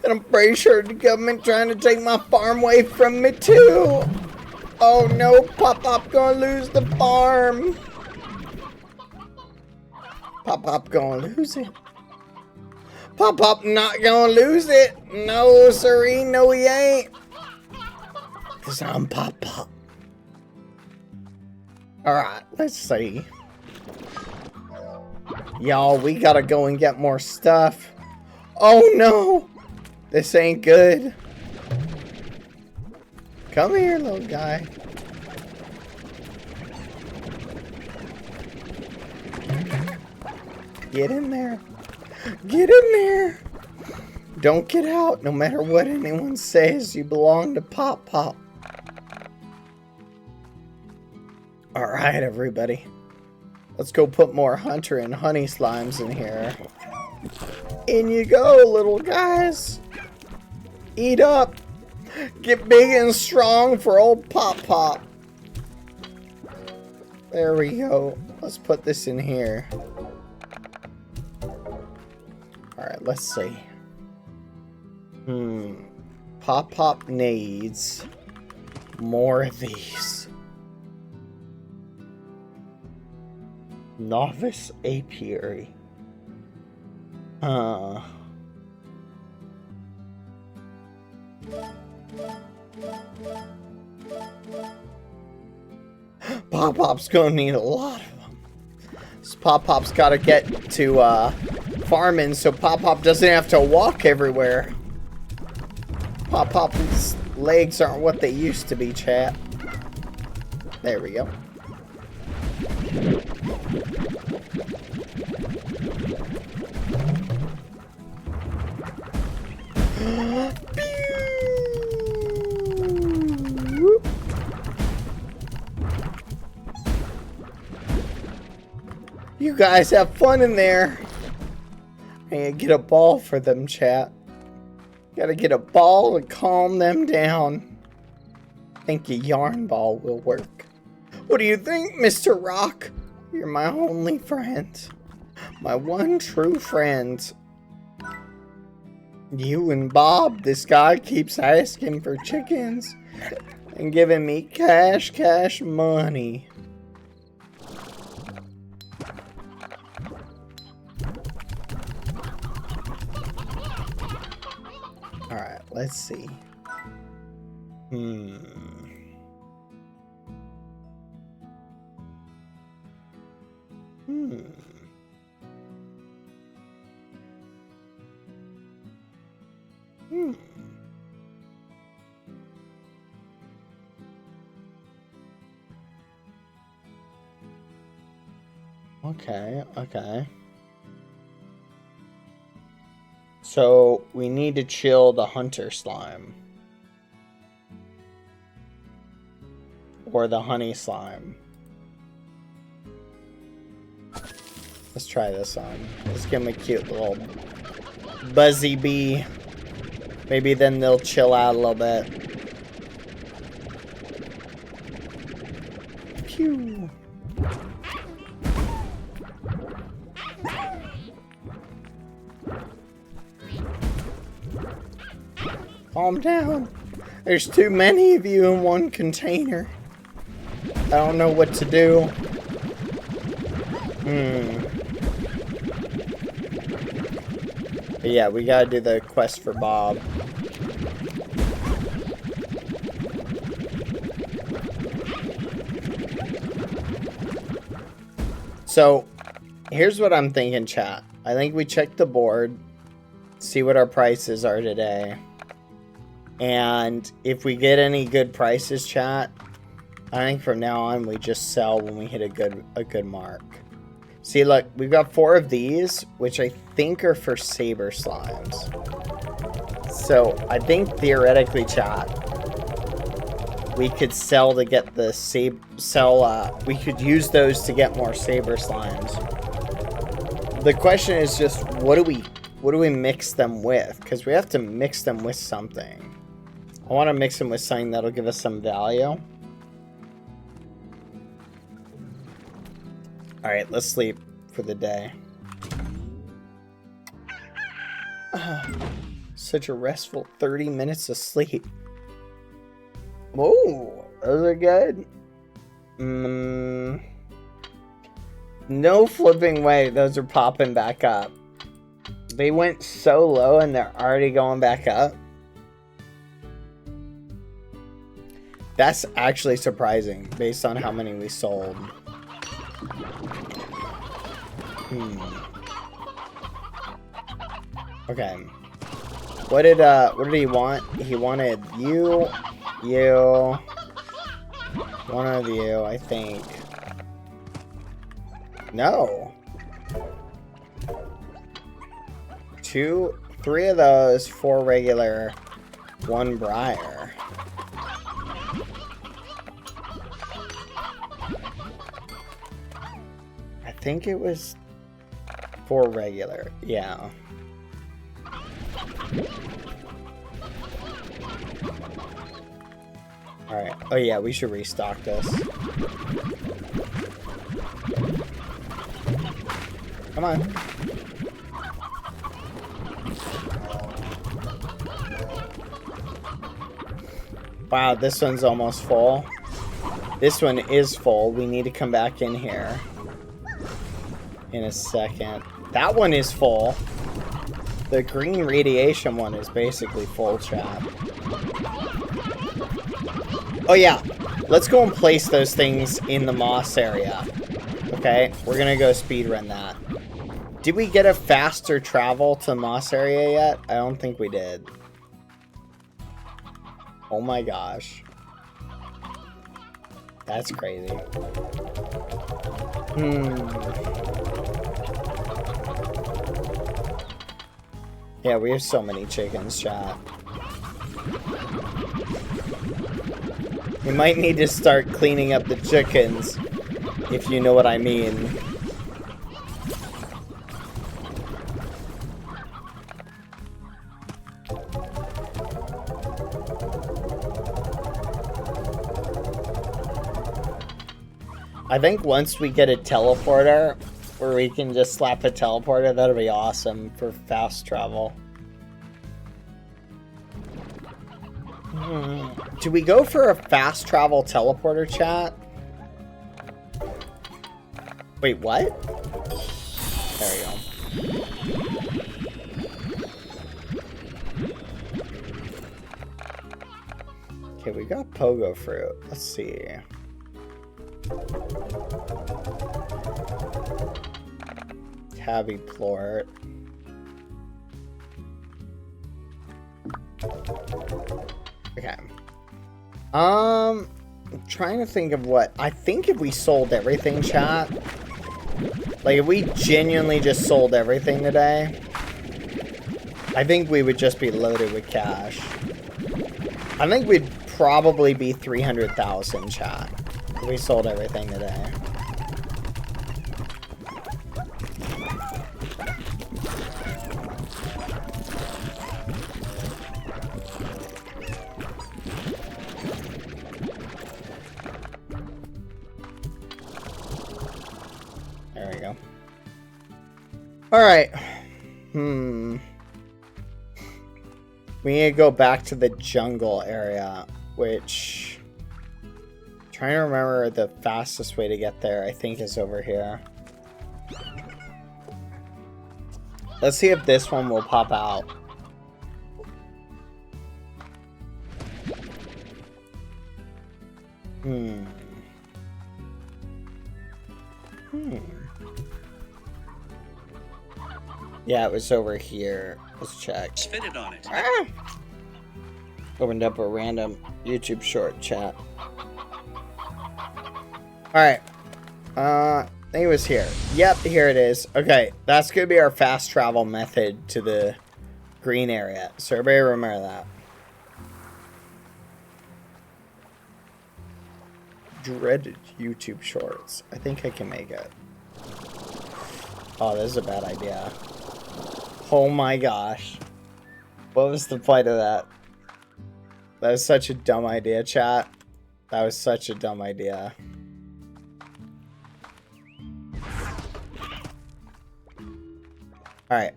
A: And I'm pretty sure the government trying to take my farm away from me too. Oh no, Pop-Pop gonna lose the farm. Pop-Pop gonna lose it. Pop-Pop not gonna lose it. No, sirree, no he ain't. Cause I'm Pop-Pop. Alright, let's see. Y'all, we gotta go and get more stuff. Oh no! This ain't good. Come here, little guy. Get in there. Get in there. Don't get out, no matter what anyone says. You belong to Pop-Pop. Alright, everybody. Let's go put more hunter and honey slimes in here. In you go, little guys. Eat up. Get big and strong for old Pop-Pop. There we go. Let's put this in here. Alright, let's see. Pop-Pop needs more of these. Novice apiary. Pop-Pop's gonna need a lot of them. So Pop-Pop's gotta get to farming so Pop-Pop doesn't have to walk everywhere. Pop-Pop's legs aren't what they used to be, chat. There we go. You guys have fun in there. I gotta get a ball for them, chat. Gotta get a ball to calm them down. I think a yarn ball will work. What do you think, Mr. Rock? You're my only friend. My one true friend. You and Bob, this guy keeps asking for chickens and giving me cash money. Alright, let's see. Okay. So, we need to chill the hunter slime. Or the honey slime. Let's try this on. Let's give him a cute little buzzy bee. Maybe then they'll chill out a little bit. Pew. Calm down. There's too many of you in one container. I don't know what to do. But yeah, we gotta do the quest for Bob. So, here's what I'm thinking, chat. I think we check the board, see what our prices are today. And if we get any good prices, chat, I think from now on we just sell when we hit a good mark. See, look, we've got 4 of these, which I think are for saber slimes. So I think theoretically, chat, we could sell to get the we could use those to get more saber slimes. The question is just what do we mix them with? Because we have to mix them with something. I want to mix them with something that'll give us some value. Alright, let's sleep for the day. Such a restful 30 minutes of sleep. Whoa, those are good. No flipping way those are popping back up. They went so low and they're already going back up. That's actually surprising based on how many we sold. Okay. What did he want? He wanted you, one of you, I think. No. 2, 3 of those, 4 regular, 1 Briar. I think it was 4 regular, yeah. Alright, oh yeah, we should restock this. Come on. Wow, this one's almost full. This one is full. We need to come back in here in a second. That one is full. The green radiation one is basically full, chat. Oh yeah, let's go and place those things in the moss area. Okay, we're gonna go speedrun that. Did we get a faster travel to moss area yet? I don't think we did. Oh my gosh. That's crazy. Yeah, we have so many chickens, chat. We might need to start cleaning up the chickens, if you know what I mean. I think once we get a teleporter, where we can just slap a teleporter, that'll be awesome for fast travel. Do we go for a fast travel teleporter, chat? Wait, what? There we go. Okay, we got pogo fruit. Let's see. Tabby plort. Okay. I'm trying to think of what. I think if we sold everything, chat. Like, if we genuinely just sold everything today, I think we would just be loaded with cash. I think we'd probably be 300,000, chat, if we sold everything today. There we go. All right. We need to go back to the jungle area, which... Trying to remember the fastest way to get there, I think is over here. Let's see if this one will pop out. Yeah, it was over here. Let's check.
D: Spit it on it.
A: Ah! Opened up a random YouTube short chat. Alright. I think it was here. Yep, here it is. Okay, that's gonna be our fast travel method to the green area. So everybody remember that. Dreaded YouTube shorts. I think I can make it. Oh, this is a bad idea. Oh my gosh. What was the point of that? That was such a dumb idea, chat. That was such a dumb idea. Alright.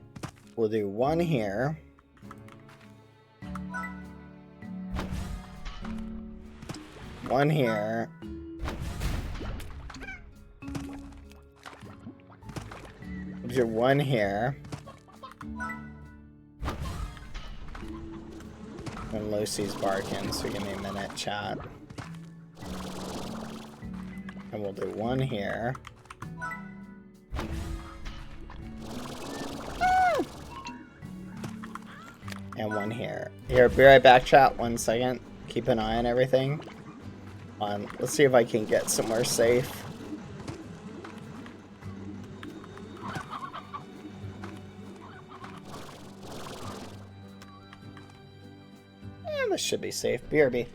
A: We'll do one here. One here. We'll do one here. When Lucy's barking, so give me a minute, chat. And we'll do one here. And one here. Here, be right back, chat. 1 second. Keep an eye on everything. Let's see if I can get somewhere safe. This should be safe. BRB.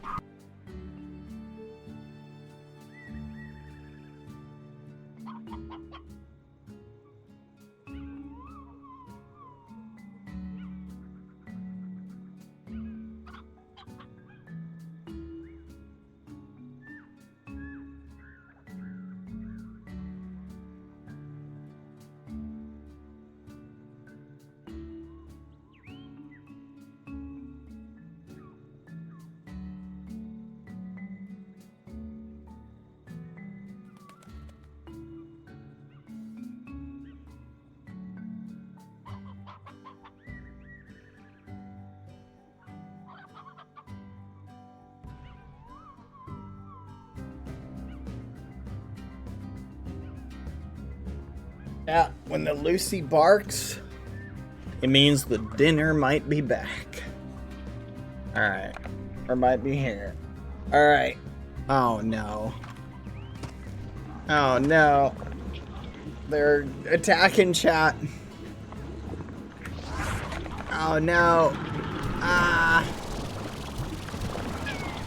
A: Yeah, when the Lucy barks, it means the dinner might be back. Alright. Or might be here. Alright. Oh no. Oh no. They're attacking, chat. Oh no. Ah.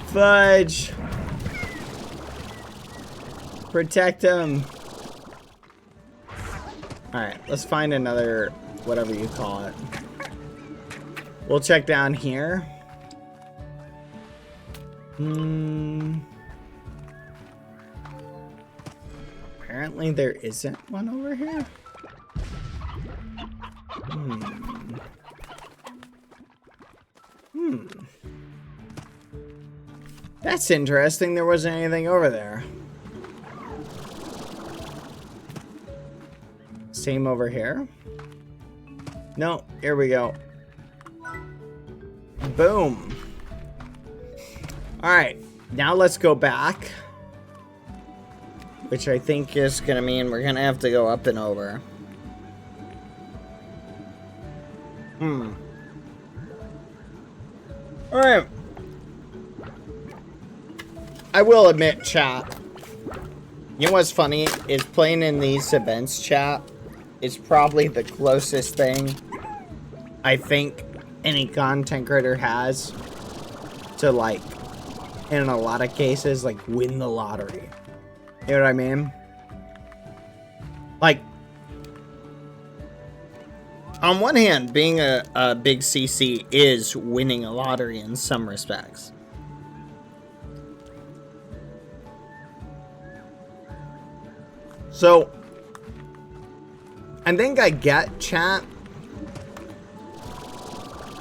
A: Fudge. Protect him. Alright, let's find another, whatever you call it. We'll check down here. Apparently there isn't one over here. That's interesting. There wasn't anything over there. Same over here. No, here we go. Boom. Alright, now let's go back. Which I think is gonna mean we're gonna have to go up and over. Alright. I will admit, chat. You know what's funny? Is playing in these events, chat, is probably the closest thing I think any content creator has to, like, in a lot of cases, like, win the lottery. You know what I mean? Like, on one hand, being a big CC is winning a lottery in some respects. So, I think I get, chat.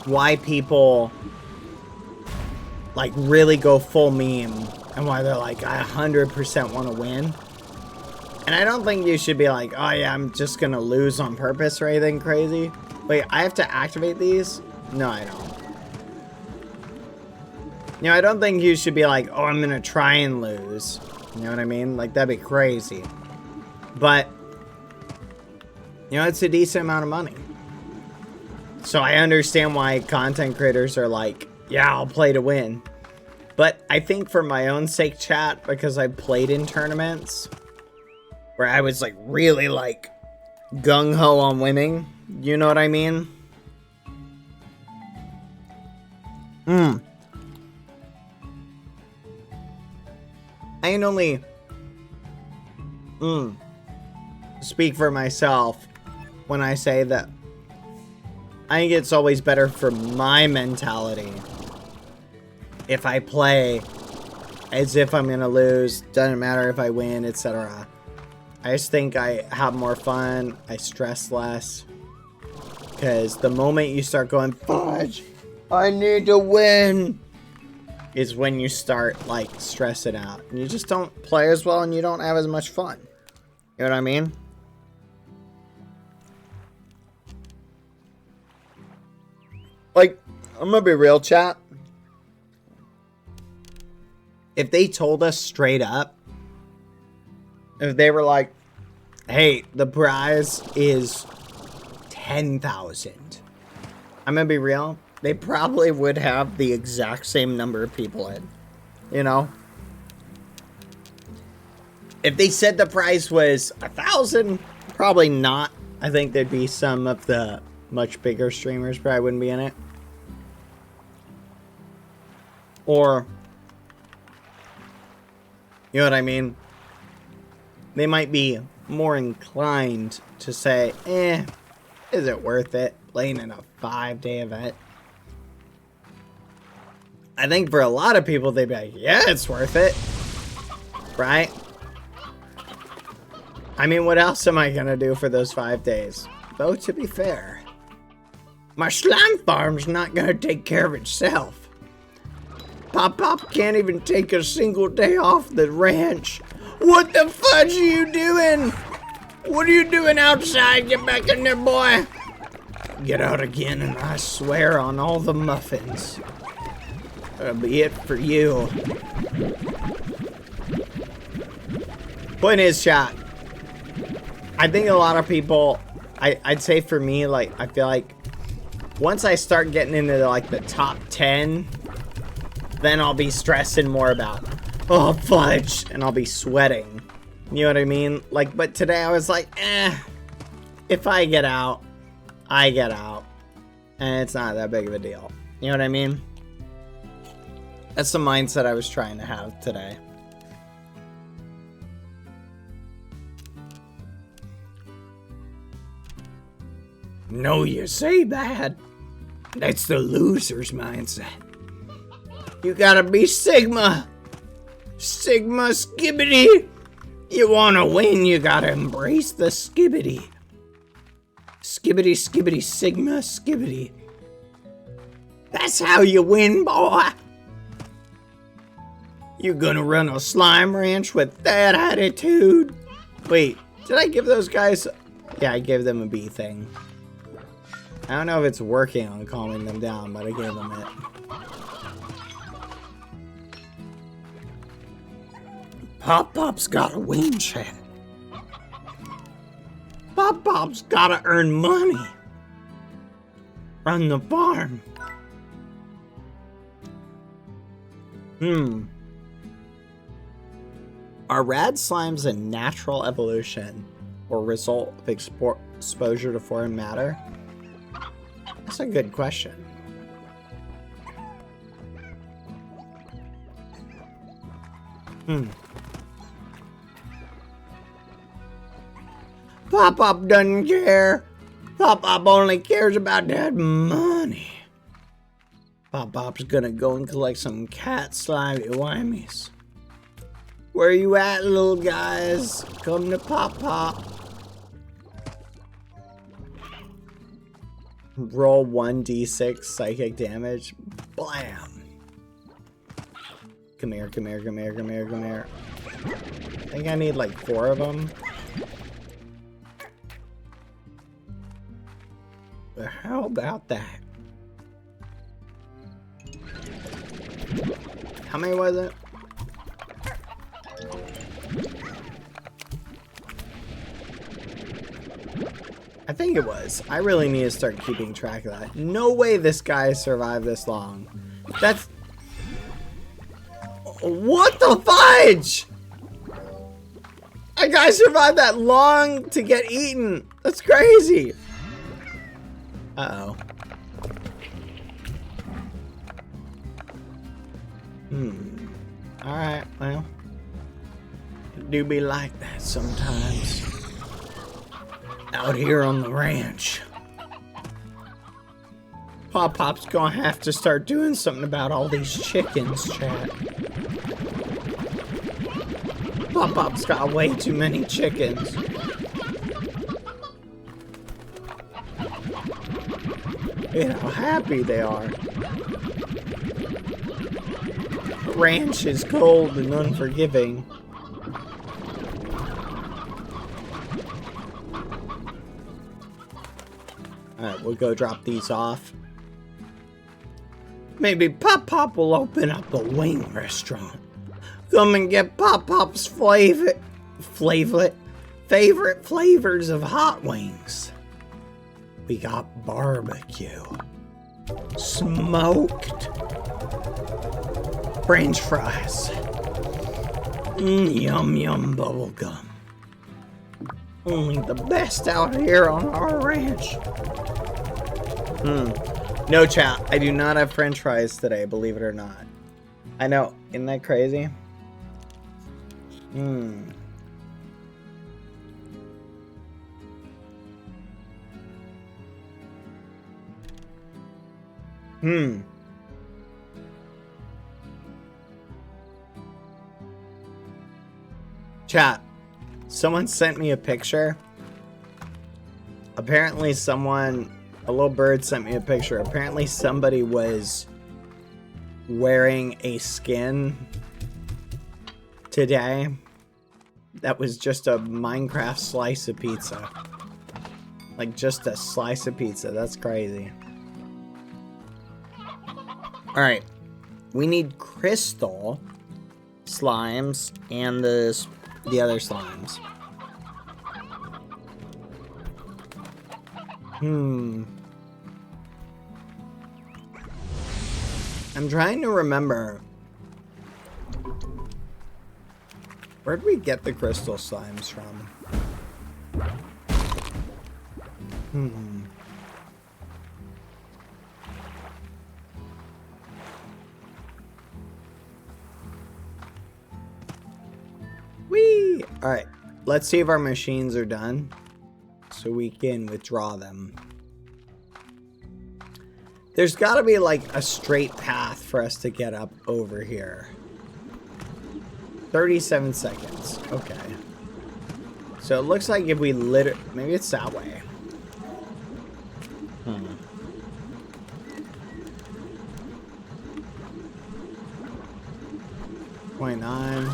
A: why people like really go full meme and why they're like, I 100% want to win. And I don't think you should be like, oh yeah, I'm just gonna lose on purpose or anything crazy. Wait, I have to activate these? No, I don't. You know, I don't think you should be like, oh, I'm gonna try and lose. You know what I mean? Like, that'd be crazy. But, you know, it's a decent amount of money. So I understand why content creators are like, yeah, I'll play to win. But I think for my own sake, chat, because I played in tournaments where I was like really like gung-ho on winning. You know what I mean? I can only speak for myself when I say that I think it's always better for my mentality if I play as if I'm gonna lose, doesn't matter if I win, etc. I just think I have more fun, I stress less, because the moment you start going, fudge, I need to win, is when you start like stressing out and you just don't play as well and you don't have as much fun. You know what I mean? Like, I'm gonna be real, chat. If they told us straight up, if they were like, hey, the prize is 10,000, I'm gonna be real, they probably would have the exact same number of people in, you know? If they said the prize was 1,000, probably not. I think there'd be some of the much bigger streamers probably wouldn't be in it. Or, you know what I mean? They might be more inclined to say, is it worth it playing in a 5-day event? I think for a lot of people, they'd be like, yeah, it's worth it. Right? I mean, what else am I gonna do for those 5 days? Though, to be fair, my slime farm's not gonna take care of itself. Pop can't even take a single day off the ranch. What the fudge are you doing? What are you doing outside? Get back in there, boy. Get out again, and I swear on all the muffins, that'll be it for you. Point is, chat, I think a lot of people, I'd say for me, like, I feel like once I start getting into like the top 10, then I'll be stressing more about, oh, fudge, and I'll be sweating. You know what I mean? Like, but today I was like, if I get out, I get out. And it's not that big of a deal. You know what I mean? That's the mindset I was trying to have today. No, you say that. That's the loser's mindset. You gotta be Sigma. Sigma skibbity. You wanna win, you gotta embrace the skibbity. Skibbity, skibbity, Sigma, skibbity. That's how you win, boy. You gonna run a slime ranch with that attitude? Wait, did I give those guys... Yeah, I gave them a B thing. I don't know if it's working on calming them down, but I gave them it. Pop-Pop's gotta win, chat. Pop-Pop's gotta earn money. Run the farm. Are rad slimes a natural evolution or result of exposure to foreign matter? That's a good question. Pop-Pop doesn't care. Pop-Pop only cares about that money. Pop-Pop's gonna go and collect some cat slimy wimies. Where you at, little guys? Come to Pop-Pop. Roll 1d6 psychic damage. Blam. Come here, come here, come here, come here, come here. I think I need like 4 of them. But how about that? How many was it? I think it was. I really need to start keeping track of that. No way this guy survived this long. That's... What the fudge? A guy survived that long to get eaten. That's crazy. Uh-oh. Alright, well. It do be like that sometimes. Out here on the ranch. Pop Pop's gonna have to start doing something about all these chickens, chat. Pop Pop's got way too many chickens. Look at how happy they are. The ranch is cold and unforgiving. Alright, we'll go drop these off. Maybe Pop Pop will open up a wing restaurant. Come and get Pop Pop's favorite flavors of hot wings. We got barbecue, smoked, French fries, yum yum bubble gum. Only the best out here on our ranch. No chat, I do not have French fries today, believe it or not. I know, isn't that crazy? Chat, someone sent me a picture. Apparently a little bird sent me a picture. Apparently somebody was wearing a skin today that was just a Minecraft slice of pizza. Like just a slice of pizza. That's crazy. Alright. We need crystal slimes and the other slimes. I'm trying to remember. Where'd we get the crystal slimes from? Whee! Alright, let's see if our machines are done so we can withdraw them. There's gotta be like a straight path for us to get up over here. 37 seconds. Okay. So it looks like if we maybe it's that way. 29.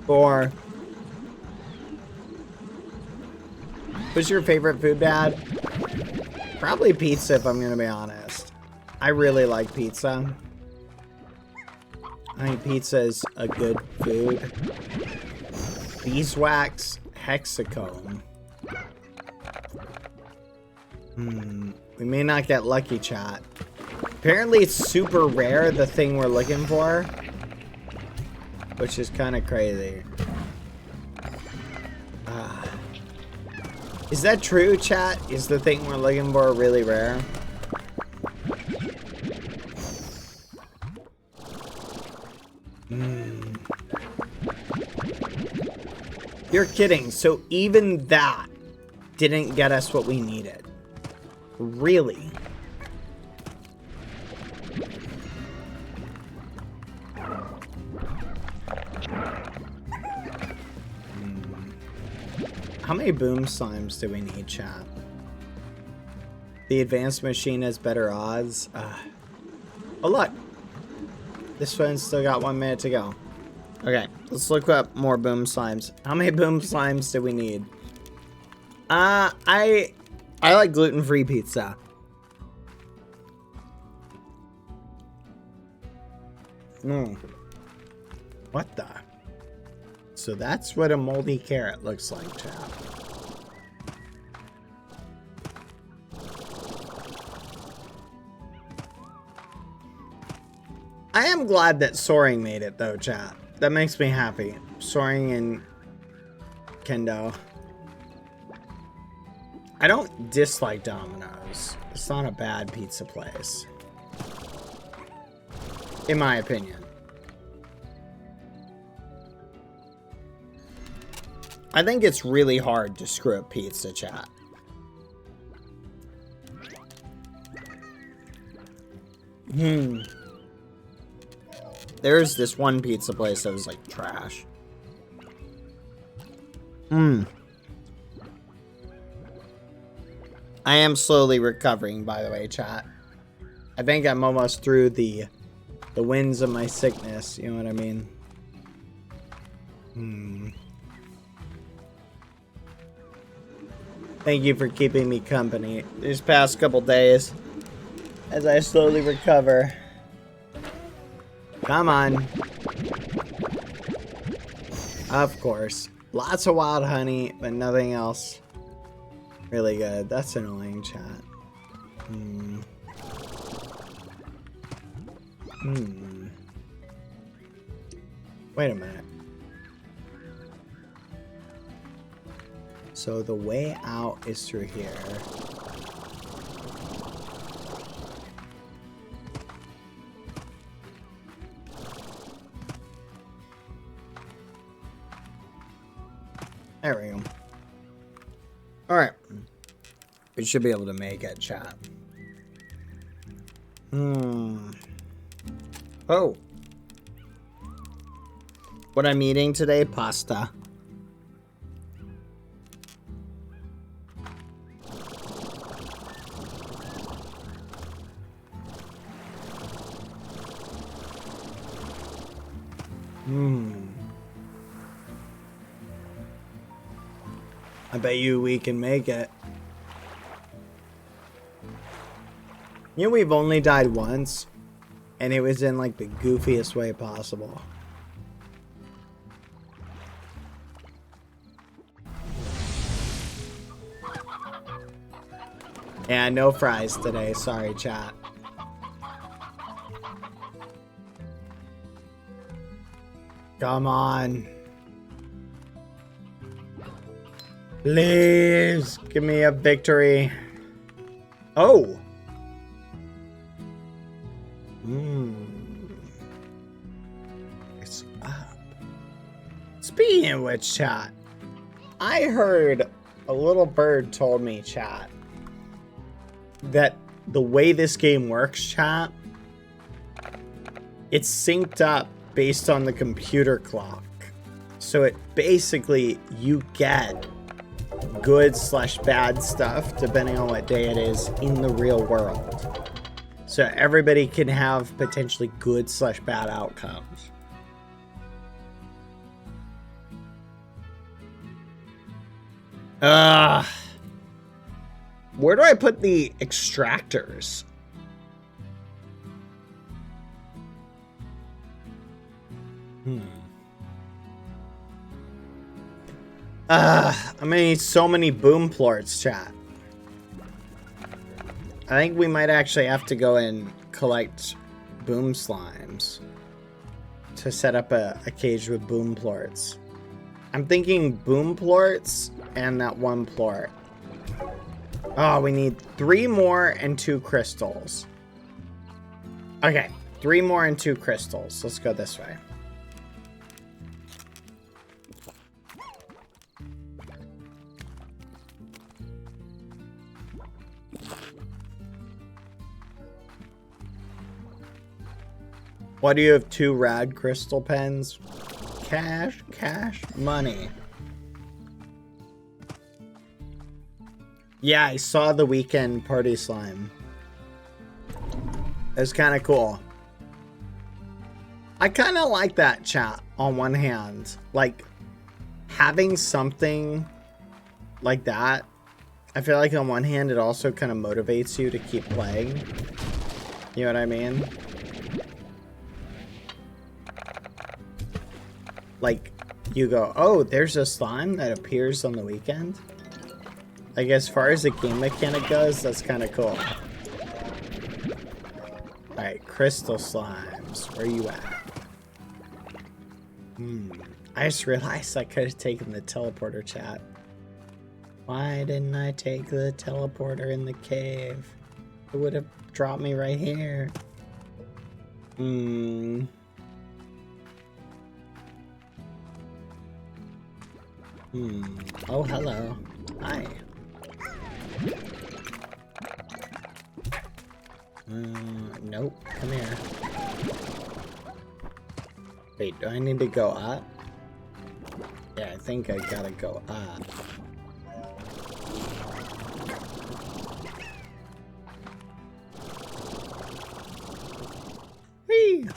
A: 4. What's your favorite food, Dad? Probably pizza, if I'm gonna be honest. I really like pizza. I think pizza is a good food. Beeswax hexacomb. We may not get lucky, chat. Apparently it's super rare, the thing we're looking for. Which is kind of crazy. Is that true, chat? Is the thing we're looking for really rare? You're kidding. So even that didn't get us what we needed. Really? How many boom slimes do we need, chat? The advanced machine has better odds. Oh, look. This one's still got 1 minute to go. Okay, let's look up more boom slimes. How many boom slimes do we need? I like gluten-free pizza. What the? So that's what a moldy carrot looks like, chat. I am glad that Soaring made it though, chat. That makes me happy. Soaring and Kendo. I don't dislike Domino's. It's not a bad pizza place. In my opinion. I think it's really hard to screw up pizza, chat. There's this one pizza place that was like trash. I am slowly recovering, by the way, chat. I think I'm almost through the winds of my sickness, you know what I mean? Thank you for keeping me company these past couple days as I slowly recover. Come on. Of course. Lots of wild honey, but nothing else really good. That's annoying, chat. Wait a minute. So the way out is through here. There we go. Alright. We should be able to make it, chat. Oh. What I'm eating today? Pasta. I bet you we can make it. You know, we've only died once, and it was in like the goofiest way possible. Yeah, no fries today. Sorry, chat. Come on. Please give me a victory. Oh. It's up. Speaking of which, chat, I heard a little bird told me, chat, that the way this game works, chat, it's synced up based on the computer clock. So it basically, you get good/bad stuff depending on what day it is in the real world. So everybody can have potentially good/bad outcomes. Where do I put the extractors? I'm gonna need so many boom plorts, chat. I think we might actually have to go and collect boom slimes to set up a cage with boom plorts. I'm thinking boom plorts and that one plort. Oh, we need 3 more and 2 crystals. Okay, 3 more and 2 crystals. Let's go this way. Why do you have 2 rad crystal pens? Cash, money. Yeah, I saw the weekend party slime. It's kind of cool. I kind of like that, chat, on one hand. Like, having something like that, I feel like on one hand, it also kind of motivates you to keep playing. You know what I mean? Like, you go, oh, there's a slime that appears on the weekend? Like, as far as the game mechanic goes, that's kind of cool. Alright, crystal slimes. Where you at? I just realized I could have taken the teleporter, chat. Why didn't I take the teleporter in the cave? It would have dropped me right here. Oh, hello. Hi. Nope. Come here. Wait, do I need to go up? Yeah, I think I gotta go up. Whee!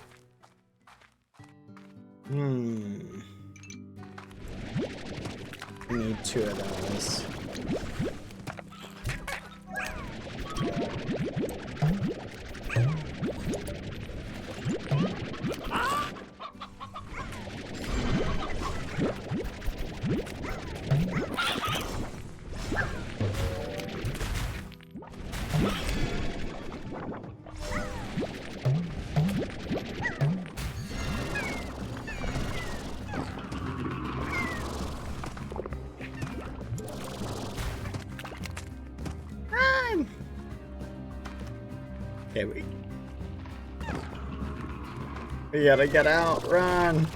A: I need 2 of those. Okay, we gotta get out, run.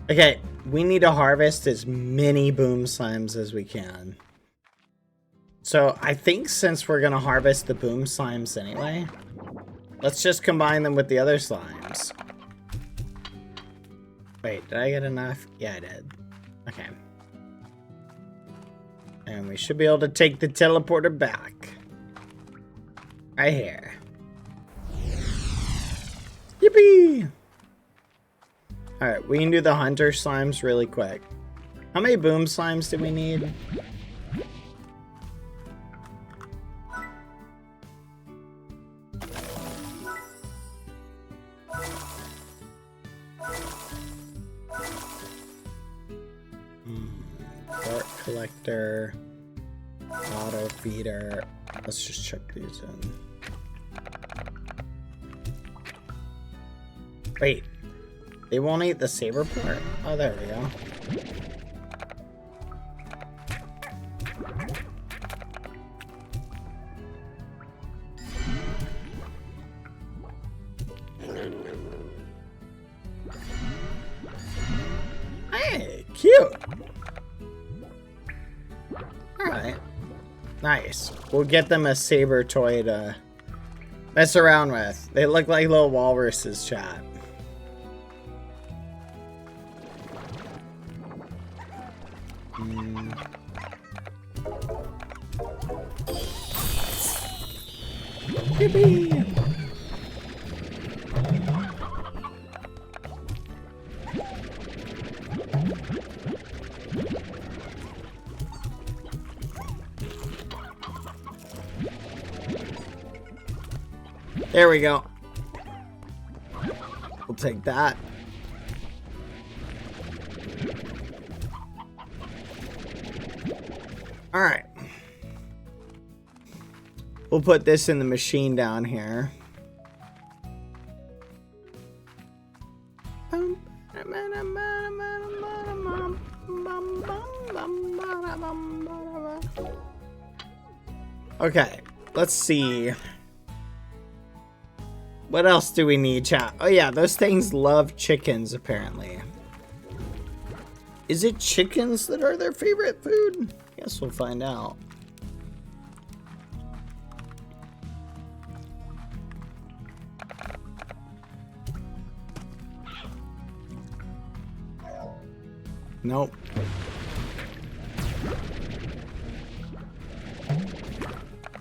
A: Okay, we need to harvest as many boom slimes as we can. So I think since we're gonna harvest the boom slimes anyway, let's just combine them with the other slimes. Wait, did I get enough? Yeah, I did. Okay. And we should be able to take the teleporter back. Right here. Yippee! Alright, we can do the hunter slimes really quick. How many boom slimes do we need? Port collector, auto feeder. Let's just check these in. Wait, they won't eat the saber part? Oh, there we go. Hey, cute. Alright. Nice. We'll get them a saber toy to mess around with. They look like little walruses, chat. Yippee! There we go. We'll take that. All right. We'll put this in the machine down here. Okay, let's see. What else do we need, chat? Oh yeah, those things love chickens, apparently. Is it chickens that are their favorite food? Guess we'll find out. Nope.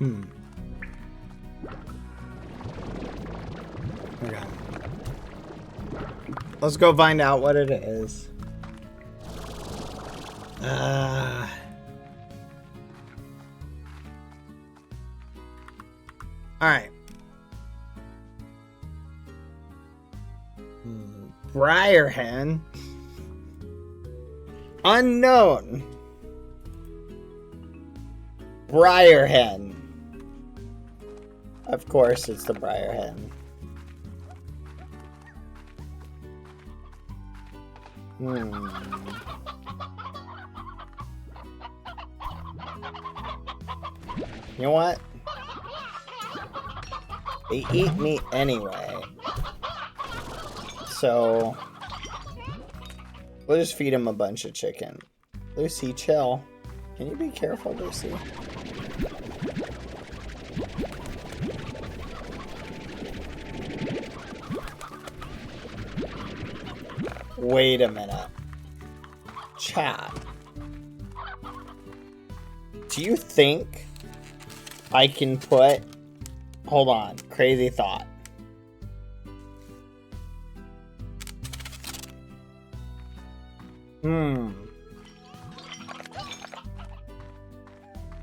A: Okay. Let's go find out what it is. Alright. Briarhen. Unknown. Briarhen. Of course it's the Briarhen. You know what? They eat meat anyway. So we'll just feed them a bunch of chicken. Lucy, chill. Can you be careful, Lucy? Wait a minute. Chat. Do you think I can put... Hold on. Crazy thought.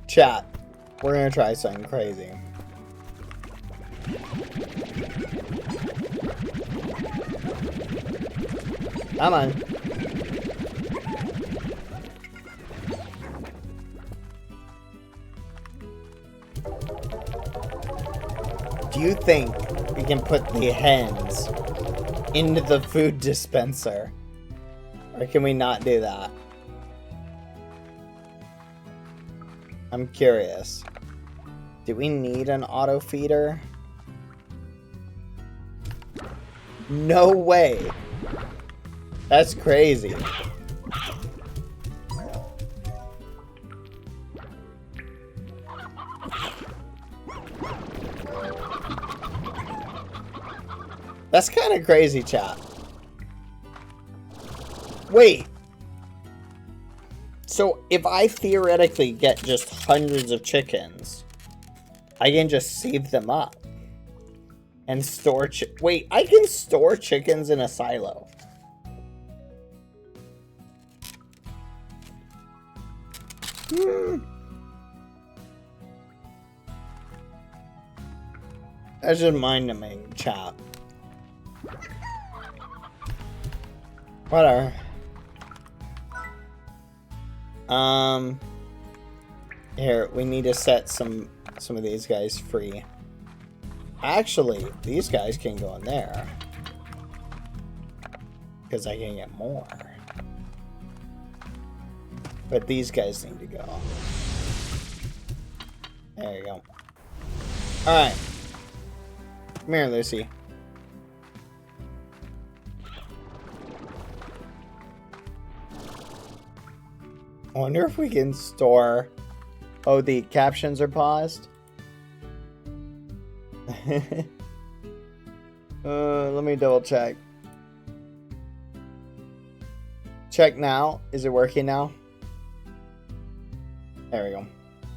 A: Chat. We're gonna try something crazy. Come on. Do you think we can put the hens into the food dispenser? Or can we not do that? I'm curious. Do we need an auto feeder? No way. That's crazy. That's kind of crazy, chat. Wait. So if I theoretically get just hundreds of chickens, I can just save them up and store wait, I can store chickens in a silo. That's just mind to me, chat. Whatever. Here, we need to set some of these guys free. Actually, these guys can go in there. Because I can get more. But these guys need to go. There you go. Alright. Come here, Lucy. I wonder if we can store... Oh, the captions are paused? Let me double check. Check now. Is it working now? There we go.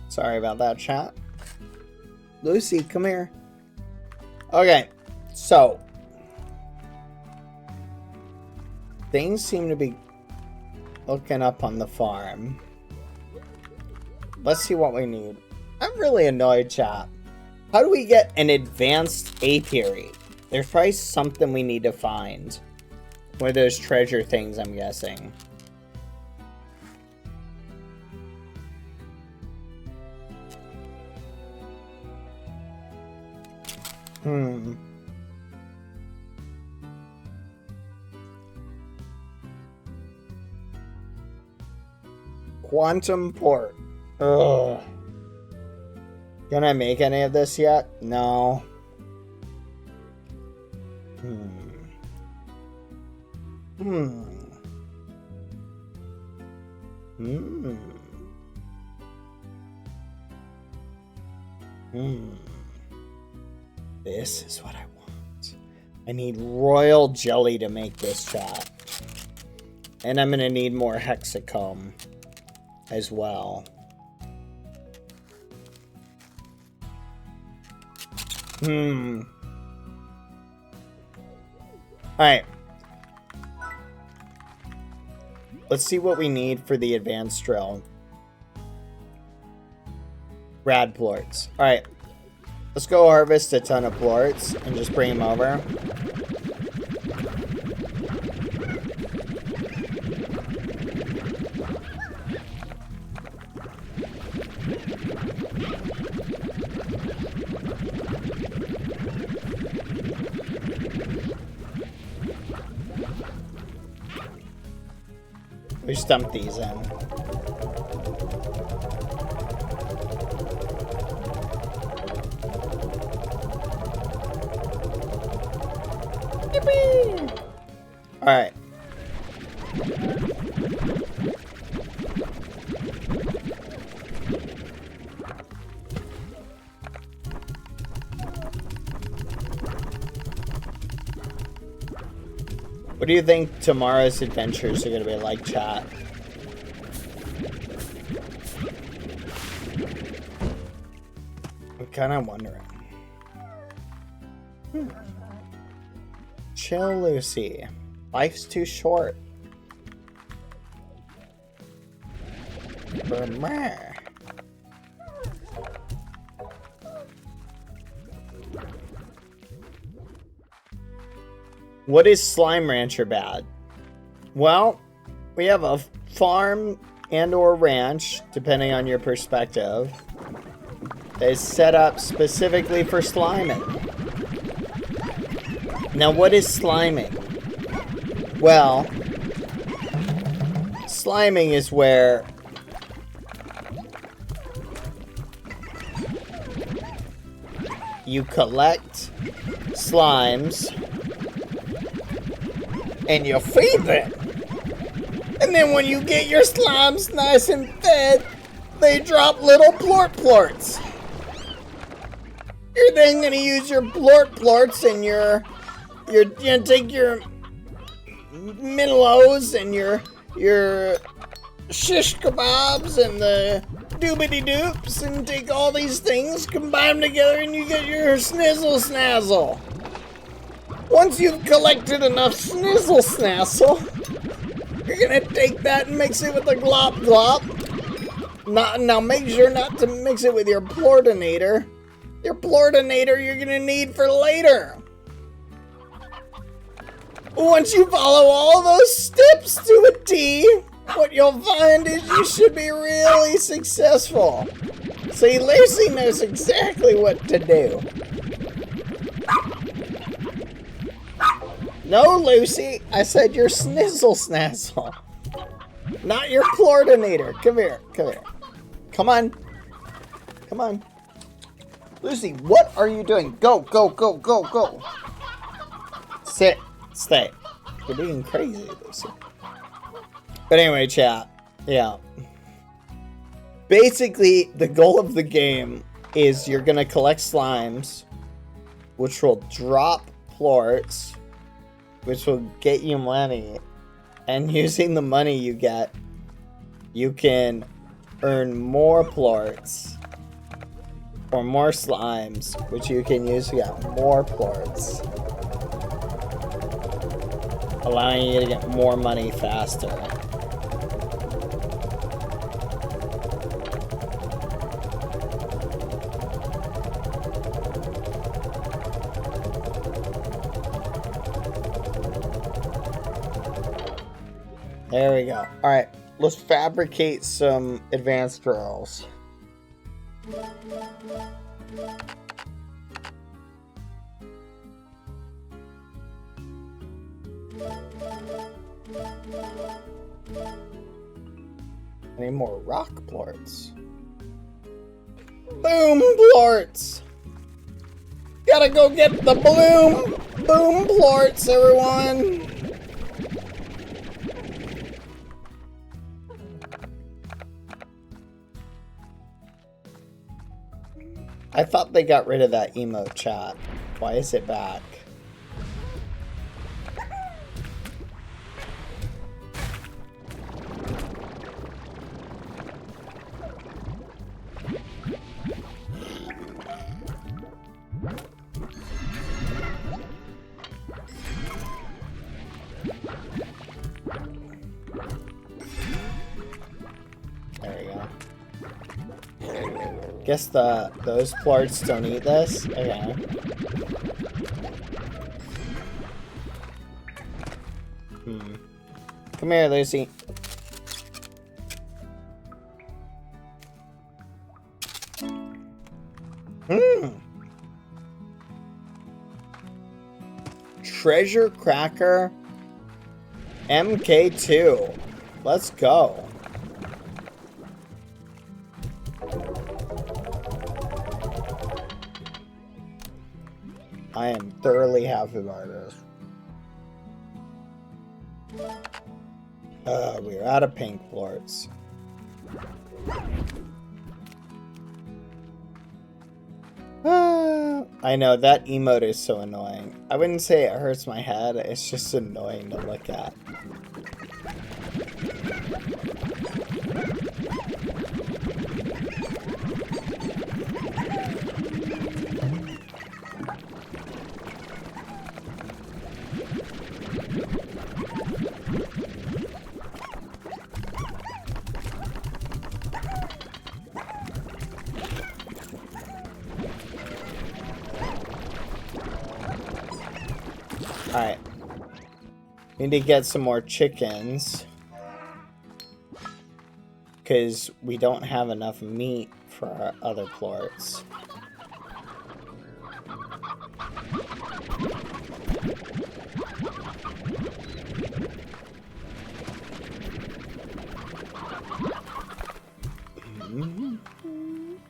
A: Sorry about that, chat. Lucy, come here. Okay, so. Things seem to be looking up on the farm. Let's see what we need. I'm really annoyed, chat. How do we get an advanced apiary? There's probably something we need to find. One of those treasure things, I'm guessing. Quantum port. Ugh. Can I make any of this yet? No. This is what I want. I need royal jelly to make this, chat. And I'm gonna need more hexacomb as well. Alright. Let's see what we need for the advanced drill. Rad plorts. Alright. Let's go harvest a ton of plorts and just bring them over. We just dump these in. Yippee! All right. What do you think tomorrow's adventures are going to be like, chat? I'm kind of wondering. Chill, Lucy. Life's too short. Brr. What is Slime Rancher bad? Well, we have a farm and or ranch, depending on your perspective, that is set up specifically for sliming. Now, what is sliming? Well, sliming is where you collect slimes and you feed them. And then when you get your slimes nice and fed, they drop little plorts. You're then gonna use your plorts and you're gonna take your minnows and your shish kebabs and the doobity doops and take all these things, combine them together, and you get your snizzle snazzle. Once you've collected enough snizzle snazzle, you're gonna take that and mix it with the glop glop. Now make sure not to mix it with your plortinator. Your plortinator you're gonna need for later. Once you follow all those steps to a T, what you'll find is you should be really successful. See, Lucy knows exactly what to do. No, Lucy, I said your snizzle snazzle. Not your plortinator. Come here, come here. Come on. Come on. Lucy, what are you doing? Go, go, go, go, go. Sit. Stay. You're being crazy, Lucy. But anyway, chat. Yeah. Basically, the goal of the game is you're gonna collect slimes, which will drop plorts, which will get you money. And using the money you get, you can earn more plorts or more slimes, which you can use to get more plorts, allowing you to get more money faster. There we go. Alright, let's fabricate some advanced drills. I need more rock plorts. Boom plorts! Gotta go get the boom plorts, everyone! I thought they got rid of that emote chat. Why is it back? Guess those plorts don't eat this? Okay. Come here, Lucy. Treasure Cracker MK2. Let's go. I am thoroughly happy about this. We're out of pink plorts. I know, that emote is so annoying. I wouldn't say it hurts my head, it's just annoying to look at. Alright. Need to get some more chickens. Because we don't have enough meat for our other plorts.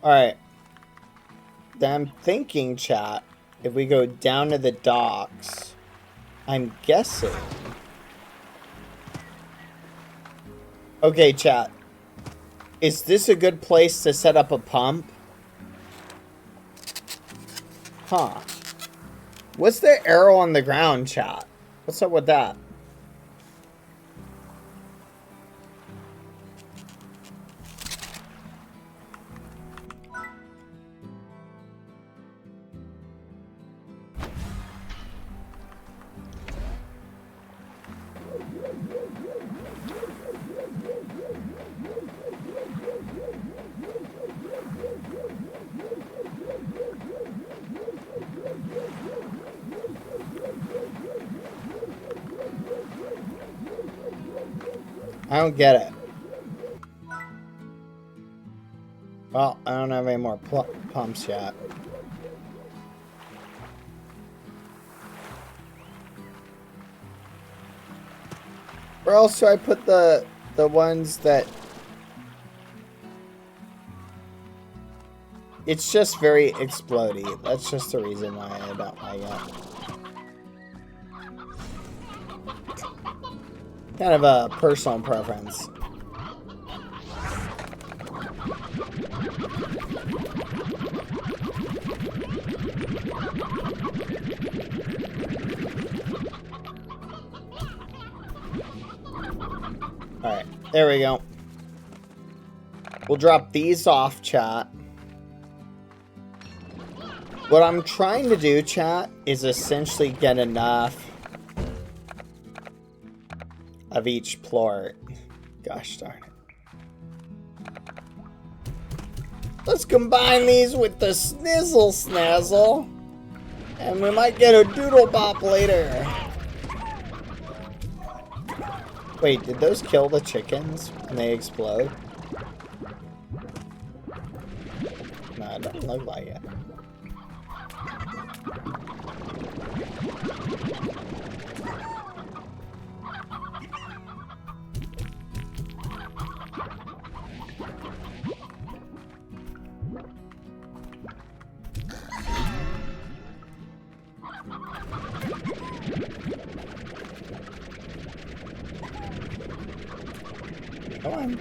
A: Alright. Then I'm thinking, chat, if we go down to the docks, I'm guessing. Okay, chat. Is this a good place to set up a pump? Huh. What's the arrow on the ground, chat? What's up with that? I don't get it. Well, I don't have any more pumps yet. Where else do I put the ones that... It's just very explodey. That's just the reason why I don't like it. Kind of a personal preference. Alright, there we go. We'll drop these off, chat. What I'm trying to do, chat, is essentially get enough of each plort. Gosh darn it. Let's combine these with the Snizzle Snazzle, and we might get a Doodle Bop later. Wait, did those kill the chickens when they explode? No, it doesn't look like it. Come on.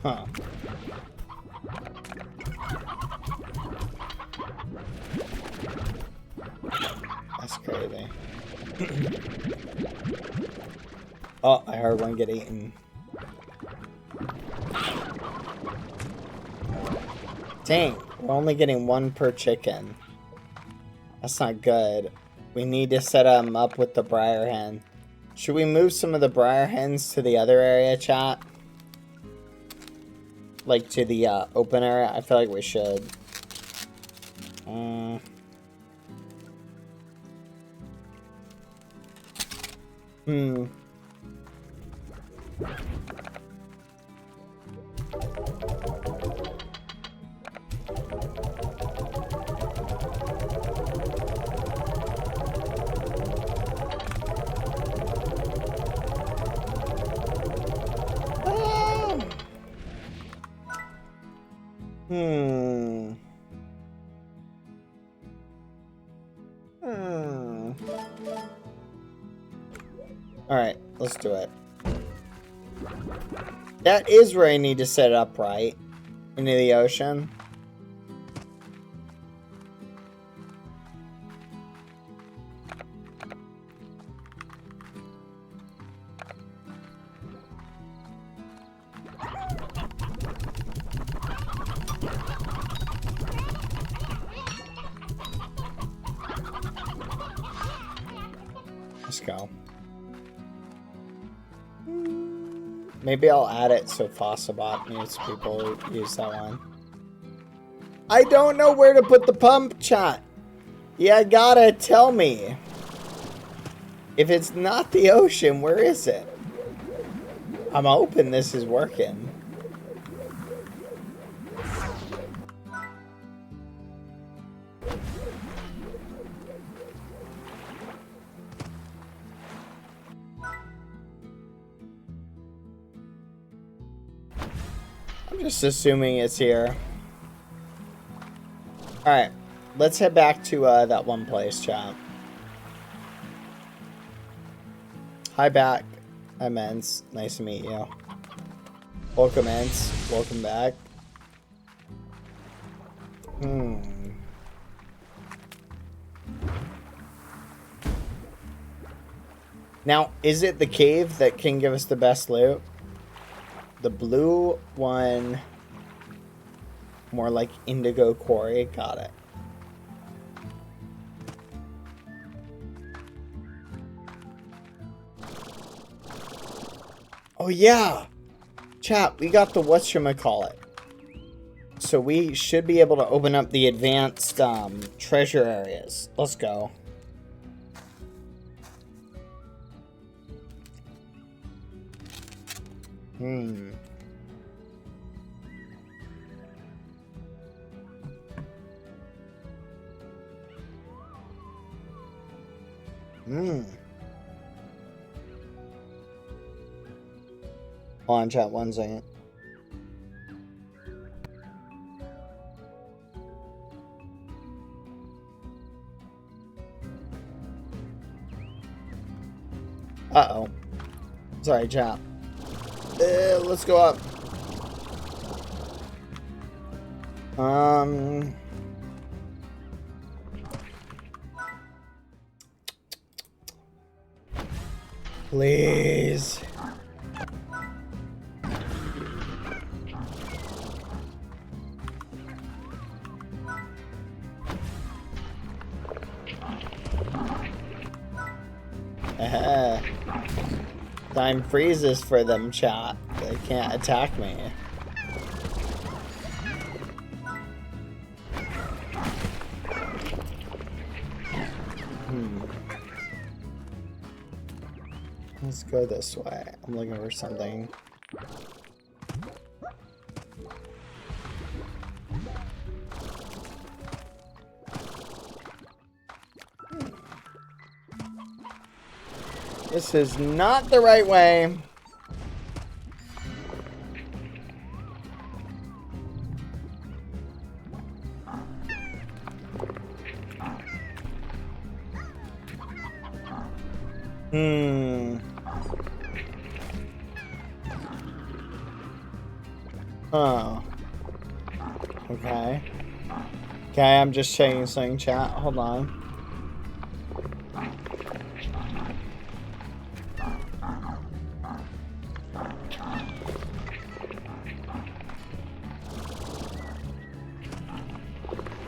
A: Huh. Oh, I heard one get eaten. Dang, we're only getting one per chicken. That's not good. We need to set them up with the Briar Hen. Should we move some of the Briar Hens to the other area, chat? Like to the open area? I feel like we should. Alright, let's do it. That is where I need to set it up, right? Into the ocean. Let's go. Maybe I'll add it so Fossabot needs people use that one. I don't know where to put the pump, chat. Yeah, gotta tell me. If it's not the ocean, where is it? I'm hoping this is working. I'm just assuming it's here. Alright, let's head back to that one place, chat. Hi back. I'm Ence. Nice to meet you. Welcome, Ence. Welcome back. Now, is it the cave that can give us the best loot? The blue one, more like Indigo Quarry. Got it. Oh yeah, chat, we got the whatchamacallit. So we should be able to open up the advanced treasure areas. Let's go. Hold on, chat, 1 second. Uh-oh. Sorry, chat. Let's go up. Please. Time freezes for them, chat. They can't attack me. Let's go this way. I'm looking for something. This is not the right way. Oh. Okay. Okay, I'm just checking something, chat. Hold on.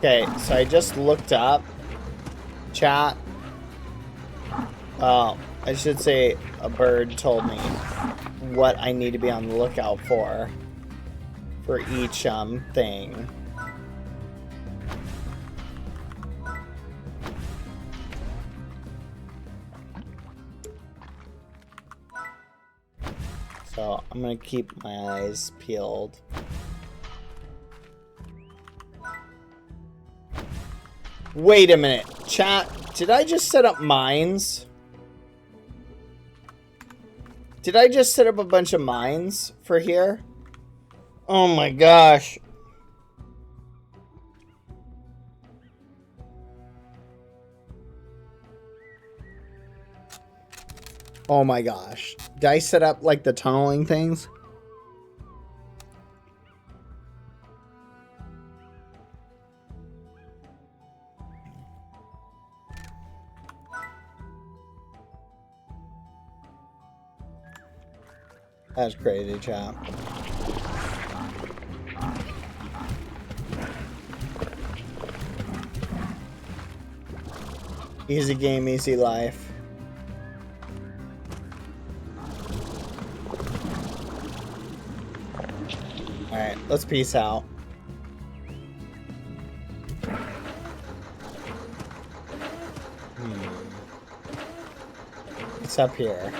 A: Okay, so I just looked up chat. Oh, I should say a bird told me what I need to be on the lookout for each thing. So I'm gonna keep my eyes peeled. Wait a minute, chat, did I just set up mines? Did I just set up a bunch of mines for here? Oh my gosh. Oh my gosh. Did I set up like the tunneling things? That's crazy, chat. Easy game, easy life. Alright, let's peace out. What's up here?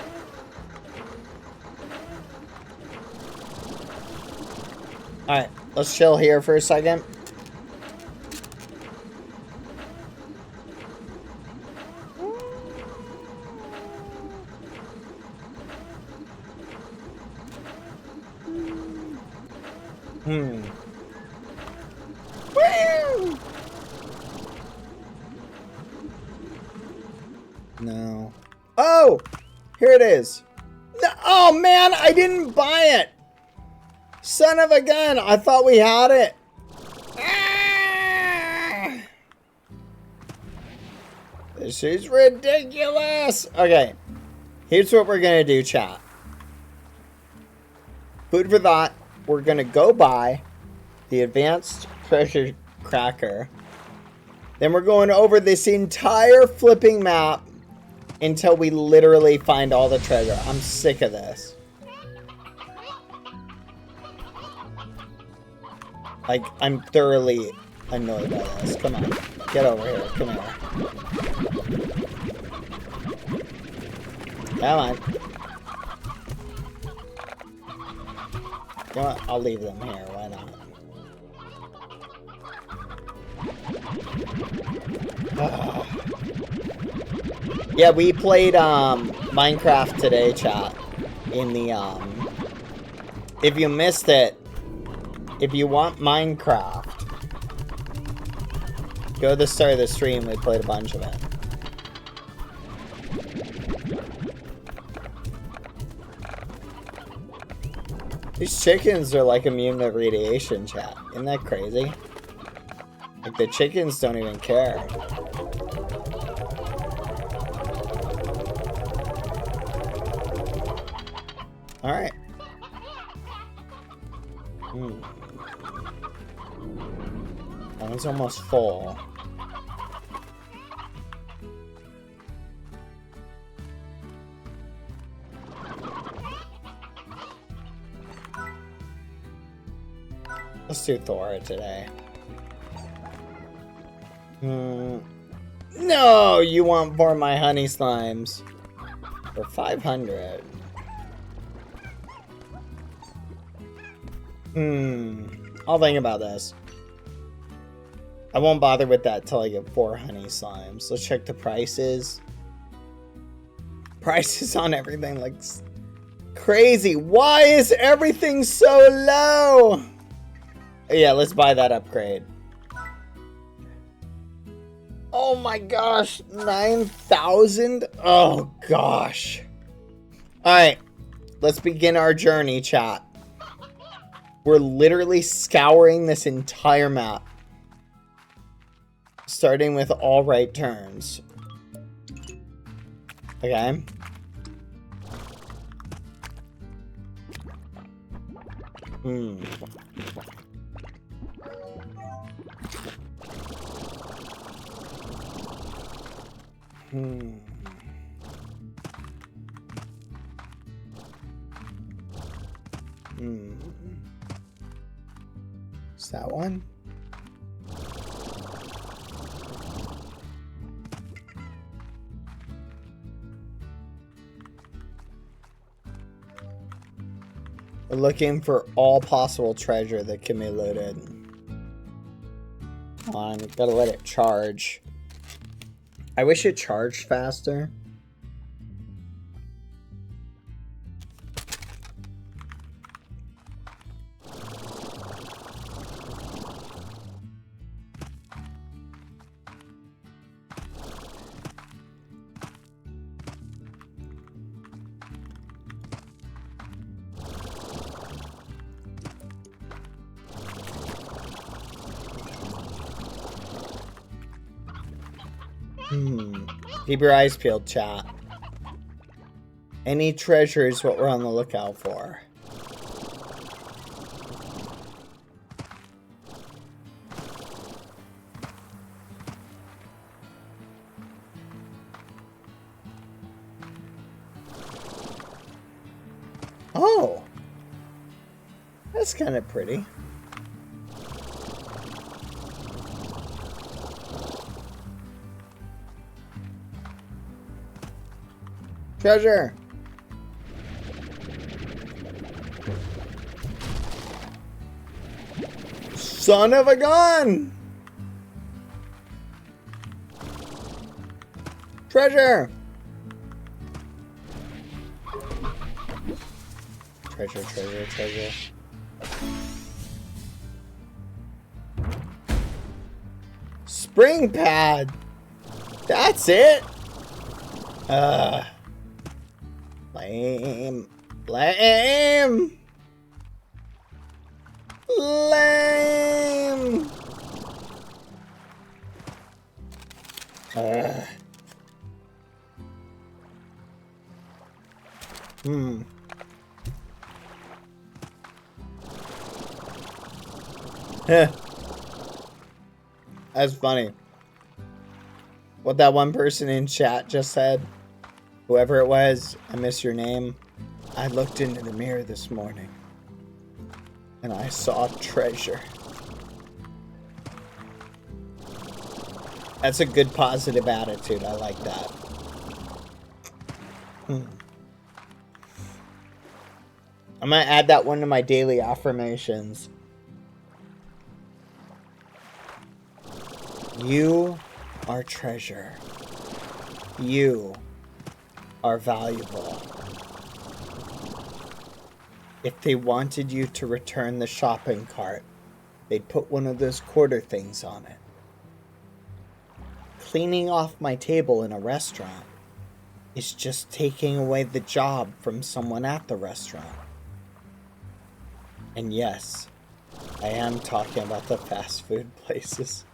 A: Alright, let's chill here for a second. Woo! No. Oh! Here it is. No, oh man, I didn't buy it! Son of a gun! I thought we had it! Ah! This is ridiculous! Okay. Here's what we're gonna do, chat. Food for thought. We're gonna go buy the advanced treasure cracker. Then we're going over this entire flipping map until we literally find all the treasure. I'm sick of this. Like, I'm thoroughly annoyed by this. Come on. Get over here. Come here. Come on. You know what? I'll leave them here. Why not? Yeah, we played Minecraft today, chat. In the if you missed it, if you want Minecraft, go to the start of the stream. We played a bunch of it. These chickens are like immune to radiation, chat. Isn't that crazy? Like, the chickens don't even care. Alright. That one's almost full. Let's do Thora today. No, you want more my honey slimes for 500. I'll think about this. I won't bother with that till I get 4 honey slimes. Let's check the prices. Prices on everything like crazy. Why is everything so low? Yeah, let's buy that upgrade. Oh my gosh, 9,000? Oh gosh. Alright, let's begin our journey, chat. We're literally scouring this entire map. Starting with all right turns. Okay. Is that one? We're looking for all possible treasure that can be looted. Come on, gotta let it charge. I wish it charged faster. Keep your eyes peeled, chat. Any treasure is what we're on the lookout for. Oh! That's kind of pretty. Treasure! Son of a gun! Treasure! Treasure, treasure, treasure. Spring pad! That's it! Lame. Lame. Lame. That's funny. What that one person in chat just said. Whoever it was, I miss your name. I looked into the mirror this morning and I saw treasure. That's a good positive attitude. I like that. I'm gonna add that one to my daily affirmations. You are treasure. You are valuable. If they wanted you to return the shopping cart, they'd put one of those quarter things on it. Cleaning off my table in a restaurant is just taking away the job from someone at the restaurant. And yes, I am talking about the fast food places.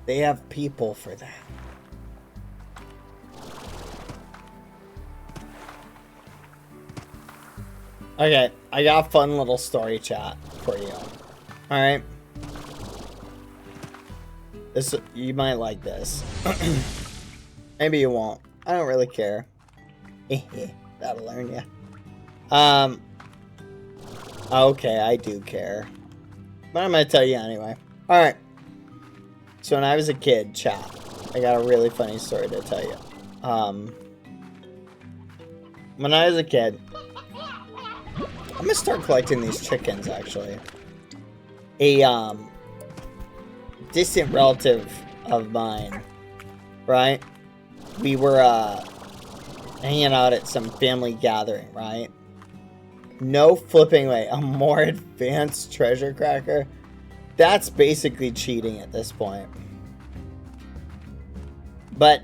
A: They have people for that. Okay, I got a fun little story chat for you. Alright. This, you might like this. Maybe you won't. I don't really care. That'll learn you. Okay, I do care. But I'm gonna tell you anyway. Alright. So when I was a kid, chat, I got a really funny story to tell you. When I was a kid, I'm gonna start collecting these chickens, actually. A, distant relative of mine, right? We were, hanging out at some family gathering, right? No flipping way, a more advanced treasure cracker? That's basically cheating at this point. But,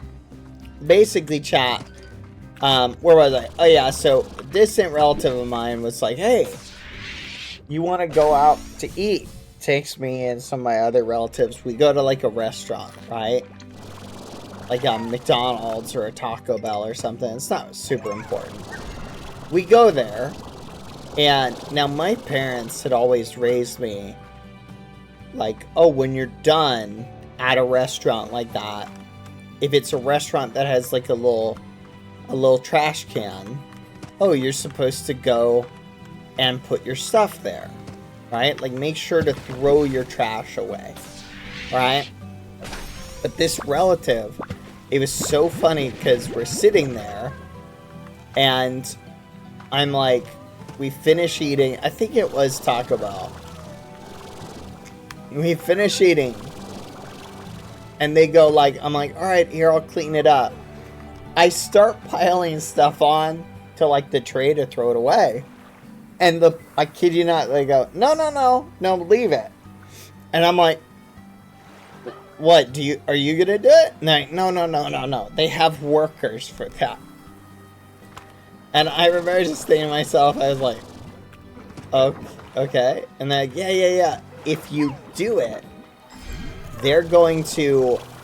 A: basically, chat, where was I? Oh yeah, so a distant relative of mine was like, hey, you want to go out to eat? Takes me and some of my other relatives. We go to like a restaurant, right? Like a McDonald's or a Taco Bell or something. It's not super important. We go there, and now my parents had always raised me like, oh, when you're done at a restaurant like that, if it's a restaurant that has like a little trash can, oh, you're supposed to go and put your stuff there, right? Like, make sure to throw your trash away, right? But this relative, it was so funny because we're sitting there and I'm like, we finish eating, I think it was Taco Bell. We finish eating and they go like, I'm like, all right, here, I'll clean it up. I start piling stuff on to like the tray to throw it away. And I kid you not, they go, no, leave it. And I'm like, what, are you gonna do it? No. They have workers for that. And I remember just thinking to myself, I was like, okay. And they're like, yeah. If you do it,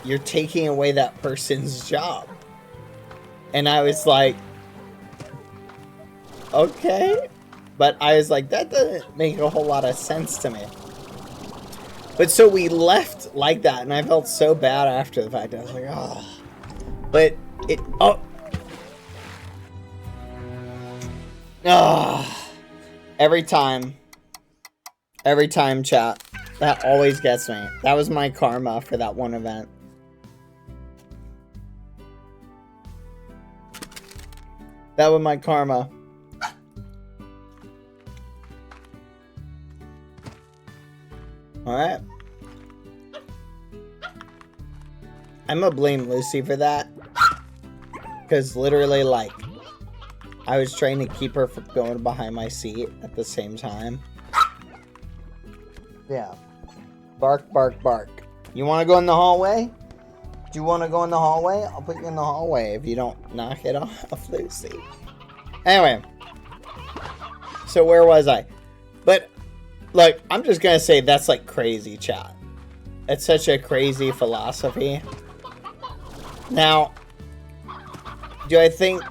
A: you're taking away that person's job. And I was like, okay. But I was like, that doesn't make a whole lot of sense to me. But so we left like that, and I felt so bad after the fact. I was like, oh. But every time, chat. That always gets me. That was my karma for that one event. That was my karma. Alright. I'm gonna blame Lucy for that. Because literally, like, I was trying to keep her from going behind my seat at the same time. Yeah. Bark. You want to go in the hallway? Do you want to go in the hallway? I'll put you in the hallway if you don't knock it off, Lucy. Anyway. So where was I? But, like, I'm just going to say that's, like, crazy, chat. It's such a crazy philosophy. Now, do I think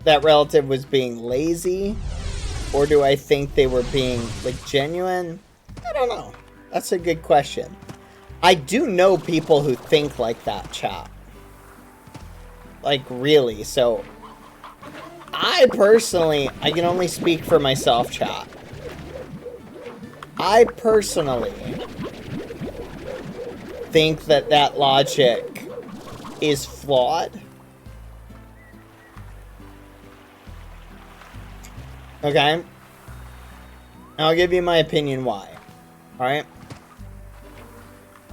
A: that relative was being lazy? Or do I think they were being, like, genuine? I don't know. That's a good question. I do know people who think like that, chat. Like, really. So, I can only speak for myself, chat. I personally think that logic is flawed. Okay? And I'll give you my opinion why. Alright?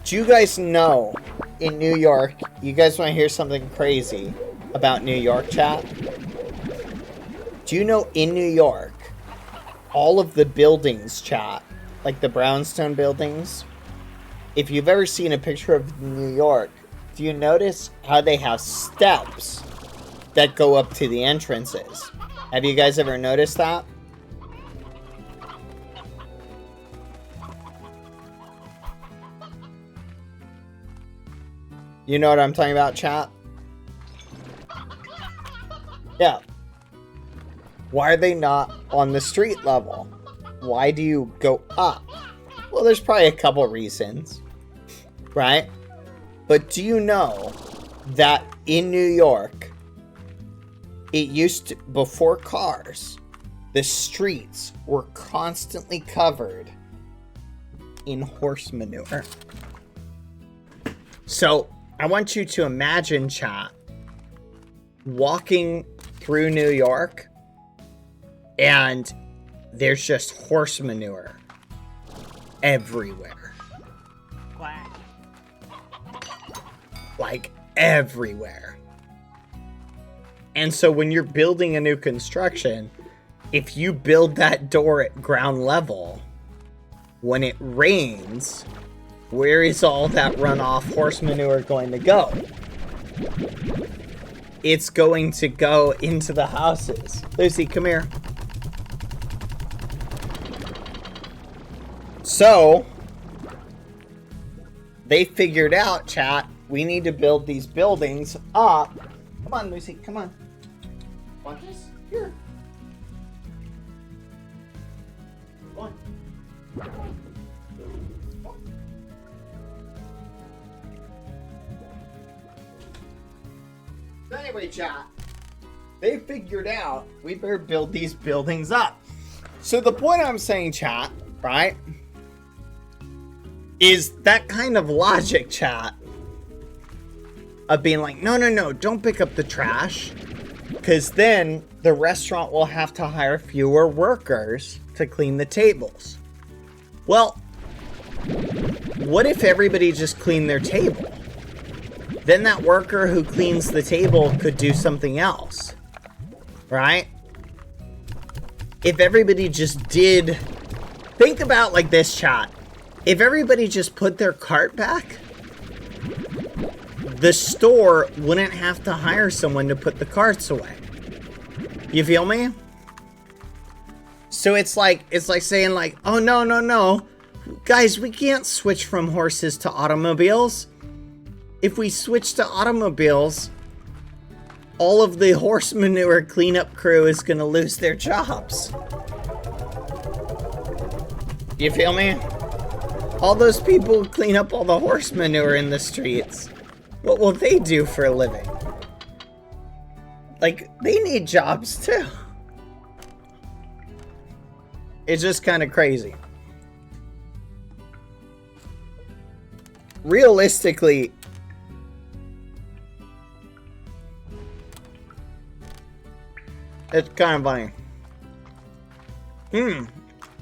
A: Do you guys know in New York, you guys want to hear something crazy about New York, chat? Do you know in New York, all of the buildings, chat, like the brownstone buildings, if you've ever seen a picture of New York, do you notice how they have steps that go up to the entrances? Have you guys ever noticed that? You know what I'm talking about, chat? Yeah. Why are they not on the street level? Why do you go up? Well, there's probably a couple reasons, right? But do you know that in New York, it used to, before cars, the streets were constantly covered in horse manure. So, I want you to imagine, chat, walking through New York and there's just horse manure everywhere. Like, everywhere. And so when you're building a new construction, if you build that door at ground level, when it rains, where is all that runoff horse manure going to go? It's going to go into the houses. Lucy, come here. So, they figured out, chat, we need to build these buildings up. Come on, Lucy, come on. Want this? Here. Come on. Anyway, chat. They figured out we better build these buildings up. So the point I'm saying, chat, right, is that kind of logic, chat, of being like, no, don't pick up the trash, because then the restaurant will have to hire fewer workers to clean the tables. Well, what if everybody just cleaned their table? Then that worker who cleans the table could do something else, right? If everybody just did, think about like this, chat. If everybody just put their cart back, the store wouldn't have to hire someone to put the carts away. You feel me? So it's like saying like, oh no, guys, we can't switch from horses to automobiles. If we switch to automobiles, all of the horse manure cleanup crew is gonna lose their jobs. You feel me? All those people who clean up all the horse manure in the streets, what will they do for a living? Like, they need jobs too. It's just kind of crazy. Realistically, it's kind of funny.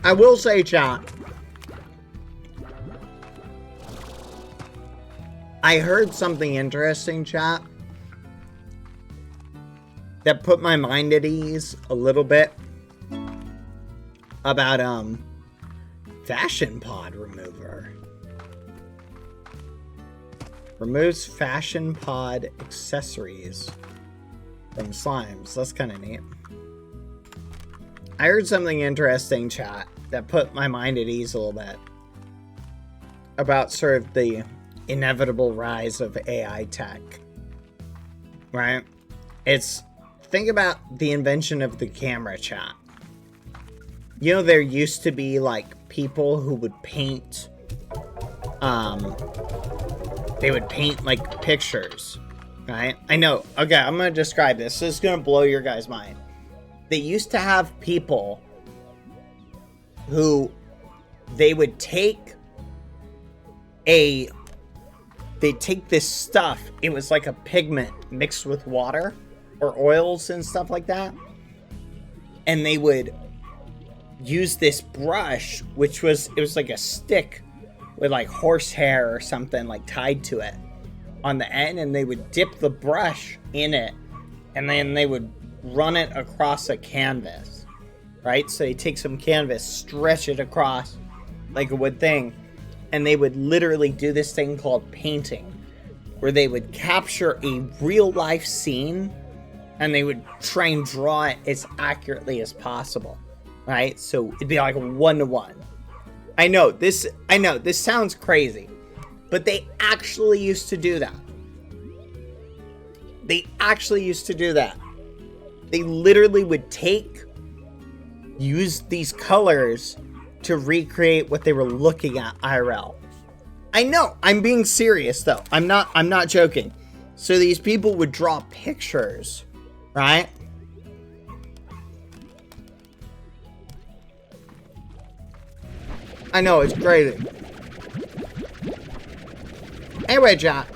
A: I will say, chat, I heard something interesting, chat, that put my mind at ease a little bit about Fashion Pod Remover. Removes Fashion Pod accessories from slimes. That's kind of neat. I heard something interesting, chat, that put my mind at ease a little bit about sort of the inevitable rise of AI tech, right? Think about the invention of the camera, chat. You know, there used to be like people who would paint, they would paint like pictures, right? I know. Okay, I'm gonna describe this. This is gonna blow your guys' mind. They used to have people who they would take this stuff. It was like a pigment mixed with water or oils and stuff like that. And they would use this brush, it was like a stick with like horsehair or something like tied to it on the end, and they would dip the brush in it, and then they would run it across a canvas, right? So they take some canvas, stretch it across like a wood thing, and they would literally do this thing called painting, where they would capture a real life scene and they would try and draw it as accurately as possible, right? So it'd be like a 1-to-1. I know this sounds crazy, but they actually used to do that. They literally would use these colors to recreate what they were looking at IRL. I know, I'm being serious though. I'm not joking. So these people would draw pictures, right? I know, it's crazy. Anyway, chat,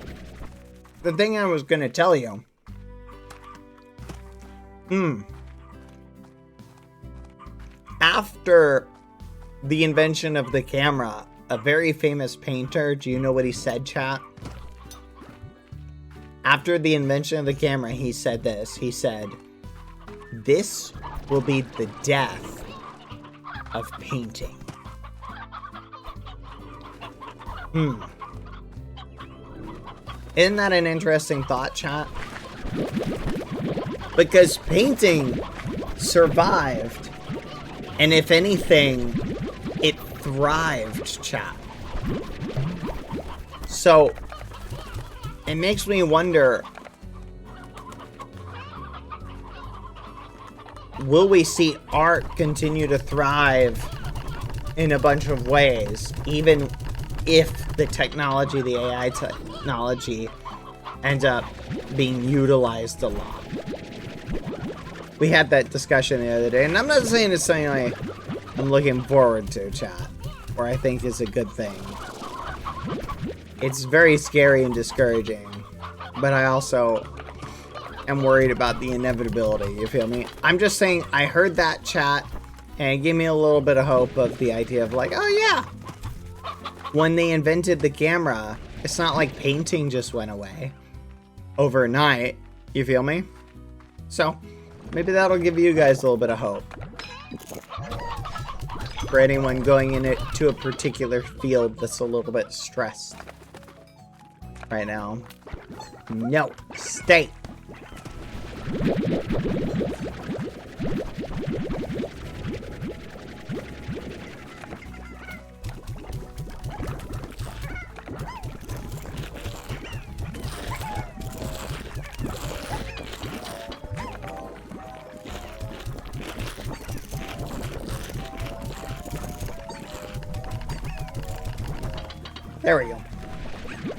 A: the thing I was gonna tell you. After the invention of the camera, a very famous painter, do you know what he said, chat? After the invention of the camera, he said this. He said, "This will be the death of painting." Isn't that an interesting thought, chat? Because painting survived, and if anything, it thrived, chat. So, it makes me wonder, will we see art continue to thrive in a bunch of ways, even if the technology, the AI technology, end up being utilized a lot. We had that discussion the other day, and I'm not saying it's something I'm looking forward to, chat, or I think is a good thing. It's very scary and discouraging, but I also am worried about the inevitability, you feel me? I'm just saying, I heard that chat, and it gave me a little bit of hope of the idea of like, oh yeah, when they invented the camera, it's not like painting just went away overnight, you feel me? So, maybe that'll give you guys a little bit of hope. For anyone going into a particular field that's a little bit stressed right now. No, stay. There we go.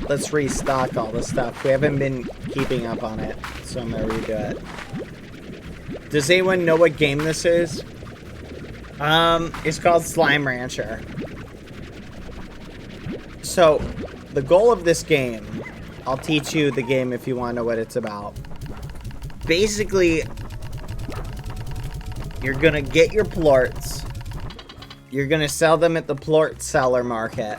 A: Let's restock all this stuff. We haven't been keeping up on it, so I'm gonna redo it. Does anyone know what game this is? It's called Slime Rancher. So, the goal of this game, I'll teach you the game if you want to know what it's about. Basically, you're gonna get your plorts. You're gonna sell them at the plort seller market.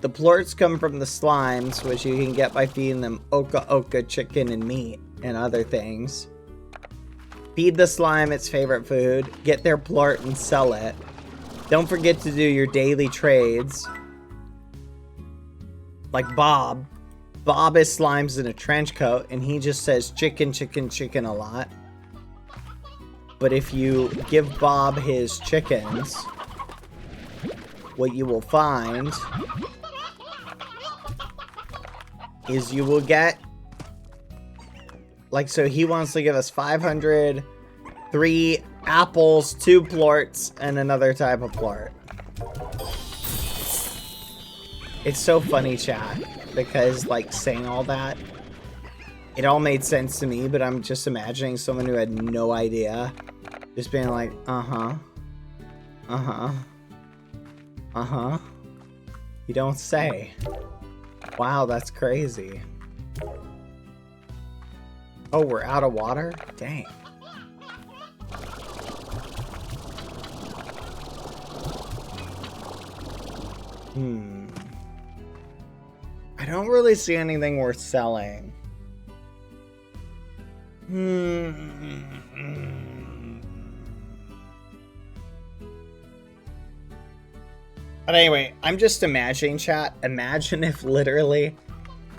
A: The plorts come from the slimes, which you can get by feeding them oka chicken and meat and other things. Feed the slime its favorite food, get their plort and sell it. Don't forget to do your daily trades. Like Bob. Bob is slimes in a trench coat, and he just says chicken, chicken, chicken a lot. But if you give Bob his chickens, what you will find is you will get, like, so he wants to give us 500, 3 apples, 2 plorts, and another type of plort. It's so funny, chat, because, like, saying all that, it all made sense to me, but I'm just imagining someone who had no idea just being like, uh-huh, uh-huh, uh-huh. You don't say. Wow, that's crazy. Oh, we're out of water? Dang. I don't really see anything worth selling. But anyway, I'm just imagining, chat. Imagine if literally...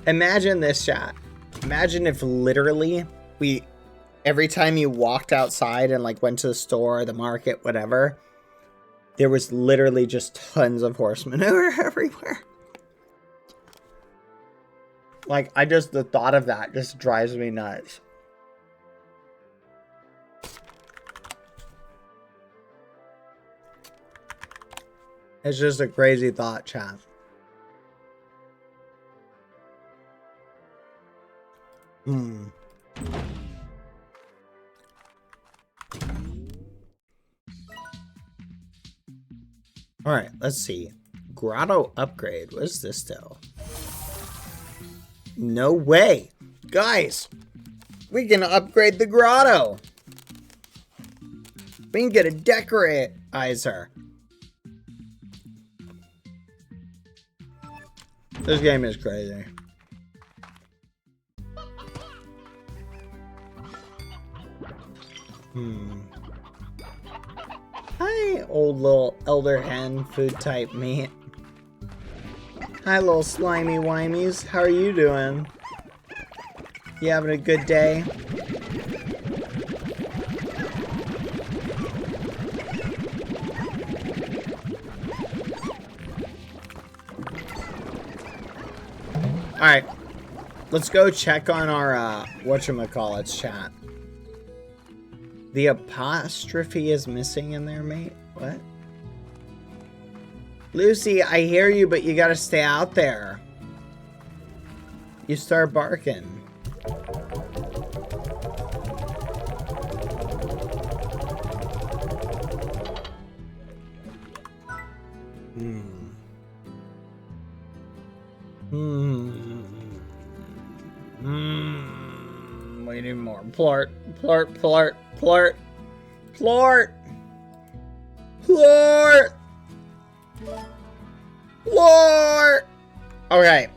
A: Imagine this, chat. Imagine if literally every time you walked outside and like went to the store, the market, whatever, there was literally just tons of horse manure everywhere. Like, the thought of that just drives me nuts. It's just a crazy thought, chat. Alright, let's see. Grotto upgrade. What is this though? No way! Guys! We can upgrade the grotto! We can get a decoratizer. This game is crazy. Hi, old little elder hen food type meat. Hi, little slimy wimies. How are you doing? You having a good day? Alright. Let's go check on our, whatchamacallits chat. The apostrophe is missing in there, mate. What? Lucy, I hear you, but you gotta stay out there. you start barking. We need more. Plart, plart, plart, plart, plart, plart, plart. Okay.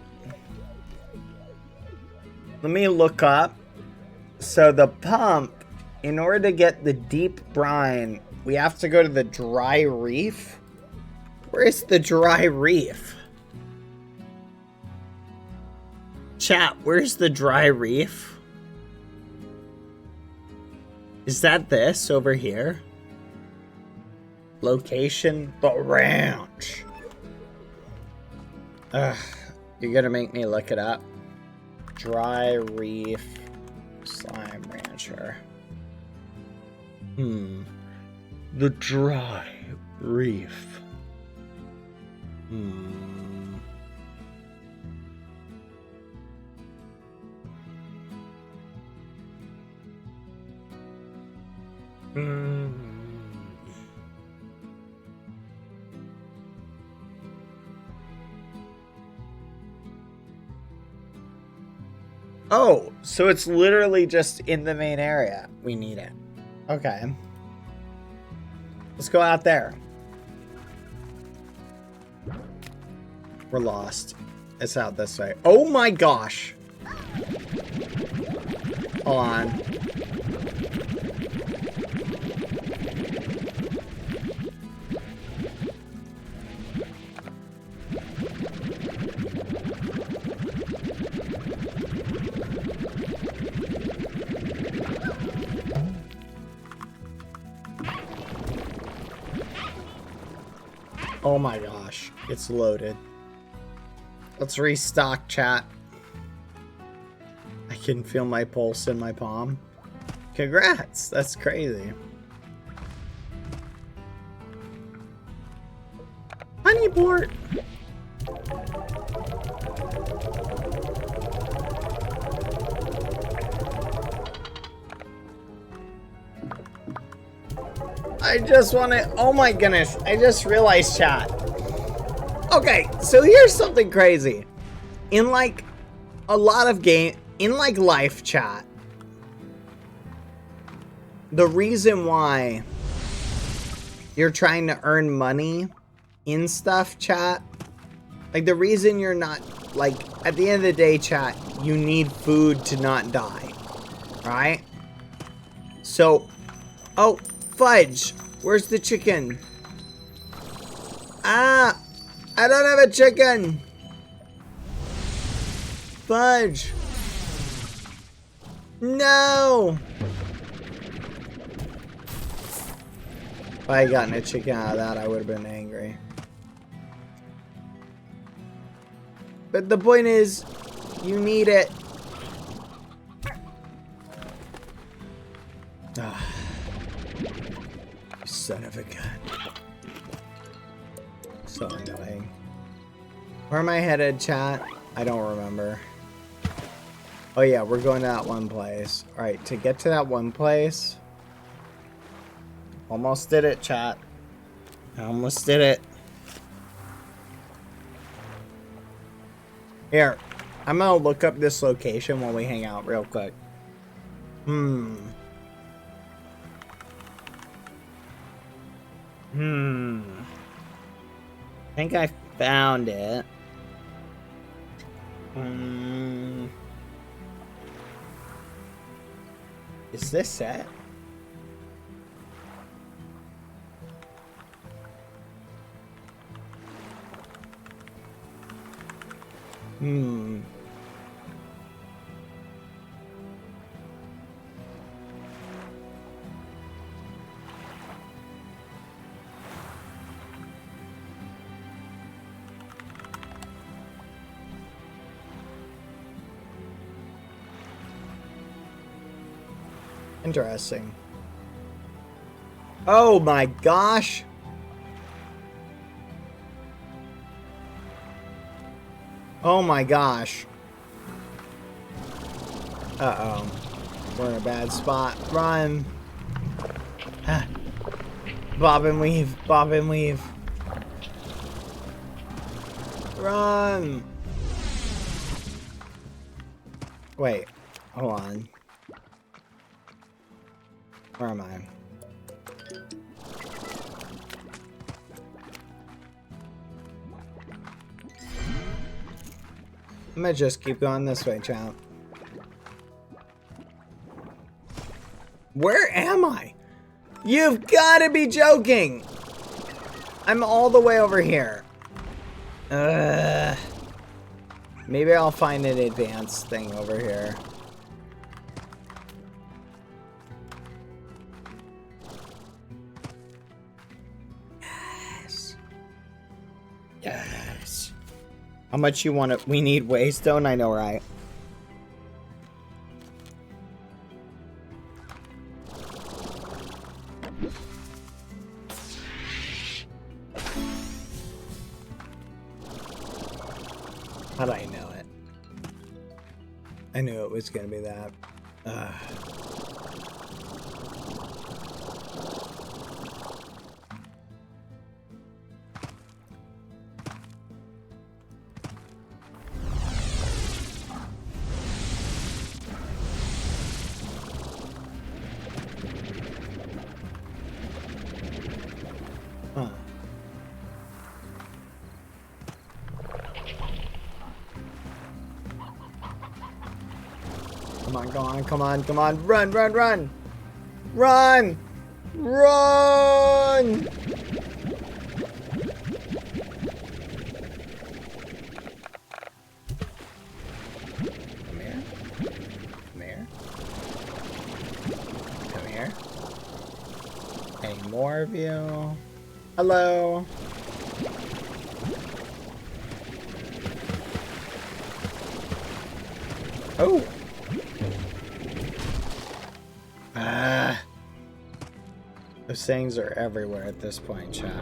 A: Let me look up. So the pump, in order to get the deep brine, we have to go to the dry reef. Where's the dry reef? Chat, where's the dry reef? Is that this over here? Location, the ranch. Ugh, you're gonna make me look it up. Dry reef slime rancher. The dry reef. Oh, so it's literally just in the main area. We need it. Okay. Let's go out there. We're lost. It's out this way. Oh my gosh. Hold on. Oh my gosh, it's loaded. Let's restock, chat. I can feel my pulse in my palm. Congrats, that's crazy. Honeyport. I just want to, oh my goodness, I just realized, chat. Okay, so here's something crazy. In like a lot of in like life, chat, the reason why you're trying to earn money in stuff, chat, like the reason you're not, like, at the end of the day, chat, you need food to not die, right? So, oh, fudge, where's the chicken? Ah, I don't have a chicken. Fudge. No. If I had gotten a chicken out of that, I would have been angry. But the point is, you need it. Ah. Son of a gun. So annoying. Where am I headed, chat? I don't remember. Oh yeah, we're going to that one place. Alright, to get to that one place. Almost did it, chat. I almost did it. Here, I'm gonna look up this location while we hang out real quick. I think I found it. Is this it? Interesting. Oh my gosh. Oh my gosh. Uh-oh. We're in a bad spot. Run. Bob and weave. Bob and weave. Run. Wait. Hold on. Where am I? I'm gonna just keep going this way, champ. Where am I? You've got to be joking! I'm all the way over here. Maybe I'll find an advanced thing over here. Yes. Yes. How much you want to... We need waystone? I know, right? How'd I know it? I knew it was gonna be that. Come on, come on, come on, come on. Run, run, run! Run! Run! Come here. Come here. Come here. Any more of you? Hello? Oh! Those things are everywhere at this point, chat.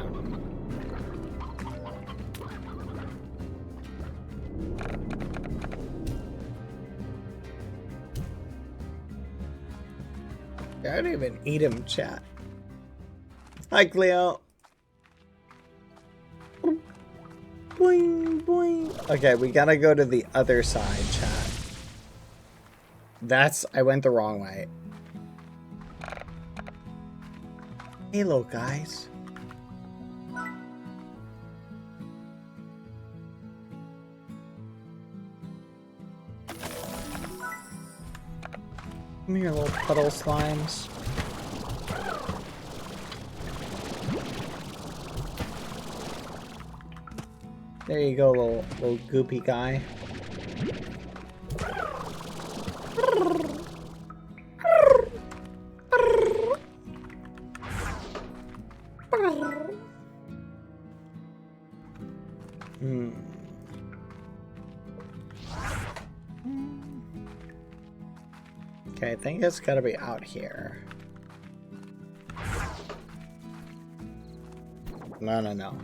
A: I don't even eat him, chat. Hi, Cleo. Boing, boing. Okay, we gotta go to the other side, chat. I went the wrong way. Hello, guys. Come here, little puddle slimes. There you go, little goopy guy. Okay, I think it's gotta be out here. No, no, no.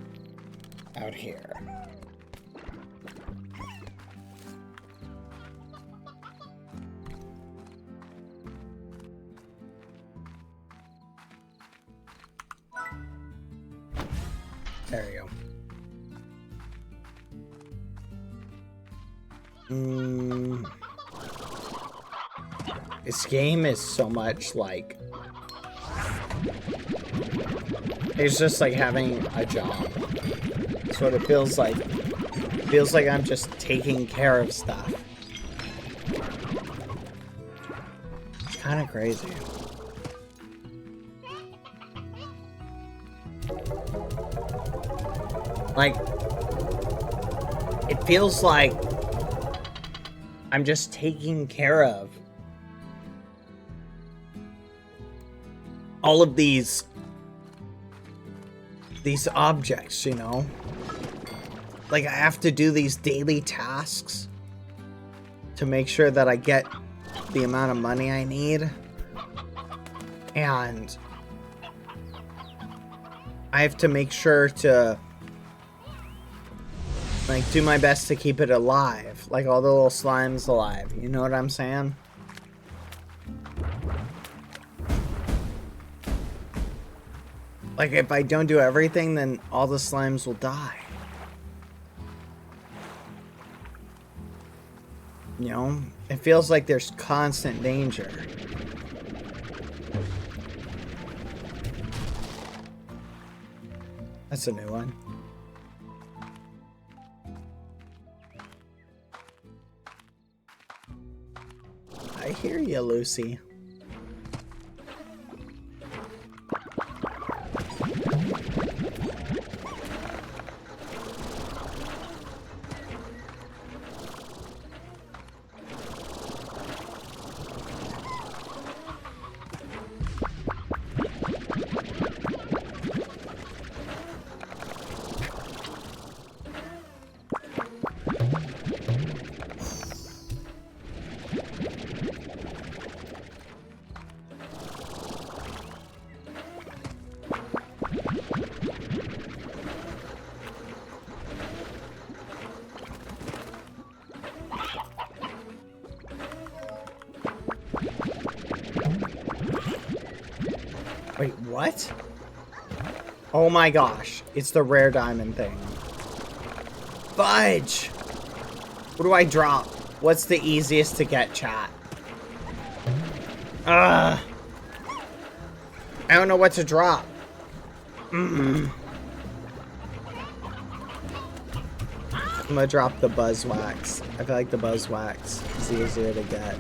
A: Out here. There you go. This game is so much like... It's just like having a job. That's what it feels like. It feels like I'm just taking care of stuff. It's kind of crazy. Like, it feels like I'm just taking care of all of these objects, you know? Like, I have to do these daily tasks to make sure that I get the amount of money I need. And I have to make sure to, like, do my best to keep it alive. Like, all the little slimes alive. You know what I'm saying? Like, if I don't do everything, then all the slimes will die. You know? It feels like there's constant danger. That's a new one. I hear you, Lucy. Wait, what? Oh my gosh, it's the rare diamond thing. Fudge! What do I drop? What's the easiest to get, chat? I don't know what to drop. I'm gonna drop the buzz wax. I feel like the buzz wax is easier to get.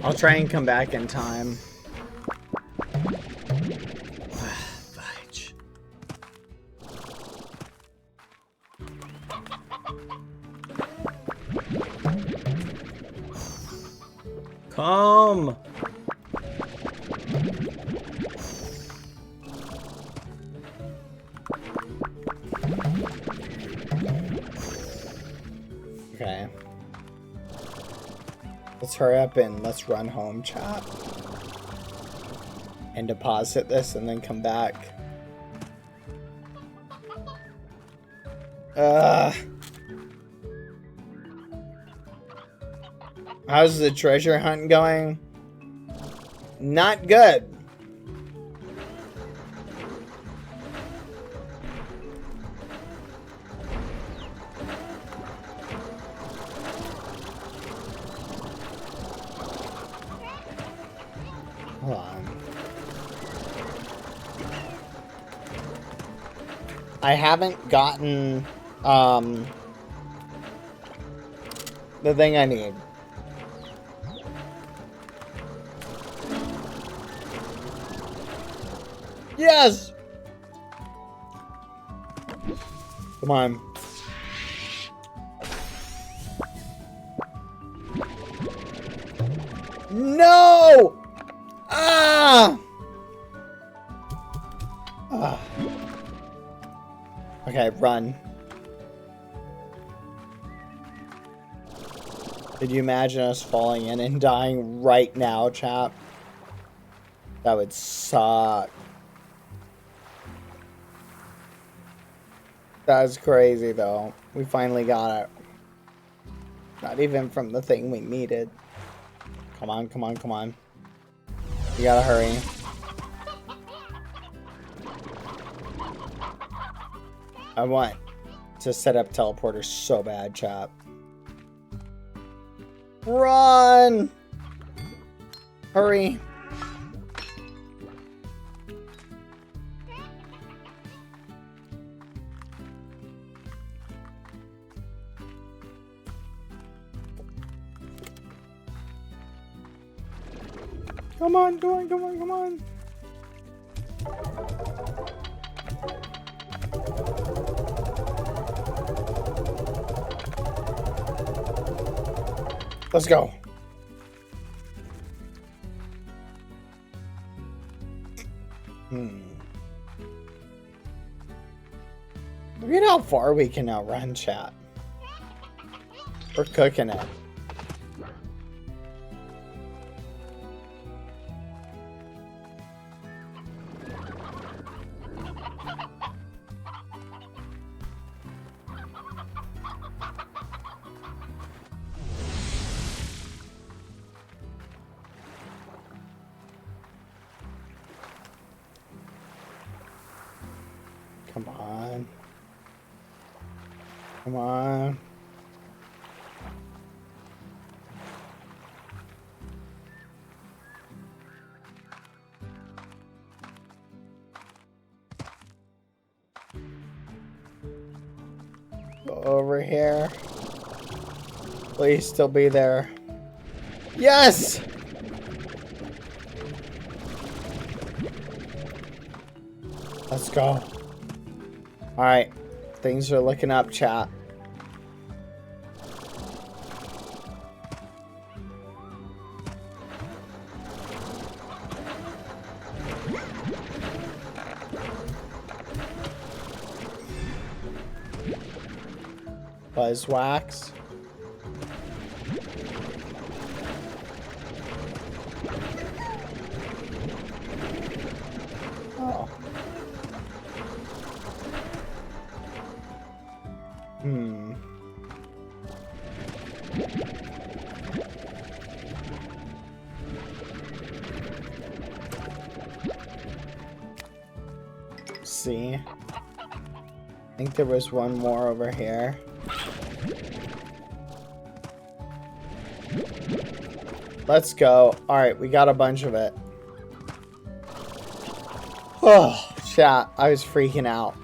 A: I'll try and come back in time. Fudge. Come. Okay. Let's hurry up and let's run home, chat. And deposit this and then come back. How's the treasure hunt going? Not good. Hold on. I haven't gotten the thing I need. Yes! Come on. No! Ah! Okay, run. Could you imagine us falling in and dying right now, chap? That would suck. That's crazy, though. We finally got it. Not even from the thing we needed. Come on, come on, come on. You gotta hurry. I want to set up teleporters so bad, chap. Run! Hurry. Come on, come on, come on, come on. Let's go. Look at how far we can outrun, chat. We're cooking it. Come on. Go over here. Please still be there. Yes! Let's go. Alright. Things are looking up, chat. Buzzwax. Oh. See? I think there was one more over here. Let's go. Alright, we got a bunch of it. Oh, chat, I was freaking out.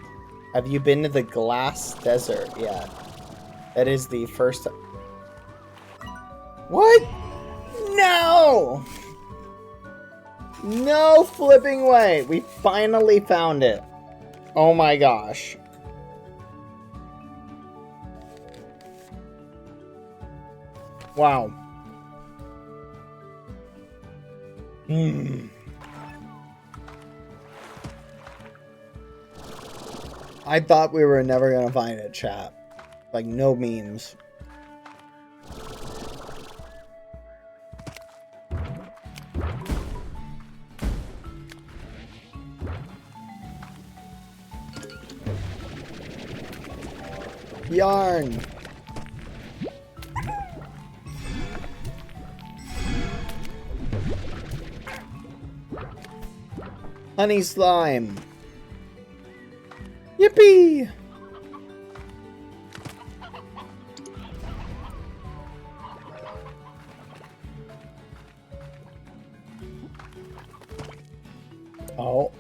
A: Have you been to the Glass Desert yet? That is the first... What? No! No flipping way! We finally found it. Oh my gosh. Wow. I thought we were never gonna find it, chat. Like, no memes. Yarn. Honey slime. Yippee!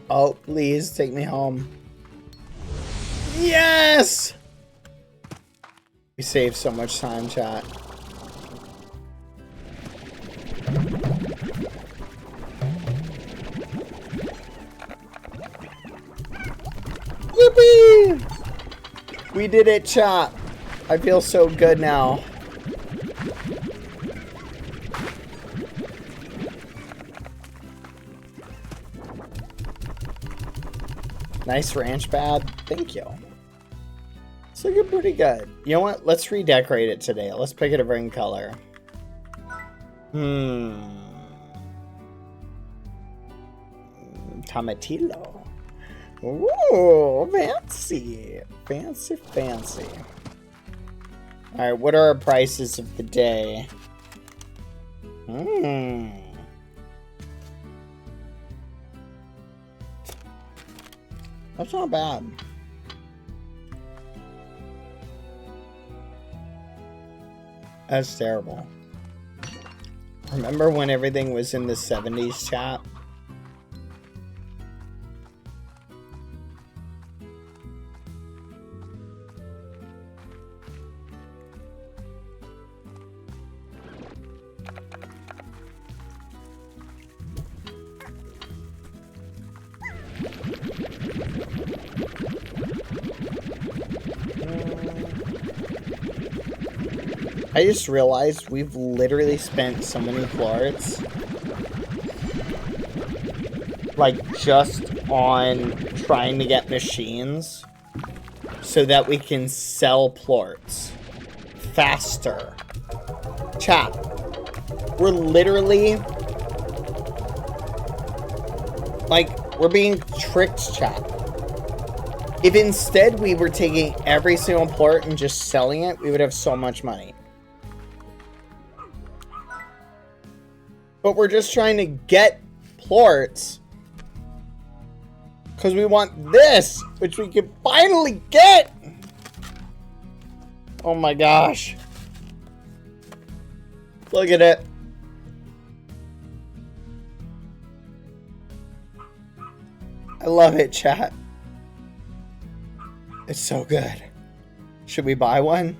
A: Oh, please take me home. Yes! We saved so much time, chat. Yippee! We did it, chat. I feel so good now. Nice ranch pad. Thank you. It's looking pretty good. You know what? Let's redecorate it today. Let's pick a different color. Tomatillo. Ooh, fancy. Fancy, fancy. Alright, what are our prices of the day? That's not bad. That's terrible. Remember when everything was in the 70s, chat? I just realized we've literally spent so many plorts, like, just on trying to get machines so that we can sell plorts faster. Chat, we're literally, like, we're being tricked, chat. If instead we were taking every single plort and just selling it, we would have so much money. But we're just trying to get plorts because we want this, which we can finally get. Oh my gosh. Look at it. I love it, chat. It's so good. Should we buy one?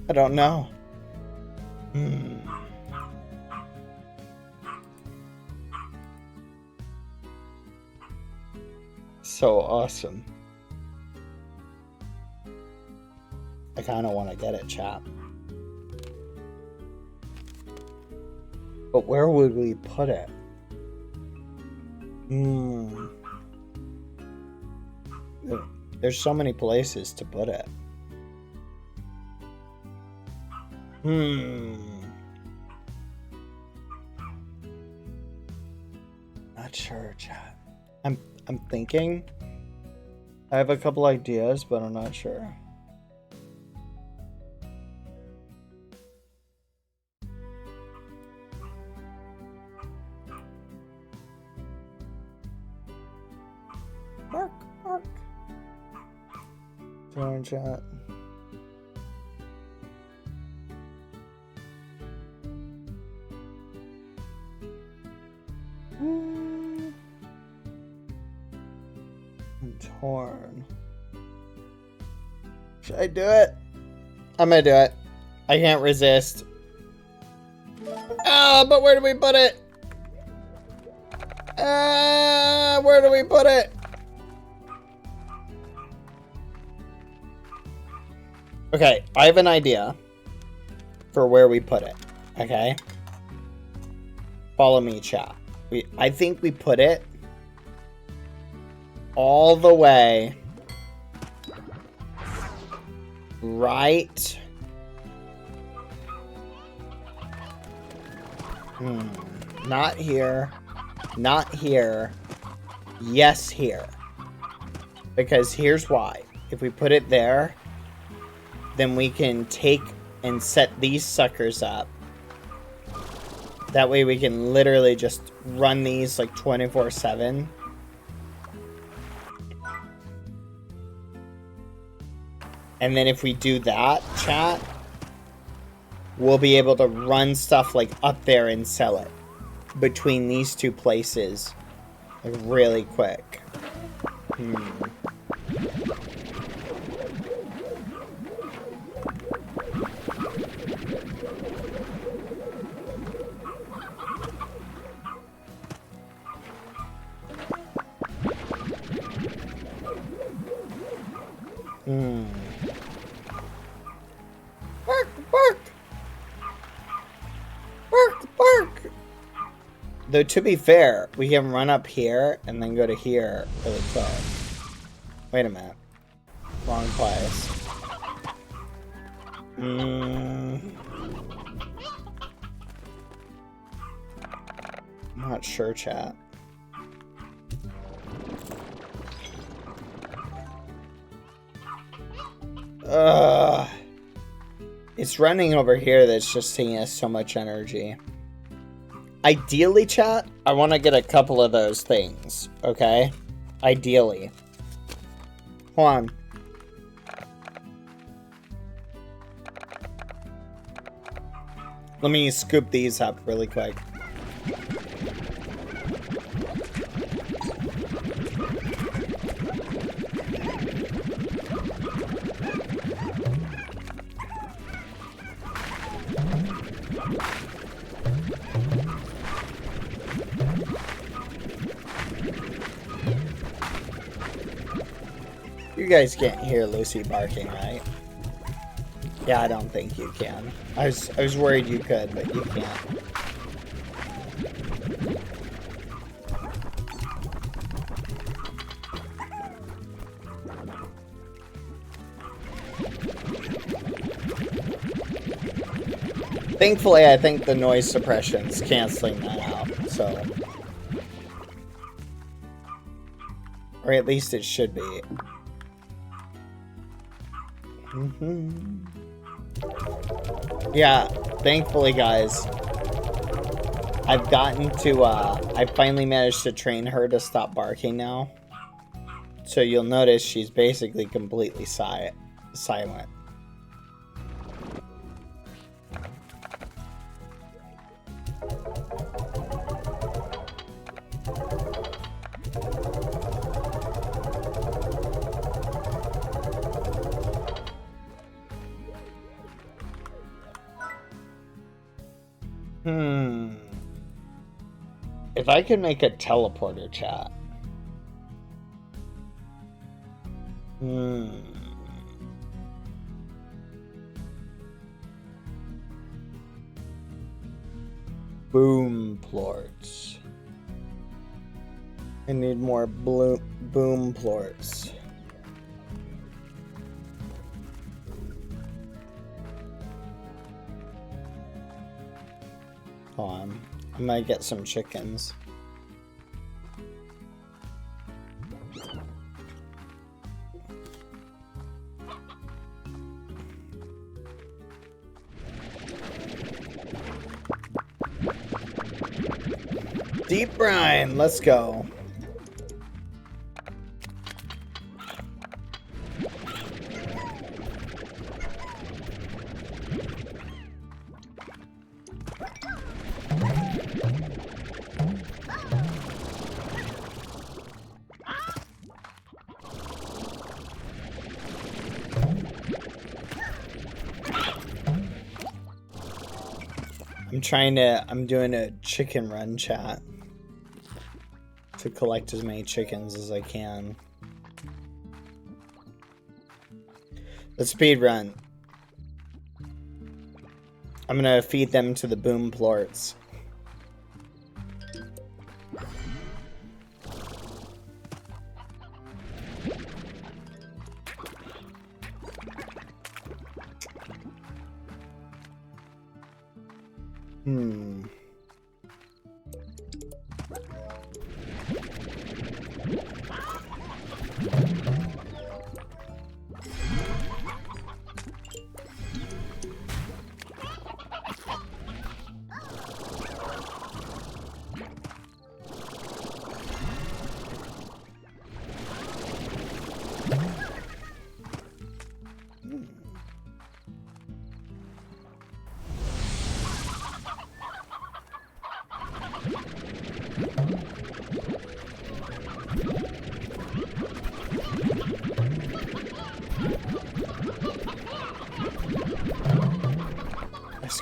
A: I don't know. So awesome. I kind of want to get it, chat. But where would we put it? There's so many places to put it. Not sure, chat. I'm thinking. I have a couple ideas, but I'm not sure. Mark. Join chat. I'm torn. Should I do it? I'm gonna do it. I can't resist. But where do we put it? Where do we put it? Okay, I have an idea for where we put it. Okay? Follow me, chat. I think we put it all the way right. Not here. Not here. Yes, here. Because here's why. If we put it there, then we can take and set these suckers up. That way we can literally just run these like 24/7. And then if we do that, chat, we'll be able to run stuff like up there and sell it between these two places like really quick. Work! Though, to be fair, we can run up here and then go to here really quick. Wait a minute. Wrong place. I'm not sure, chat. It's running over here that's just taking us so much energy. Ideally, chat, I want to get a couple of those things, okay? Ideally. Hold on. Let me scoop these up really quick. You guys can't hear Lucy barking, right? Yeah, I don't think you can. I was worried you could, but you can't. Thankfully, I think the noise suppression's canceling that out, so. Or at least it should be. Yeah, thankfully, guys, I've gotten to, I finally managed to train her to stop barking now. So you'll notice she's basically completely silent. If I could make a teleporter chat. Boom plorts. I need more boom plorts. Hold on. I might get some chickens. Deep brine, let's go. I'm doing a chicken run chat to collect as many chickens as I can. The speed run. I'm gonna feed them to the boom plorts.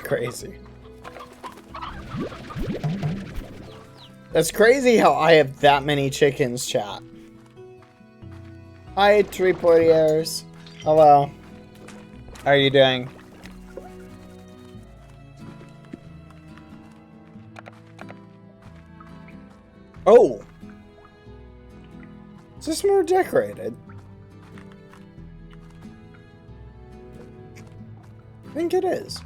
A: Crazy. That's crazy how I have that many chickens, chat. Hi, 3 portiers. Hello. How are you doing? Oh! Is this more decorated? I think it is.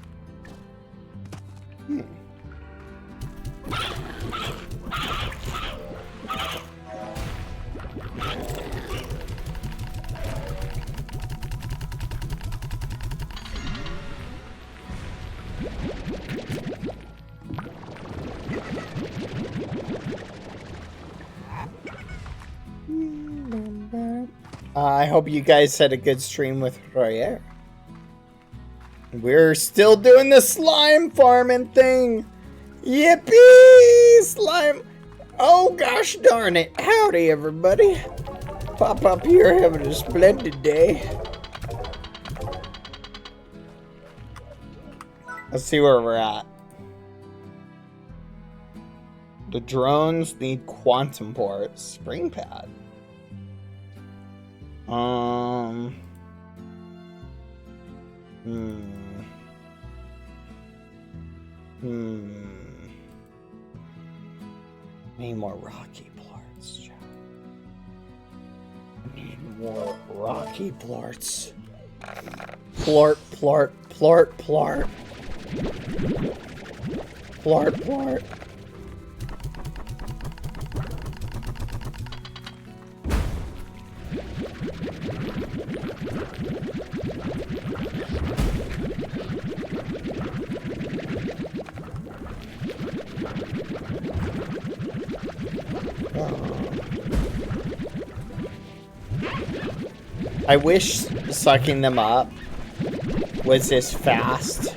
A: I hope you guys had a good stream with Royer. We're still doing the slime farming thing. Yippee! Slime. Oh gosh darn it. Howdy everybody. Pop up here having a splendid day. Let's see where we're at. The drones need quantum ports. Spring pad. Need more rocky plorts. Need more rocky plorts. Plort, plort, plort, plort. Plort, plort. I wish sucking them up was as fast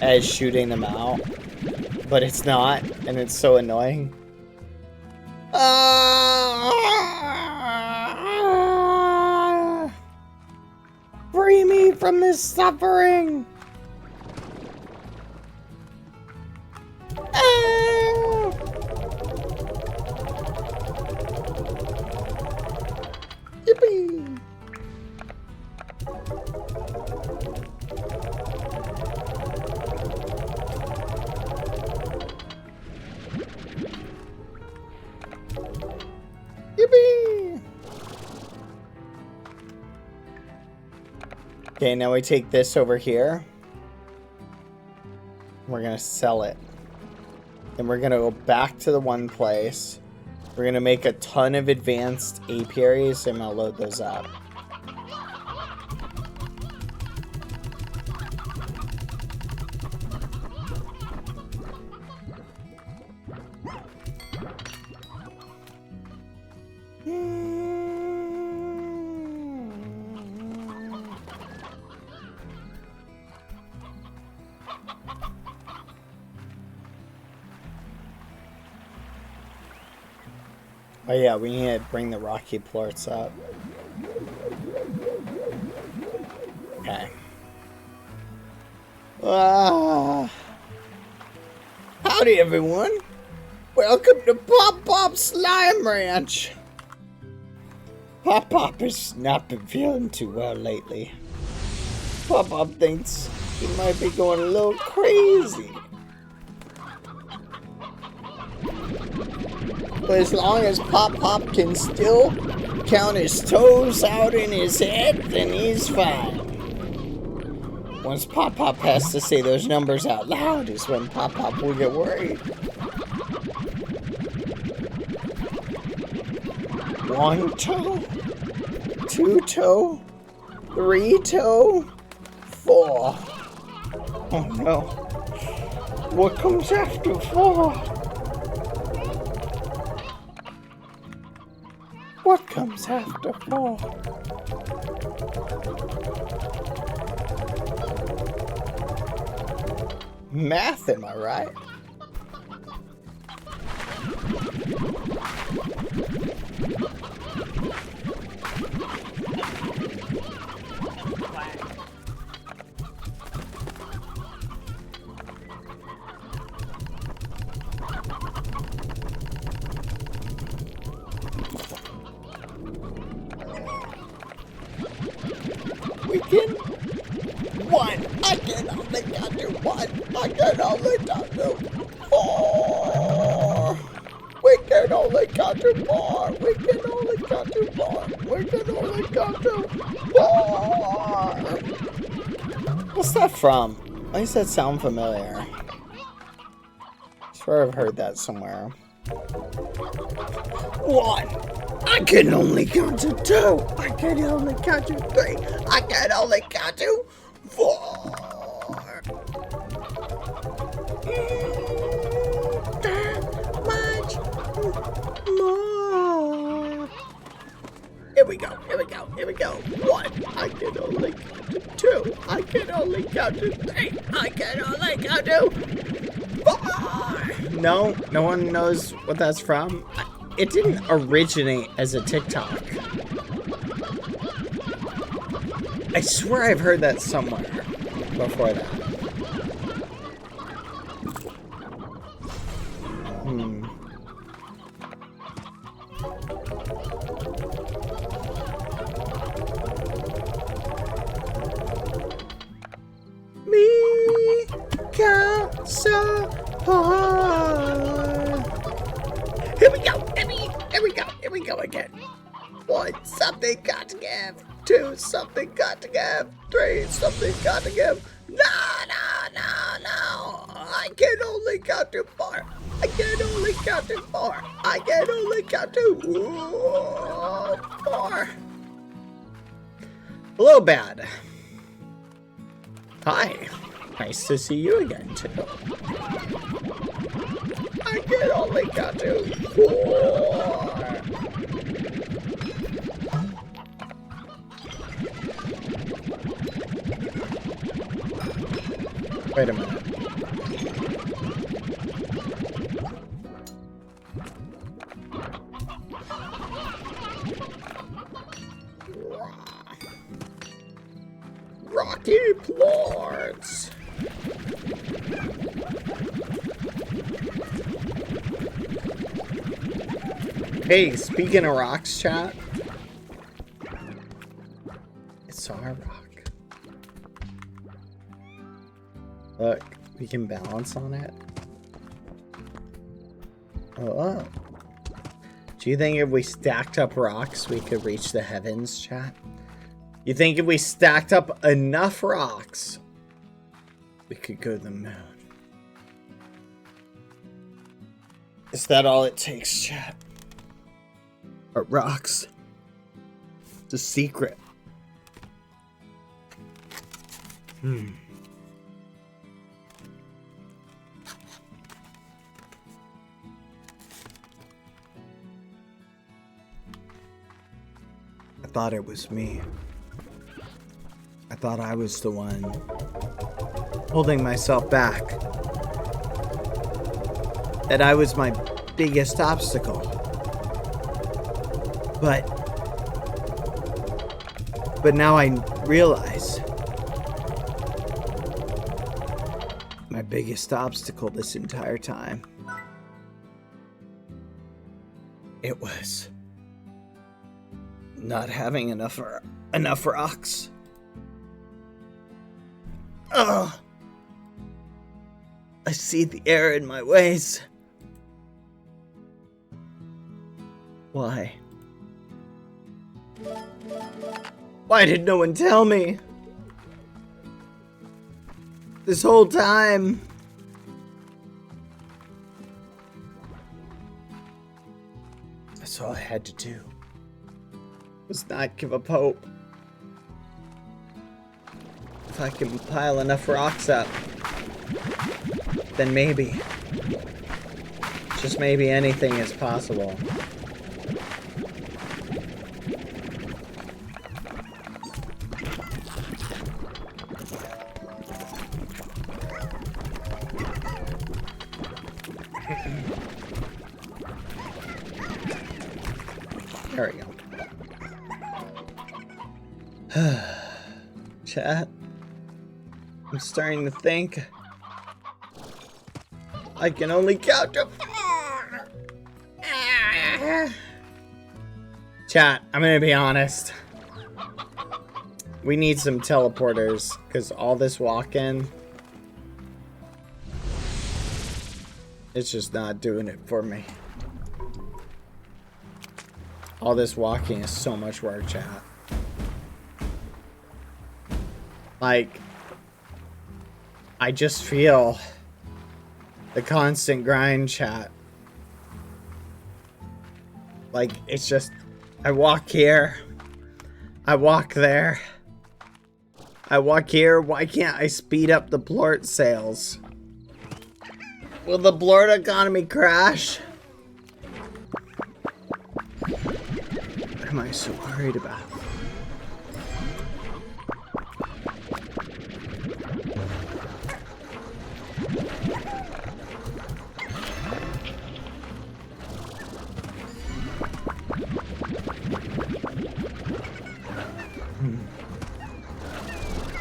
A: as shooting them out, but it's not, and it's so annoying. Free me from this suffering! Okay, now we take this over here. We're gonna sell it. Then we're gonna go back to the one place. We're gonna make a ton of advanced apiaries and I'll load those up. Oh yeah, we need to bring the rocky plorts up. Okay. Howdy everyone! Welcome to Pop Pop Slime Ranch! Pop Pop has not been feeling too well lately. Pop Pop thinks he might be going a little crazy. But as long as Pop Pop can still count his toes out in his head, then he's fine. Once Pop Pop has to say those numbers out loud is when Pop Pop will get worried. 1 toe, 2 toe, 3 toe, 4. Oh no. What comes after 4? What comes after 4? Math, am I right? We can 1. I can only count to 1. I can only count to 4. We can only count to 4. We can only count to 4. We can only count to 4. What's that from? Why does that sound familiar? I swear I've heard that somewhere. 1. I can only count to 2. I can only count to 3. I can only count to 4. That much more. Here we go. Here we go. Here we go. 1. I can only count to 2. I can only count to 3. I can only count to 4. No one knows what that's from. It didn't originate as a TikTok. I swear I've heard that somewhere before that. Me count so hard. Here we go. Here we go. Here we go again. 1. Something got to give. 2. Something got to give. 3. Something got to give. No. I can only count to 4. I can only count to 4. I can only count to 4. Hello, Bad. Hi. Nice to see you again, too. I can only count to 4. Wait a minute. Rocky plorts. Hey, speaking of rocks, chat. It's our rock. Look, we can balance on it. Oh. Do you think if we stacked up rocks, we could reach the heavens, chat? You think if we stacked up enough rocks, we could go to the moon? Is that all it takes, chat? Or rocks? It's a secret. I thought it was me. I thought I was the one holding myself back. That I was my biggest obstacle. But now I realize my biggest obstacle this entire time, it was not having enough rocks. Ugh. I see the error in my ways. Why? Why did no one tell me? This whole time. That's all I had to do. Was not give up hope. If I can pile enough rocks up, then maybe, just maybe, anything is possible. There we go. Chat, I'm starting to think I can only count to 4. Chat, I'm gonna be honest. We need some teleporters, because all this walking, it's just not doing it for me. All this walking is so much work, chat. Like, I just feel the constant grind, chat. Like, it's just, I walk here, I walk there, I walk here. Why can't I speed up the Blort sales? Will the Blort economy crash? What am I so worried about?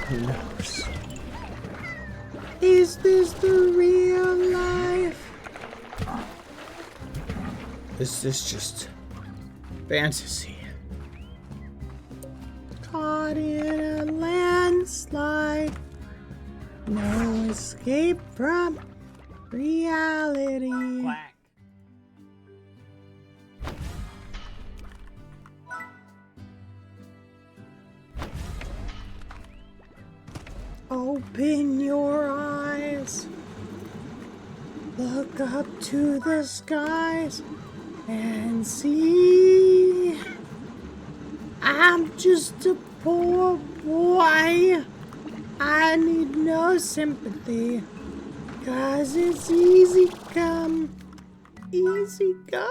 A: Who knows? Is this the real life? Is this just fantasy? Caught in a landslide, no escape from reality. Quack. Open your eyes, look up to the skies and see. I'm just a poor boy, I need no sympathy, 'cause it's easy come, easy go,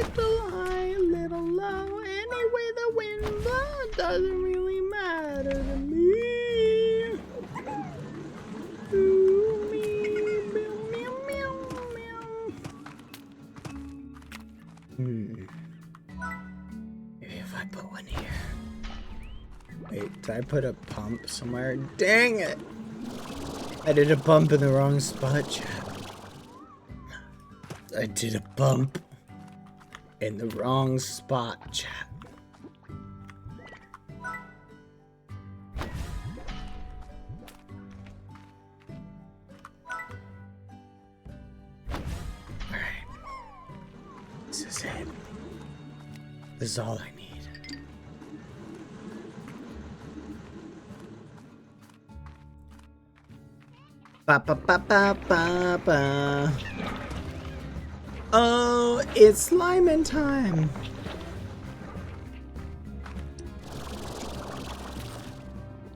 A: little high, little low, anyway the wind blows, doesn't really matter to me. Maybe if I put one here. Wait, did I put a pump somewhere? Dang it! I did a bump in the wrong spot, chat. I did a bump in the wrong spot, chat. This is it. This is all I need. Ba ba ba ba ba ba. Oh, it's Lyman time.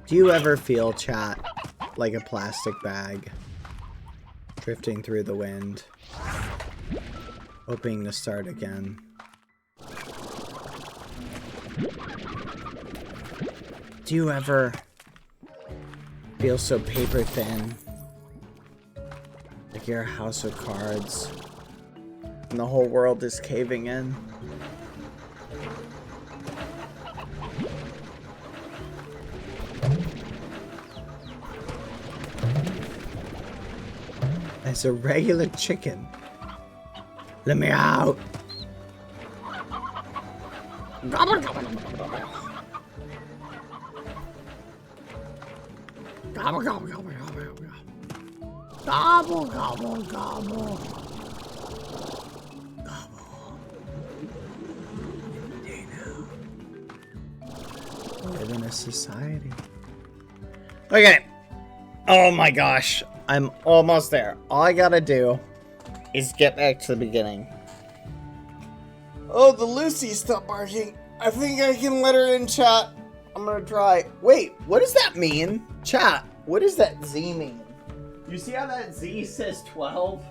A: Do you ever feel, chat, like a plastic bag drifting through the wind, hoping to start again? Do you ever feel so paper thin, like you're a house of cards and the whole world is caving in? As a regular chicken. Let me out. Gobble, gobble, gobble, gobble. Gobble, gobble, gobble, gobble, gobble. Gobble, gobble, gobble. Gobble. Hey now. Live in a society. Okay. Oh my gosh. I'm almost there. All I gotta do is get back to the beginning. Oh, the Lucy stopped barking. I think I can let her in, chat. I'm gonna try. Wait, what does that mean? Chat, what does that Z mean? You see how that Z says 12?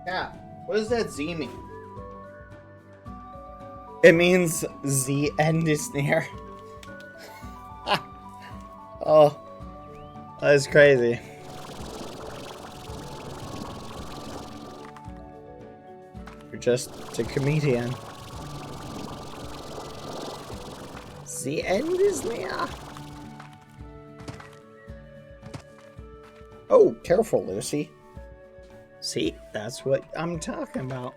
A: Yeah, what does that Z mean? It means the end is near. Oh, that's crazy. You're just a comedian. The end is near. Oh, careful, Lucy. See, that's what I'm talking about.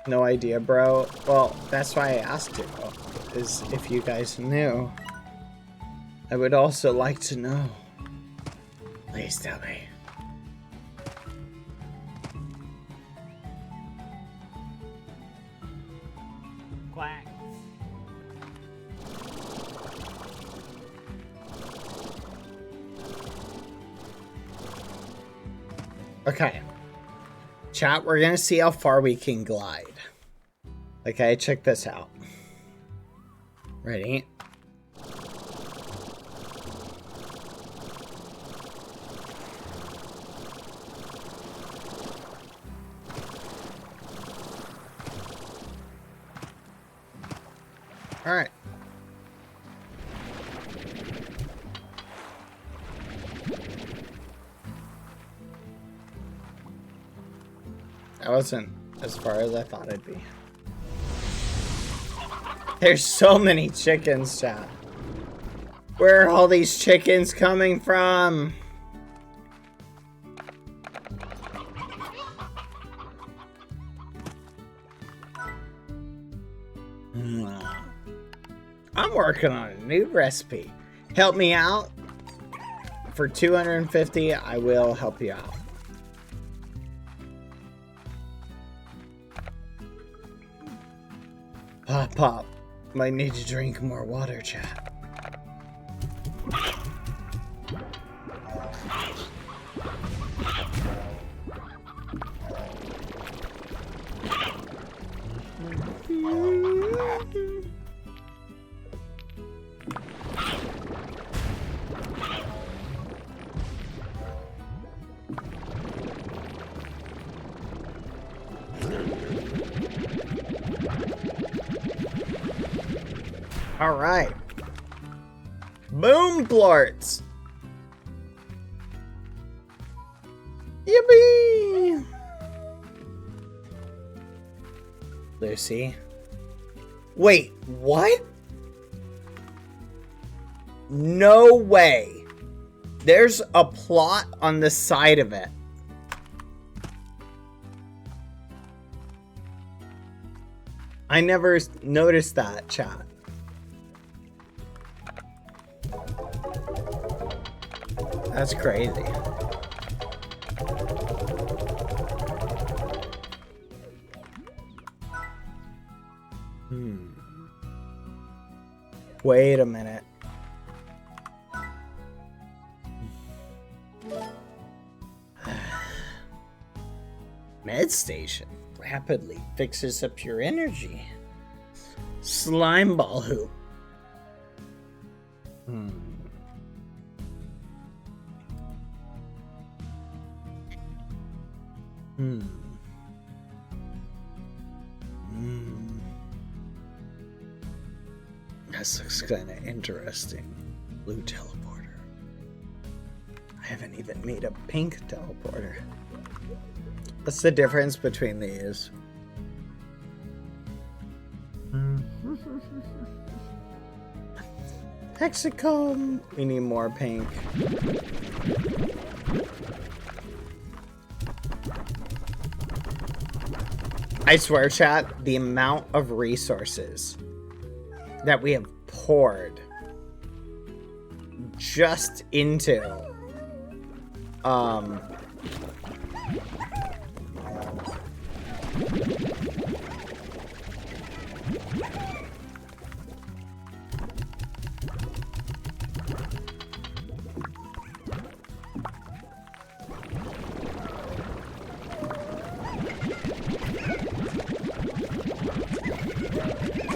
A: No idea, bro. Well, that's why I asked you, is if you guys knew. I would also like to know. Please tell me. Quack. Okay. Chat, we're gonna see how far we can glide. Okay, check this out. Ready? All right. That wasn't as far as I thought it'd be. There's so many chickens, chat. Where are all these chickens coming from? I'm working on a new recipe. Help me out. For 250, I will help you out. Pop, pop. Might need to drink more water, chat. All right. Boom plorts. Yippee! Lucy. Wait, what? No way. There's a plot on the side of it. I never noticed that, chat. That's crazy. Wait a minute. Med station rapidly fixes up your energy. Slime ball hoop. This looks kind of interesting. Blue teleporter. I haven't even made a pink teleporter. What's the difference between these? Hexacomb. We need more pink. I swear, chat, the amount of resources that we have poured just into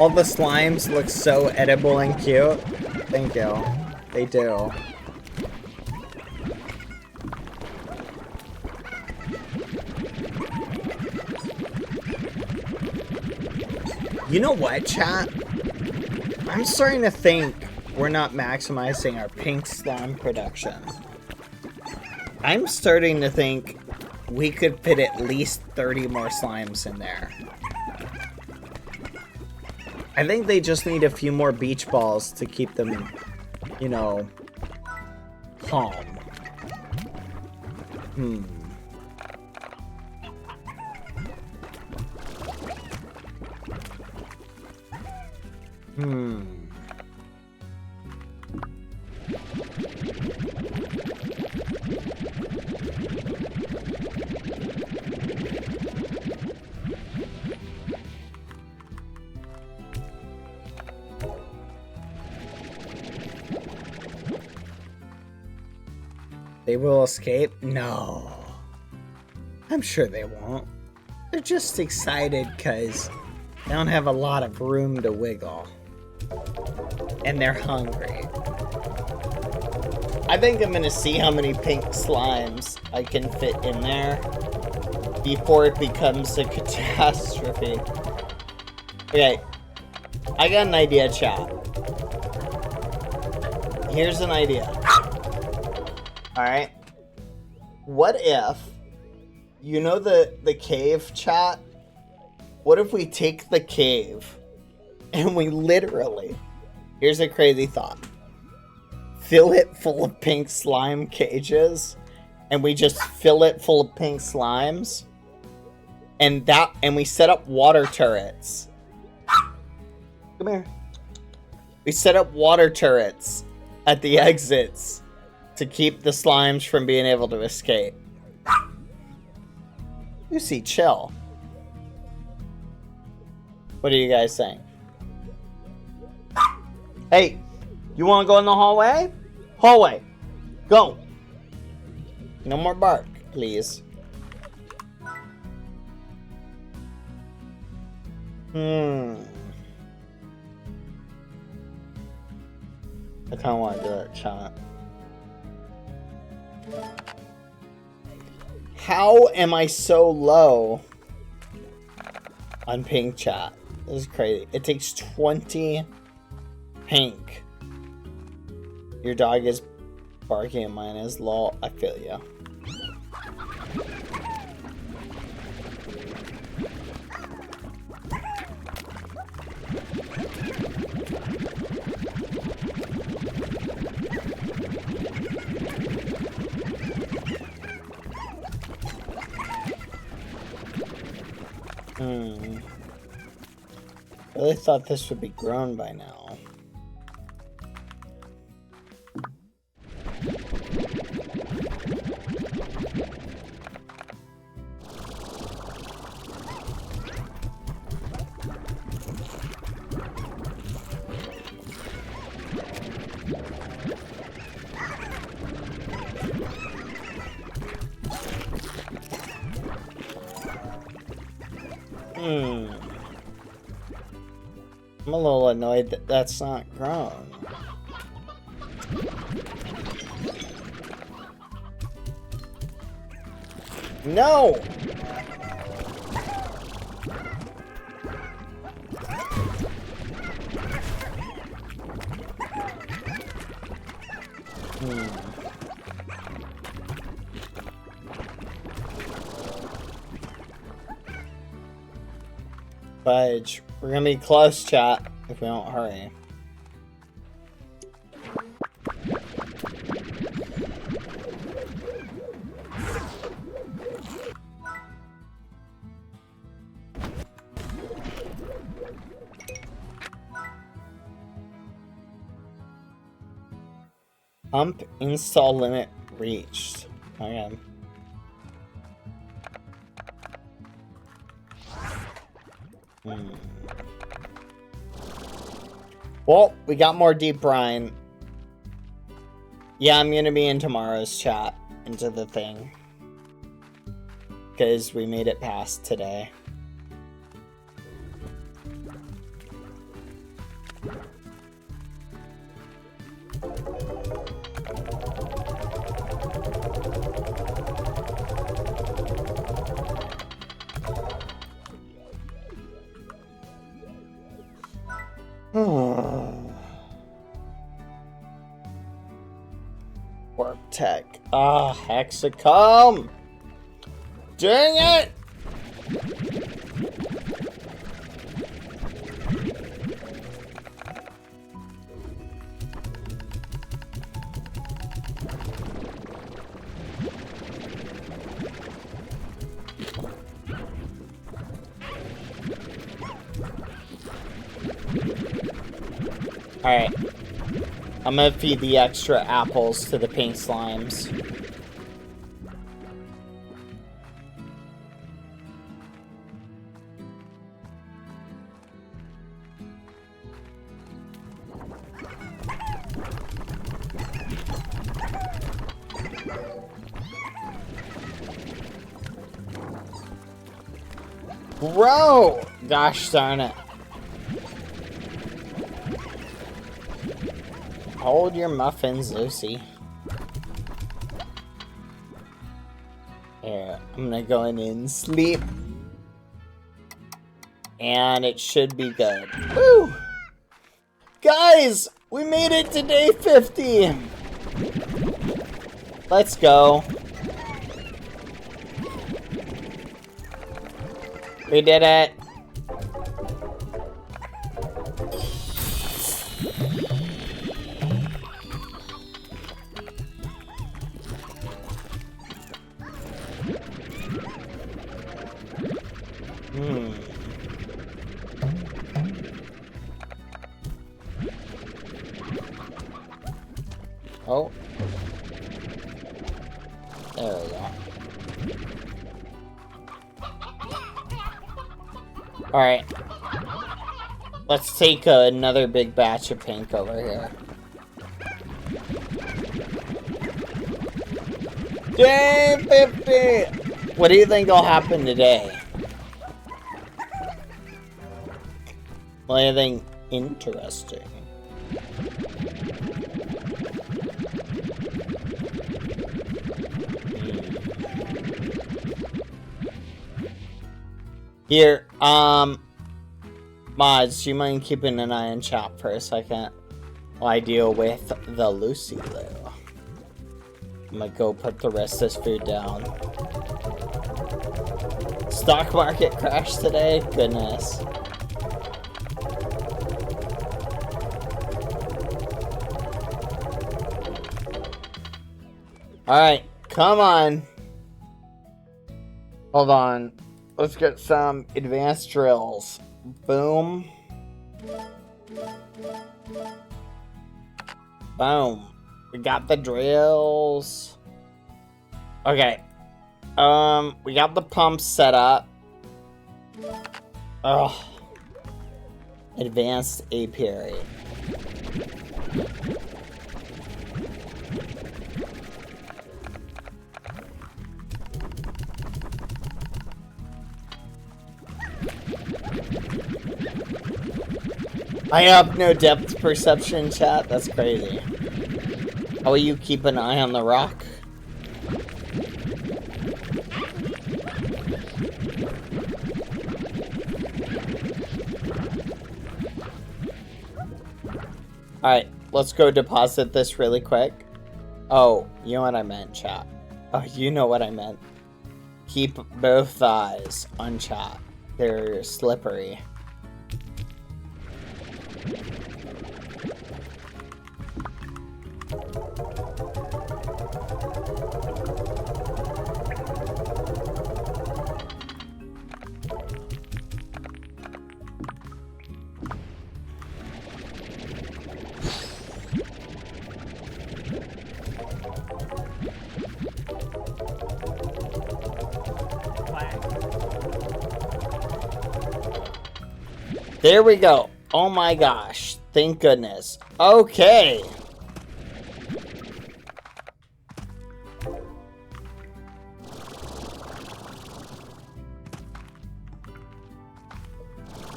A: all the slimes look so edible and cute. Thank you. They do. You know what, chat? I'm starting to think we're not maximizing our pink slime production. I'm starting to think we could fit at least 30 more slimes in there. I think they just need a few more beach balls to keep them, you know, calm. They will escape? No. I'm sure they won't. They're just excited because they don't have a lot of room to wiggle. And they're hungry. I think I'm gonna see how many pink slimes I can fit in there before it becomes a catastrophe. Okay, I got an idea, chat. Here's an idea. Alright. What if, you know the cave, chat? What if we take the cave and we literally, here's a crazy thought, fill it full of pink slime cages, and we just fill it full of pink slimes, and we set up water turrets. Come here. We set up water turrets at the exits to keep the slimes from being able to escape. You see, chill. What are you guys saying? Hey, you want to go in the hallway? Hallway, go. No more bark, please. I kind of want to do it, chat. How am I so low on pink, chat? This is crazy. It takes 20 pink. Your dog is barking and mine is lol. I feel you. I really thought this would be grown by now. I'm a little annoyed that that's not grown. No! Fudge. We're gonna be close, chat, if we don't hurry. Pump install limit reached. Okay. Well, we got more deep brine. Yeah, I'm gonna be in tomorrow's chat into the thing. Because we made it past today. Warp tech. Ah, Hexacom! Dang it! Alright. I'm gonna feed the extra apples to the pink slimes. Bro! Gosh darn it. Hold your muffins, Lucy. Here, I'm gonna go in and sleep. And it should be good. Woo! Guys, we made it to day 50. Let's go. We did it. Oh. There we go. Alright. Let's take another big batch of pink over here. Day 50! What do you think will happen today? Well, anything interesting? Here, mods, do you mind keeping an eye on chat for a second while I deal with the Lucy Lou? I'm gonna go put the rest of this food down. Stock market crash today? Goodness. Alright, come on. Hold on. Let's get some advanced drills. Boom. Boom. We got the drills. Okay. We got the pumps set up. Ugh. Advanced apiary. I have no depth perception, chat. That's crazy. How will you keep an eye on the rock? Alright, let's go deposit this really quick. Oh, you know what I meant, chat. Oh, you know what I meant. Keep both eyes on chat. They're slippery. There we go. Oh my gosh. Thank goodness. Okay.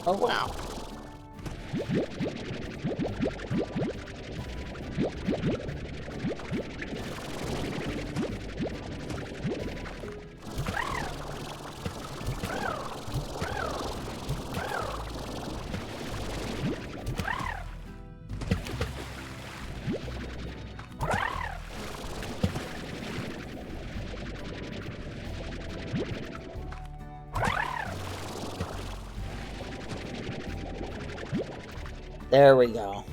A: Oh wow. There we go.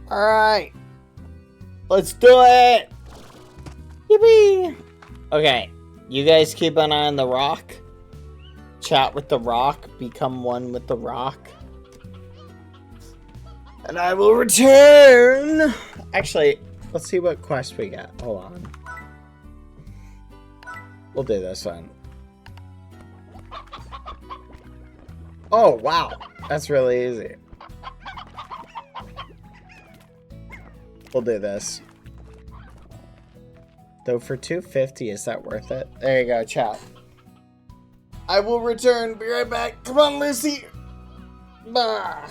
A: All right. Let's do it. Yippee! Okay, you guys keep an eye on the rock. Chat with the rock. Become one with the rock. And I will return! Actually, let's see what quest we got. Hold on. We'll do this one. Oh, wow. That's really easy. We'll do this. Though for 250, is that worth it? There you go, chat. I will return. Be right back. Come on, Lucy. Bah.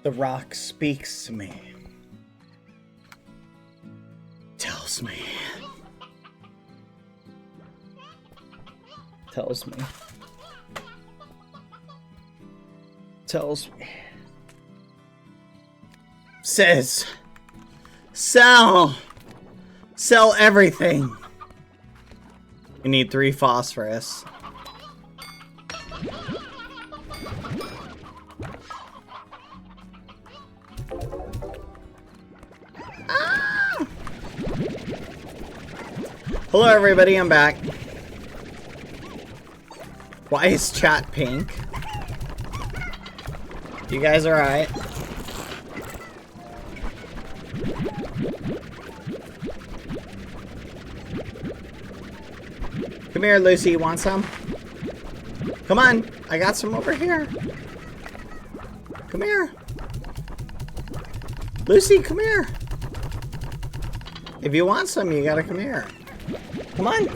A: The rock speaks to me. Tells me. Tells me. Tells me. Says, sell. Sell everything. You need 3 phosphorus. Hello everybody, I'm back. Why is chat pink? You guys alright? Come here, Lucy, you want some? Come on, I got some over here. Come here. Lucy, come here. If you want some, you gotta come here. Come on.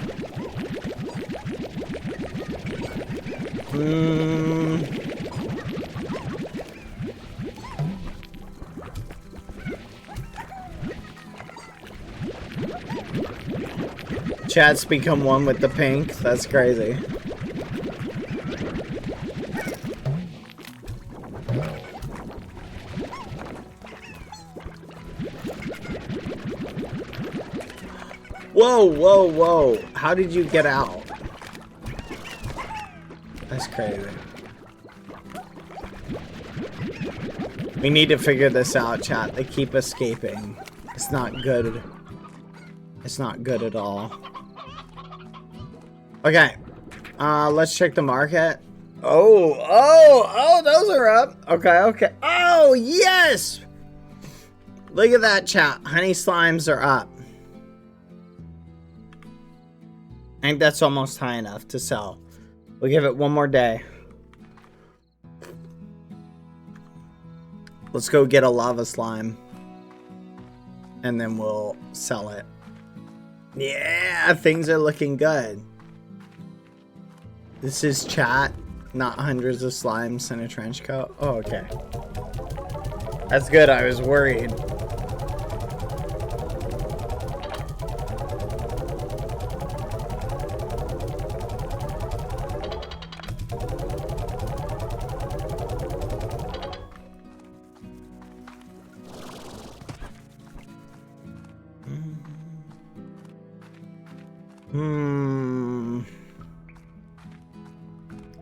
A: Chat's become one with the pink. That's crazy. Whoa, whoa, whoa. How did you get out? That's crazy. We need to figure this out, chat. They keep escaping. It's not good. It's not good at all. Okay. Let's check the market. Oh, those are up. Okay. Oh, yes! Look at that, chat. Honey slimes are up. I think that's almost high enough to sell. We'll give it one more day. Let's go get a lava slime. And then we'll sell it. Yeah, things are looking good. This is chat, not hundreds of slimes in a trench coat. Oh, okay. That's good, I was worried.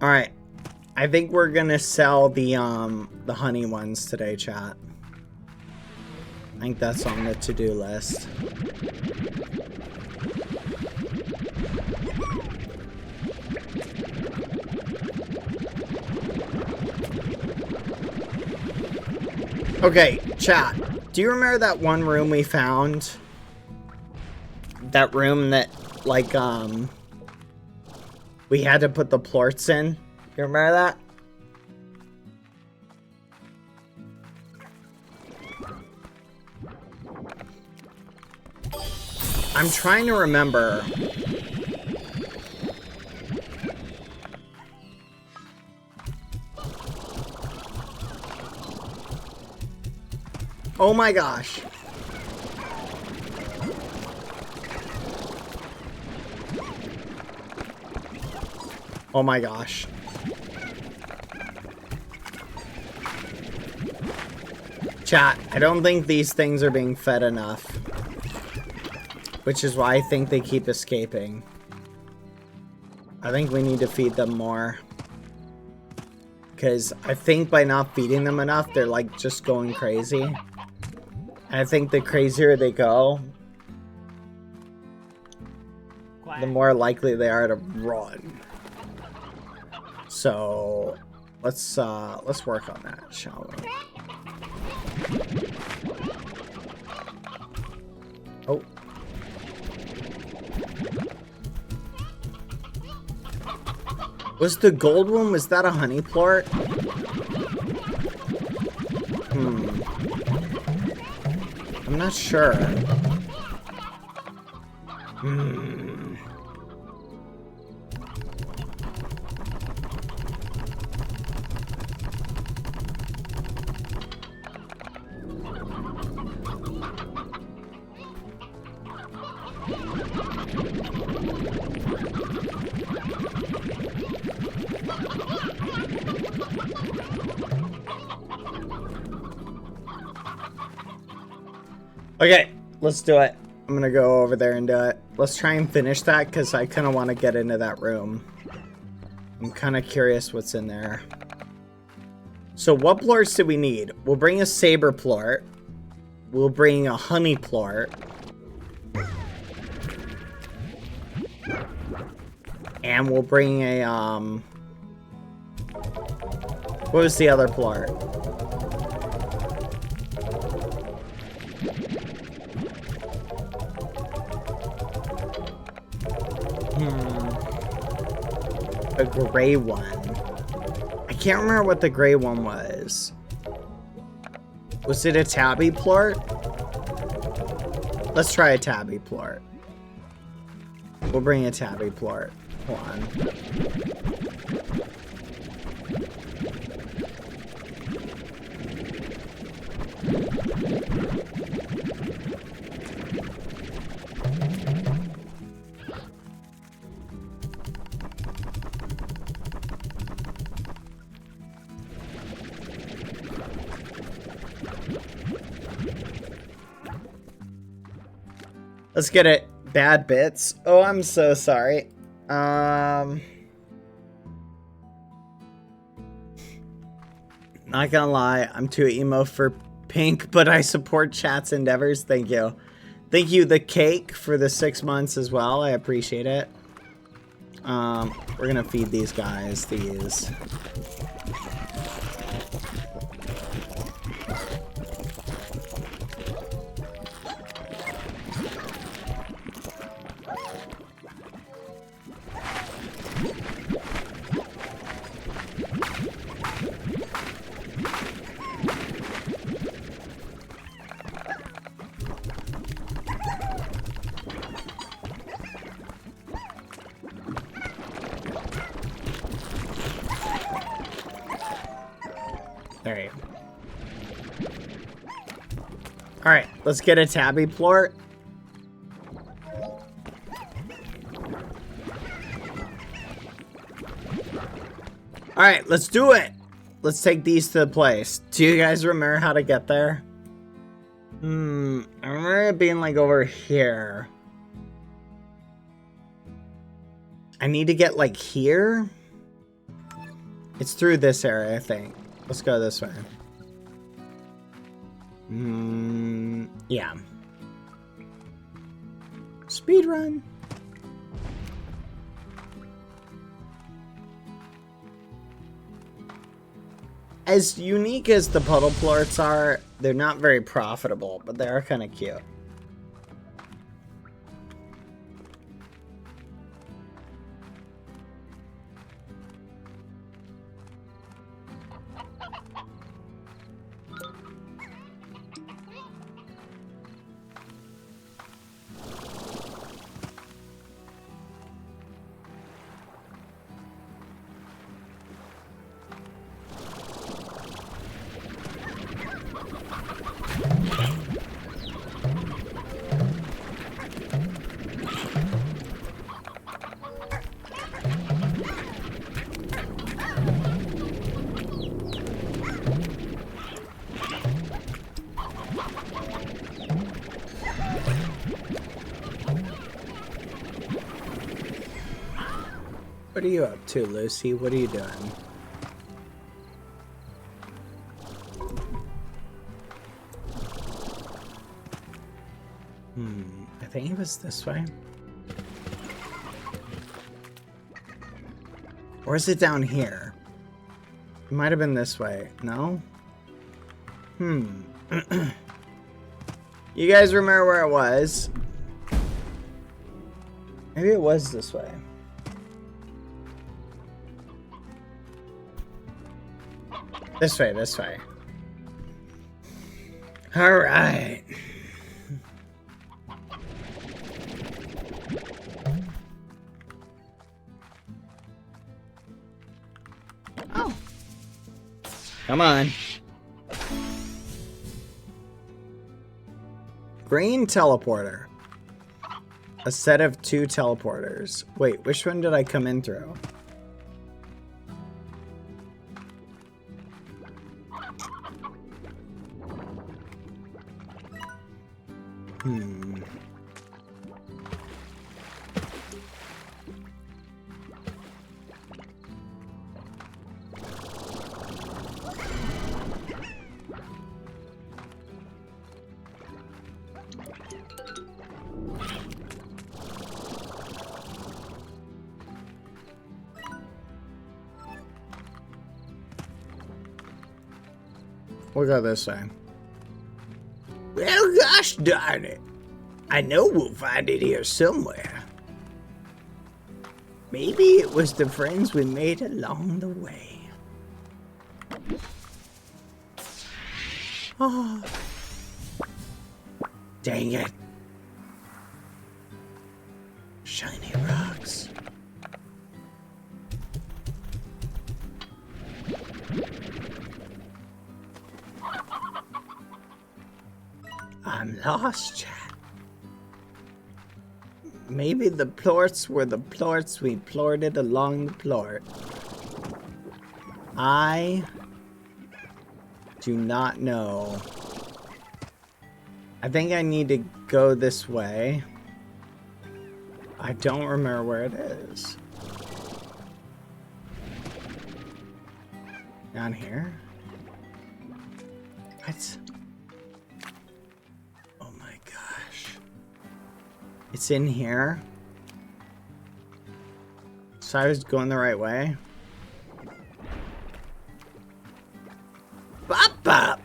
A: Alright. I think we're gonna sell the honey ones today, chat. I think that's on the to-do list. Okay, chat. Do you remember that one room we found? That room that, like, we had to put the plorts in? You remember that? I'm trying to remember. Oh my gosh. Oh my gosh. Chat, I don't think these things are being fed enough. Which is why I think they keep escaping. I think we need to feed them more. Because I think by not feeding them enough, they're like just going crazy. And I think the crazier they go, the more likely they are to run. So let's work on that, shall we? Oh. Was the gold one, was that a honey plort? I'm not sure. Okay, let's do it. I'm gonna go over there and do it. Let's try and finish that because I kind of want to get into that room. I'm kind of curious what's in there. So what plorts do we need? We'll bring a saber plort. We'll bring a honey plort. And we'll bring a, what was the other plort? A gray one. I can't remember what the gray one was. Was it a tabby plort? Let's try a tabby plort. We'll bring a tabby plort. Hold on. Let's get it. Bad bits. Oh, I'm so sorry. Not gonna lie, I'm too emo for pink, but I support chat's endeavors. Thank you. Thank you, the cake, for the 6 months as well. I appreciate it. We're gonna feed these guys these. There you go. Alright, let's get a tabby plort. Alright, let's do it! Let's take these to the place. Do you guys remember how to get there? I remember it being like over here. I need to get like here? It's through this area, I think. Let's go this way. Yeah. Speed run. As unique as the puddle plorts are, they're not very profitable, but they are kind of cute. What are you up to, Lucy? What are you doing? I think it was this way. Or is it down here? It might have been this way. No? You guys remember where it was? Maybe it was this way. This way, this way. Alright. Oh. Come on. Green teleporter. A set of 2 teleporters. Wait, which one did I come in through? We'll go this way. Well, gosh darn it. I know we'll find it here somewhere. Maybe it was the friends we made along the way. Oh. Dang it. Shiny rocks. I'm lost, chat. Maybe the plorts were the plorts we plorted along the plort. I do not know. I think I need to go this way. I don't remember where it is. Down here? What? It's in here. So I was going the right way. Bop Bop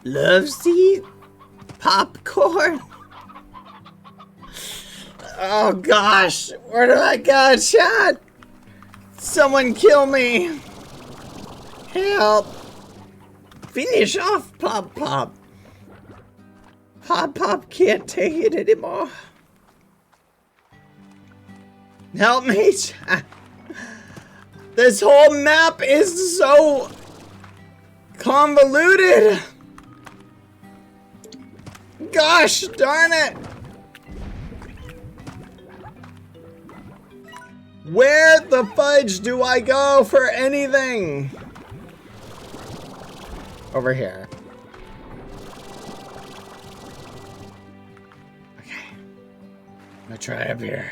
A: loves to eat popcorn. Oh gosh, where do I go, chat? Someone kill me. Help. Finish off Pop Pop. Pop Pop can't take it anymore. Help me, chat. This whole map is so convoluted. Gosh darn it. Where the fudge do I go for anything? Over here. Okay. I'm gonna try up here.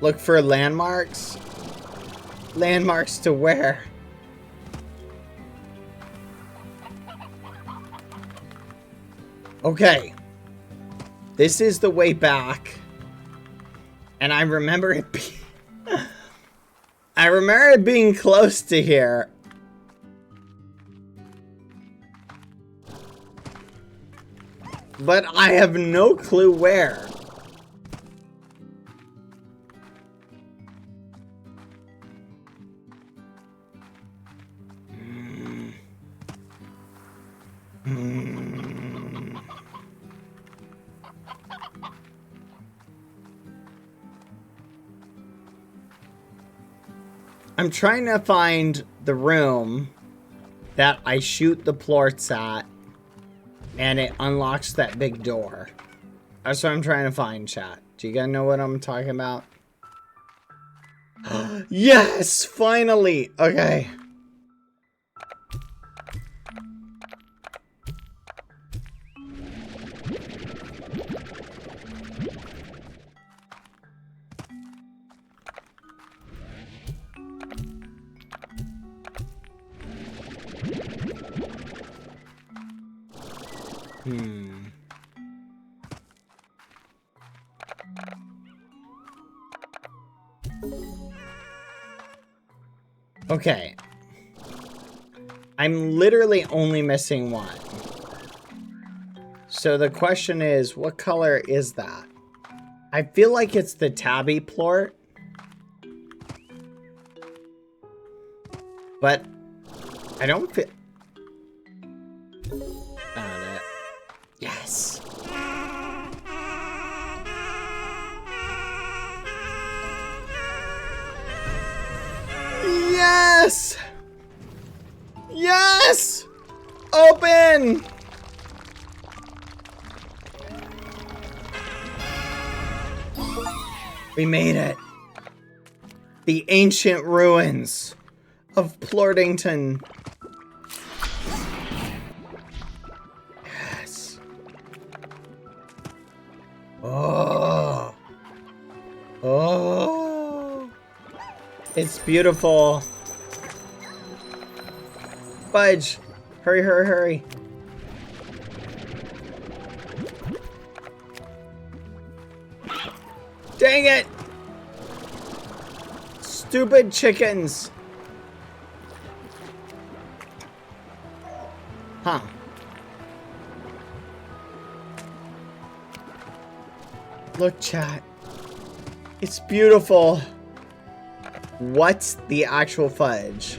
A: Look for landmarks. Landmarks to where? Okay. This is the way back. And I remember it I remember it being close to here. But I have no clue where. I'm trying to find the room that I shoot the plorts at and it unlocks that big door. That's what I'm trying to find, chat. Do you guys know what I'm talking about? Yes! Finally! Okay. Okay. I'm literally only missing one. So the question is, what color is that? I feel like it's the tabby plort. But I don't feel... Yes. Yes! Yes! Open! We made it. The ancient ruins of Plortington. Yes. Oh. Oh. It's beautiful. Fudge. Hurry, hurry, hurry. Dang it! Stupid chickens. Huh. Look, chat. It's beautiful. What's the actual fudge?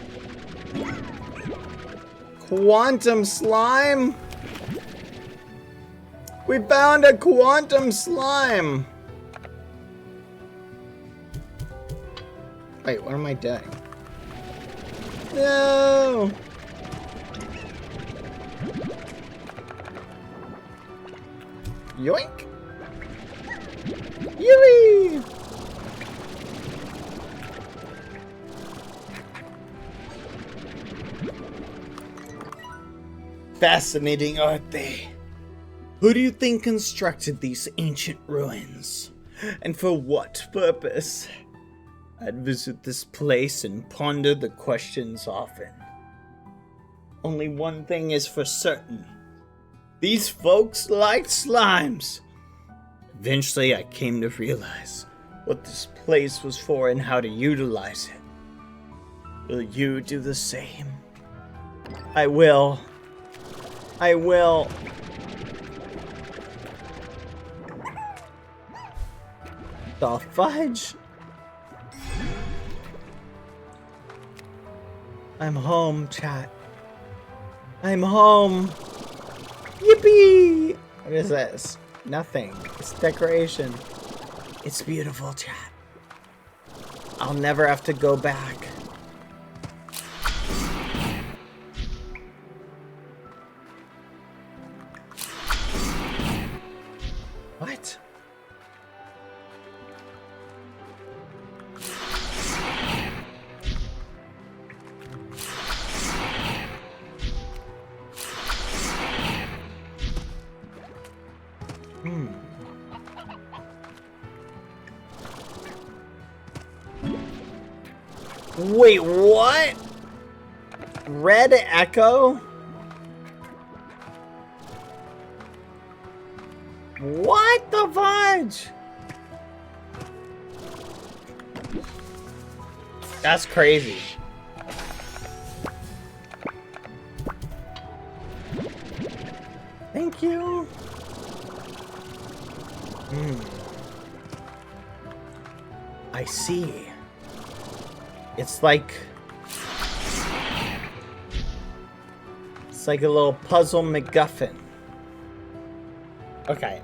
A: Quantum slime? We found a quantum slime. Wait, what am I doing? No. Yoink. Yui. Fascinating, aren't they? Who do you think constructed these ancient ruins? And for what purpose? I'd visit this place and ponder the questions often. Only one thing is for certain. These folks liked slimes. Eventually, I came to realize what this place was for and how to utilize it. Will you do the same? I will. I will. The fudge? I'm home, chat. I'm home. Yippee! What is this? Nothing. It's decoration. It's beautiful, chat. I'll never have to go back. What? Wait, what? Red Echo? What the fudge? That's crazy. Thank you. I see. It's like a little puzzle MacGuffin. Okay,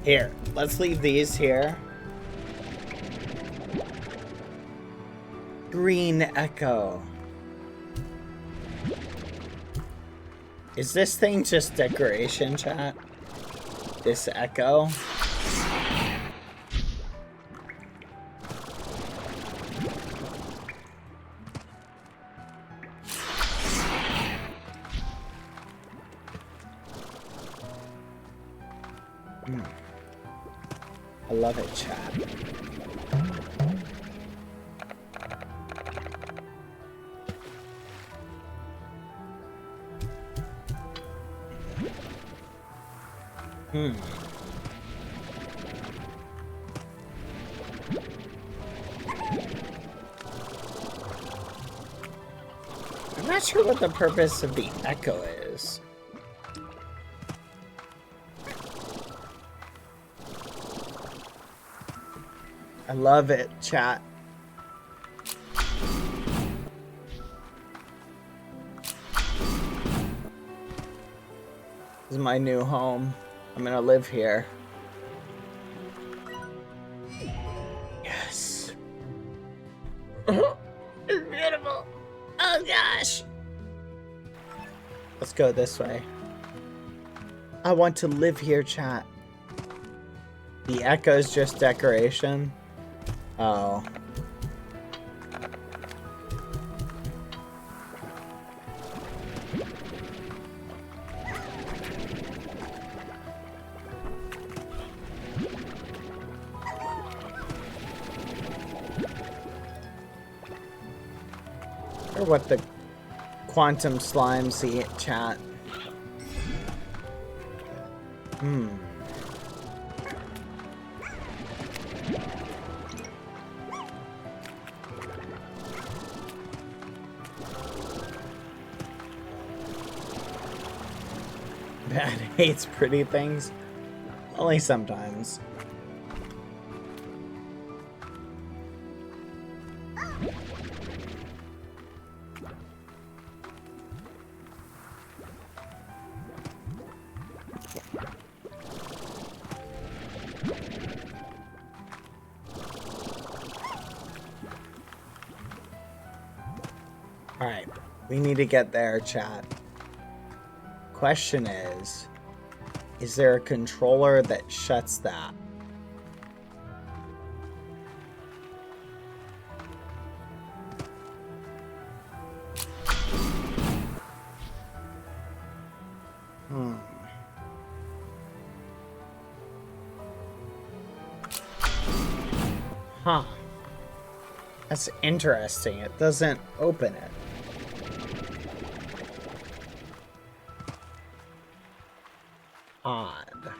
A: here, let's leave these here. Green Echo. Is this thing just decoration, chat? This Echo? love it, chat. I'm not sure what the purpose of the echo is. I love it, chat. This is my new home. I'm gonna live here. Yes. It's beautiful. Oh gosh. Let's go this way. I want to live here, chat. The echo's just decoration. Oh. Or what the quantum slimes eat, chat. Bad hates pretty things. Only sometimes. Alright, we need to get there, chat. Question is there a controller that shuts that? Huh. That's interesting. It doesn't open it. Odd.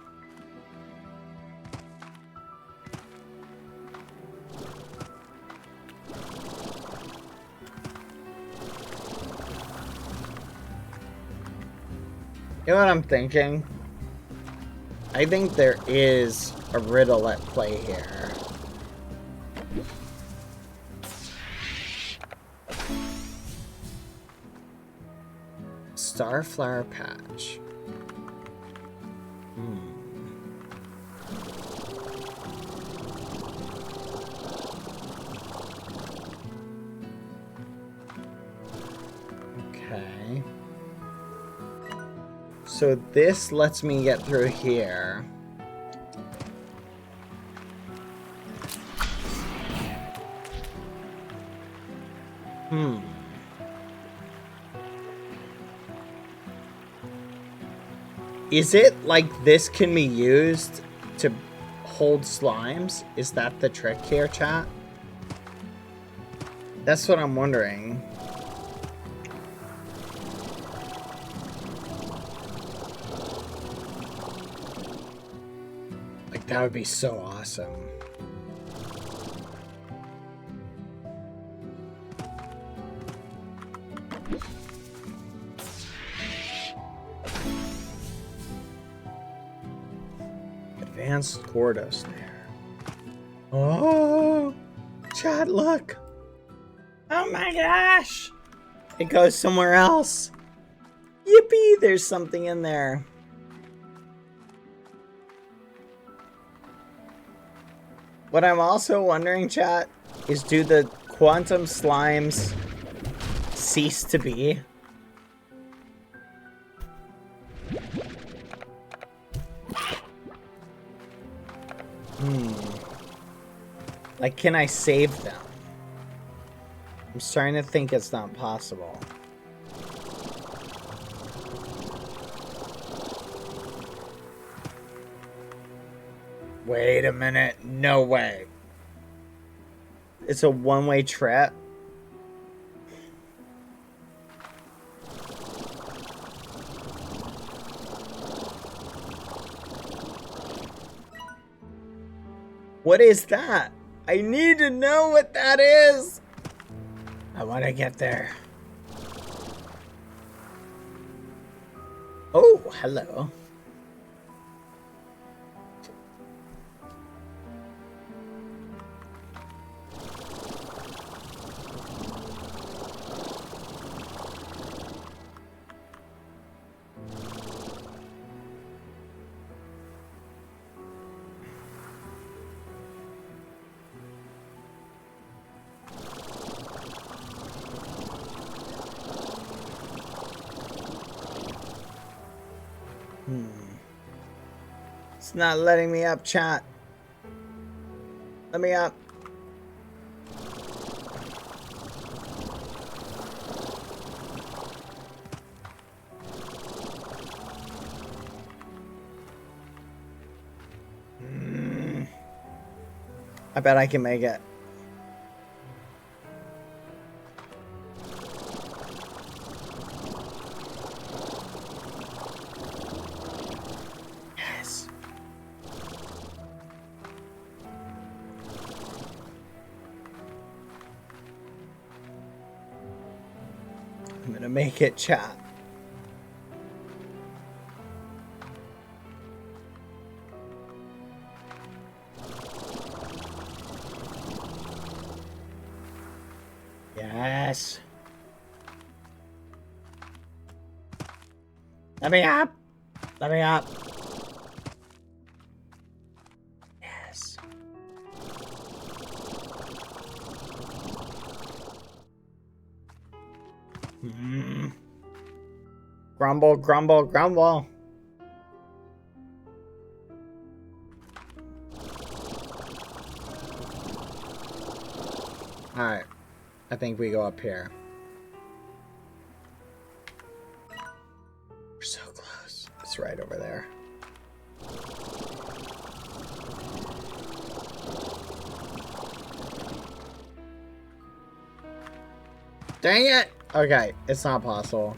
A: You know what I'm thinking? I think there is a riddle at play here. Starflower patch. Okay. So this lets me get through here. Is it like this can be used to hold slimes? Is that the trick here, chat? That's what I'm wondering. Like, that would be so awesome. Advanced Gordo snare. Oh, chat, look. Oh my gosh. It goes somewhere else. Yippee, there's something in there. What I'm also wondering, chat, is do the quantum slimes cease to be? Like, can I save them? I'm starting to think it's not possible. Wait a minute. No way. It's a one-way trip? What is that? I need to know what that is. I want to get there. Oh, hello. It's not letting me up, chat. Let me up. I bet I can make it. Yes. I'm gonna make it, chat. Yes. Let me up. Let me up. Yes. Grumble, grumble, grumble. Alright. I think we go up here. We're so close. It's right over there. Dang it! Okay, it's not possible.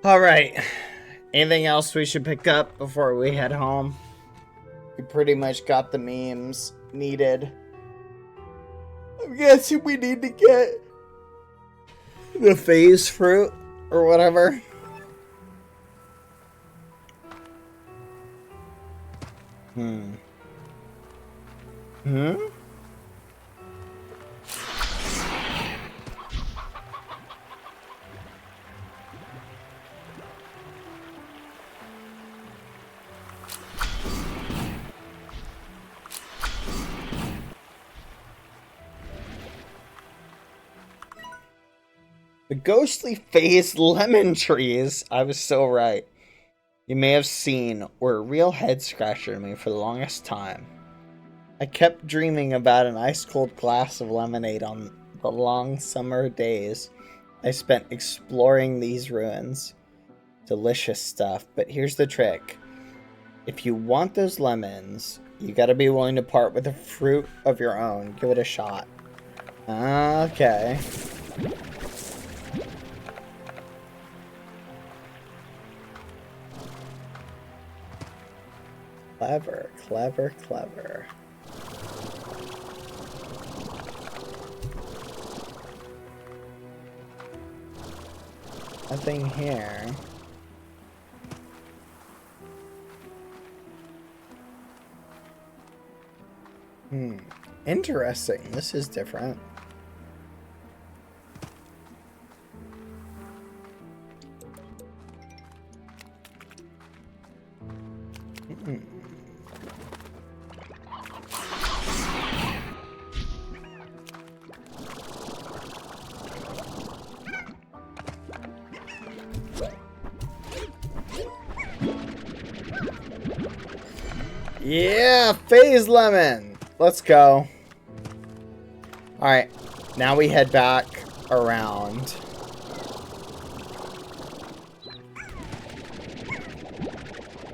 A: Alright. Anything else we should pick up before we head home? We pretty much got the memes needed. I'm guessing we need to get the phase fruit or whatever. The ghostly faced lemon trees, I was so right, you may have seen, were a real head scratcher to me for the longest time. I kept dreaming about an ice cold glass of lemonade on the long summer days I spent exploring these ruins. Delicious stuff, but here's the trick. If you want those lemons, you gotta be willing to part with a fruit of your own. Give it a shot. Okay. Clever, clever, clever. Nothing here. Interesting. This is different. Yeah, phase lemon. Let's go. All right, now we head back around.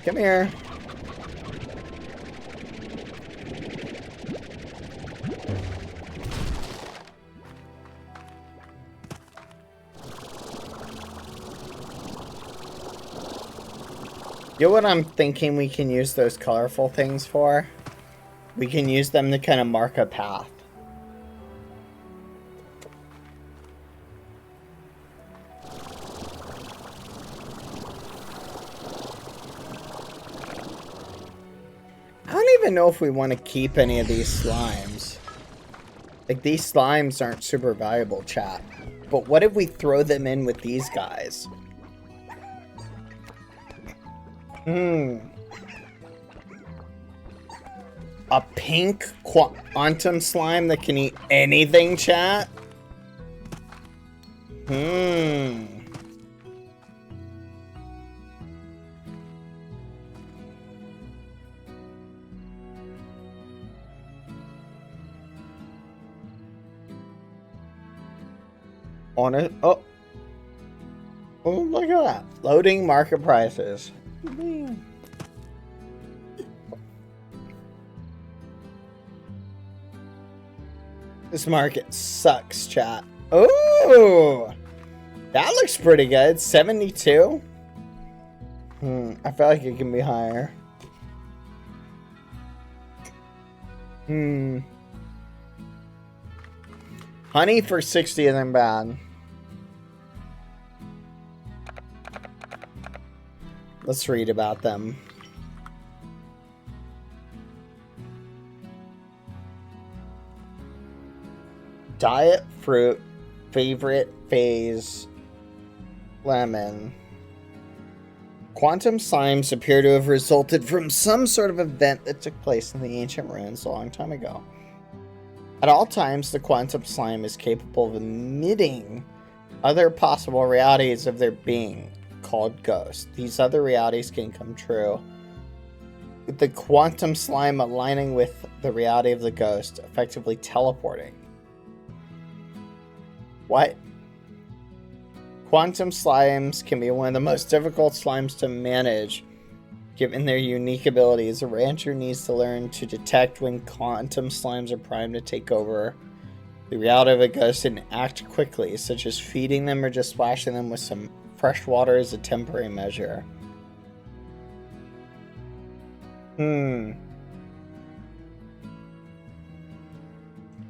A: Come here. You know what I'm thinking we can use those colorful things for? We can use them to kind of mark a path. I don't even know if we want to keep any of these slimes. Like, these slimes aren't super valuable, chat. But what if we throw them in with these guys? A pink quantum slime that can eat anything, chat? On it. Oh, look at that. Loading market prices. This market sucks, chat. Oh, that looks pretty good. 72. I feel like it can be higher. Honey for 60 isn't bad. Let's read about them. Diet fruit, favorite phase, lemon. Quantum slimes appear to have resulted from some sort of event that took place in the ancient ruins a long time ago. At all times, the quantum slime is capable of emitting other possible realities of their being, called ghosts. These other realities can come true, with the quantum slime aligning with the reality of the ghost, effectively teleporting. What? Quantum slimes can be one of the most difficult slimes to manage, given their unique abilities. A rancher needs to learn to detect when quantum slimes are primed to take over the reality of a ghost and act quickly, such as feeding them or just splashing them with some fresh water as a temporary measure.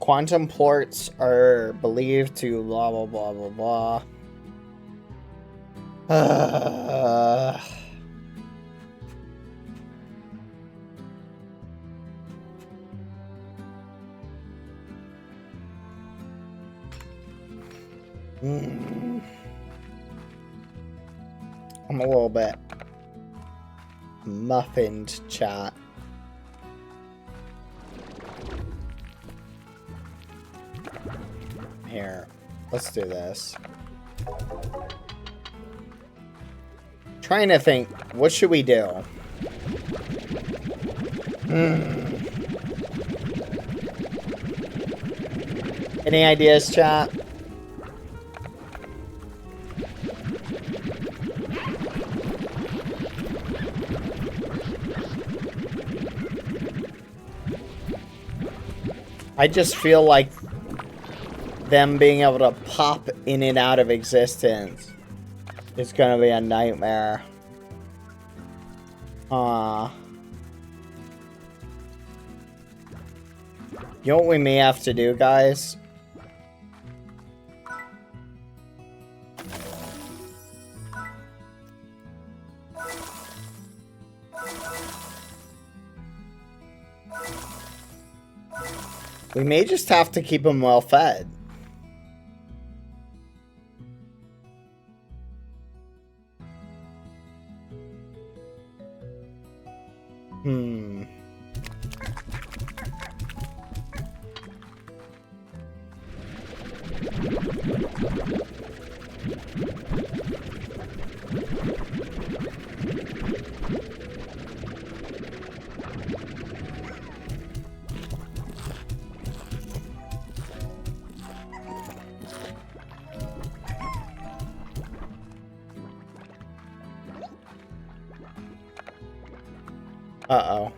A: Quantum plorts are believed to blah blah blah blah blah. I'm a little bit muffined, chat. Here, let's do this. Trying to think, what should we do? Any ideas, chat? I just feel like them being able to pop in and out of existence is gonna be a nightmare. You know what we may have to do, guys? We may just have to keep them well fed. Uh-oh.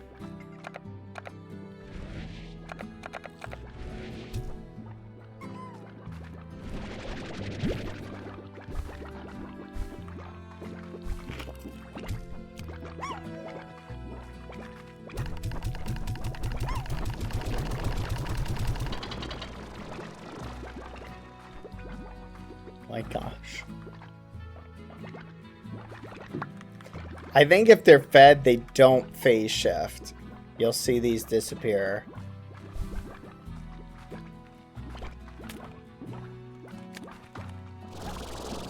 A: My gosh. I think if they're fed, they don't phase shift. You'll see these disappear.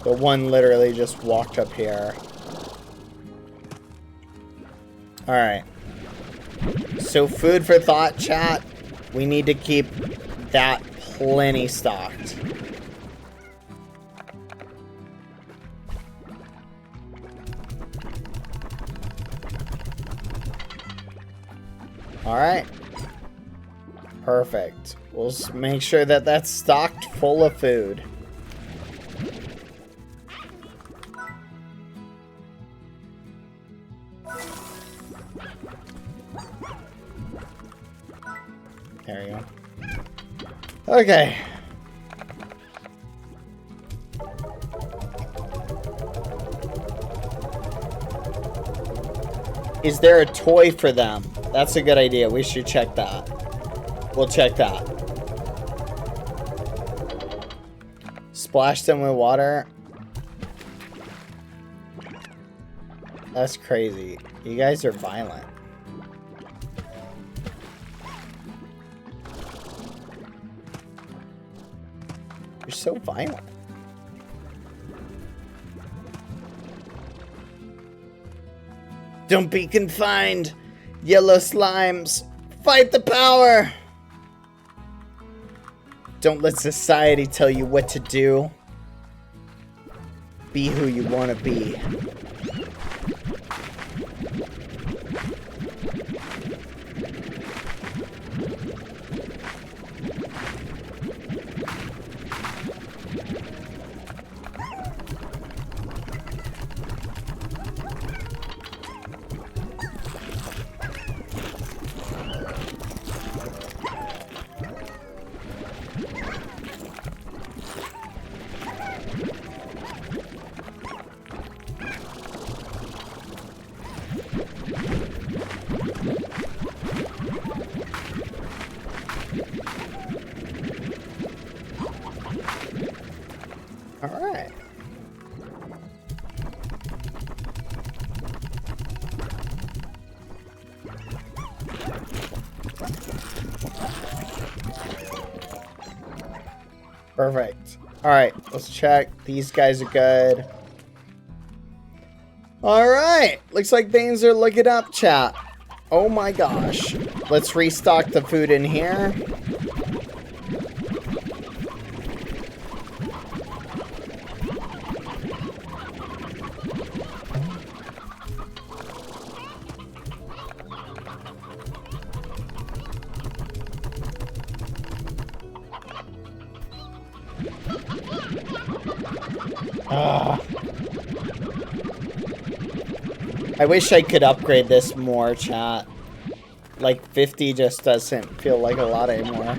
A: The one literally just walked up here. Alright. So food for thought, chat. We need to keep that plenty stocked. Alright. Perfect. We'll just make sure that that's stocked full of food. There you go. Okay. Is there a toy for them? That's a good idea. We should check that. We'll check that. Splash them with water. That's crazy. You guys are violent. You're so violent. Don't be confined, yellow slimes. Fight the power. Don't let society tell you what to do. Be who you want to be. Alright. Perfect. Alright, let's check. These guys are good. Alright, looks like things are looking up, chat. Oh my gosh. Let's restock the food in here. I wish I could upgrade this more, chat. Like 50 just doesn't feel like a lot anymore.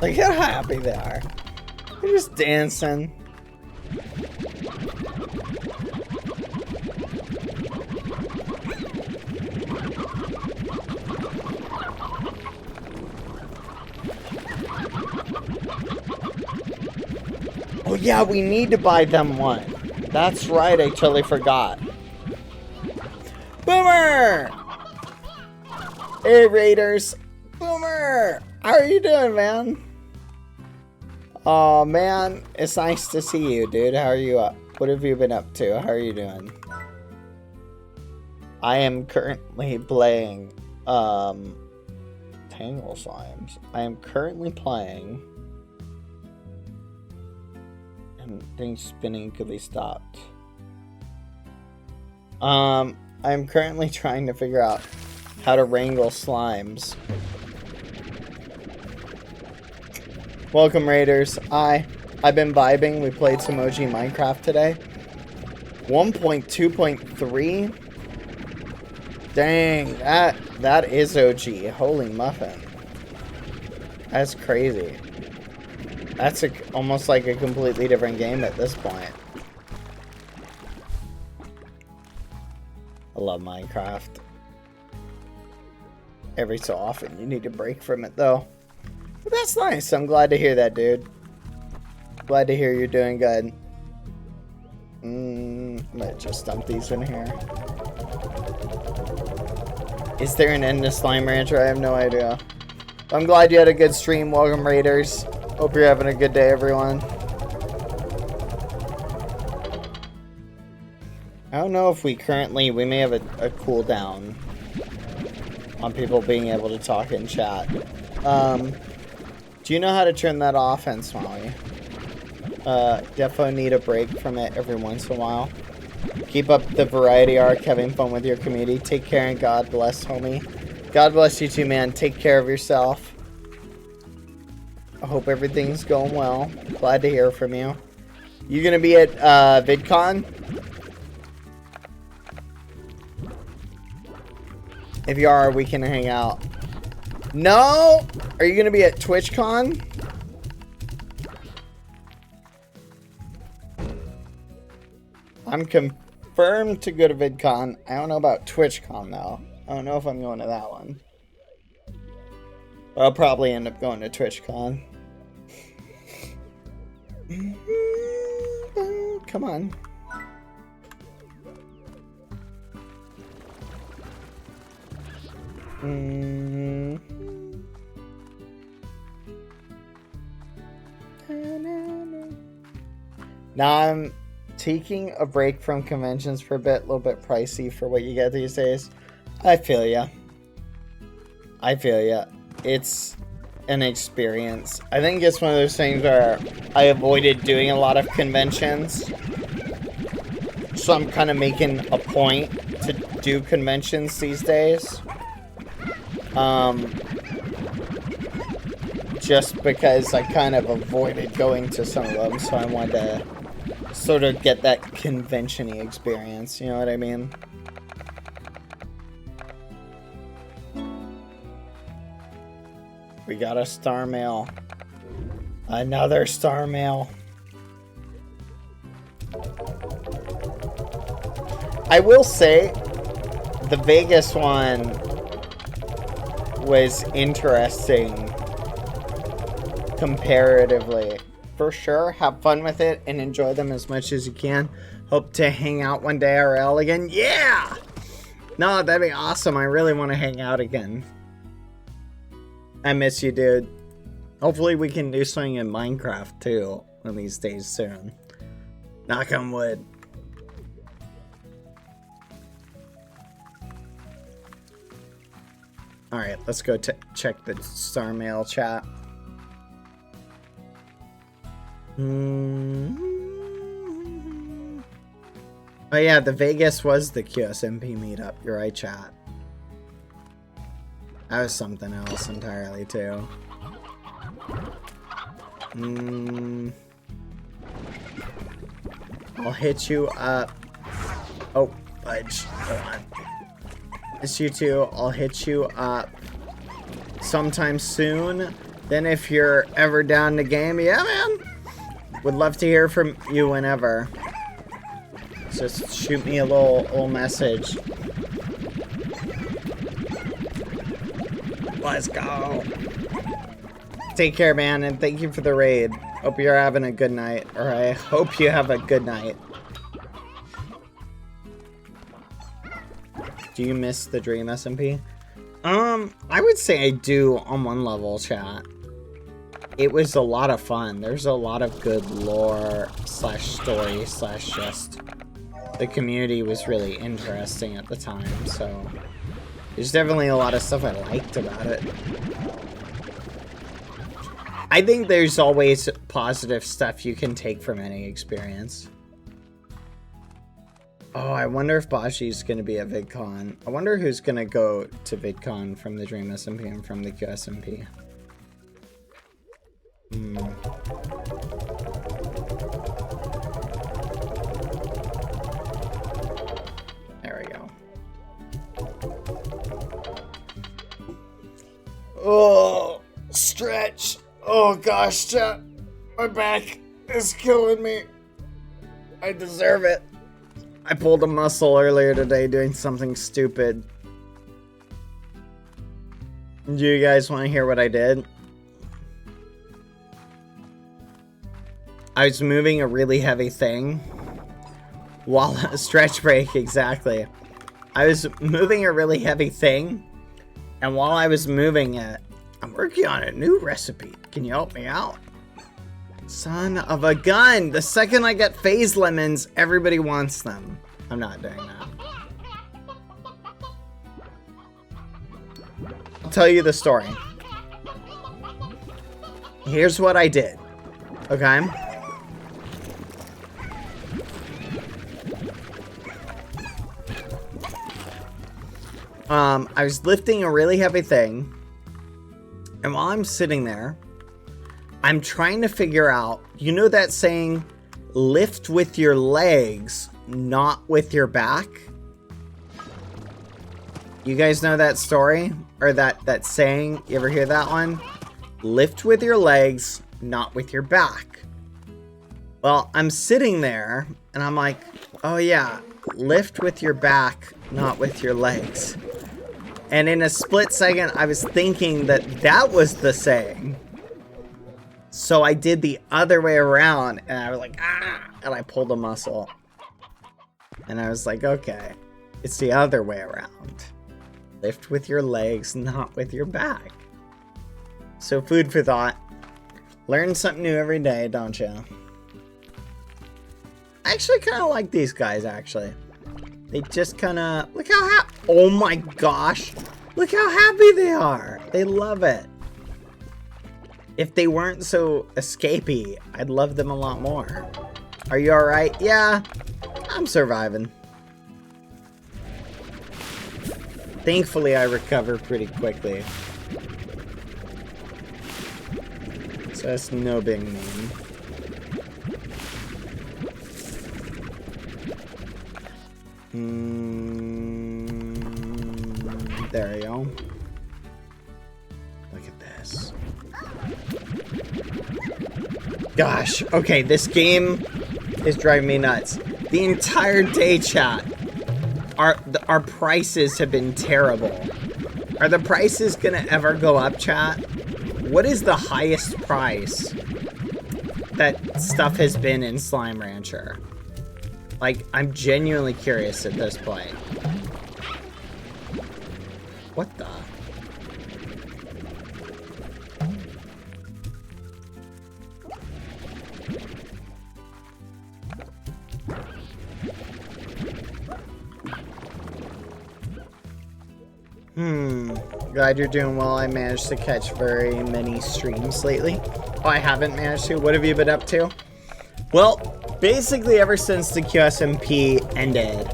A: Look how happy they are. They're just dancing. Oh yeah, we need to buy them one. That's right, I totally forgot. Boomer! Hey Raiders. Boomer! How are you doing, man? Oh man, it's nice to see you, dude. How are you up? What have you been up to? How are you doing? I am currently playing Tangle Slimes. I am currently playing and things spinning could be stopped. I'm currently trying to figure out how to wrangle slimes. Welcome, Raiders. I've been vibing. We played some OG Minecraft today. 1.2.3. Dang, that is OG. Holy muffin. That's crazy. That's almost like a completely different game at this point. I love Minecraft. Every so often you need to break from it though. But that's nice. I'm glad to hear that, dude. Glad to hear you're doing good. Let's just dump these in here. Is there an end to Slime Rancher? I have no idea. I'm glad you had a good stream. Welcome, Raiders. Hope you're having a good day, everyone. I don't know if we may have a cooldown on people being able to talk in chat. Do you know how to turn that off, and Smiley? Definitely need a break from it every once in a while. Keep up the variety arc, having fun with your community. Take care and God bless, homie. God bless you too, man. Take care of yourself. I hope everything's going well. Glad to hear from you. You gonna be at VidCon? If you are, we can hang out. No? Are you gonna be at TwitchCon? I'm confirmed to go to VidCon. I don't know about TwitchCon though. I don't know if I'm going to that one. But I'll probably end up going to TwitchCon. Come on. Now I'm taking a break from conventions for a bit, a little bit pricey for what you get these days. I feel ya. I feel ya. It's an experience. I think it's one of those things where I avoided doing a lot of conventions. So I'm kind of making a point to do conventions these days. Just because I kind of avoided going to some of them, so I wanted to sort of get that convention-y experience, you know what I mean? We got a star mail. Another star mail. I will say, the Vegas one was interesting comparatively. For sure, have fun with it and enjoy them as much as you can. Hope to hang out one day IRL again. Yeah! No, that'd be awesome. I really want to hang out again. I miss you, dude. Hopefully we can do something in Minecraft too one of these days soon. Knock on wood. Alright, let's go check the star mail chat. Oh yeah, the Vegas was the QSMP meetup. You're right, chat. That was something else entirely too. I'll hit you up. Oh, fudge. Hold on. It's you two. I'll hit you up sometime soon. Then if you're ever down to game, yeah, man. Would love to hear from you whenever. Just shoot me a little message. Let's go. Take care, man, and thank you for the raid. Hope you're having a good night, or I hope you have a good night. Do you miss the Dream SMP? I would say I do on one level, chat. it was a lot of fun. There's a lot of good lore / story / just the community was really interesting at the time, so there's definitely a lot of stuff I liked about it. I think there's always positive stuff you can take from any experience. Oh, I wonder if Bashi's going to be at VidCon. I wonder who's going to go to VidCon from the Dream SMP and from the QSMP. There we go. Oh, stretch. Oh gosh, chat. My back is killing me. I deserve it. I pulled a muscle earlier today doing something stupid. Do you guys want to hear what I did? I was moving a really heavy thing while stretch break, exactly. I was moving a really heavy thing, and while I was moving it, I'm working on a new recipe. Can you help me out? Son of a gun! The second I get phase lemons, everybody wants them. I'm not doing that. I'll tell you the story. Here's what I did. Okay? I was lifting a really heavy thing, and while I'm sitting there, I'm trying to figure out, you know that saying, lift with your legs, not with your back? You guys know that story? Or that saying? You ever hear that one? Lift with your legs, not with your back. Well, I'm sitting there, and I'm like, oh yeah, lift with your back, not with your legs. And in a split second, I was thinking that that was the saying. So I did the other way around, and I was like, ah, and I pulled a muscle. And I was like, okay, it's the other way around. Lift with your legs, not with your back. So food for thought. Learn something new every day, don't you? I actually kind of like these guys, actually. They just kind of, look how happy, oh my gosh. Look how happy they are. They love it. If they weren't so escapey, I'd love them a lot more. Are you alright? Yeah, I'm surviving. Thankfully, I recover pretty quickly. So that's no big mean. There you go. Look at this. Gosh, okay, this game is driving me nuts. The entire day, chat, our prices have been terrible. Are the prices gonna ever go up, chat? What is the highest price that stuff has been in Slime Rancher? Like, I'm genuinely curious at this point. What the? Glad you're doing well. I managed to catch very many streams lately. Oh, I haven't managed to. What have you been up to? Well, basically ever since the QSMP ended,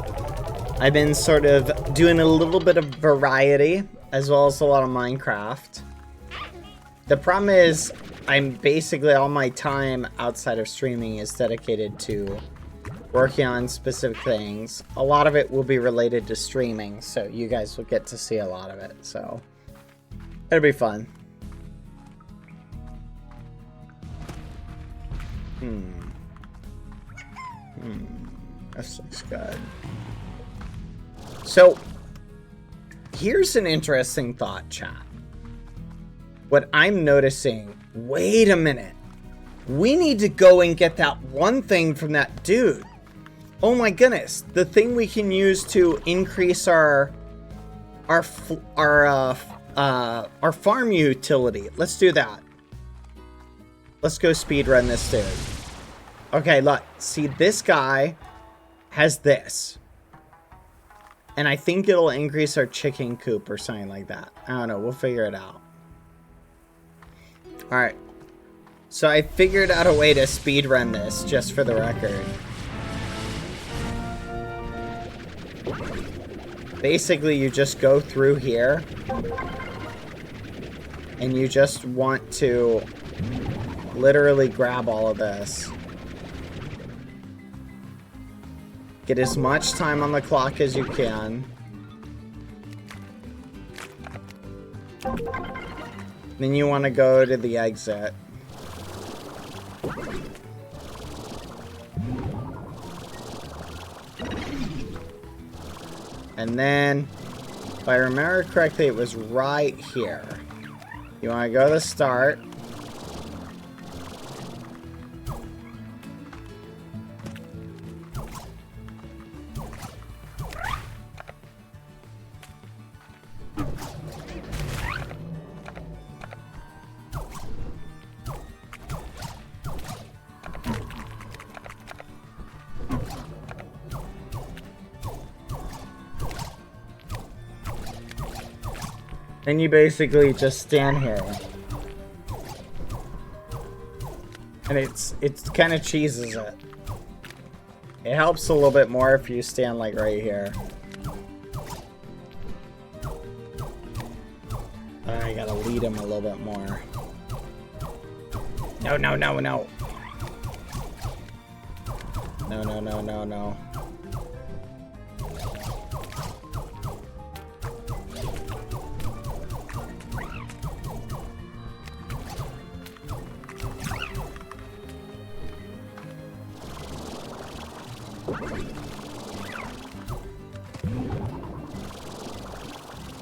A: I've been sort of doing a little bit of variety, as well as a lot of Minecraft. The problem is, I'm basically, all my time outside of streaming is dedicated to working on specific things. A lot of it will be related to streaming, so you guys will get to see a lot of it, so it'll be fun. This looks good. So, here's an interesting thought, chat. What I'm noticing, wait a minute. We need to go and get that one thing from that dude. Oh my goodness, the thing we can use to increase our farm utility. Let's do that. Let's go speedrun this dude. Okay, look. See, this guy has this. And I think it'll increase our chicken coop or something like that. I don't know. We'll figure it out. Alright. So I figured out a way to speedrun this, just for the record. Basically, you just go through here. And you just want to literally grab all of this. Get as much time on the clock as you can. Then you want to go to the exit. And then, if I remember correctly, it was right here. You want to go to the start. And you basically just stand here. And it's kind of cheeses it. It helps a little bit more if you stand like right here. I gotta lead him a little bit more. No, no, no, no. No, no, no, no, no.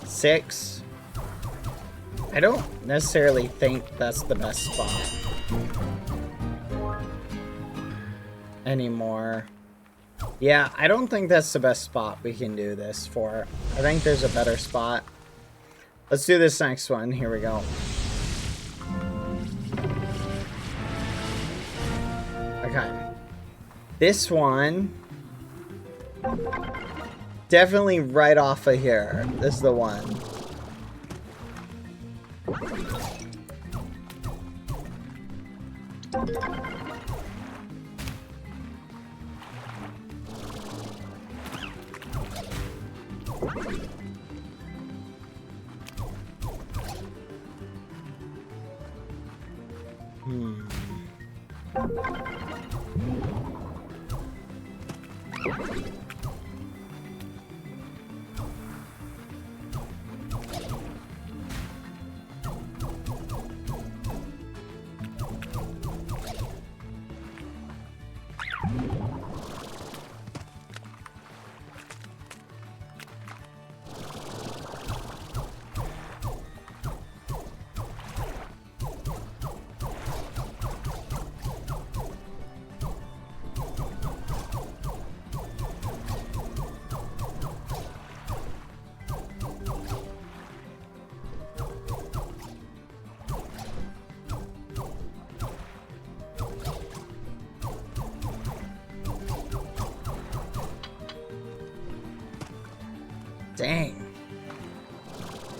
A: Six. I don't necessarily think that's the best spot anymore. Yeah, I don't think that's the best spot we can do this for. I think there's a better spot. Let's do this next one. Here we go. Okay. This one... definitely right off of here. This is the one. Dang.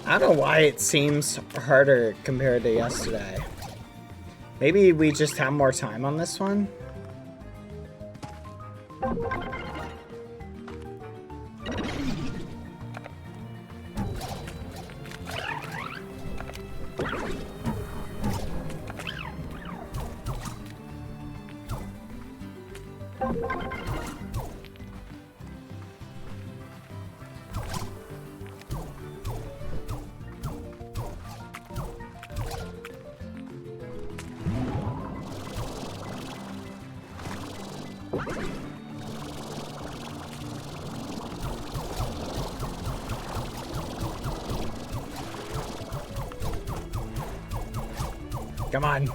A: I don't know why it seems harder compared to yesterday. Maybe we just have more time on this one? Come on.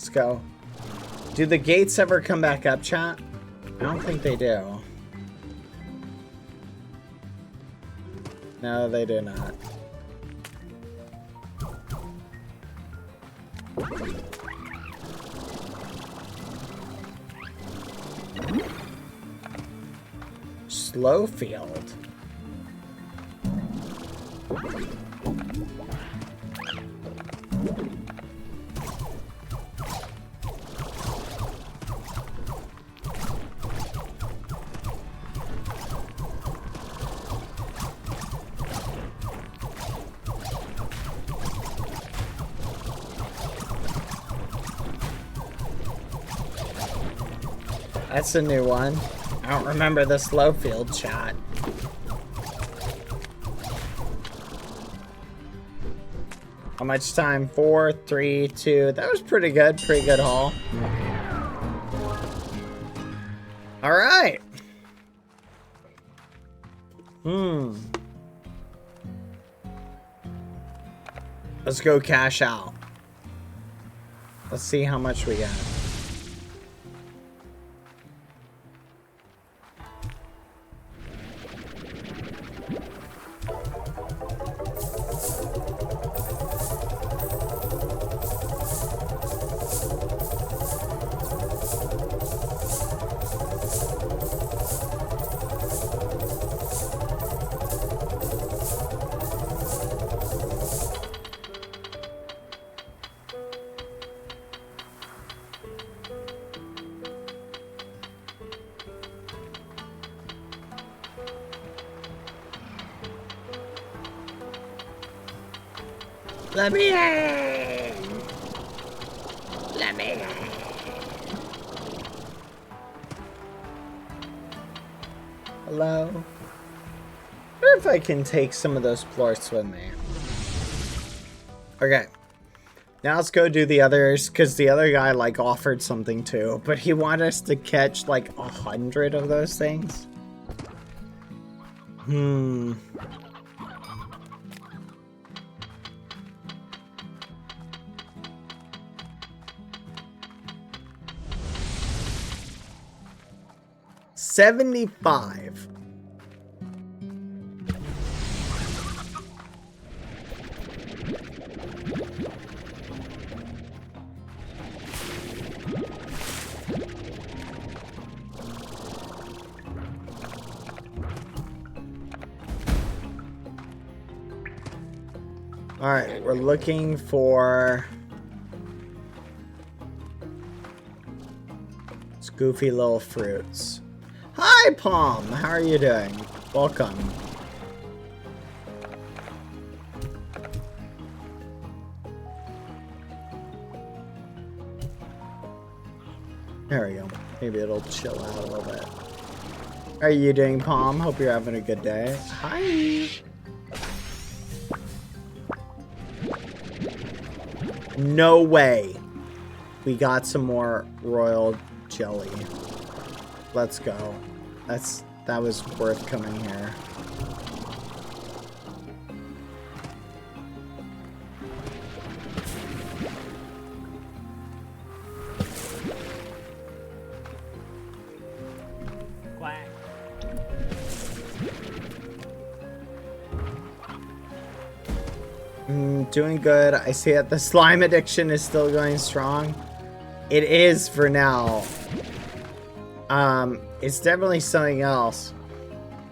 A: Let's go. Do the gates ever come back up, chat? I don't think they do. No, they do not. Slow field. That's a new one. I don't remember the slow field chat. How much time? 4, 3, 2. That was pretty good. Pretty good haul. All right. Let's go cash out. Let's see how much we got. Let me in! Let me in! Hello? I wonder if I can take some of those plorts with me. Okay. Now let's go do the others, because the other guy, like, offered something too, but he wanted us to catch, like, 100 of those things. $75. All right, we're looking for goofy little fruits. Hi, Palm. How are you doing? Welcome. There we go. Maybe it'll chill out a little bit. How are you doing, Palm? Hope you're having a good day. Hi. No way. We got some more royal jelly. Let's go. That was worth coming here.
J: Quack.
A: Doing good. I see that the slime addiction is still going strong. It is for now. It's definitely something else.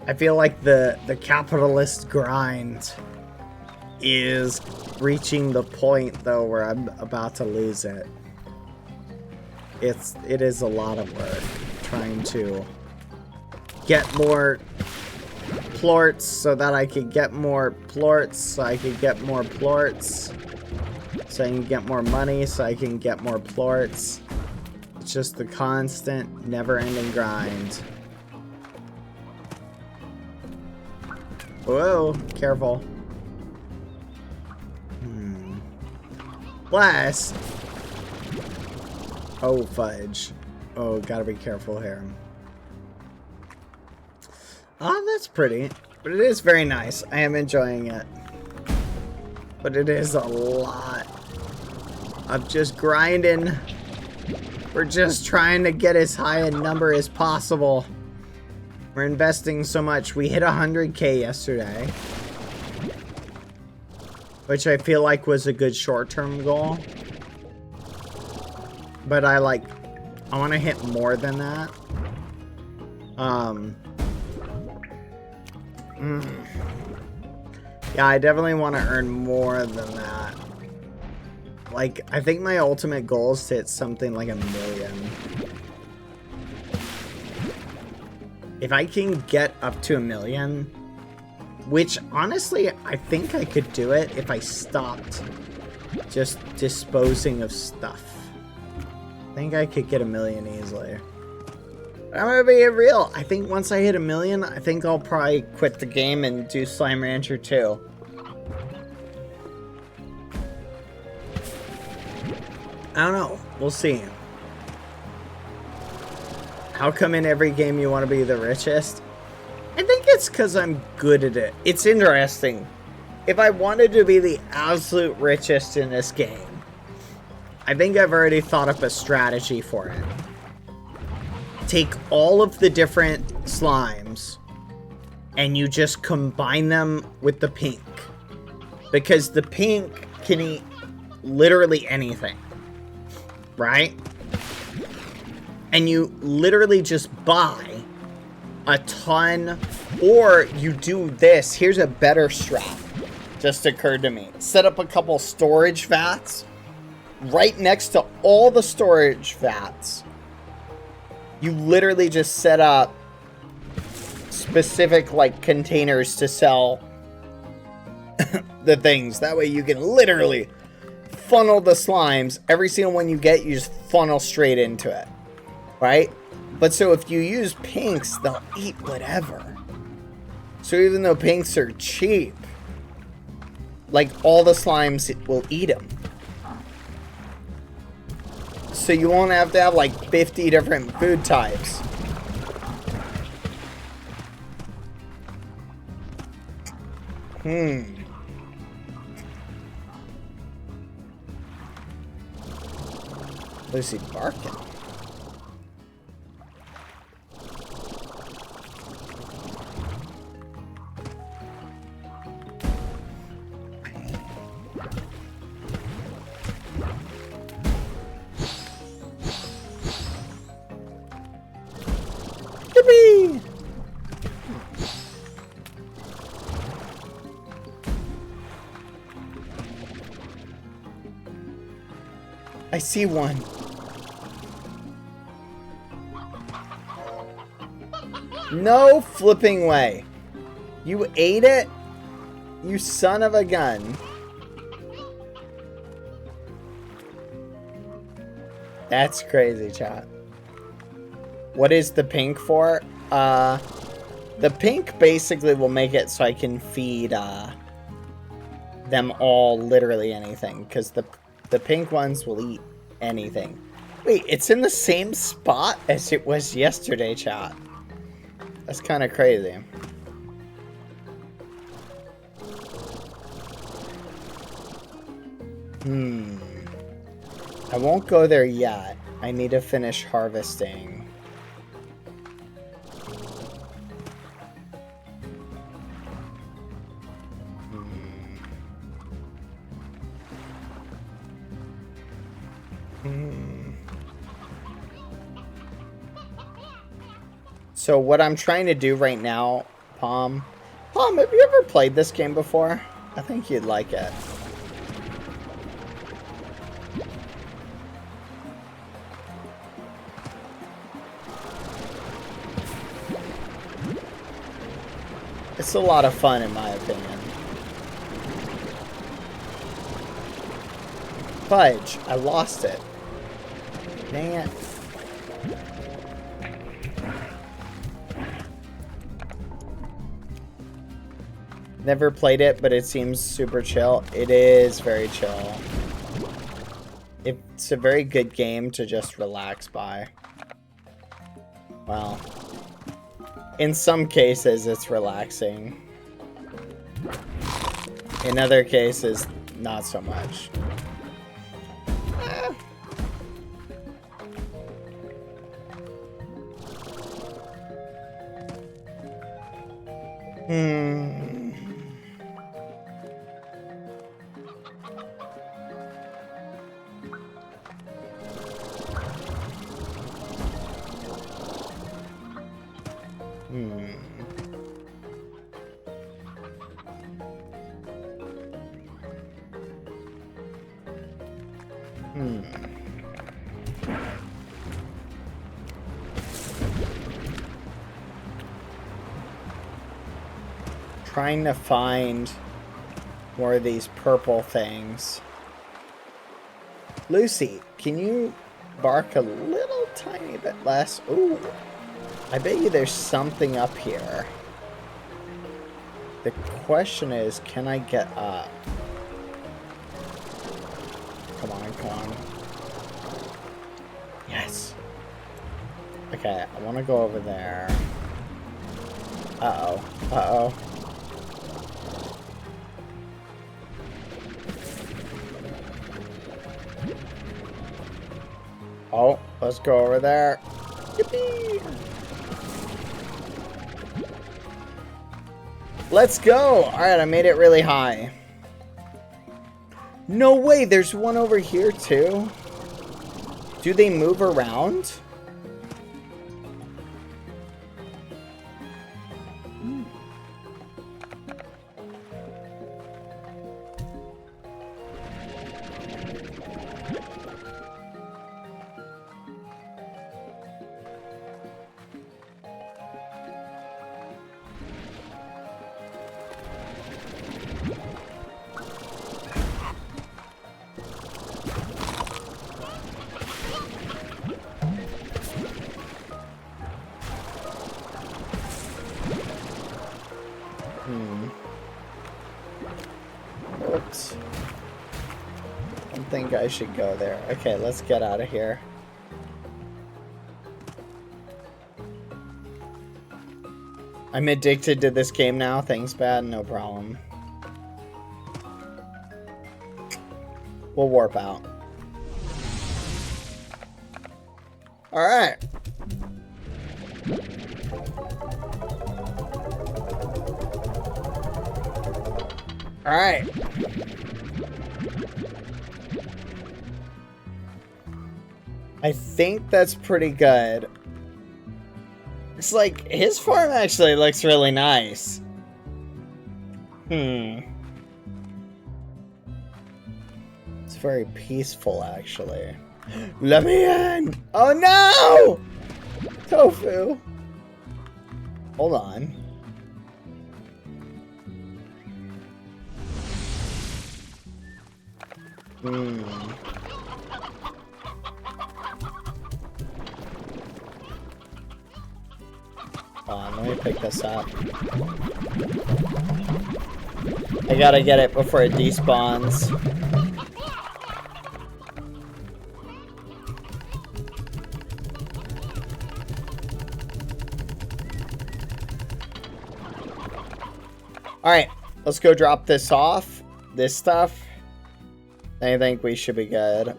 A: I feel like the capitalist grind is reaching the point though where I'm about to lose it. It is a lot of work trying to get more plorts so that I can get more plorts, so I can get more plorts, so I can get more money, so I can get more plorts. It's just the constant, never-ending grind. Whoa, careful. Blast! Oh, fudge. Oh, gotta be careful here. Oh, that's pretty. But it is very nice. I am enjoying it. But it is a lot of just grinding We're just trying to get as high a number as possible. We're investing so much. We hit 100K yesterday, which I feel like was a good short-term goal. But I want to hit more than that. Yeah, I definitely want to earn more than that. Like, I think my ultimate goal is to hit something like 1 million. If I can get up to 1 million, which honestly, I think I could do it if I stopped just disposing of stuff. I think I could get 1 million easily. I'm gonna be real. I think once I hit 1 million, I think I'll probably quit the game and do Slime Rancher 2. I don't know. We'll see. How come in every game you want to be the richest? I think it's because I'm good at it. It's interesting. If I wanted to be the absolute richest in this game, I think I've already thought up a strategy for it. Take all of the different slimes and you just combine them with the pink. Because the pink can eat literally anything. Right? And you literally just buy a ton, or you do this. Here's a better strat. Just occurred to me. Set up a couple storage vats right next to all the storage vats. You literally just set up specific containers to sell the things. That way you can literally funnel the slimes. Every single one you get, you just funnel straight into it. Right? But so if you use pinks, they'll eat whatever. So even though pinks are cheap, all the slimes will eat them. So you won't have to have 50 different food types. Lucy barking. Yippee! I see one. No flipping way. You ate it? You son of a gun. That's crazy, chat. What is the pink for? The pink basically will make it so I can feed them all literally anything, because the pink ones will eat anything. Wait, it's in the same spot as it was yesterday, chat. That's kind of crazy. I won't go there yet. I need to finish harvesting. So what I'm trying to do right now, Palm, have you ever played this game before? I think you'd like it. It's a lot of fun in my opinion. Fudge, I lost it. Dang it. Never played it, but it seems super chill. It is very chill. It's a very good game to just relax by. Well, in some cases it's relaxing. In other cases, not so much. Hmm. Trying to find more of these purple things. Lucy, can you bark a little tiny bit less? Ooh, I bet you there's something up here. The question is, can I get up? Come on, come on. Yes. Okay, I want to go over there. Uh-oh. Uh-oh. Oh, let's go over there. Yippee! Let's go! Alright, I made it really high. No way, there's one over here too. Do they move around? Oops. I don't think I should go there. Okay, let's get out of here. I'm addicted to this game now. Thanks, bad. No problem. We'll warp out. Alright. Alright. I think that's pretty good. It's like, his farm actually looks really nice. It's very peaceful, actually. Let me in! Oh no! Tofu! Hold on. Hold on, let me pick this up. I gotta get it before it despawns. Alright, let's go drop this off. This stuff. I think we should be good.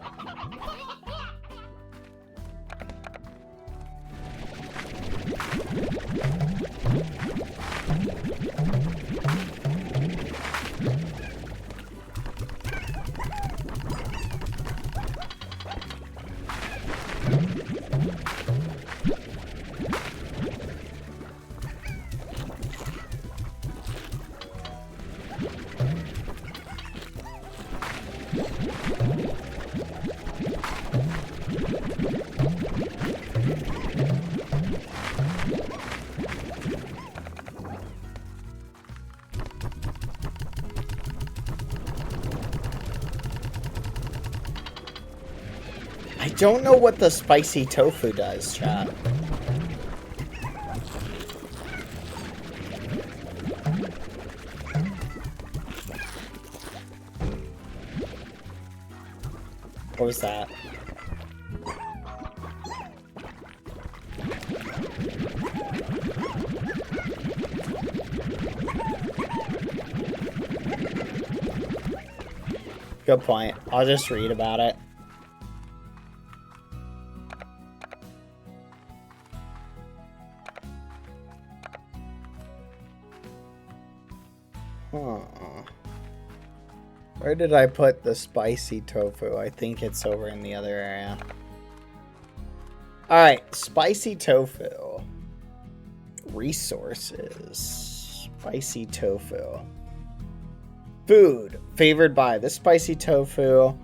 A: I don't know what the spicy tofu does, chat. What was that? Good point. I'll just read about it. Where did I put the spicy tofu? I think it's over in the other area. Alright, spicy tofu. Resources. Spicy tofu. Food. Favored by. This spicy tofu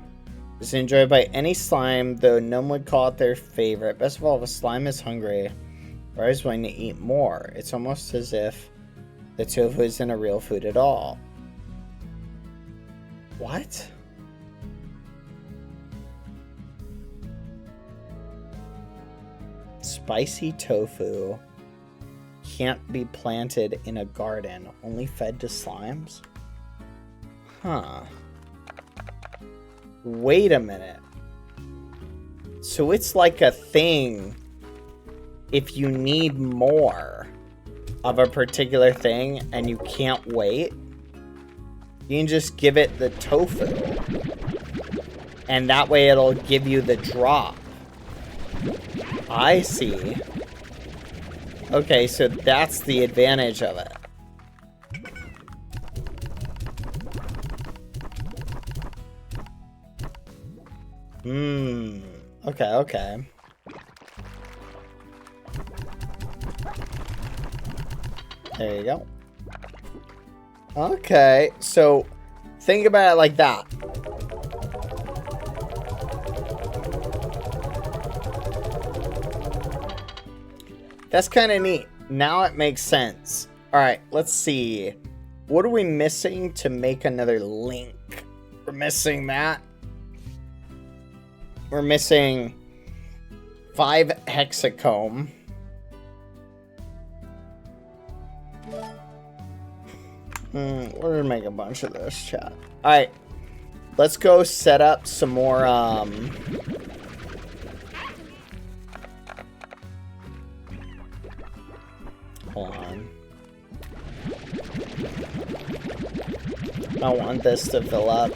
A: is enjoyed by any slime, though none would call it their favorite. Best of all, if a slime is hungry or is willing to eat more, it's almost as if the tofu isn't a real food at all. What? Spicy tofu can't be planted in a garden, only fed to slimes? Huh. Wait a minute. So it's like a thing if you need more of a particular thing and you can't wait, you can just give it the tofu. And that way it'll give you the drop. I see. Okay, so that's the advantage of it. Okay, okay. There you go. Okay, so think about it like that. That's kind of neat. Now it makes sense. All right, let's see. What are we missing to make another link? We're missing that. We're missing 5 hexacomb. We're gonna make a bunch of this, chat. Alright. Let's go set up some more, hold on. I want this to fill up.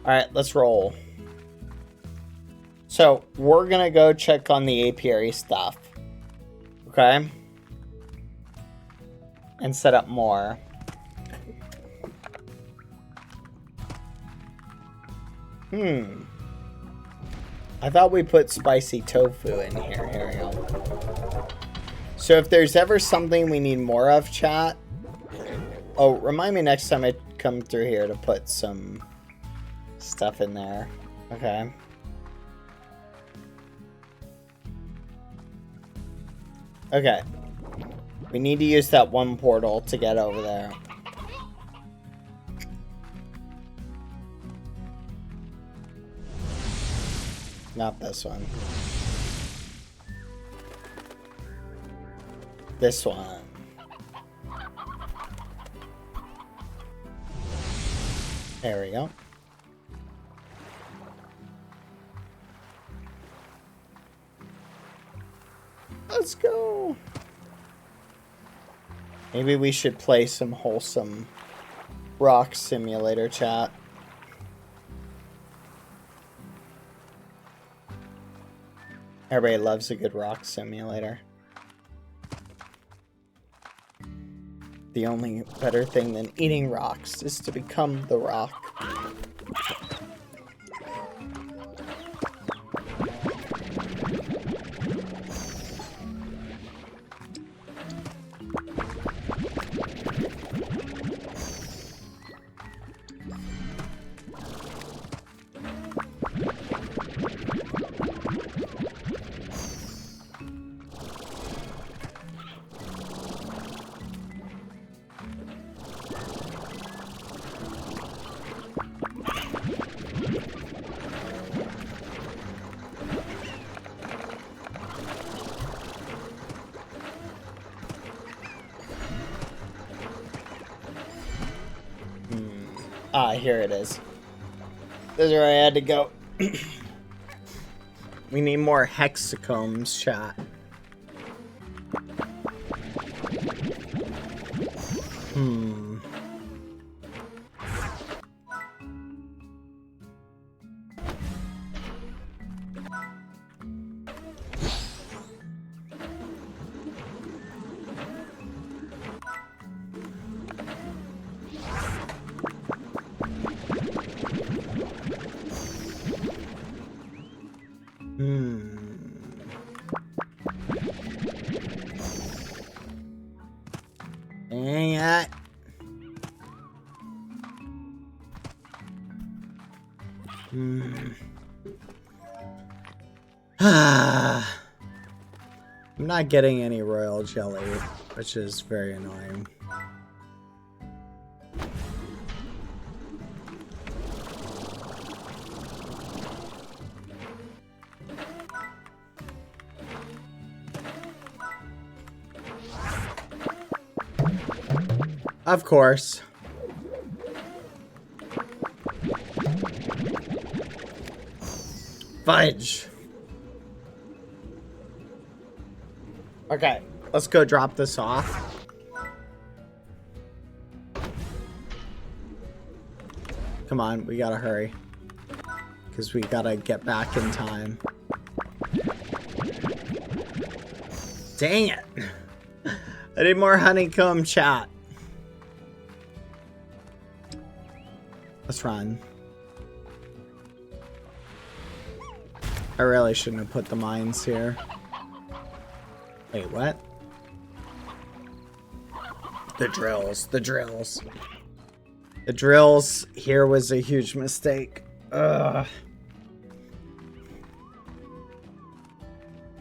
A: Alright, let's roll. So, we're gonna go check on the apiary stuff. Okay? And set up more. I thought we put spicy tofu in here. Here we go. So if there's ever something we need more of, chat. Oh, remind me next time I come through here to put some stuff in there. Okay. Okay. We need to use that one portal to get over there. Not this one. This one. There we go. Let's go. Maybe we should play some wholesome rock simulator, chat. Everybody loves a good rock simulator. The only better thing than eating rocks is to become the rock. Ah, here it is. This is where I had to go. We need more hexacombs, chat. Dang it. I'm not getting any royal jelly, which is very annoying. Of course. Fudge. Okay, let's go drop this off. Come on, we gotta hurry. Because we gotta get back in time. Dang it. I need more honeycomb, chat. Let's run. I really shouldn't have put the mines here. Wait, what? The drills, the drills. The drills here was a huge mistake. Ugh.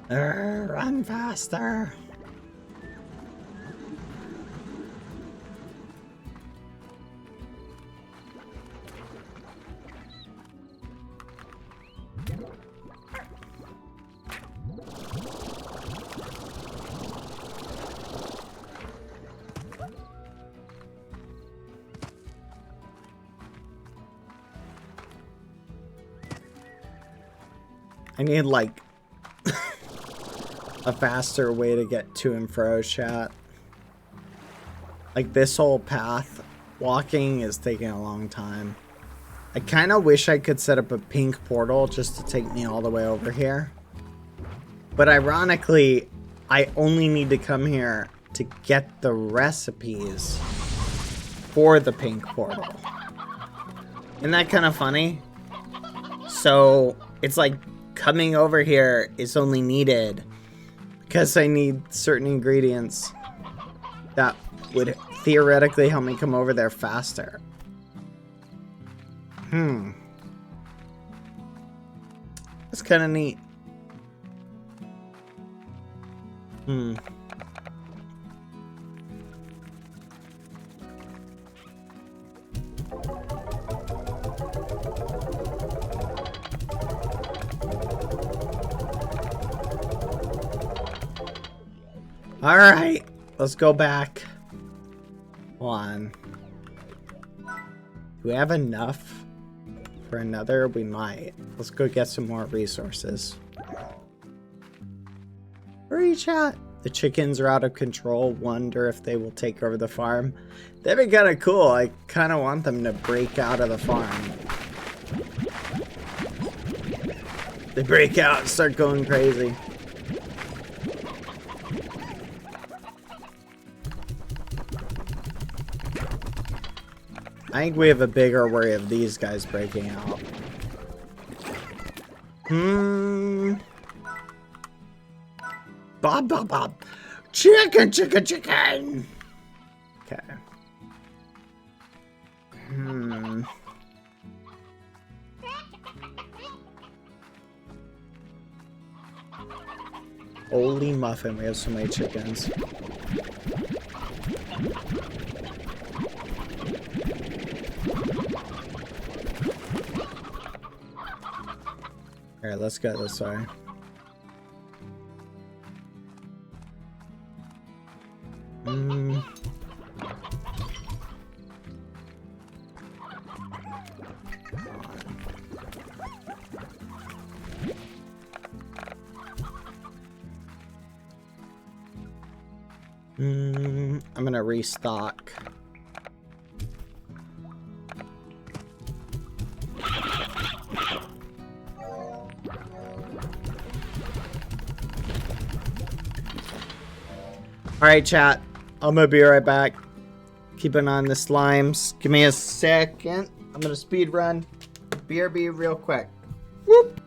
A: Run faster. I need, like, a faster way to get to and fro, chat. Like, this whole path, walking is taking a long time. I kind of wish I could set up a pink portal just to take me all the way over here. But ironically, I only need to come here to get the recipes for the pink portal. Isn't that kind of funny? So, it's like coming over here is only needed because I need certain ingredients that would theoretically help me come over there faster. That's kind of neat. All right, let's go back. Hold on. Do we have enough for another? We might. Let's go get some more resources. Hurry, chat. The chickens are out of control. Wonder if they will take over the farm. That'd be kind of cool. I kind of want them to break out of the farm. They break out and start going crazy. I think we have a bigger worry of these guys breaking out. Bob, bob, bob. Chicken, chicken, chicken. Okay. Holy muffin, we have so many chickens. Alright, let's go this way. I'm gonna restock. Alright, chat. I'm gonna be right back. Keep an eye on the slimes. Give me a second. I'm gonna speed run. BRB real quick. Whoop!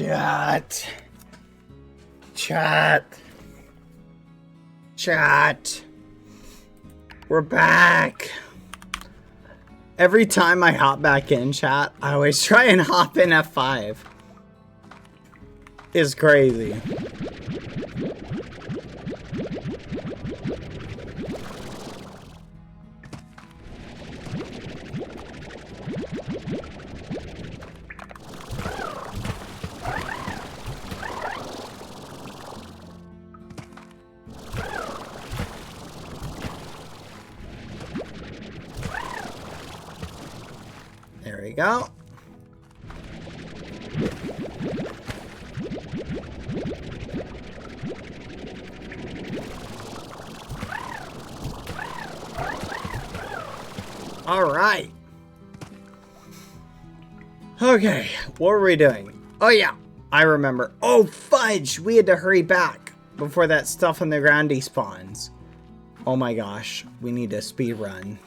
A: Chat. Chat. Chat. We're back. Every time I hop back in, chat, I always try and hop in F5. It's crazy. There we go. All right. Okay, what were we doing? Oh yeah, I remember. Oh fudge, we had to hurry back before that stuff on the ground despawns. Oh my gosh, we need a speed run.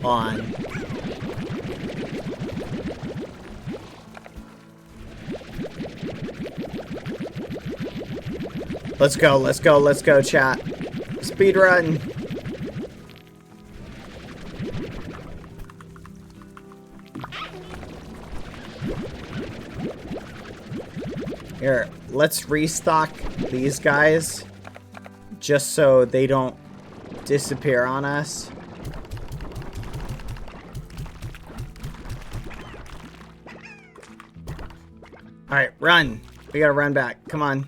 A: On. Let's go, let's go, let's go, chat. Speed run. Here, let's restock these guys just so they don't disappear on us. Alright, run. We gotta run back. Come on.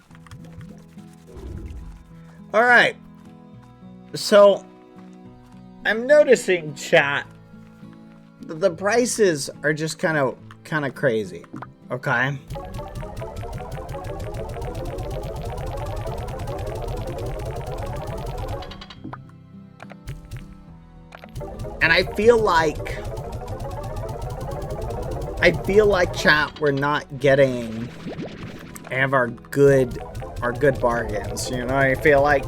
A: Alright. So, I'm noticing, chat, the prices are just kind of crazy. Okay? And I feel like, chat, we're not getting any of our good bargains. You know, I feel like,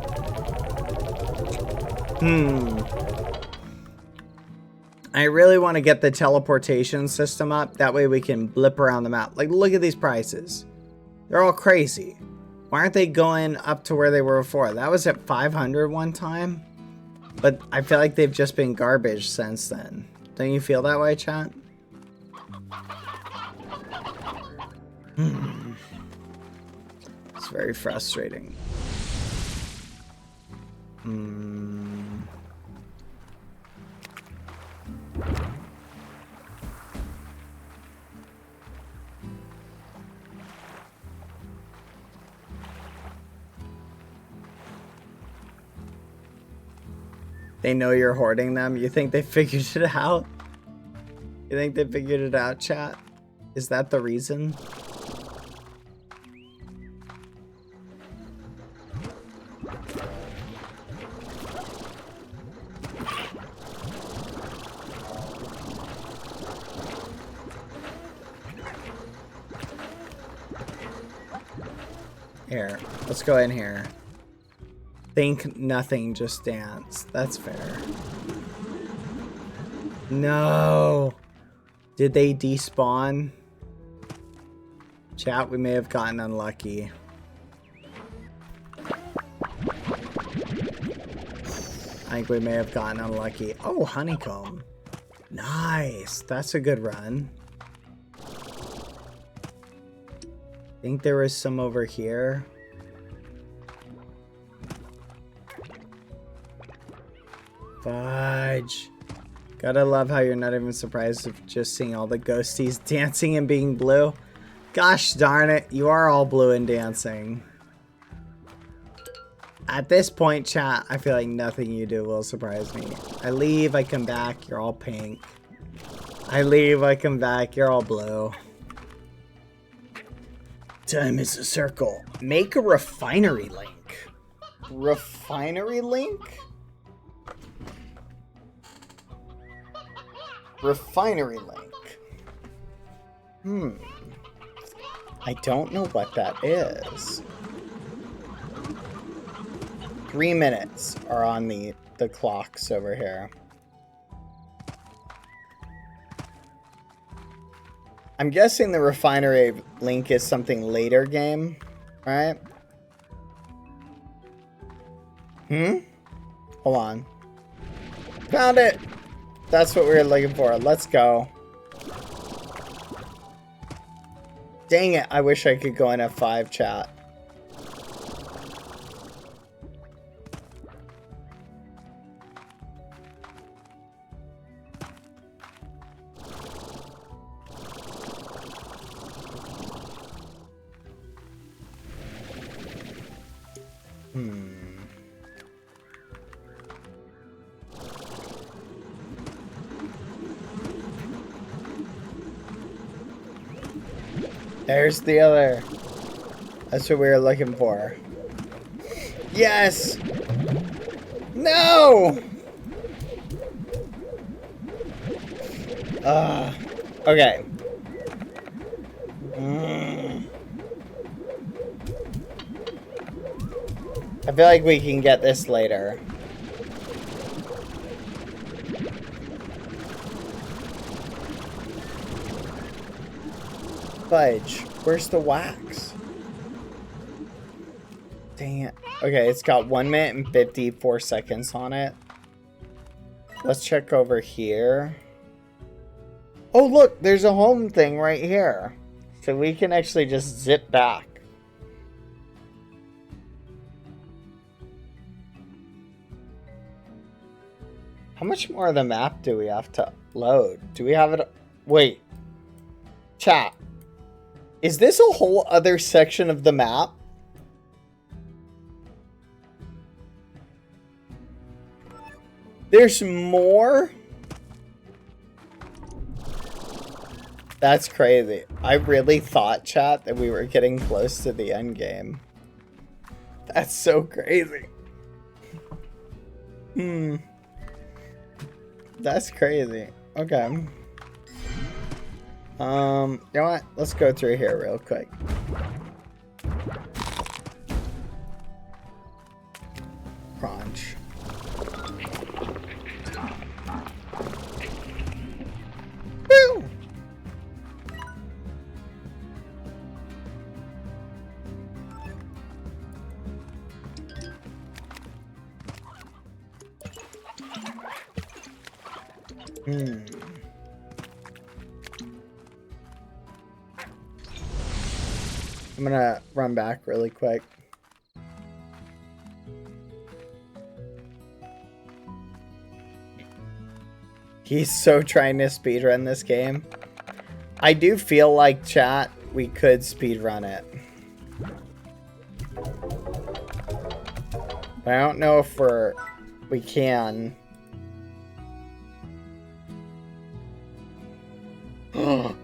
A: I really want to get the teleportation system up. That way we can blip around the map. Like, look at these prices. They're all crazy. Why aren't they going up to where they were before? That was at 500 one time. But I feel like they've just been garbage since then. Don't you feel that way, chat? It's very frustrating. They know you're hoarding them? You think they figured it out? You think they figured it out, chat? Is that the reason? Here, let's go in here. Think nothing, just dance. That's fair. No. Did they despawn? Chat, we may have gotten unlucky. I think we may have gotten unlucky. Oh, honeycomb. Nice. That's a good run. I think there was some over here. Fudge. Gotta love how you're not even surprised of just seeing all the ghosties dancing and being blue. Gosh darn it, you are all blue and dancing. At this point, chat, I feel like nothing you do will surprise me. I leave, I come back, you're all pink. I leave, I come back, you're all blue. Time is a circle. Make a refinery link. Refinery link? Refinery link. I don't know what that is. 3 minutes are on the clocks over here. I'm guessing the refinery link is something later game, right? Hold on. Found it! That's what we were looking for. Let's go. Dang it, I wish I could go in F5 chat. There's the other. That's what we were looking for. Yes! No! Okay. I feel like we can get this later. Fudge, where's the wax? Dang it. Okay, it's got 1 minute and 54 seconds on it. Let's check over here. Oh, look, there's a home thing right here. So we can actually just zip back. How much more of the map do we have to load? Do we have it? Wait. Chat. Is this a whole other section of the map? There's more? That's crazy. I really thought, chat, that we were getting close to the end game. That's so crazy. That's crazy. Okay. You know what? Let's go through here real quick. Crunch. Woo! I'm gonna run back really quick. He's so trying to speedrun this game. I do feel like, chat, we could speedrun it. But I don't know if we can.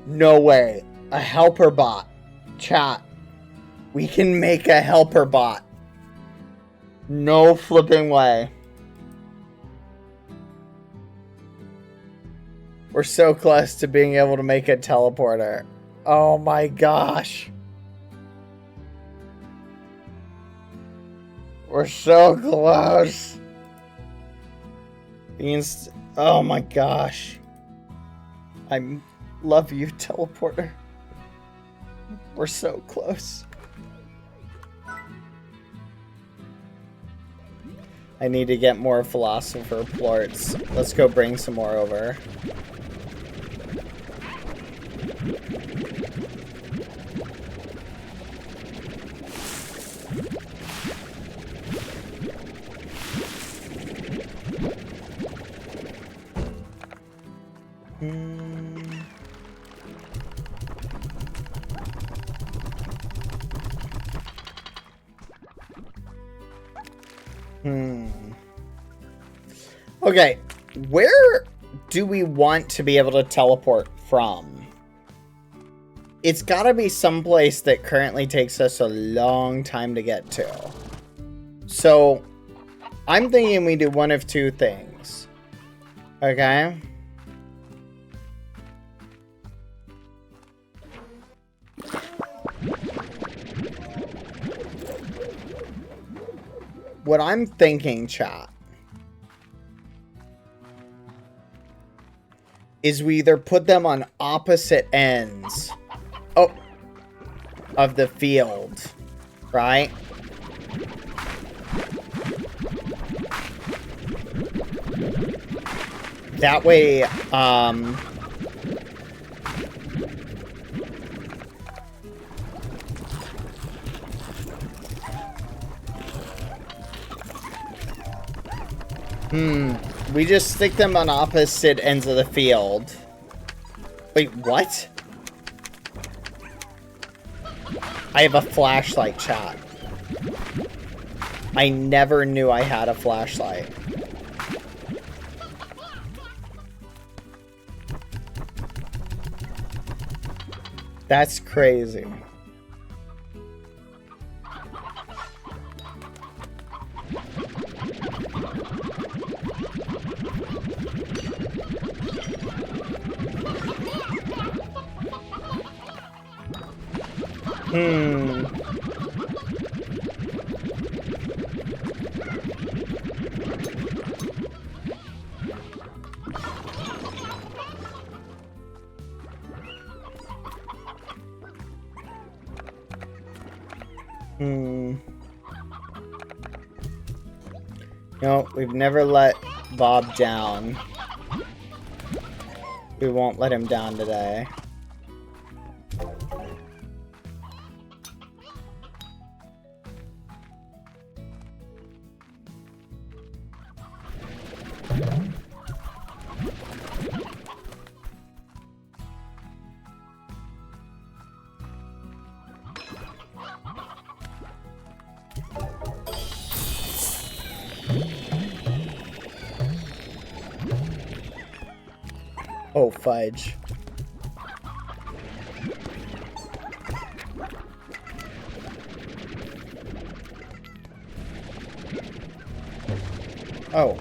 A: No way. A helper bot. Chat. We can make a helper bot. No flipping way. We're so close to being able to make a teleporter. Oh my gosh. We're so close. Oh my gosh. I love you, teleporter. We're so close. I need to get more philosopher plorts. Let's go bring some more over. Okay, where do we want to be able to teleport from? It's gotta be someplace that currently takes us a long time to get to. So, I'm thinking we do one of two things. Okay? What I'm thinking, chat, is we either put them on opposite ends of the field, right? That way, we just stick them on opposite ends of the field. Wait, what? I have a flashlight, chat. I never knew I had a flashlight. That's crazy. No, we've never let Bob down. We won't let him down today. Oh, fudge. Oh.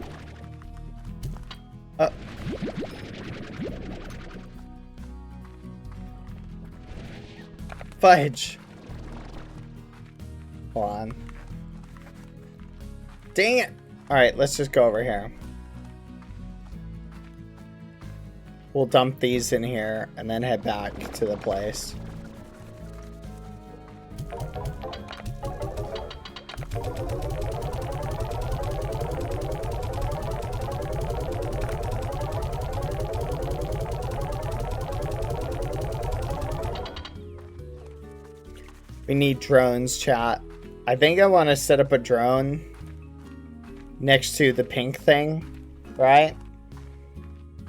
A: Fudge. Hold on. Dang it. Alright, let's just go over here. We'll dump these in here and then head back to the place. We need drones, chat. I think I want to set up a drone next to the pink thing, right?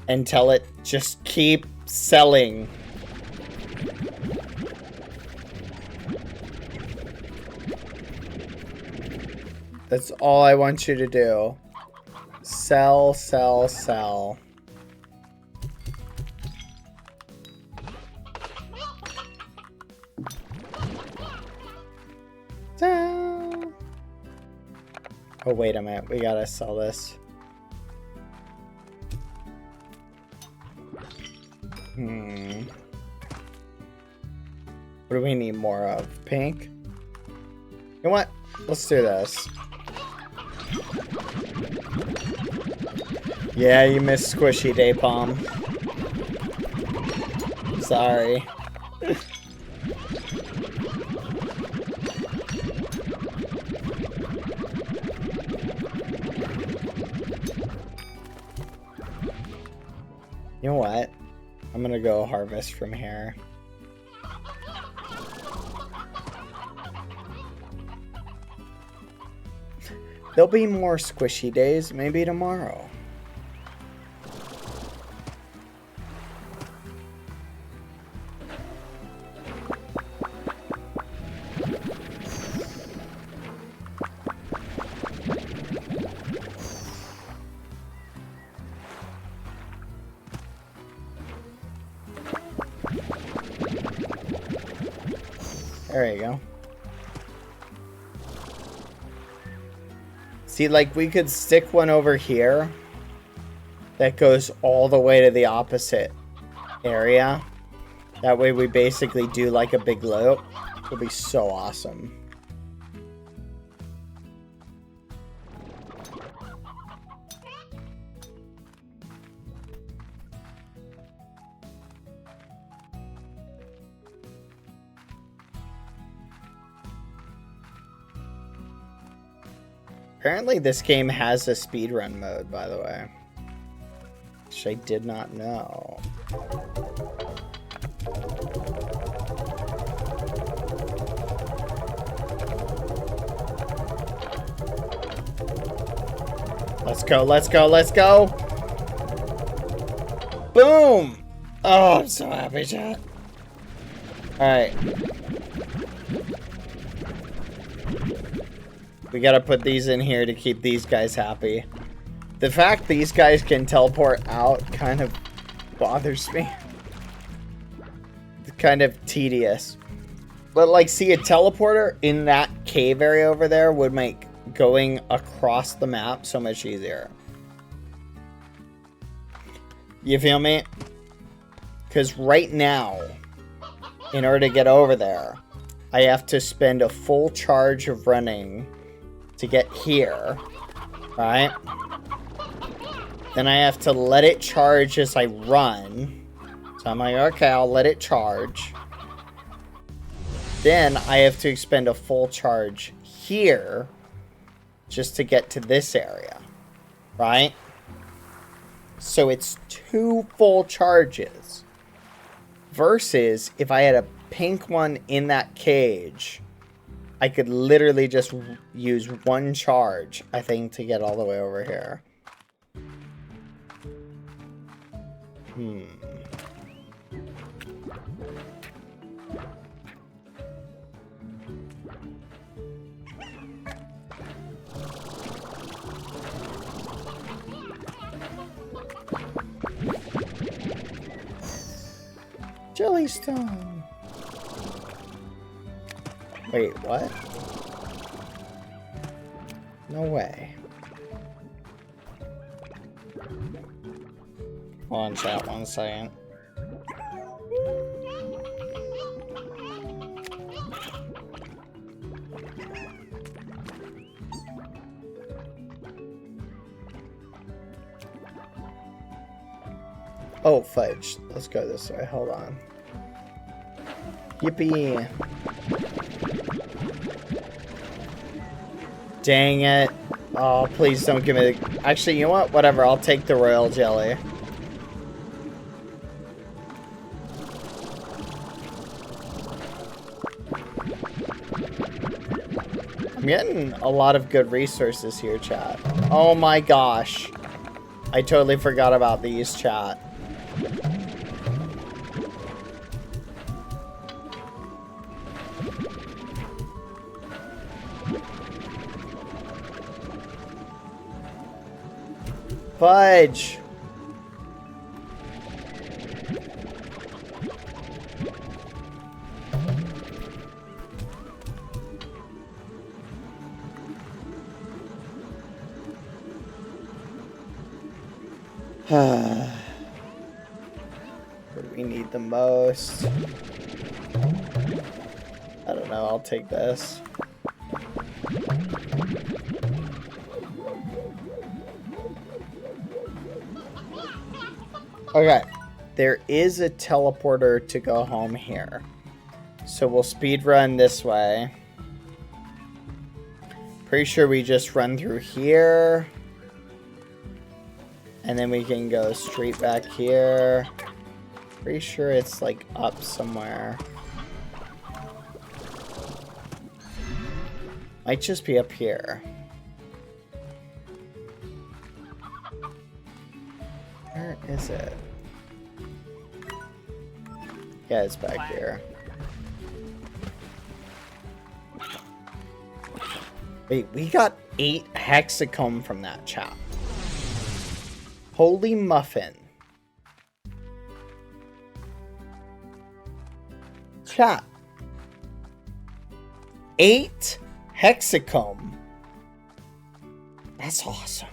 A: And tell it, just keep selling. That's all I want you to do. Sell, sell, sell. Oh, wait a minute. We gotta sell this. What do we need more of? Pink? You know what? Let's do this. Yeah, you missed Squishy Day Palm. Sorry. You know what? I'm gonna go harvest from here. There'll be more squishy days, maybe tomorrow. There you go. See, like, we could stick one over here that goes all the way to the opposite area. That way we basically do like a big loop. It'll be so awesome. Apparently this game has a speedrun mode, by the way. Which I did not know. Let's go, let's go, let's go! Boom! Oh, I'm so happy, chat. Alright. We gotta put these in here to keep these guys happy. The fact these guys can teleport out kind of bothers me. It's kind of tedious. But like, see, a teleporter in that cave area over there would make going across the map so much easier. You feel me? Because right now, in order to get over there, I have to spend a full charge of running to get here, right? Then I have to let it charge as I run. So I'm like, okay, I'll let it charge. Then I have to expend a full charge here just to get to this area, right? So it's 2 full charges. Versus if I had a pink one in that cage, I could literally just use 1 charge, I think, to get all the way over here. Jellystone. Wait, what? No way. Hold on, chat, 1 second. Oh, fudge. Let's go this way. Hold on. Yippee. Dang it. Oh, please don't give me the... Actually, you know what? Whatever. I'll take the royal jelly. I'm getting a lot of good resources here, chat. Oh my gosh. I totally forgot about these, chat. Fudge. What do we need the most? I don't know, I'll take this. Okay, there is a teleporter to go home here. So we'll speed run this way. Pretty sure we just run through here. And then we can go straight back here. Pretty sure it's like up somewhere. Might just be up here. Where is it? Yeah, it's back here. Wait, we got 8 hexacomb from that chap. Holy muffin. Chat. 8 hexacomb. That's awesome.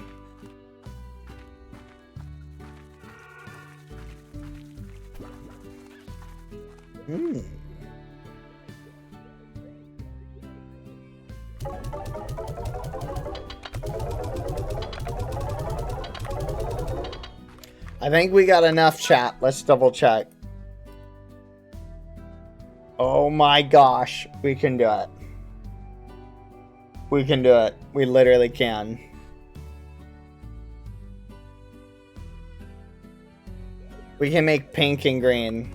A: I think we got enough, chat. Let's double check. Oh my gosh, we can do it. We can do it. We literally can. We can make pink and green.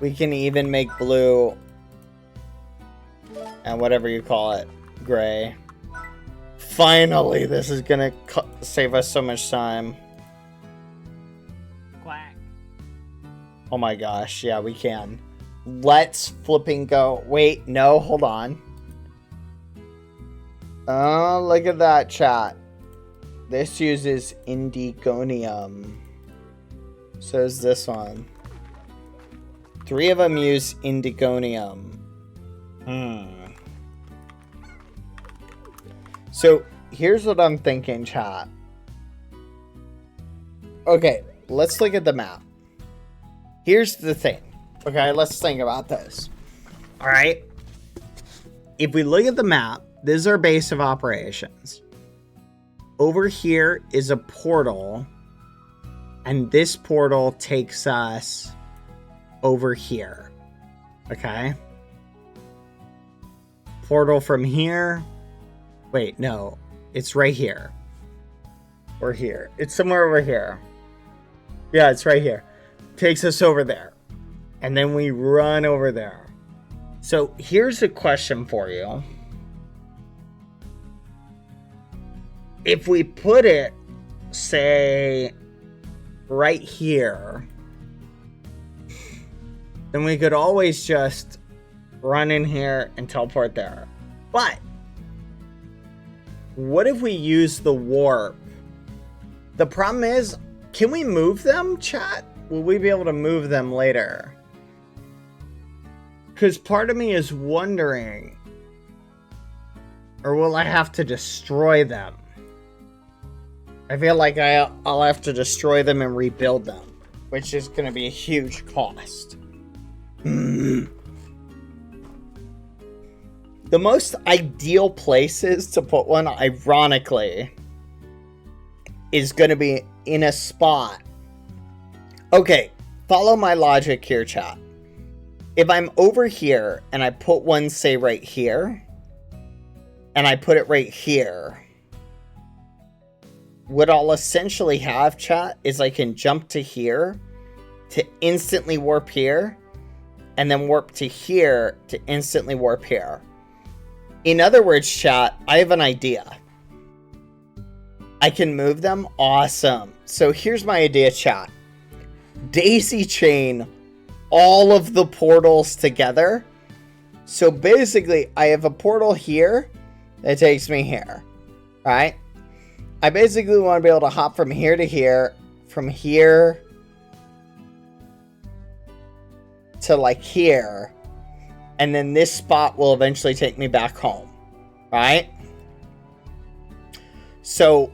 A: We can even make blue and whatever you call it, gray. Finally, this is gonna save us so much time.
B: Quack.
A: Oh my gosh, yeah, we can. Let's flipping go. Wait, no, hold on. Oh, look at that, chat. This uses indigonium. So is this one. 3 of them use indigonium. So here's what I'm thinking, chat. Okay, let's look at the map. Here's the thing. Okay, let's think about this. All right. If we look at the map, this is our base of operations. Over here is a portal, and this portal takes us over here. Okay. Portal from here. Wait, no. It's right here. Or here. It's somewhere over here. Yeah, it's right here. Takes us over there. And then we run over there. So here's a question for you. If we put it, say, right here, then we could always just run in here and teleport there. But what if we use the warp? The problem is, can we move them, chat? Will we be able to move them later? Because part of me is wondering, or will I have to destroy them? I feel like I'll have to destroy them and rebuild them, which is going to be a huge cost. The most ideal places to put one, ironically, is going to be in a spot. Okay, follow my logic here, chat. If I'm over here and I put one, say, right here, and I put it right here, what I'll essentially have, chat, is I can jump to here to instantly warp here, and then warp to here to instantly warp here. In other words, chat, I have an idea. I can move them? Awesome. So here's my idea, chat. Daisy chain all of the portals together. So basically, I have a portal here that takes me here, right? I basically want to be able to hop from here to here, from here to like here, and then this spot will eventually take me back home, right? So,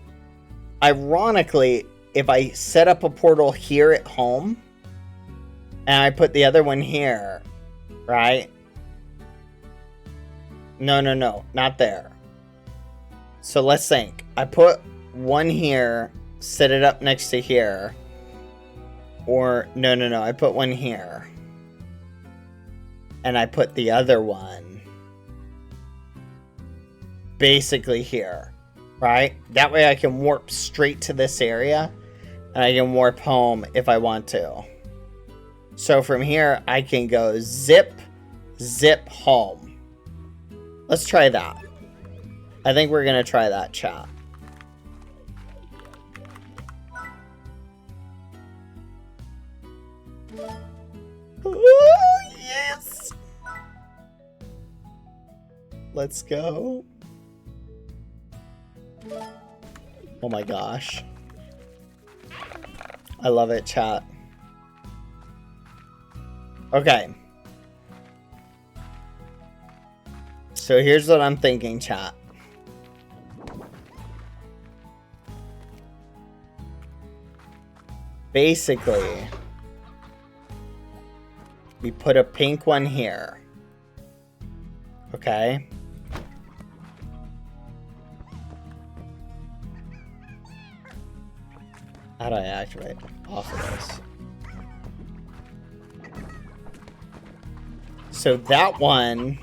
A: ironically, if I set up a portal here at home, and I put the other one here, right? No, not there. So let's think. I put one here, set it up next to here. Or, no, I put one here. And I put the other one basically here, right? That way I can warp straight to this area, and I can warp home if I want to. So from here, I can go zip, zip home. Let's try that. I think we're going to try that, chat. Oh, yes! Let's go. Oh my gosh. I love it, chat. Okay. So here's what I'm thinking, chat. Basically, we put a pink one here. Okay. How do I activate off of this? So that one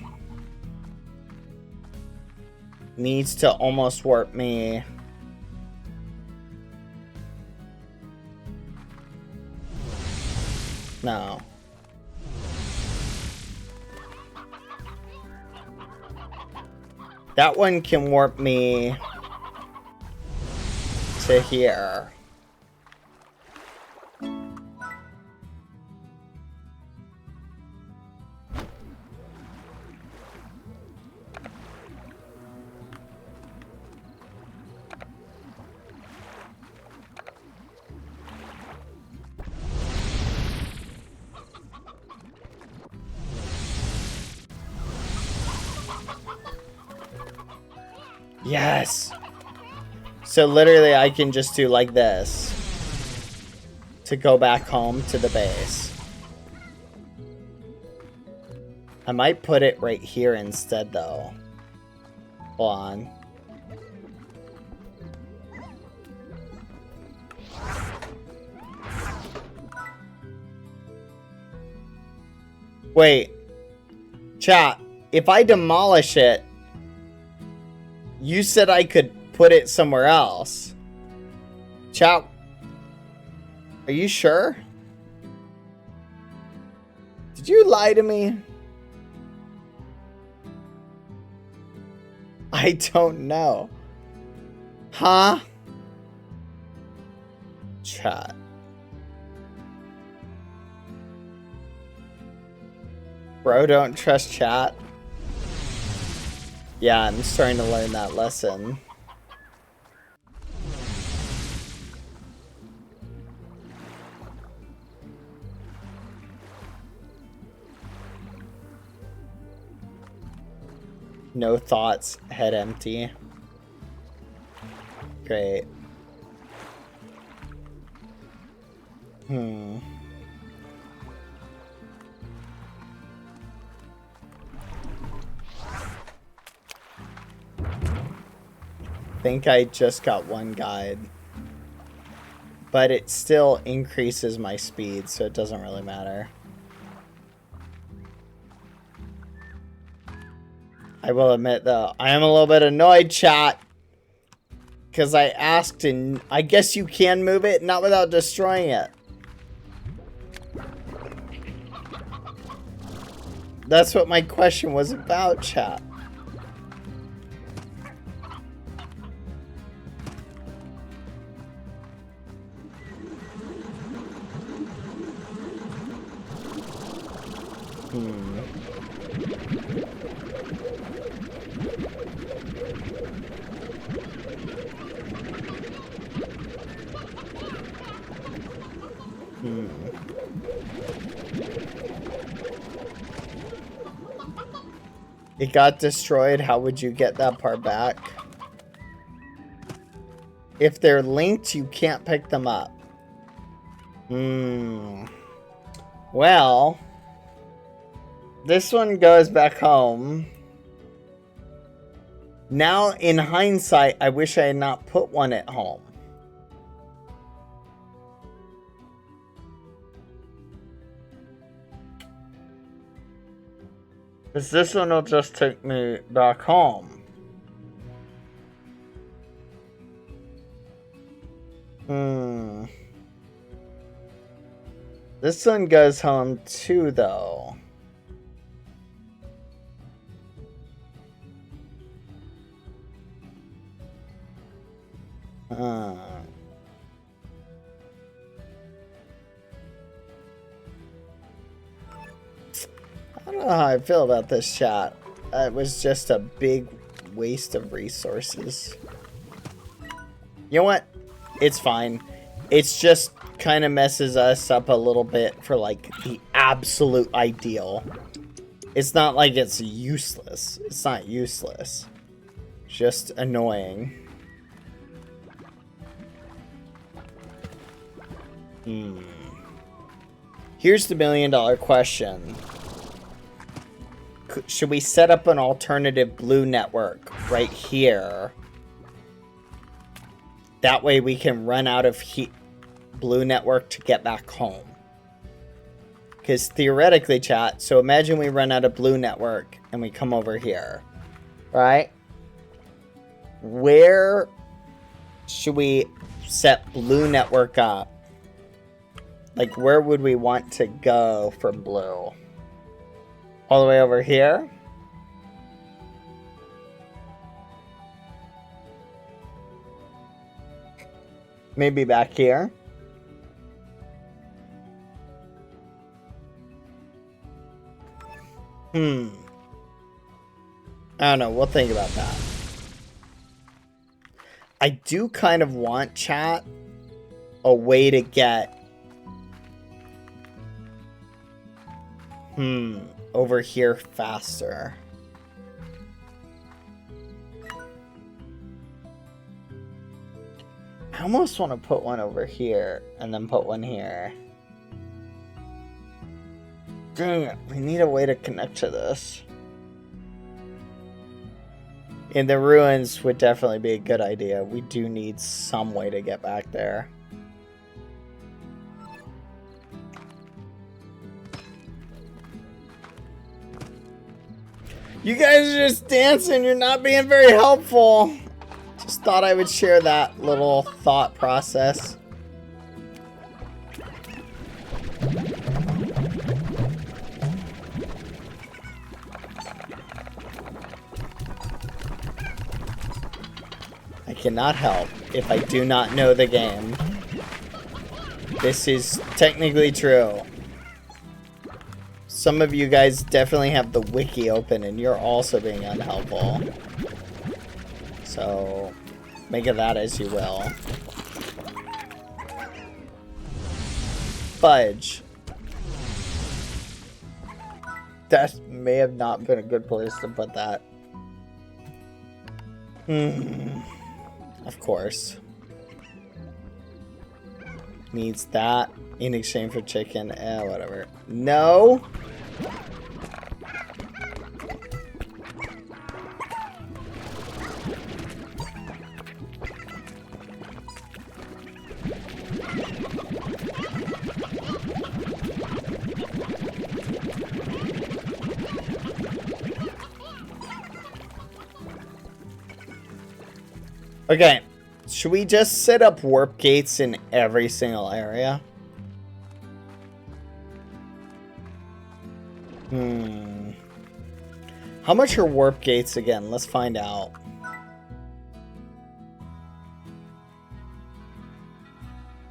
A: needs to almost warp me. No. That one can warp me to here. Yes! So literally I can just do like this to go back home to the base. I might put it right here instead though. Hold on. Wait. Chat, if I demolish it, you said I could put it somewhere else. Chat, are you sure? Did you lie to me? I don't know. Huh? Chat. Bro, don't trust chat. Yeah, I'm starting to learn that lesson. No thoughts, head empty. Great. Think I just got one guide, but it still increases my speed, so it doesn't really matter. I will admit though, I am a little bit annoyed, chat, because I asked and I guess you can move it, not without destroying it. That's what my question was about, chat. It got destroyed. How would you get that part back? If they're linked, you can't pick them up. Well, this one goes back home. Now, in hindsight, I wish I had not put one at home. Because this one will just take me back home. This one goes home too, though. I don't know how I feel about this chat. It was just a big waste of resources. You know what? It's fine. It's just kind of messes us up a little bit for like the absolute ideal. It's not like it's useless. It's not useless. Just annoying. Here's the $1 million question. Should we set up an alternative blue network right here? That way we can run out of blue network to get back home. Because theoretically, chat, so imagine we run out of blue network and we come over here, right? Where should we set blue network up? Like, where would we want to go for blue? All the way over here? Maybe back here? I don't know. We'll think about that. I do kind of want, chat, a way to get over here faster. I almost want to put one over here and then put one here. Dang it, we need a way to connect to this. And the ruins would definitely be a good idea. We do need some way to get back there. You guys are just dancing. You're not being very helpful. Just thought I would share that little thought process. I cannot help if I do not know the game. This is technically true. Some of you guys definitely have the wiki open and you're also being unhelpful. So, make of that as you will. Fudge. That may have not been a good place to put that. Of course. Needs that in exchange for chicken. Whatever. No! Okay, should we just set up warp gates in every single area? How much are warp gates again? Let's find out.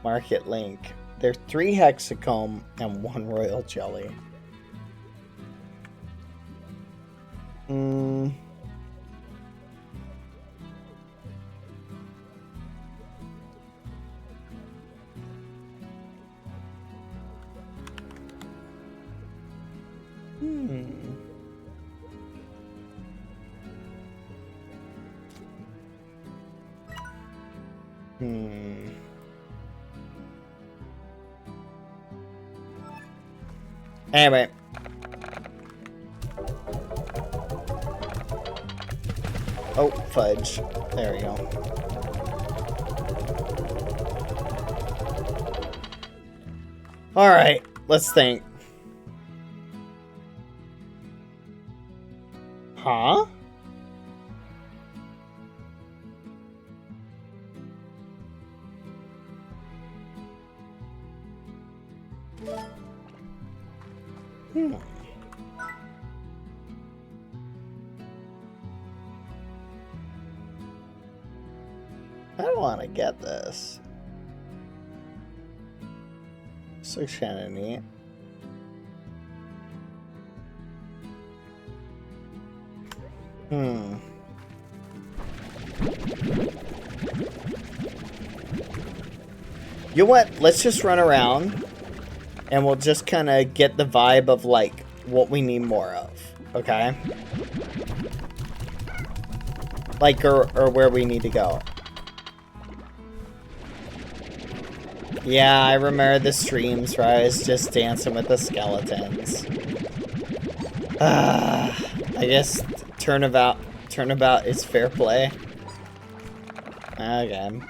A: Market link. There's 3 hexacomb and 1 royal jelly. Anyway. Oh, fudge. There we go. Alright, let's think. Huh? I don't want to get this. So kind of neat. You know what? Let's just run around and we'll just kind of get the vibe of like what we need more of, okay? Like or where we need to go. Yeah, I remember the streams where I was just dancing with the skeletons. I guess turnabout is fair play. Okay.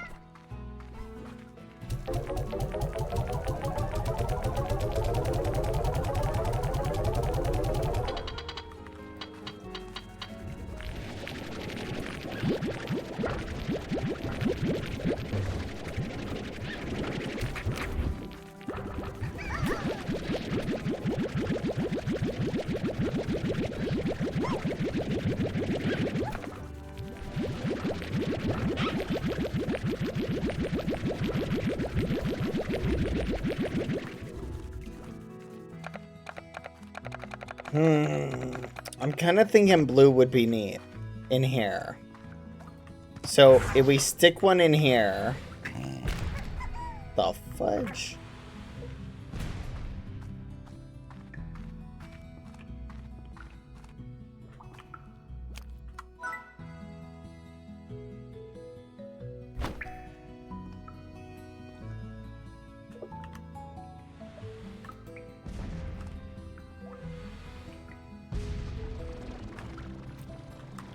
A: I'm kind of thinking blue would be neat in here. So if we stick one in here, the fudge.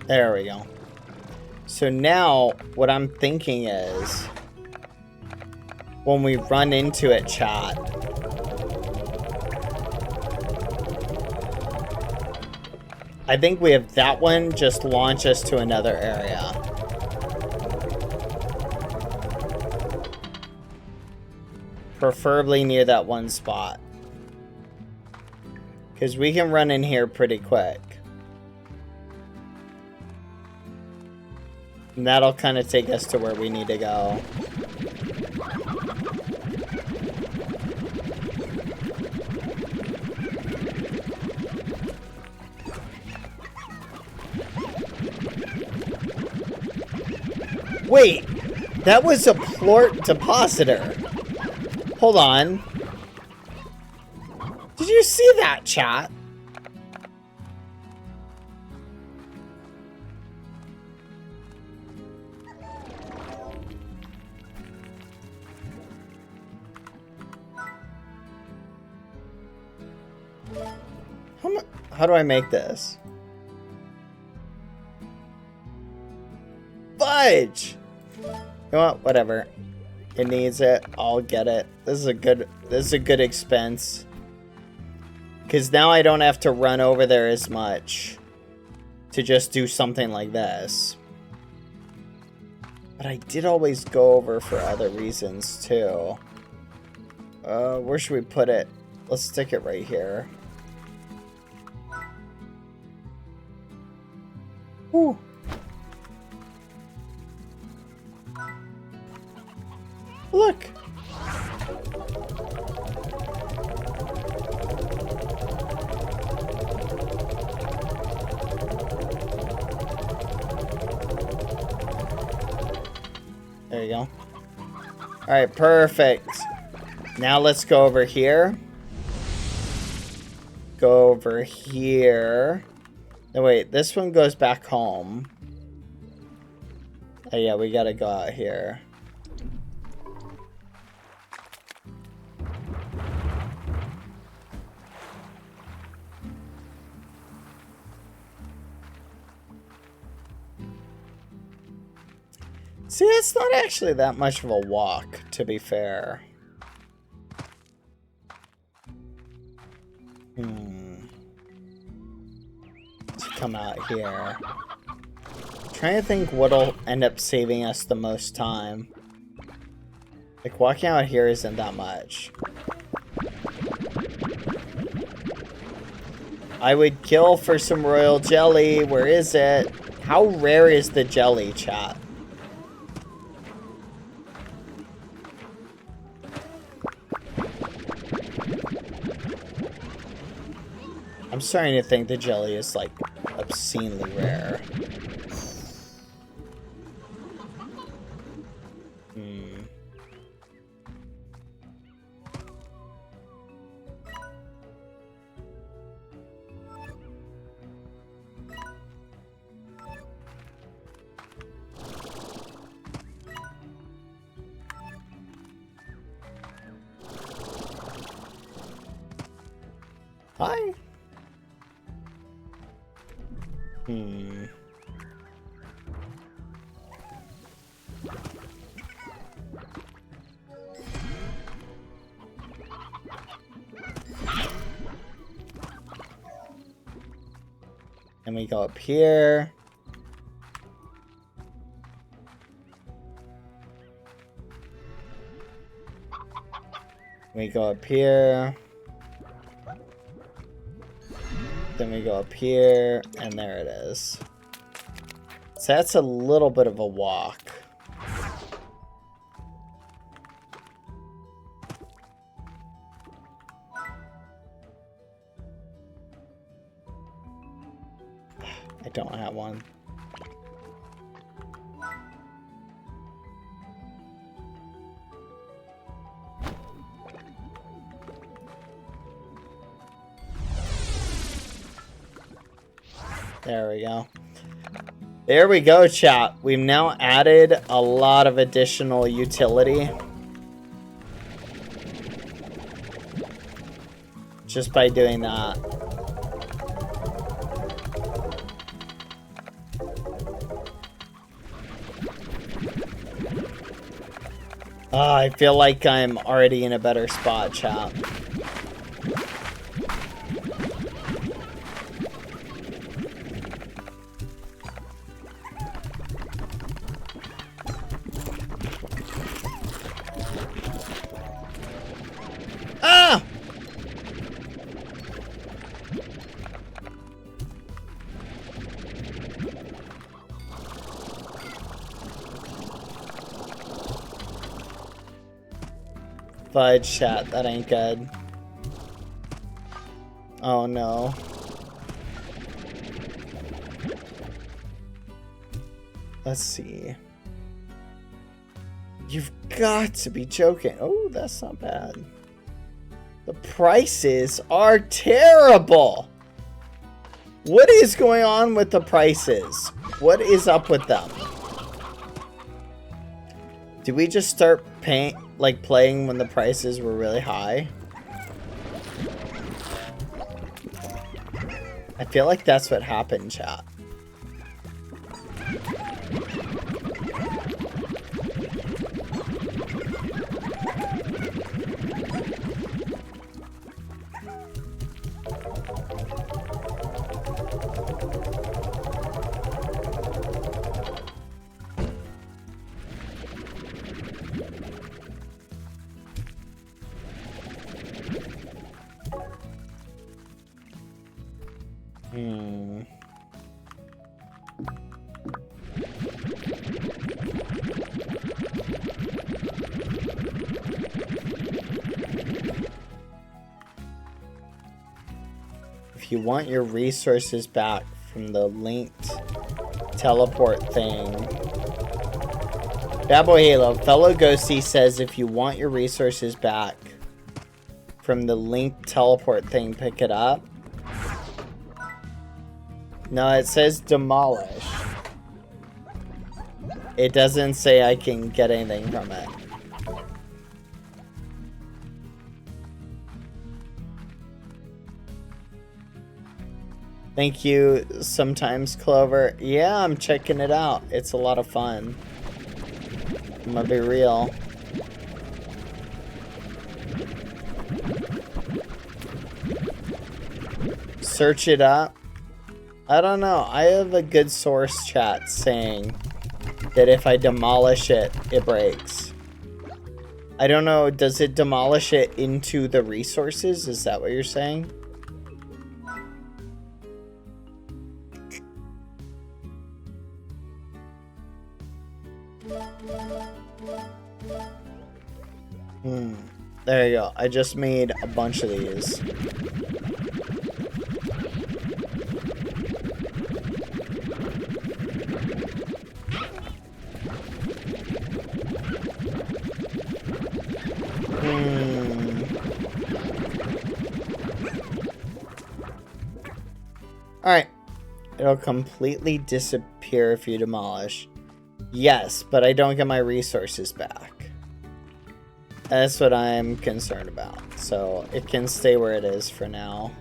A: There we go. So now what I'm thinking is when we run into it, chat, I think we have that one just launch us to another area. Preferably near that one spot. Because we can run in here pretty quick. And that'll kind of take us to where we need to go. Wait, that was a plort depositor. Hold on. Did you see that, chat? How do I make this? Fudge! You know what? Whatever. It needs it. I'll get it. This is a good expense. Because now I don't have to run over there as much to just do something like this. But I did always go over for other reasons too. Where should we put it? Let's stick it right here. Ooh. Look. There you go. All right, perfect. Now let's go over here. Go over here. No, wait, this one goes back home. Oh, yeah, we gotta go out here. See, it's not actually that much of a walk, to be fair. Come out here. Trying to think what'll end up saving us the most time. Like, walking out here isn't that much. I would kill for some royal jelly. Where is it? How rare is the jelly, chat? I'm starting to think the jelly is, like, obscenely rare. Hi. And we go up here. We go up here. Then we go up here, and there it is. So that's a little bit of a walk. I don't have one. There we go. There we go, chat. We've now added a lot of additional utility. Just by doing that. I feel like I'm already in a better spot, chat. Ah! Fudge, chat, that ain't good. Oh no. Let's see. You've got to be joking. Oh, that's not bad. The prices are terrible. What is going on with the prices? What is up with them? Did we just start playing when the prices were really high? I feel like that's what happened, chat. If you want your resources back from the linked teleport thing. Bad Boy Halo, Fellow Ghosty says if you want your resources back from the linked teleport thing, pick it up. No, it says demolish. It doesn't say I can get anything from it. Thank you, Sometimes Clover. Yeah, I'm checking it out. It's a lot of fun. I'm gonna be real. Search it up. I don't know. I have a good source chat saying that if I demolish it, it breaks. I don't know. Does it demolish it into the resources? Is that what you're saying? There you go. I just made a bunch of these. Alright. It'll completely disappear if you demolish. Yes, but I don't get my resources back. That's what I'm concerned about. So it can stay where it is for now.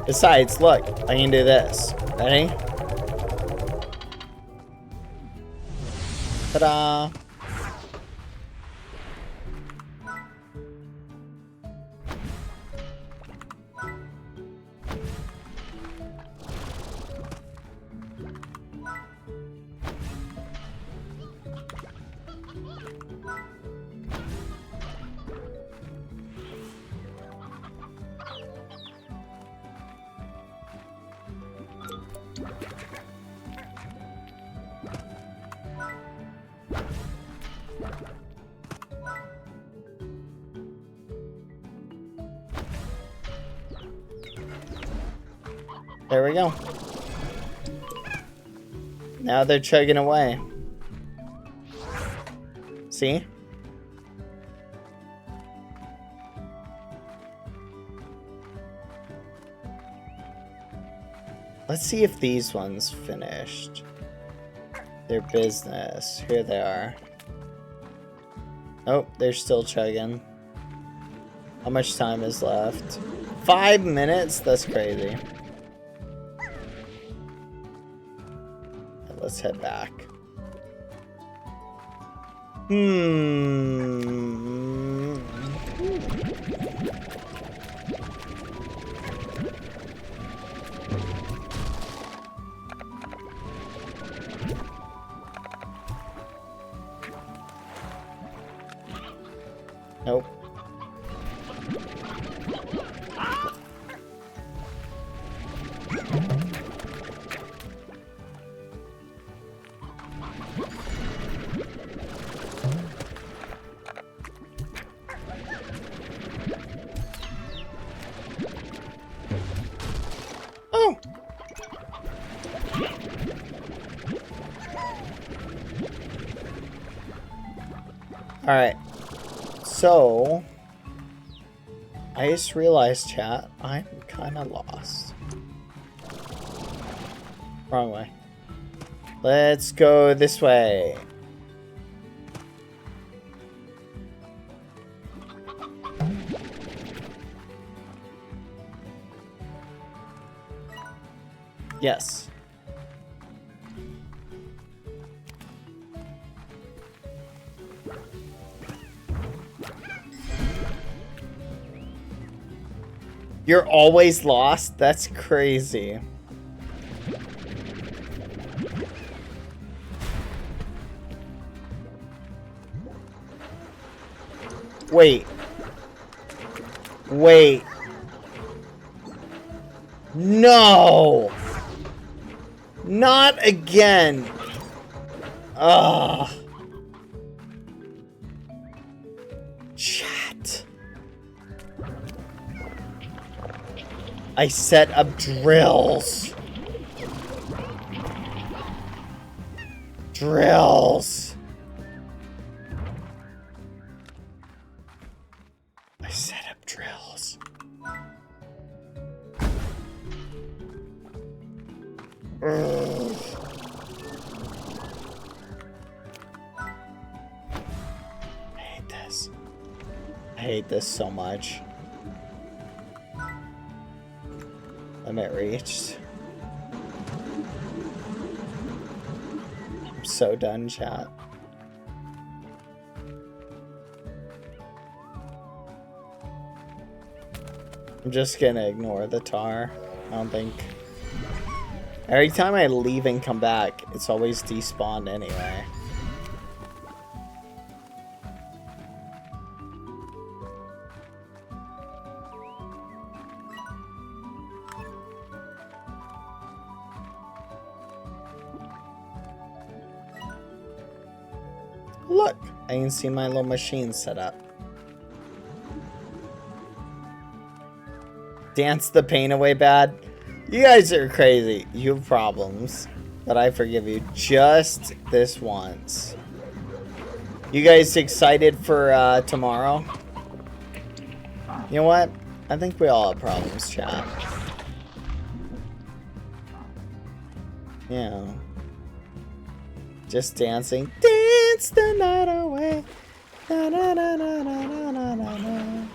A: Besides, look, I can do this. Ready? Ta-da! There we go. Now they're chugging away. See? Let's see if these ones finished their business. Here they are. Oh, they're still chugging. How much time is left? 5 minutes? That's crazy. Let's head back. Nope. Oh. All right. So, I just realized, chat, I'm kind of lost. Wrong way. Let's go this way. Yes. You're always lost? That's crazy. Wait. Wait. No! Not again! Ugh. Chat. I set up drills. Drills. I set up drills. Ugh. I hate this. I hate this so much. Limit reached. I'm so done, chat. I'm just gonna ignore the tar. I don't think... Every time I leave and come back, it's always despawned anyway. Look, I can see my little machine set up. Dance the pain away bad. You guys are crazy. You have problems. But I forgive you just this once. You guys excited for tomorrow? You know what? I think we all have problems, chat. Yeah. Just dancing. Dance the night away. Na, na, na, na, na, na, na, na.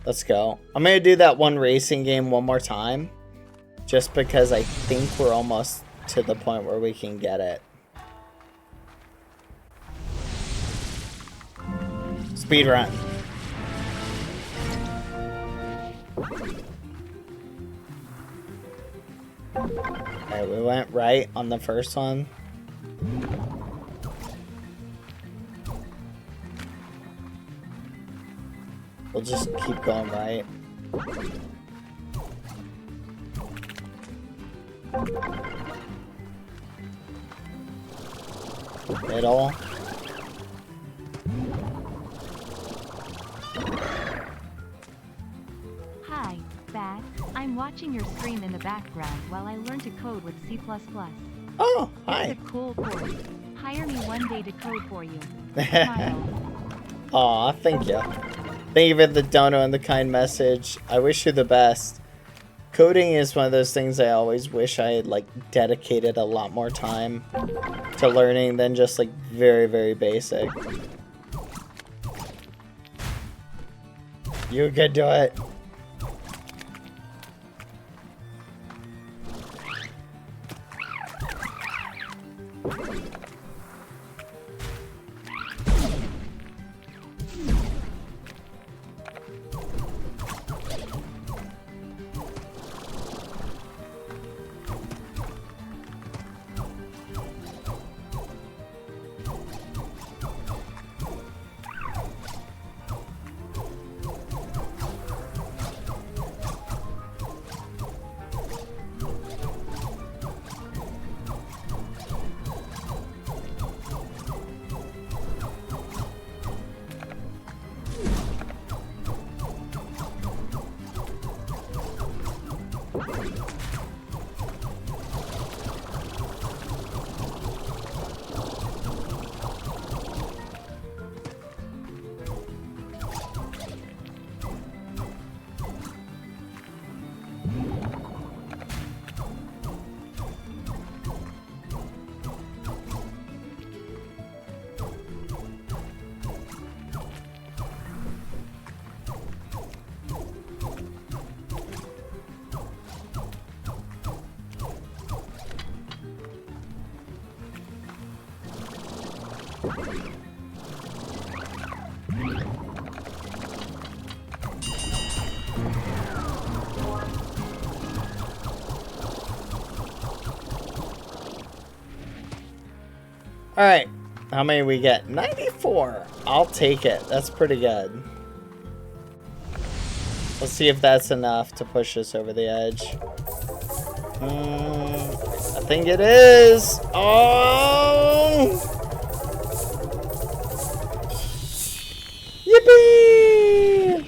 A: Let's go. I'm gonna do that one racing game one more time. Just because I think we're almost to the point where we can get it. speed run. Alright, we went right on the first one. We'll just keep going right. Middle.
D: Hi, Bat. I'm watching your stream in the background while I learn to code with C++.
A: Oh, hi.
D: It's a cool course. Hire me one day to code for you. Smile.
A: Aw, thank you. Thank you for the dono and the kind message. I wish you the best. Coding is one of those things I always wish I had like dedicated a lot more time to learning than just like very, very basic. You could do it. Alright, how many we get? 94! I'll take it. That's pretty good. Let's see if that's enough to push us over the edge. I think it is! Oh! Yippee!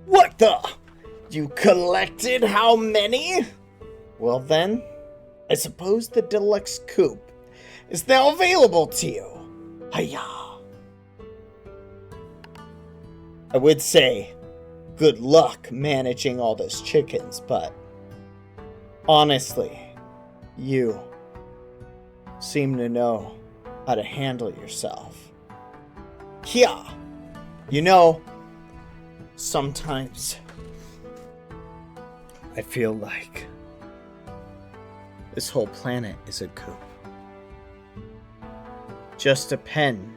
A: What the? You collected how many? Well then, I suppose the deluxe coupe is now available to you. Hiya! I would say, good luck managing all those chickens, but honestly, you seem to know how to handle yourself. Yeah, you know, sometimes I feel like this whole planet is a coup. Just a pen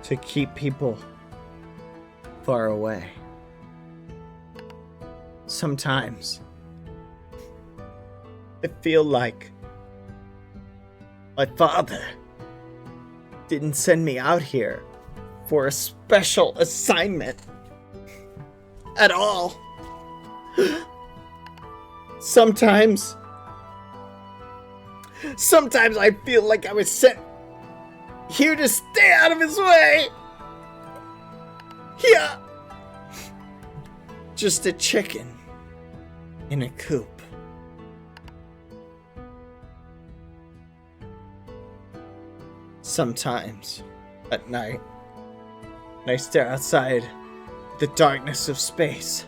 A: to keep people far away. Sometimes I feel like my father didn't send me out here for a special assignment at all. Sometimes I feel like I was sent here to stay out of his way. Yeah. Just a chicken in a coop. Sometimes at night, when I stare outside the darkness of space,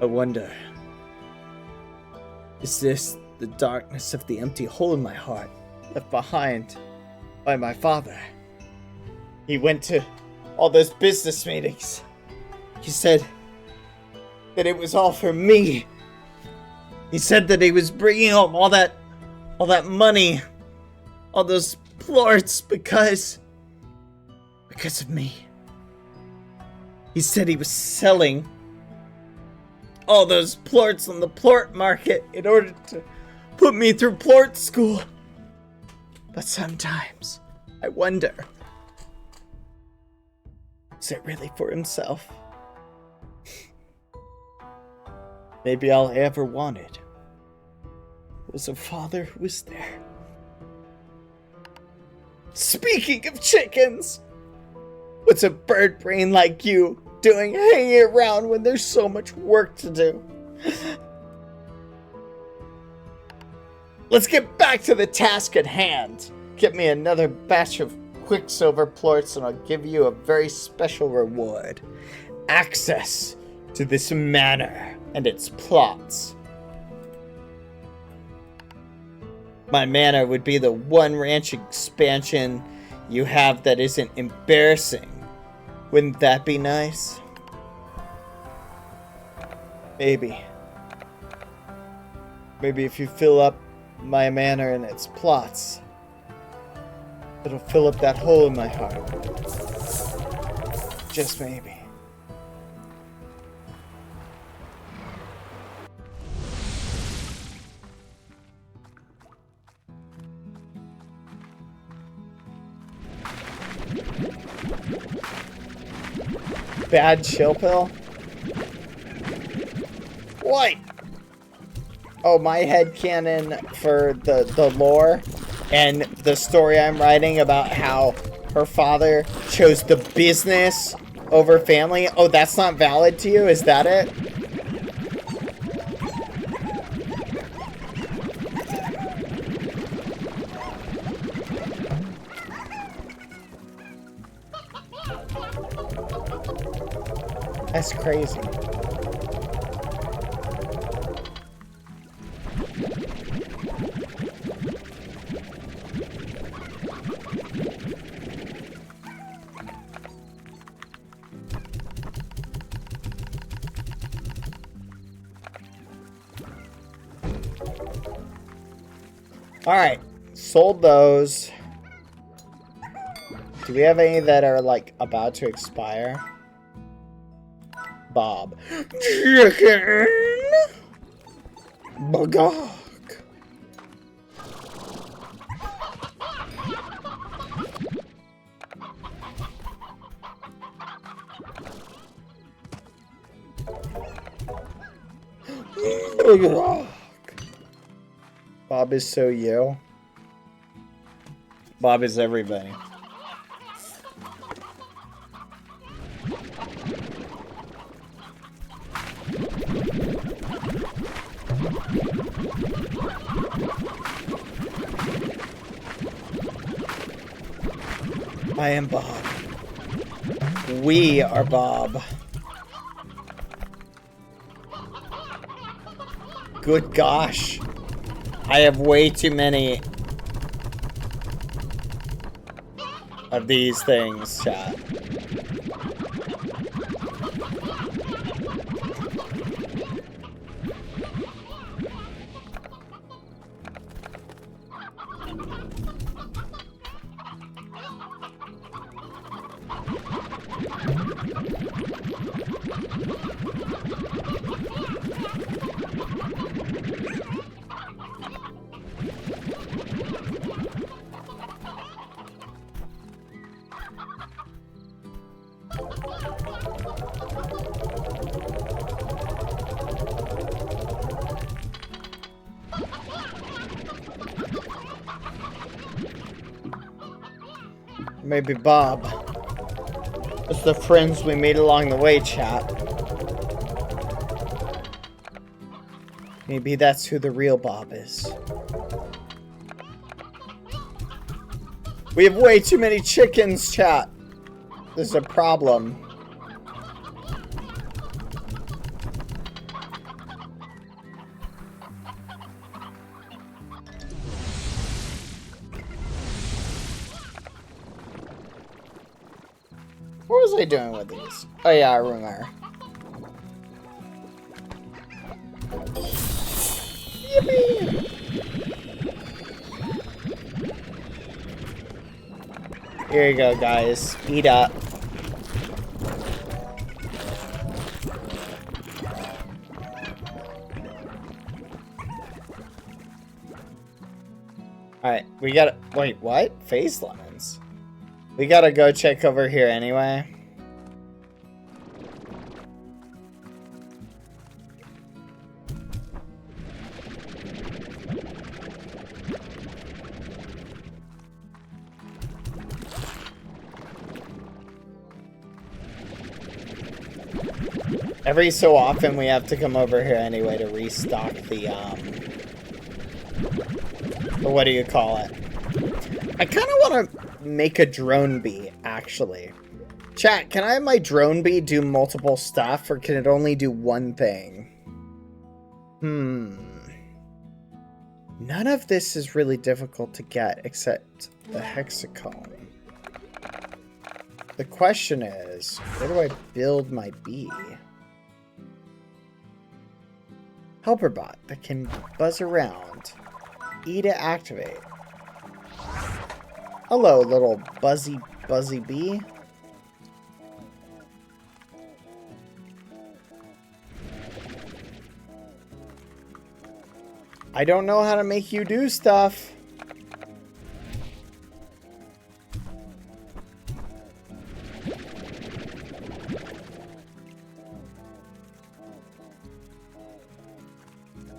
A: I wonder, is this the darkness of the empty hole in my heart left behind by my father? He went to all those business meetings. He said that it was all for me. He said that he was bringing home all that money all those plorts because of me. He said he was selling all those plorts on the plort market in order to put me through plort school. But sometimes I wonder, is it really for himself? Maybe all I ever wanted was a father who was there. Speaking of chickens, what's a bird brain like you doing hanging around when there's so much work to do? Let's get back to the task at hand. Get me another batch of Quicksilver plorts and I'll give you a very special reward. Access to this manor and its plots. My manor would be the one ranch expansion you have that isn't embarrassing. Wouldn't that be nice? Maybe. Maybe if you fill up my manor and its plots, it'll fill up that hole in my heart. Just maybe. Bad chill pill? What? Oh, my headcanon for the lore and the story I'm writing about how her father chose the business over family. Oh, that's not valid to you? Is that it? That's crazy. Alright, sold those. Do we have any that are like about to expire? Bob. Chicken! Bagog. Bagog. Bob is so you. Bob is everybody. I am Bob. We are Bob. Good gosh. I have way too many of these things, chat. Maybe Bob. It's the friends we made along the way, chat. Maybe that's who the real Bob is. We have way too many chickens, chat. This is a problem. What was I doing with these? Oh yeah, I remember. Yippee! Here you go, guys. Eat up. Alright, we gotta... Wait, what? Phase lemons? We gotta go check over here anyway. Every so often we have to come over here anyway to restock the, what do you call it? I kind of want to make a drone bee, actually. Chat, can I have my drone bee do multiple stuff, or can it only do one thing? None of this is really difficult to get, except the hexacomb. The question is, where do I build my bee? Helper bot that can buzz around. E to activate. Hello, little buzzy bee. I don't know how to make you do stuff.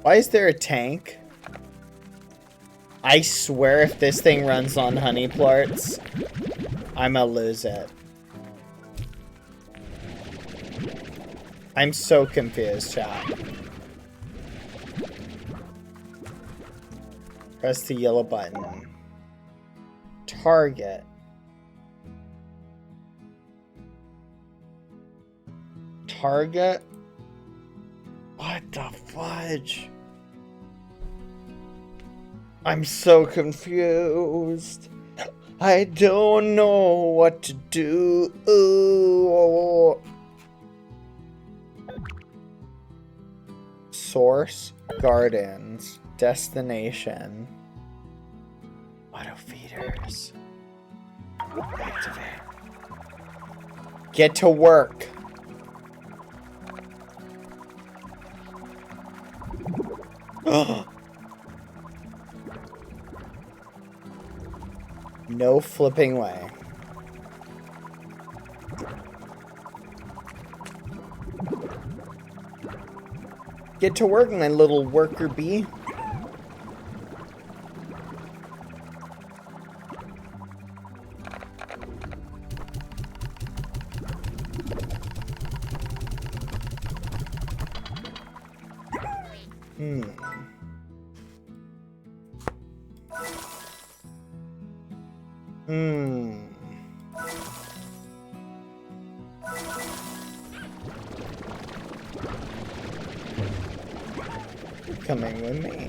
A: Why is there a tank? I swear if this thing runs on honey plorts, I'ma lose it. I'm so confused, chat. Press the yellow button. Target. Target? What the fudge? I'm so confused. I don't know what to do. Source, gardens, destination, auto feeders. Activate. Get to work. No flipping way. Get to work, my little worker bee. Coming with me.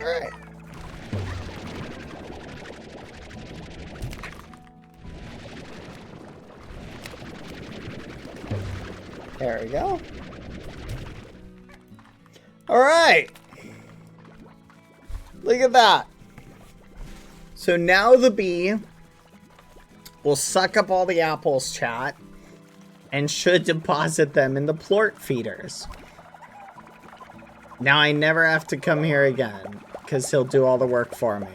A: Alright. There we go. Alright. Look at that. So now the bee will suck up all the apples, chat, and should deposit them in the plort feeders. Now I never have to come here again, because he'll do all the work for me.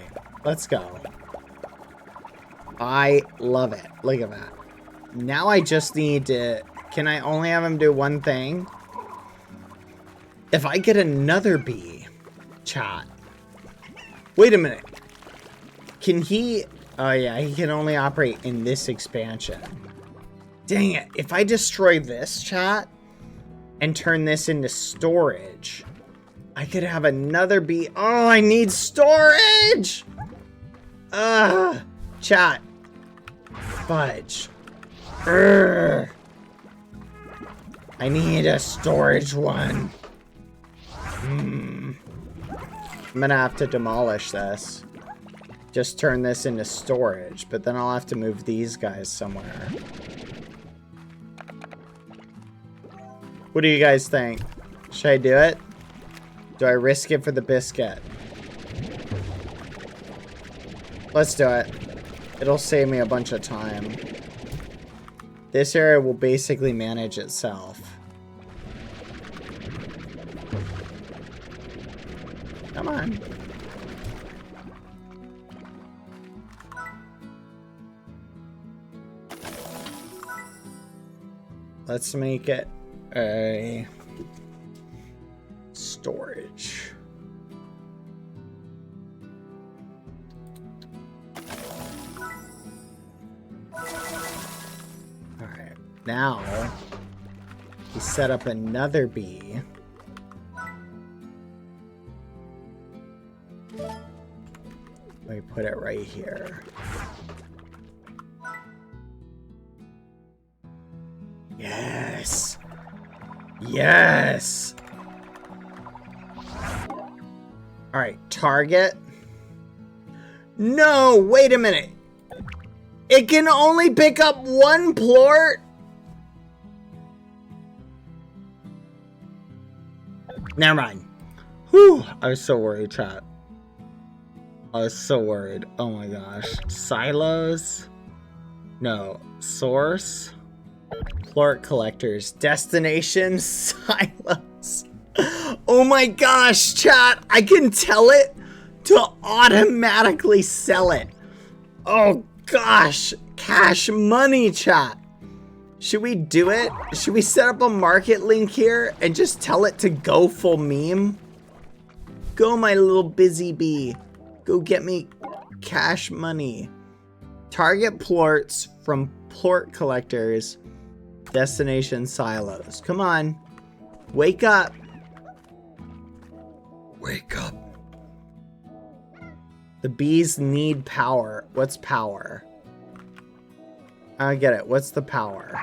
A: Let's go. I love it. Look at that. Now I just need to... Can I only have him do one thing? If I get another bee, Chat. Wait a minute. Can he... Oh yeah, he can only operate in this expansion. Dang it. If I destroy this, chat, and turn this into storage, I could have another bee. Oh, I need storage! Chat. Fudge. Urgh. I need a storage one. I'm gonna have to demolish this. Just turn this into storage, but then I'll have to move these guys somewhere. What do you guys think? Should I do it? Do I risk it for the biscuit? Let's do it. It'll save me a bunch of time. This area will basically manage itself. Come on. Let's make it a storage. Alright, now we set up another bee. Let me put it right here. Yes! Yes! Alright, target. No, wait a minute. It can only pick up one plort? Never mind. Whew, I was so worried, chat. I was so worried. Oh my gosh. Silos? No. Source? Plort collectors. Destination? Silos. Oh my gosh, chat. I can tell it to automatically sell it. Oh gosh. Cash money, chat. Should we do it? Should we set up a market link here and just tell it to go full meme? Go, my little busy bee. Go get me cash money. Target plorts from plort collectors. Destination silos. Come on. Wake up. Wake up. The bees need power. What's power? I get it. What's the power?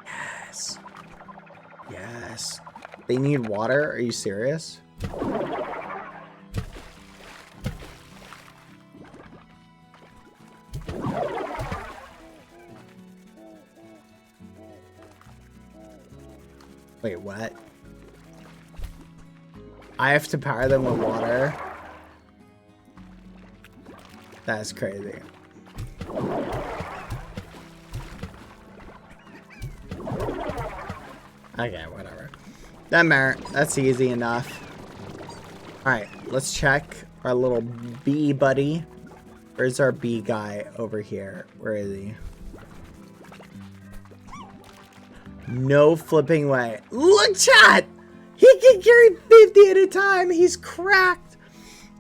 A: Yes. Yes. They need water? Are you serious? Wait, what? I have to power them with water? That's crazy. Okay, whatever. That's easy enough. Alright, let's check our little bee buddy. Where's our bee guy over here? Where is he? No flipping way. Look, chat! He can carry 50 at a time. He's cracked.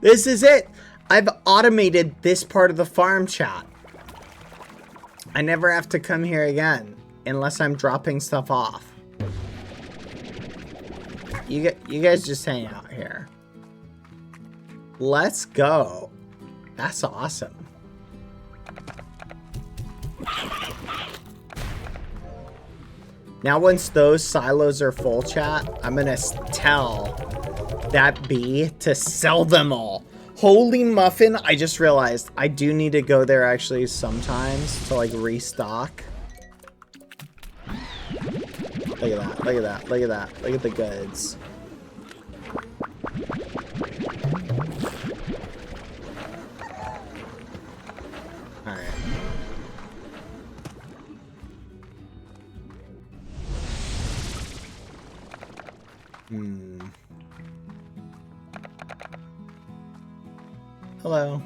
A: This is it. I've automated this part of the farm, chat. I never have to come here again unless I'm dropping stuff off. You guys just hang out here. Let's go. That's awesome. Now once those silos are full, chat, I'm gonna tell that bee to sell them all. Holy muffin, I just realized I do need to go there actually sometimes to like restock. Look at that, look at that, look at that, look at the goods. Alright. Hello.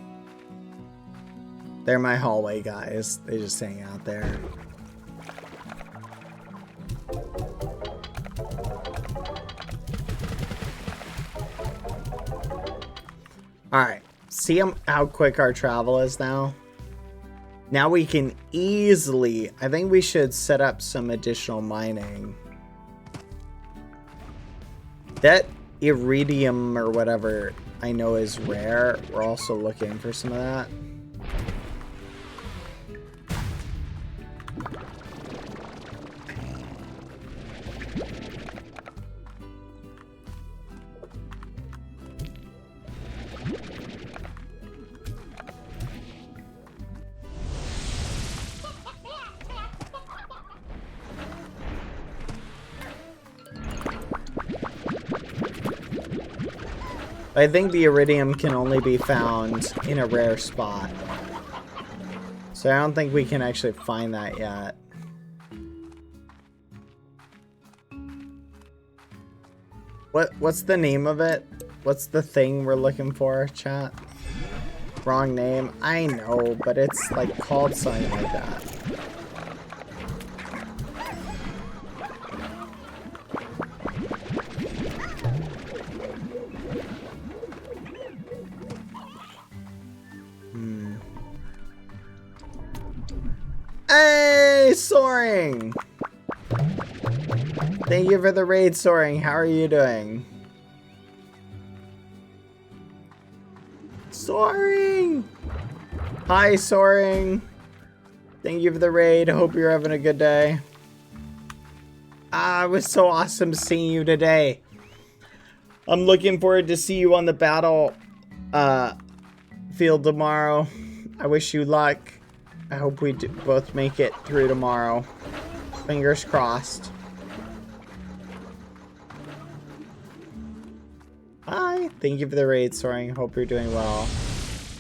A: They're my hallway guys. They just hang out there. Alright, see how quick our travel is now? Now we can easily, I think we should set up some additional mining. That iridium or whatever I know is rare. We're also looking for some of that. I think the iridium can only be found in a rare spot. So I don't think we can actually find that yet. What's the name of it? What's the thing we're looking for, chat? Wrong name. I know, but it's like called something like that. Hey, Soaring! Thank you for the raid, Soaring. How are you doing? Soaring! Hi, Soaring. Thank you for the raid. Hope you're having a good day. It was so awesome seeing you today. I'm looking forward to see you on the battle field tomorrow. I wish you luck. I hope we both make it through tomorrow. Fingers crossed. Hi. Thank you for the raid, Soaring. Hope you're doing well.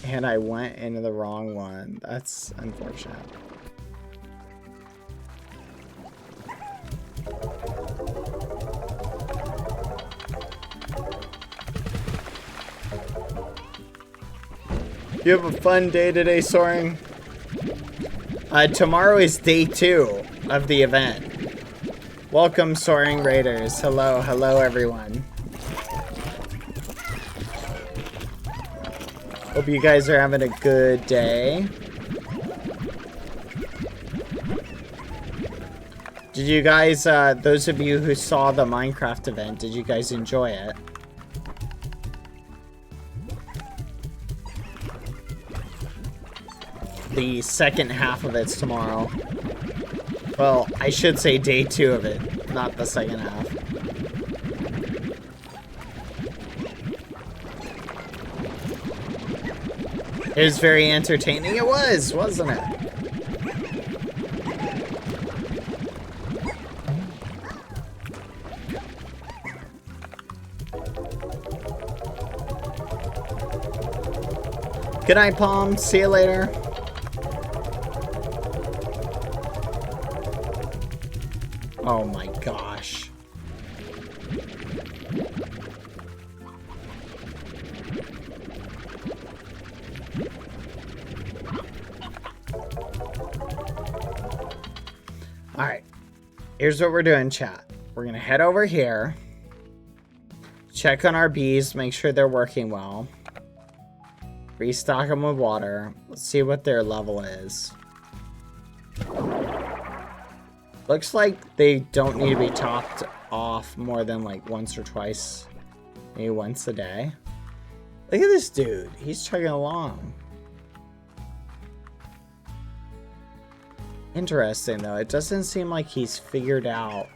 A: And I went into the wrong one. That's unfortunate. You have a fun day today, Soaring. Tomorrow is day 2 of the event. Welcome, Soaring Raiders. Hello, hello, everyone. Hope you guys are having a good day. Did you guys, those of you who saw the Minecraft event, did you guys enjoy it? The second half of it's tomorrow. Well, I should say day 2 of it, not the second half. It was very entertaining. It was, wasn't it? Good night, Palm. See you later. Oh my gosh. Alright. Here's what we're doing, chat. We're gonna head over here. Check on our bees, make sure they're working well. Restock them with water. Let's see what their level is. Looks like they don't need to be topped off more than like once or twice. Maybe once a day. Look at this dude. He's chugging along. Interesting though. It doesn't seem like he's figured out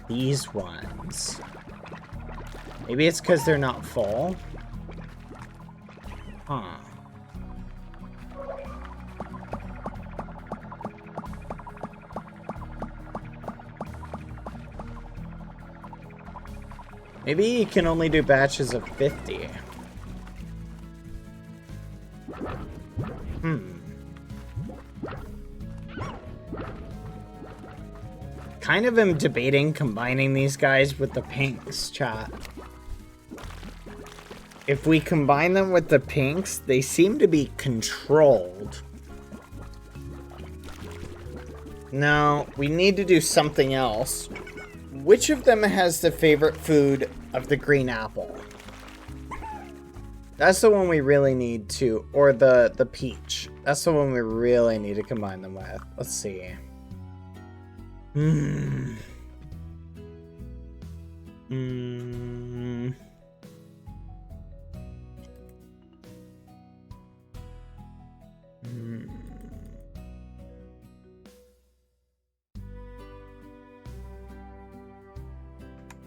A: these ones. Maybe it's because they're not full. Huh. Maybe you can only do batches of 50. Kind of am debating combining these guys with the pinks, chat. If we combine them with the pinks, they seem to be controlled. No, we need to do something else. Which of them has the favorite food of the green apple? That's the one we really need to, or the peach. That's the one we really need to combine them with. Let's see.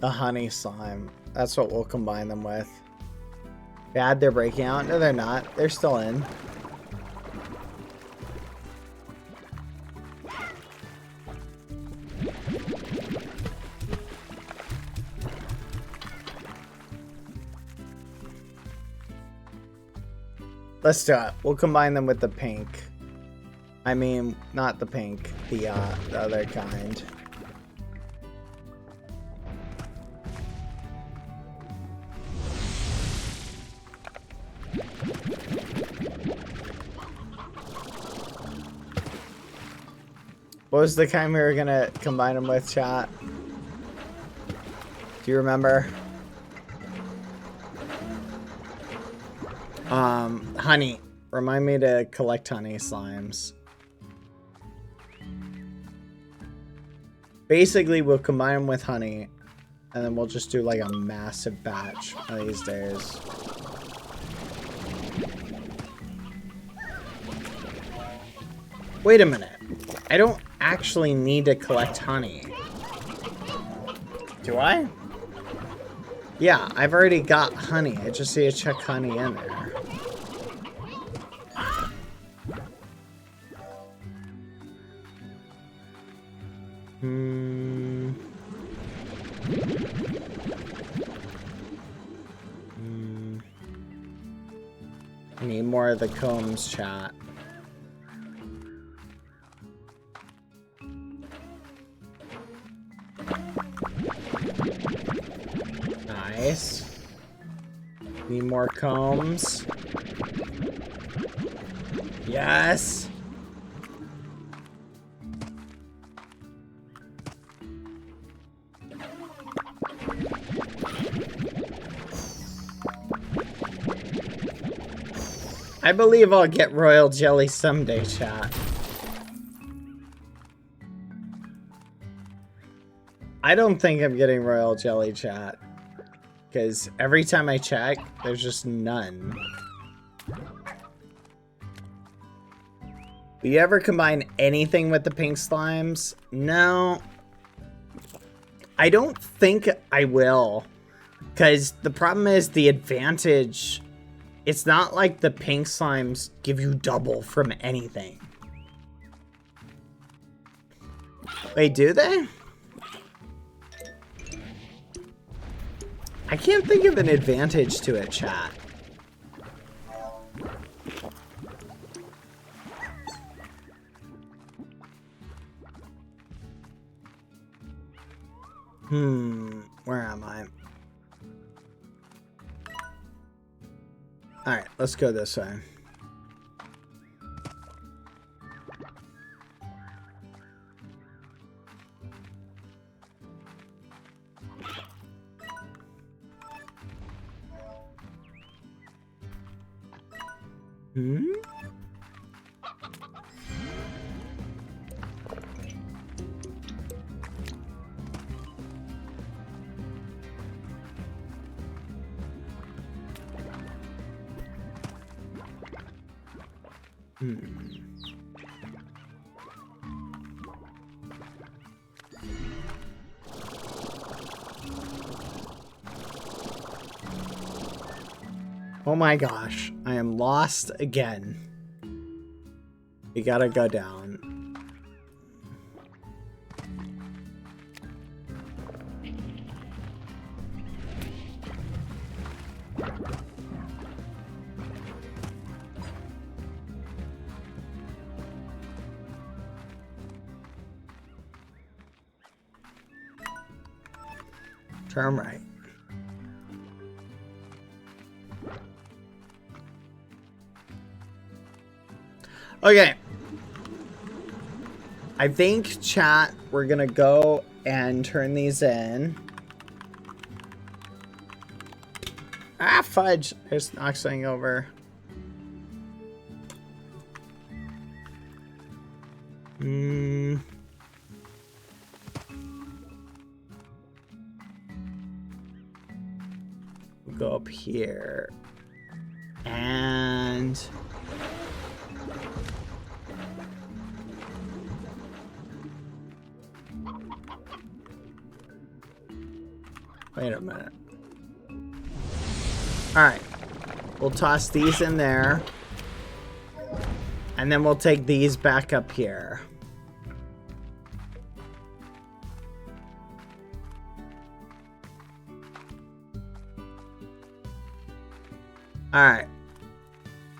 A: The honey slime. That's what we'll combine them with. Bad, they're breaking out. No, they're not. They're still in. Let's do it. We'll combine them with the pink. I mean, not the pink. The other kind. What was the kind we were gonna combine them with, chat? Do you remember? Honey. Remind me to collect honey slimes. Basically, we'll combine them with honey, and then we'll just do like a massive batch one of these days. Wait a minute. I don't actually need to collect honey. Do I? Yeah, I've already got honey. I just need to check honey in there. I need more of the combs, chat. Nice. Need more combs. Yes. I believe I'll get royal jelly someday, chat. I don't think I'm getting royal jelly, chat. Because every time I check, there's just none. Will you ever combine anything with the pink slimes? No. I don't think I will. Because the problem is the advantage... It's not like the pink slimes give you double from anything. Wait, do they? I can't think of an advantage to it, chat. Where am I? Alright, let's go this way. Oh my gosh, I am lost again. We gotta go down. Turn right. Okay. I think, chat, we're gonna go and turn these in. Ah, fudge. I just knocked something over. We'll go up here. And... wait a minute. Alright. We'll toss these in there. And then we'll take these back up here. Alright.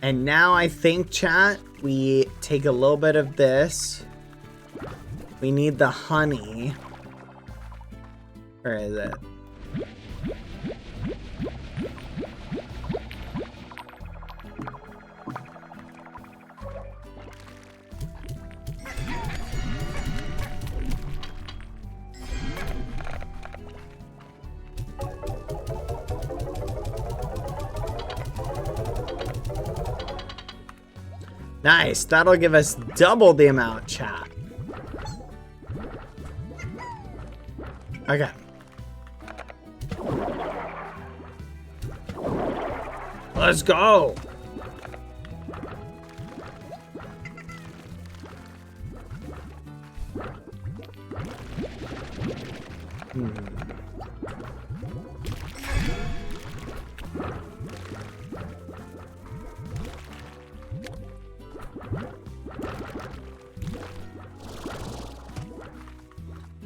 A: And now I think, chat, we take a little bit of this. We need the honey. Where is it? Nice, that'll give us double the amount, chat. Okay. Let's go.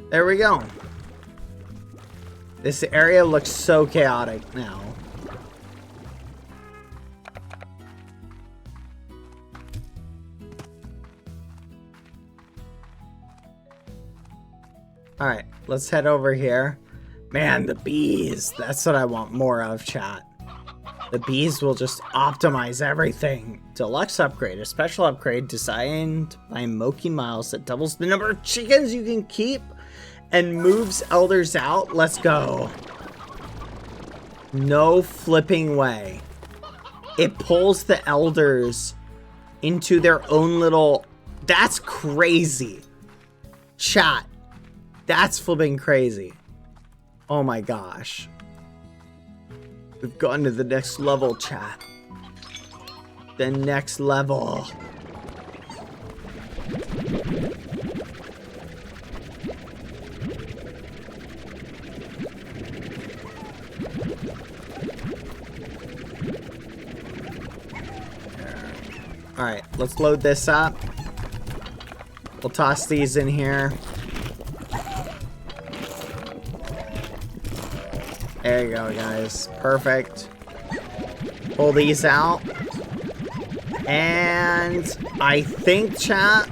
A: There we go. This area looks so chaotic now. Alright, let's head over here. Man, the bees. That's what I want more of, chat. The bees will just optimize everything. Deluxe upgrade. A special upgrade designed by Moki Miles that doubles the number of chickens you can keep and moves elders out. Let's go. No flipping way. It pulls the elders into their own little... That's crazy. Chat. That's flipping crazy. Oh my gosh. We've gone to the next level, chat. The next level. Alright, let's load this up. We'll toss these in here. There you go, guys. Perfect. Pull these out. And I think, chat,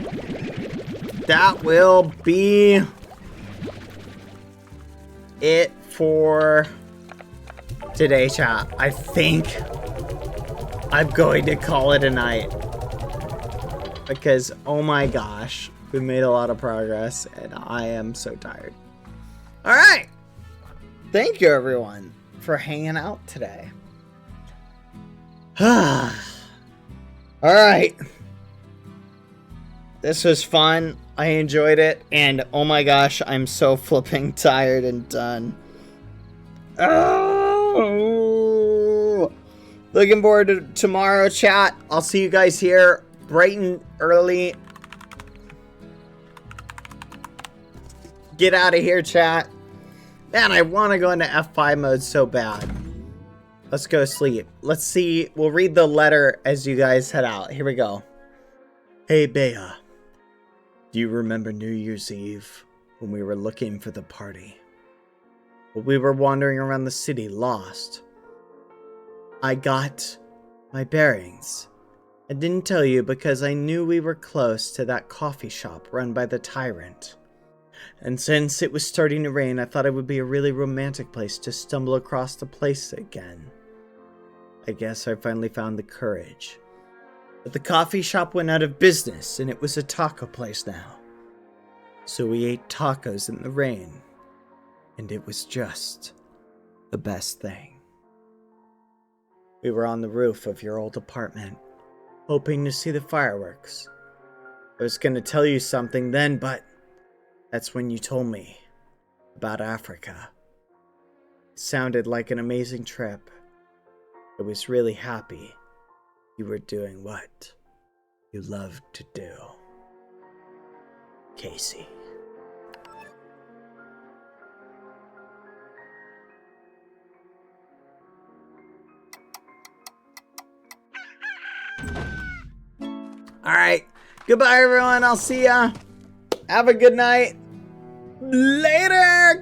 A: that will be it for today, chat. I think I'm going to call it a night. Because, oh my gosh, we made a lot of progress and I am so tired. Alright. Thank you, everyone, for hanging out today. Alright. This was fun. I enjoyed it. And oh my gosh, I'm so flipping tired and done. Oh! Looking forward to tomorrow, chat. I'll see you guys here bright and early. Get out of here, chat. Man, I want to go into F5 mode so bad. Let's go sleep. Let's see. We'll read the letter as you guys head out. Here we go. Hey, Bea. Do you remember New Year's Eve when we were looking for the party? Well, we were wandering around the city lost. I got my bearings. I didn't tell you because I knew we were close to that coffee shop run by the tyrant. And since it was starting to rain, I thought it would be a really romantic place to stumble across the place again. I guess I finally found the courage. But the coffee shop went out of business, and it was a taco place now. So we ate tacos in the rain, and it was just the best thing. We were on the roof of your old apartment, hoping to see the fireworks. I was going to tell you something then, but that's when you told me about Africa. It sounded like an amazing trip. I was really happy you were doing what you loved to do. Casey. Alright. Goodbye, everyone. I'll see ya. Have a good night. Later.